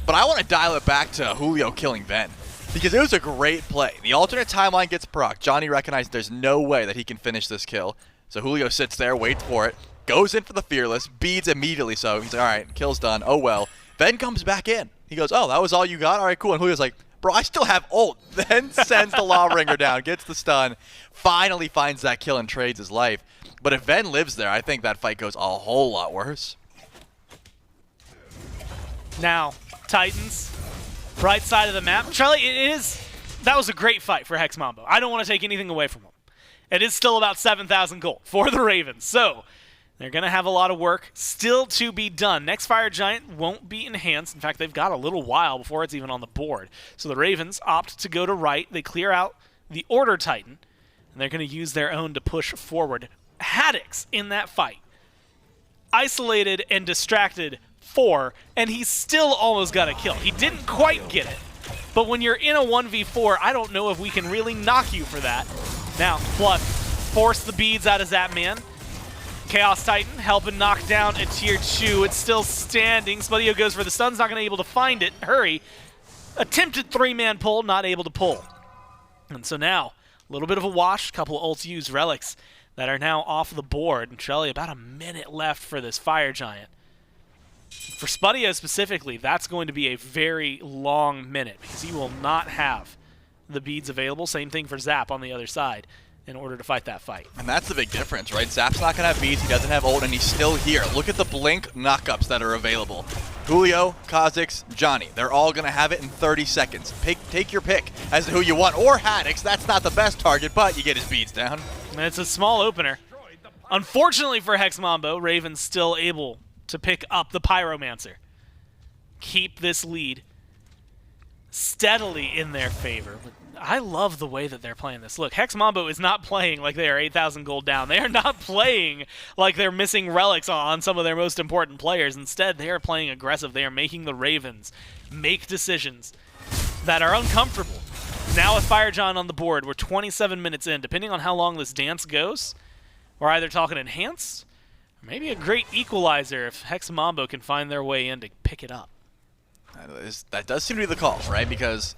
But I want to dial it back to Julio killing Ven, because it was a great play. The alternate timeline gets proc. Dzoni recognized there's no way that he can finish this kill. So Julio sits there, waits for it, goes in for the Fearless, beads immediately so. He's like, all right, kill's done. Oh, well. Ven comes back in. He goes, oh, that was all you got? All right, cool. And Julio's like, bro, I still have ult. Then sends the Law Ringer down, gets the stun, finally finds that kill and trades his life. But if Ven lives there, I think that fight goes a whole lot worse. Now, Titans, right side of the map. Charlie, that was a great fight for Hex Mambo. I don't want to take anything away from him. It is still about 7,000 gold for the Ravens. So, they're going to have a lot of work still to be done. Next Fire Giant won't be enhanced. In fact, they've got a little while before it's even on the board. So the Ravens opt to go to right. They clear out the Order Titan, and they're going to use their own to push forward. Haddix in that fight, isolated and distracted 4, and he still almost got a kill. He didn't quite get it. But when you're in a 1v4, I don't know if we can really knock you for that. Now, Pluck force the beads out of Zapman. Chaos Titan helping knock down a tier 2. It's still standing. Spudio goes for the stun's not going to be able to find it. Hurry. Attempted 3-man pull, not able to pull. And so now, a little bit of a wash. Couple of ults used, relics that are now off the board. And Charlie, about a minute left for this Fire Giant. For Spudio specifically, that's going to be a very long minute because he will not have the beads available. Same thing for Zap on the other side in order to fight that fight. And that's the big difference, right? Zap's not going to have beads, he doesn't have ult, and he's still here. Look at the blink knockups that are available. Julio, Cozyx, Dzoni, they're all going to have it in 30 seconds. Take your pick as to who you want. Or Haddix, that's not the best target, but you get his beads down. And it's a small opener. Unfortunately for Hex Mambo, Raven's still able to pick up the Pyromancer. Keep this lead steadily in their favor. But I love the way that they're playing this. Look, Hex Mambo is not playing like they are 8,000 gold down. They are not playing like they're missing relics on some of their most important players. Instead, they are playing aggressive. They are making the Ravens make decisions that are uncomfortable. Now with Fire Giant on the board, we're 27 minutes in. Depending on how long this dance goes, we're either talking enhance, or maybe a great equalizer if Hex Mambo can find their way in to pick it up. That does seem to be the call, right? Because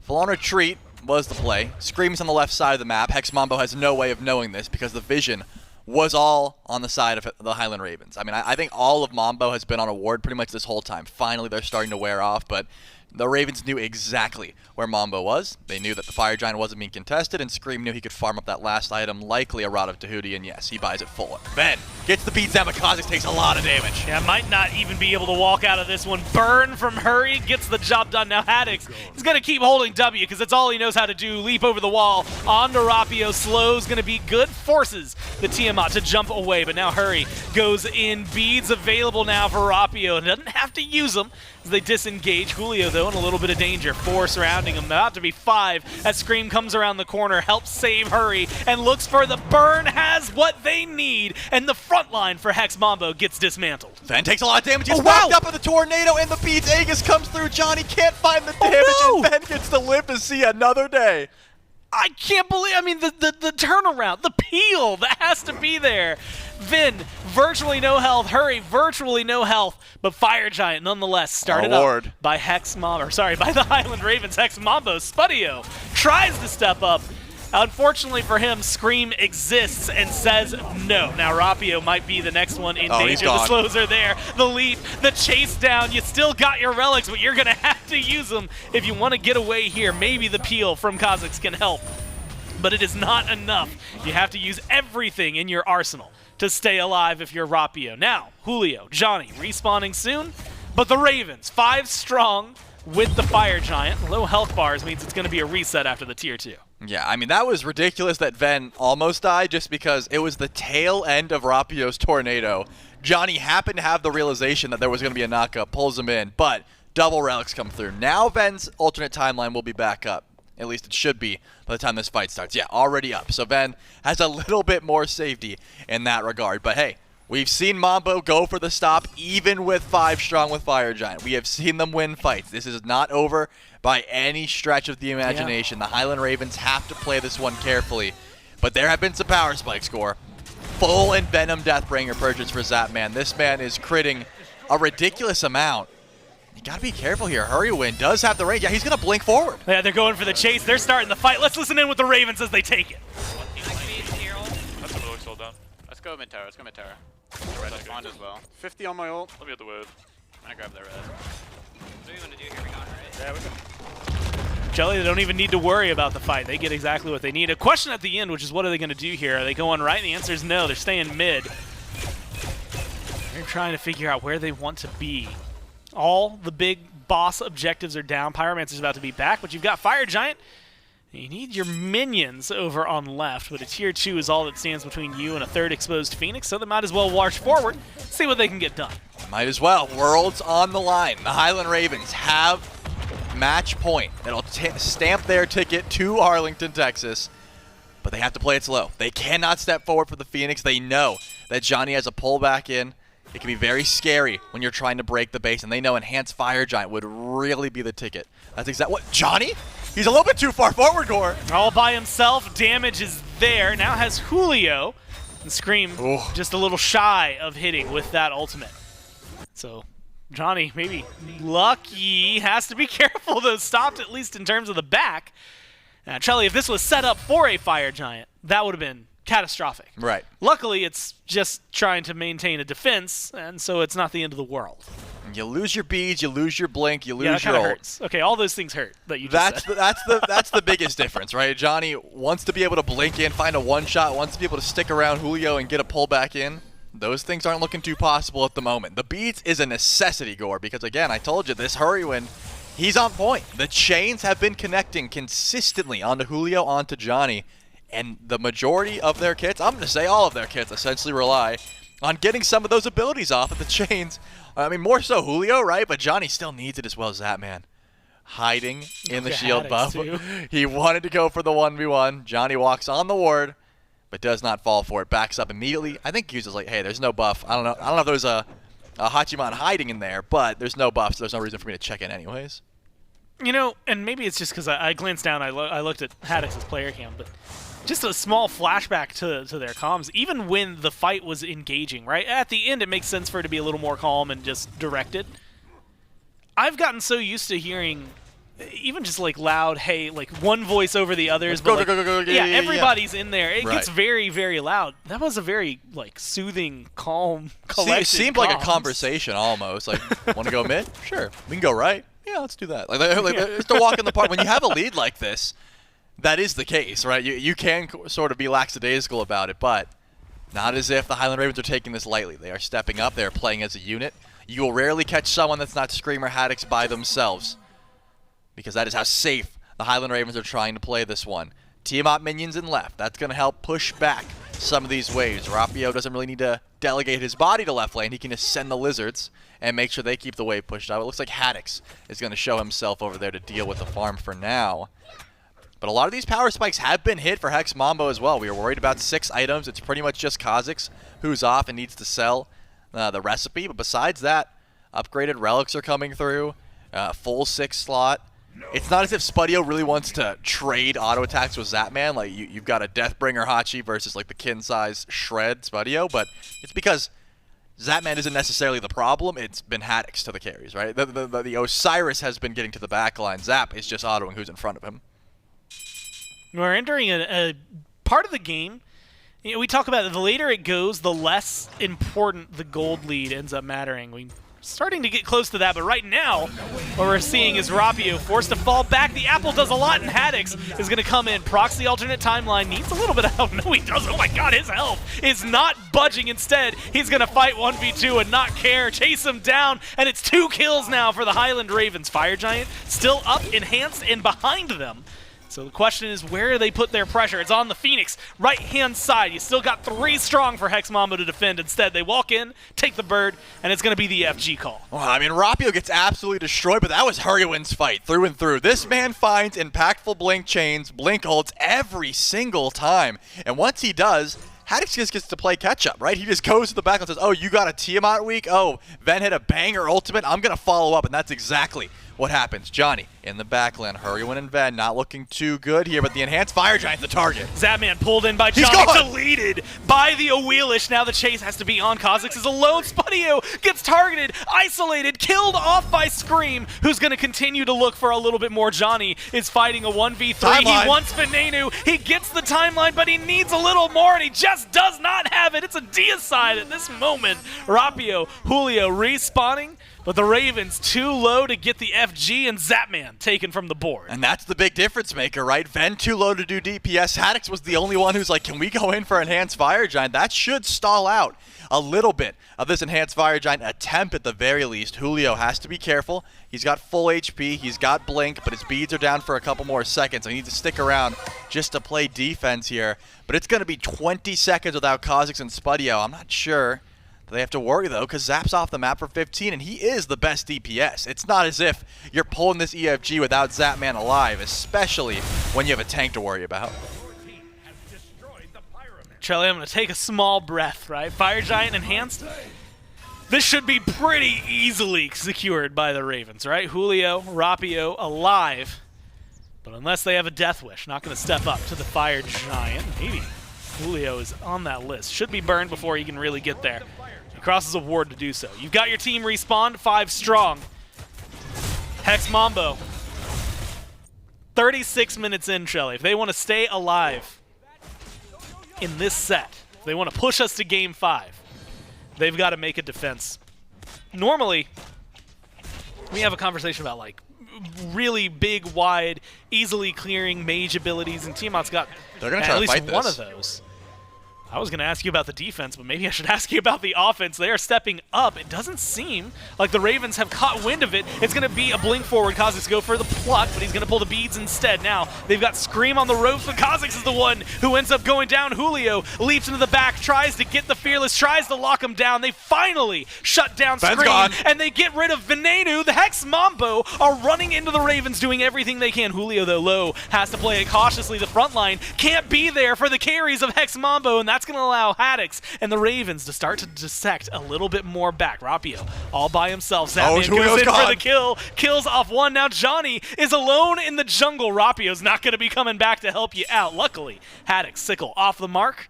full on retreat was the play. Scream's on the left side of the map. Hex Mambo has no way of knowing this because the vision was all on the side of the Highland Ravens. I mean, I think all of Mambo has been on a ward pretty much this whole time. Finally, they're starting to wear off, but the Ravens knew exactly where Mambo was. They knew that the Fire Giant wasn't being contested, and Scream knew he could farm up that last item, likely a Rod of Tahuti, and yes, he buys it full. Ben gets the beats down, but Cozyx takes a lot of damage. Yeah, might not even be able to walk out of this one. Burn from Hurry gets the job done. Now Haddix is going to keep holding W because that's all he knows how to do. Leap over the wall. On to Rapio. Slow's going to be good. Forces the Tiamat to jump away, but now Hurry goes in. Beads available now for Rapio, and doesn't have to use them as they disengage. Julio, though, in a little bit of danger. 4 surrounding him. About to be 5 as Scream comes around the corner, helps save Hurry, and looks for the burn. Has what they need, and the front line for Hex Mambo gets dismantled. Van takes a lot of damage. He's wrapped up in the tornado, and the beats. Aegis comes through. Dzoni can't find the damage, and Van gets to live to see another day. I can't believe, I mean, the turnaround, the peel that has to be there. Vin, virtually no health. Hurry, virtually no health. But Fire Giant, nonetheless, started up by Hex Mambo, by the Highland Ravens. Hex Mambo, Spudio tries to step up. Unfortunately for him, Scream exists and says no. Now Rapio might be the next one in danger. The slows are there. The leap, the chase down. You still got your relics, but you're going to have to use them if you want to get away here. Maybe the peel from Cozyx can help, but it is not enough. You have to use everything in your arsenal to stay alive if you're Rapio. Now, Julio, Dzoni respawning soon, but the Ravens, 5 strong with the Fire Giant. Low health bars means it's going to be a reset after the tier 2. Yeah, I mean, that was ridiculous that Ven almost died just because it was the tail end of Rapio's tornado. Dzoni happened to have the realization that there was going to be a knockup, pulls him in, but double relics come through. Now Ven's alternate timeline will be back up. At least it should be by the time this fight starts. Yeah, already up. So Ven has a little bit more safety in that regard. But hey, we've seen Mambo go for the stop even with 5 strong with Fire Giant. We have seen them win fights. This is not over by any stretch of the imagination. The Highland Ravens have to play this one carefully. But there have been some power spikes, Score. Full Envenom Deathbringer purchase for Zapman. This man is critting a ridiculous amount. You gotta be careful here. Hurriwind does have the range. Yeah, he's gonna blink forward. Yeah, they're going for the chase. They're starting the fight. Let's listen in with the Ravens as they take it. That's a little sold down. Let's go mid tower. Let's go mid tower. Red spawned as well. 50 on my ult. Let me get the wave. I'm gonna grab the red. What do you want to do here? We got it. Yeah, we got Jelly, they don't even need to worry about the fight. They get exactly what they need. A question at the end, which is what are they going to do here? Are they going right? And the answer is no. They're staying mid. They're trying to figure out where they want to be. All the big boss objectives are down. Pyromancer's about to be back, but you've got Fire Giant. You need your minions over on left, but a tier 2 is all that stands between you and a third exposed Phoenix, so they might as well march forward, see what they can get done. Might as well. Worlds on the line. The Highland Ravens have match point. It'll stamp their ticket to Arlington, Texas, but they have to play it slow. They cannot step forward for the Phoenix. They know that Dzoni has a pullback in. It can be very scary when you're trying to break the base, and they know Enhanced Fire Giant would really be the ticket. That's exactly what Dzoni? He's a little bit too far forward, Gore. All by himself. Damage is there. Now has Julio, and Screammmmm just a little shy of hitting with that ultimate. So Dzoni maybe lucky. Has to be careful though. Stopped at least in terms of the back. Now, Charlie, if this was set up for a Fire Giant, that would have been catastrophic. Right. Luckily, it's just trying to maintain a defense, and so it's not the end of the world. You lose your beads, you lose your blink, you lose that your ult. hurts. Okay, all those things hurt that you just said. That's the biggest difference, right? Dzoni wants to be able to blink in, find a one-shot, wants to be able to stick around Julio and get a pullback in. Those things aren't looking too possible at the moment. The beads is a necessity, Gore, because again, I told you, this Hurriwind, he's on point. The chains have been connecting consistently onto Julio, onto Dzoni, and the majority of their kits, I'm going to say all of their kits, essentially rely on getting some of those abilities off of the chains. I mean, more so Julio, right? But Dzoni still needs it as well as Zapman. Hiding in the shield buff. He wanted to go for the 1v1. Dzoni walks on the ward, but does not fall for it. Backs up immediately. I think Hughes is like, hey, there's no buff. I don't know if there's a Hachiman hiding in there, but there's no buff, so there's no reason for me to check in anyways. You know, and maybe it's just because I glanced down, I looked at Haddix's player cam, but just a small flashback to their comms. Even when the fight was engaging, right? At the end, it makes sense for it to be a little more calm and just directed. I've gotten so used to hearing even just like loud, hey, like one voice over the others. Go, but go, like, go, go, go, yeah, yeah, everybody's in there. It Right. gets very, very loud. That was a very like soothing, calm, collected It seemed like a comms. conversation almost. Like, want to go mid? Sure. We can go right. Yeah, let's do that. Like it's a walk in the park. When you have a lead like this, that is the case, right? You can sort of be lackadaisical about it, but not as if the Highland Ravens are taking this lightly. They are stepping up. They are playing as a unit. You will rarely catch someone that's not Scream or Haddix by themselves, because that is how safe the Highland Ravens are trying to play this one. Tiamat minions in left. That's going to help push back some of these waves. Rapio doesn't really need to delegate his body to left lane. He can just send the lizards and make sure they keep the wave pushed out. It looks like Haddix is going to show himself over there to deal with the farm for now. But a lot of these power spikes have been hit for Hex Mambo as well. We were worried about 6 items. It's pretty much just Cozyx who's off and needs to sell the recipe. But besides that, upgraded relics are coming through. Full 6 slot. It's not as if Spudio really wants to trade auto attacks with Zapman. Like you've got a Deathbringer Hachi versus like the kin size Shred Spudio, but it's because Zapman isn't necessarily the problem. It's been Haddix to the carries, right? The Osiris has been getting to the back line. Zap is just autoing who's in front of him. We're entering a part of the game. You know, we talk about it, the later it goes, the less important the gold lead ends up mattering. We're starting to get close to that, but right now, what we're seeing is Rapio forced to fall back. The apple does a lot, and Haddix is going to come in. Procs the alternate timeline, needs a little bit of help. No, he doesn't. Oh my god, his health is not budging. Instead, he's going to fight 1v2 and not care. Chase him down, and it's 2 kills now for the Highland Ravens. Fire Giant still up, enhanced, and behind them. So the question is, where do they put their pressure? It's on the Phoenix, right-hand side. You still got 3 strong for Hex Mambo to defend. Instead, they walk in, take the bird, and it's going to be the FG call. Well, I mean, Rapio gets absolutely destroyed, but that was Hurriwind's fight through and through. This man finds impactful blink chains, blink ults every single time. And once he does, Haddix just gets to play catch-up, right? He just goes to the back and says, oh, you got a Tiamat week? Oh, Ven hit a banger ultimate? I'm going to follow up, and that's exactly What happens? Johnny in the backline. Hurriwind and Ven not looking too good here, but the Enhanced Fire Giant's the target. Zapman pulled in by He's Johnny, gone! deleted by the Awilix. Now the chase has to be on. Cozyx is alone. Spudio gets targeted, isolated, killed off by Scream, who's going to continue to look for a little bit more. Johnny is fighting a 1v3. Timeline. He wants Venenu. He gets the timeline, but he needs a little more, and he just does not have it. It's a deicide at this moment. Rapio, Julio respawning, but the Ravens too low to get the FG, and Zapman taken from the board. And that's the big difference maker, right? Ven too low to do DPS. Haddix was the only one who's like, can we go in for Enhanced Fire Giant? That should stall out a little bit of this Enhanced Fire Giant attempt at the very least. Julio has to be careful. He's got full HP, he's got Blink, but his beads are down for a couple more seconds. So he needs to stick around just to play defense here. But it's going to be 20 seconds without Cozyx and Spudio. I'm not sure. They have to worry, though, because Zap's off the map for 15, and he is the best DPS. It's not as if you're pulling this EFG without Zapman alive, especially when you have a tank to worry about. Charlie, I'm going to take a small breath, right? Fire Giant enhanced. This should be pretty easily secured by the Ravens, right? Julio, Rapio alive. But unless they have a death wish, not going to step up to the Fire Giant. Maybe Julio is on that list. Should be burned before he can really get there. He crosses a ward to do so. You've got your team respawned, 5 strong. Hex Mambo. 36 minutes in, Shelly. If they want to stay alive in this set, if they want to push us to game 5, they've got to make a defense. Normally, we have a conversation about like really big, wide, easily clearing mage abilities, and Tiamat's got at least one of those. I was going to ask you about the defense, but maybe I should ask you about the offense. They are stepping up. It doesn't seem like the Ravens have caught wind of it. It's going to be a blink forward. Cozyx go for the pluck, but he's going to pull the beads instead. Now, they've got Scream on the ropes, but Cozyx is the one who ends up going down. Julio leaps into the back, tries to get the Fearless, tries to lock him down. They finally shut down Scream, and they get rid of Venenu. The Hex Mambo are running into the Ravens, doing everything they can. Julio, though low, has to play it cautiously. The front line can't be there for the carries of Hex Mambo, and that's going to allow Haddix and the Ravens to start to dissect a little bit more back. Rapio all by himself. Zapman goes in for the kill. Kills off one. Now Johnny is alone in the jungle. Rapio's not going to be coming back to help you out. Luckily, Haddix, sickle off the mark,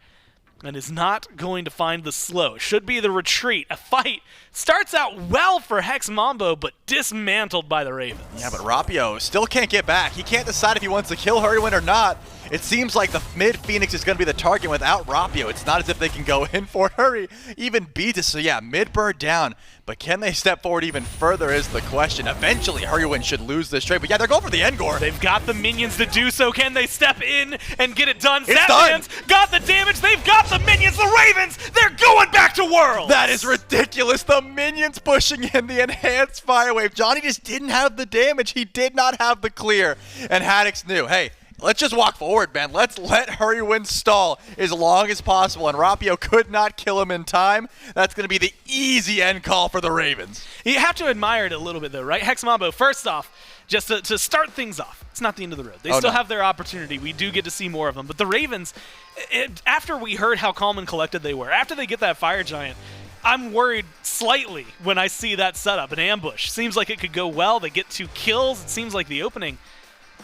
and is not going to find the slow. Should be the retreat. A fight starts out well for Hex Mambo, but dismantled by the Ravens. Yeah, but Rapio still can't get back. He can't decide if he wants to kill Hurriwind or not. It seems like the mid-Phoenix is going to be the target without Rapio. It's not as if they can go in for Hurry, even beat it. So yeah, mid-bird down. But can they step forward even further is the question. Eventually, Hurriwind should lose this trade. But yeah, they're going for the Endgore. They've got the minions to do so. Can they step in and get it done? It's done. Got the damage. They've got the minions. The Ravens, they're going back to Worlds. That is ridiculous. The minions pushing in the enhanced fire wave. Johnny just didn't have the damage. He did not have the clear. And Haddix knew, hey, let's just walk forward, man. Let's let Hurriwind stall as long as possible. And Rapio could not kill him in time. That's going to be the easy end call for the Ravens. You have to admire it a little bit, though, right? Hex Mambo, first off, just to start things off, it's not the end of the road. They still have their opportunity. We do get to see more of them. But the Ravens, after we heard how calm and collected they were, after they get that Fire Giant, I'm worried slightly when I see that setup, an ambush. Seems like it could go well. They get 2 kills. It seems like the opening.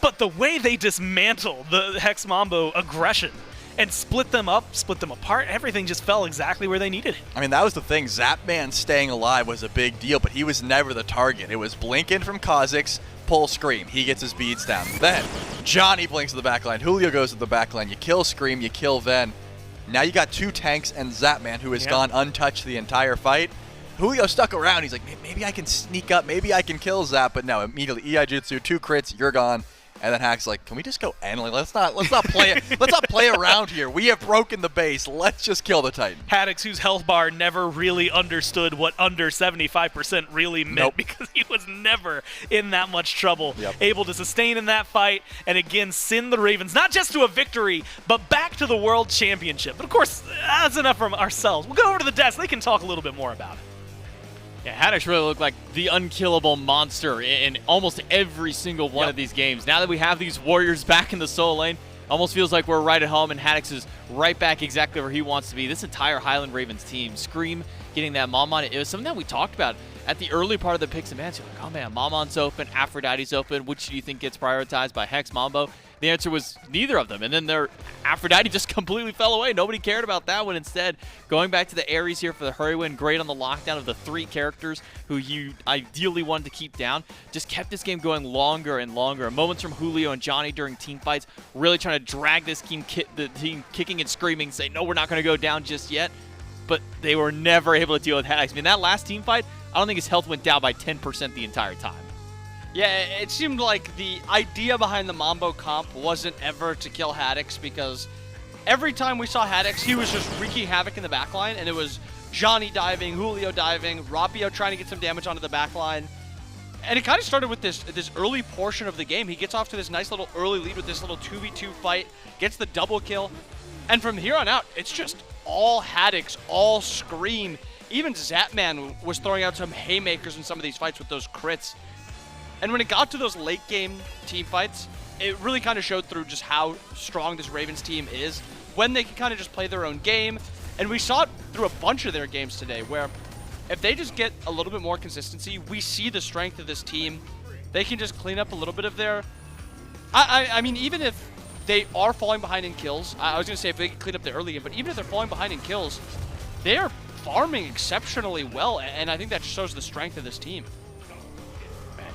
But the way they dismantle the Hex Mambo aggression and split them up, split them apart, everything just fell exactly where they needed it. I mean, that was the thing. Zapman staying alive was a big deal, but he was never the target. It was blink in from Cozyx, pull Scream. He gets his beads down. Then Johnny blinks to the backline. Julio goes to the backline. You kill Scream, you kill Ven. Now you got 2 tanks and Zapman, who has gone untouched the entire fight. Julio stuck around. He's like, maybe I can sneak up. Maybe I can kill Zap. But no, immediately EI Jutsu, 2 crits, you're gone. And then Hack's like, can we just go end? Let's not play it. Let's not play around here. We have broken the base. Let's just kill the Titan. Haddix, whose health bar never really understood what under 75% really meant because he was never in that much trouble. Able to sustain in that fight and again send the Ravens not just to a victory, but back to the World Championship. But of course, that's enough from ourselves. We'll go over to the desk. They can talk a little bit more about it. Yeah, Haddix really looked like the unkillable monster in almost every single one of these games. Now that we have these warriors back in the solo lane, almost feels like we're right at home, and Haddix is right back exactly where he wants to be. This entire Highland Ravens team, Scream getting that Maman, it was something that we talked about at the early part of the picks and bans, you're like, oh man, Maman's open, Aphrodite's open. Which do you think gets prioritized by Hex Mambo? The answer was neither of them. And then their Aphrodite just completely fell away. Nobody cared about that one. Instead, going back to the Ares here for the Hurriwind, great on the lockdown of the 3 characters who you ideally wanted to keep down. Just kept this game going longer and longer. Moments from Julio and Dzoni during team fights, really trying to drag this team, the team kicking and screaming, say, no, we're not going to go down just yet. But they were never able to deal with Haddix. I mean, that last team fight, I don't think his health went down by 10% the entire time. Yeah, it seemed like the idea behind the Mambo comp wasn't ever to kill Haddix, because every time we saw Haddix, he was just wreaking havoc in the backline, and it was Dzoni diving, Julio diving, Rapio trying to get some damage onto the backline. And it kind of started with this early portion of the game. He gets off to this nice little early lead with this little 2v2 fight, gets the double kill, and from here on out, it's just all Haddix, all Scream. Even Zapman was throwing out some haymakers in some of these fights with those crits. And when it got to those late game team fights, it really kind of showed through just how strong this Ravens team is when they can kind of just play their own game. And we saw it through a bunch of their games today, where if they just get a little bit more consistency, we see the strength of this team. They can just clean up a little bit of their... I mean, even if they are falling behind in kills, I was going to say if they can clean up the early game, but even if they're falling behind in kills, they are farming exceptionally well, and I think that shows the strength of this team.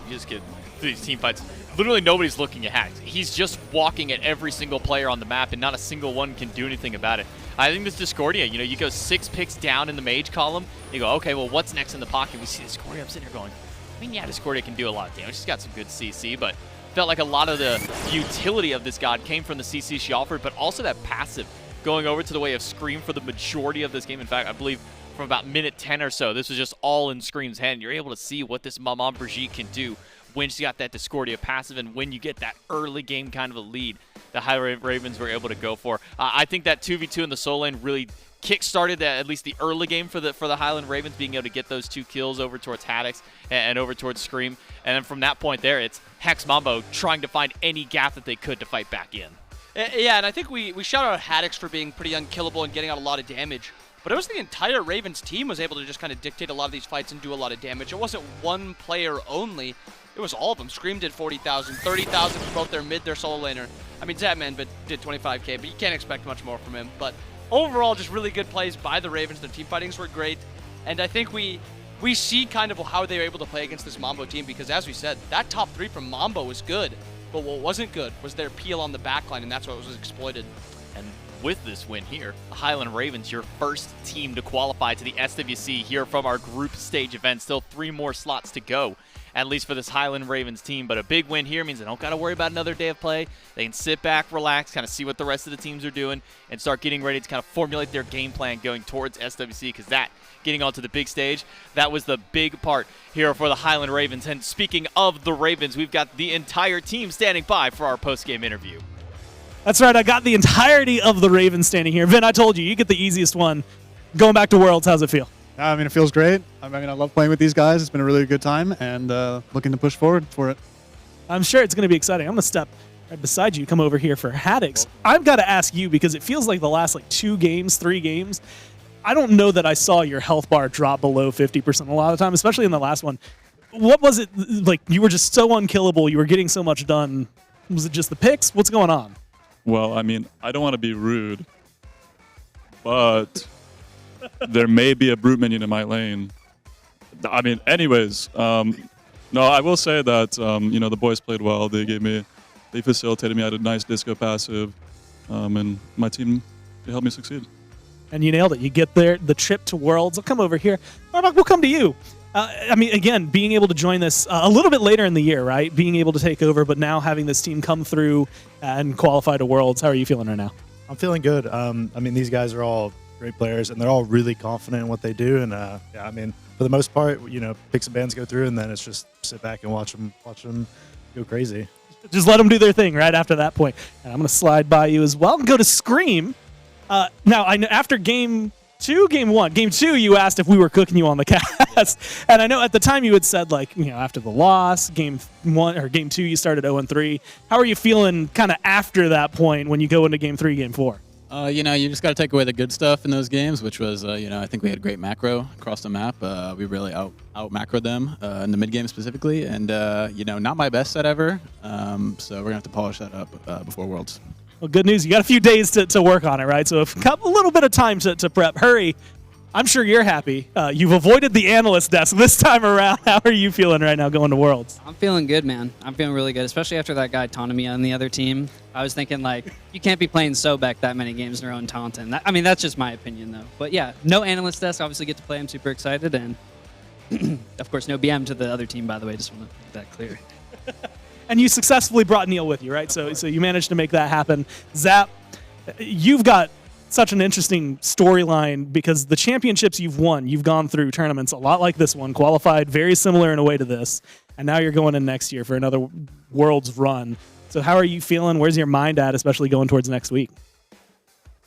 You just get these team fights. Literally nobody's looking at Haddix. He's just walking at every single player on the map, and not a single one can do anything about it. I think this Discordia, you know, you go 6 picks down in the mage column, you go, okay, well, what's next in the pocket? We see Discordia. I'm sitting here going, I mean, yeah, Discordia can do a lot of damage. She's got some good CC, but felt like a lot of the utility of this god came from the CC she offered, but also that passive going over to the way of Scream for the majority of this game. In fact, I believe from about minute 10 or so, this was just all in Scream's head. You're able to see what this Maman Brigitte can do when she's got that Discordia passive, and when you get that early game kind of a lead the Highland Ravens were able to go for. I think that 2v2 in the soul lane really kick-started at least the early game for the Highland Ravens, being able to get those 2 kills over towards Haddix and over towards Scream. And then from that point there, it's Hex Mambo trying to find any gap that they could to fight back in. Yeah, and I think we shout out Haddix for being pretty unkillable and getting out a lot of damage. But it was the entire Ravens team was able to just kind of dictate a lot of these fights and do a lot of damage. It wasn't one player only. It was all of them. Scream did 40,000, 30,000 for both their mid, their solo laner. I mean, Zapman did 25k, but you can't expect much more from him. But overall, just really good plays by the Ravens. Their team fightings were great. And I think we see kind of how they were able to play against this Mambo team, because as we said, that top 3 from Mambo was good. But what wasn't good was their peel on the backline, and that's what was exploited. And with this win here, the Highland Ravens, your first team to qualify to the SWC here from our group stage event. Still 3 more slots to go, at least for this Highland Ravens team. But a big win here means they don't got to worry about another day of play. They can sit back, relax, kind of see what the rest of the teams are doing, and start getting ready to kind of formulate their game plan going towards SWC, because that, getting onto the big stage, that was the big part here for the Highland Ravens. And speaking of the Ravens, we've got the entire team standing by for our post-game interview. That's right, I got the entirety of the Ravens standing here. Vin, I told you get the easiest one. Going back to Worlds, how's it feel? I mean, it feels great. I mean, I love playing with these guys. It's been a really good time, and looking to push forward for it. I'm sure it's going to be exciting. I'm going to step right beside you, come over here for Haddix. I've got to ask you, because it feels like the last 2 games, 3 games, I don't know that I saw your health bar drop below 50% a lot of the time, especially in the last one. What was it like? You were just so unkillable. You were getting so much done. Was it just the picks? What's going on? Well, I mean, I don't want to be rude, but there may be a brute minion in my lane. I mean, anyways, no, I will say that, you know, the boys played well. They facilitated me. I had a nice disco passive, and my team, they helped me succeed. And you nailed it. You get there, the trip to Worlds. I'll come over here. We'll come to you. I mean, again, being able to join this a little bit later in the year, right? Being able to take over, but now having this team come through and qualify to Worlds. How are you feeling right now? I'm feeling good. I mean, these guys are all great players, and they're all really confident in what they do. And yeah, I mean, for the most part, you know, picks and bans go through, and then it's just sit back and watch them go crazy. Just let them do their thing right after that point. And I'm going to slide by you as well and go to Scream. Now, I know after game 2, game 1, game 2, you asked if we were cooking you on the cast. And I know at the time you had said, like, you know, after the loss, game 1 or game 2, you started 0-3. How are you feeling kind of after that point when you go into game 3, game 4? You know, you just got to take away the good stuff in those games, which was, you know, I think we had great macro across the map. We really out macroed them in the mid game specifically, and you know, not my best set ever. So we're gonna have to polish that up before Worlds. Well, good news. You got a few days to work on it, right? So a little bit of time to prep. Hurry. I'm sure you're happy. You've avoided the analyst desk this time around. How are you feeling right now going to Worlds? I'm feeling good, man. I'm feeling really good, especially after that guy taunted me on the other team. I was thinking, like, you can't be playing Sobek that many games in a row and taunting. I mean, that's just my opinion, though. But yeah, no analyst desk. Obviously get to play. I'm super excited. And, of course, no BM to the other team, by the way. Just want to make that clear. And you successfully brought Neil with you, right? So you managed to make that happen. Zap, you've got such an interesting storyline because the championships you've won, you've gone through tournaments a lot like this one, qualified very similar in a way to this, and now you're going in next year for another Worlds run. So how are you feeling? Where's your mind at, especially going towards next week?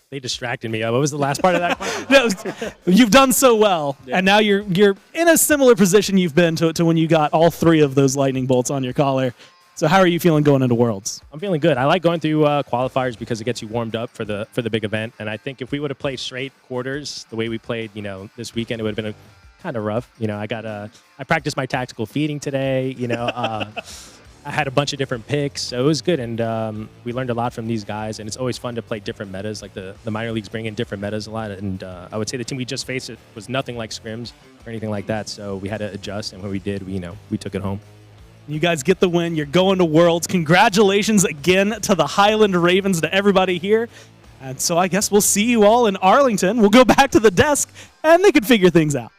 They distracted me. What was the last part of that question? You've done so well, and now you're in a similar position you've been to when you got all 3 of those lightning bolts on your collar. So how are you feeling going into Worlds? I'm feeling good. I like going through qualifiers because it gets you warmed up for the big event. And I think if we would have played straight quarters the way we played, you know, this weekend, it would have been kind of rough. You know, I practiced my tactical feeding today. You know, I had a bunch of different picks, so it was good. And we learned a lot from these guys. And it's always fun to play different metas. Like the minor leagues bring in different metas a lot. And I would say the team we just faced it was nothing like scrims or anything like that. So we had to adjust. And when we did, we took it home. You guys get the win. You're going to Worlds. Congratulations again to the Highland Ravens, to everybody here. And so I guess we'll see you all in Arlington. We'll go back to the desk, and they can figure things out.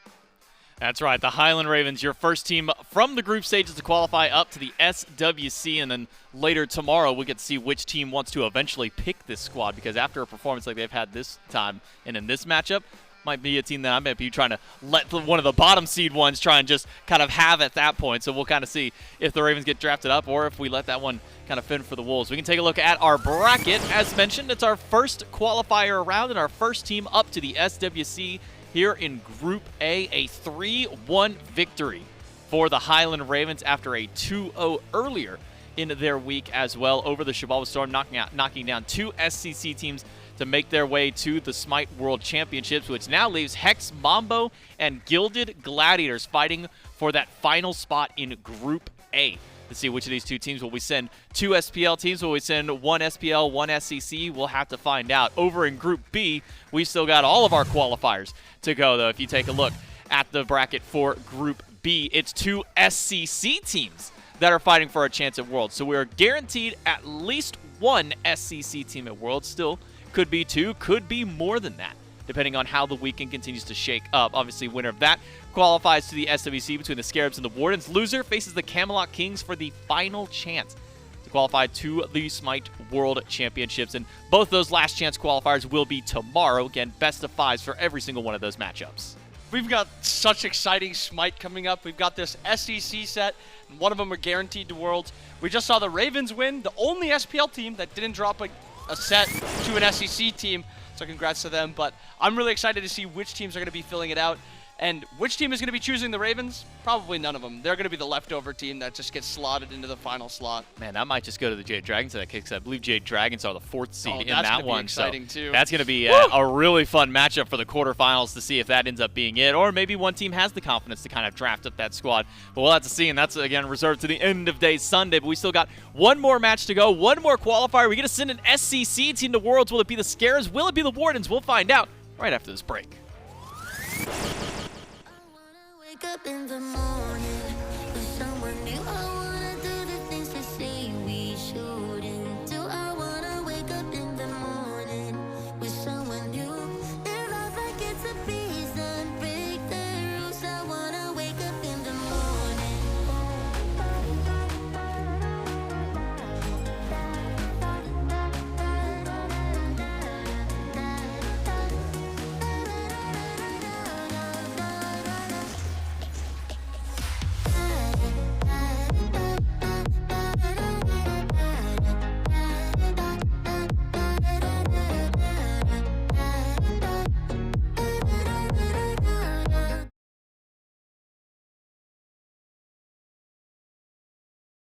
That's right. The Highland Ravens, your first team from the group stages to qualify up to the SWC. And then later tomorrow, we'll get to see which team wants to eventually pick this squad. Because after a performance like they've had this time and in this matchup, might be a team that I might be trying to let one of the bottom seed ones try and just kind of have at that point. So we'll kind of see if the Ravens get drafted up or if we let that one kind of fend for the Wolves. We can take a look at our bracket. As mentioned, it's our first qualifier round and our first team up to the SWC here in Group A. A 3-1 victory for the Highland Ravens after a 2-0 earlier in their week as well over the Chivalva Storm, knocking down 2 SCC teams to make their way to the SMITE World Championships, which now leaves Hex Mambo and Gilded Gladiators fighting for that final spot in Group A. Let's see which of these 2 teams will we send. 2 SPL teams, will we send 1 SPL, 1 SCC? We'll have to find out. Over in Group B, we've still got all of our qualifiers to go, though. If you take a look at the bracket for Group B, it's 2 SCC teams that are fighting for a chance at Worlds. So we are guaranteed at least 1 SCC team at Worlds. Still could be 2, could be more than that, depending on how the weekend continues to shake up. Obviously, winner of that qualifies to the SWC between the Scarabs and the Wardens. Loser faces the Camelot Kings for the final chance to qualify to the SMITE World Championships. And both those last chance qualifiers will be tomorrow. Again, best of 5s for every single one of those matchups. We've got such exciting SMITE coming up. We've got this SEC set. One of them are guaranteed to Worlds. We just saw the Ravens win, the only SPL team that didn't drop a set to an SEC team, so congrats to them. But I'm really excited to see which teams are going to be filling it out. And which team is going to be choosing the Ravens? Probably none of them. They're going to be the leftover team that just gets slotted into the final slot. Man, that might just go to the Jade Dragons in that case. I believe Jade Dragons are the 4th seed in that one. Exciting too. That's going to be a really fun matchup for the quarterfinals to see if that ends up being it. Or maybe one team has the confidence to kind of draft up that squad. But we'll have to see, and that's, again, reserved to the end of day Sunday. But we still got one more match to go, one more qualifier. We get to send an SCC team to Worlds. Will it be the Scares? Will it be the Wardens? We'll find out right after this break. Wake up in the morning with someone new.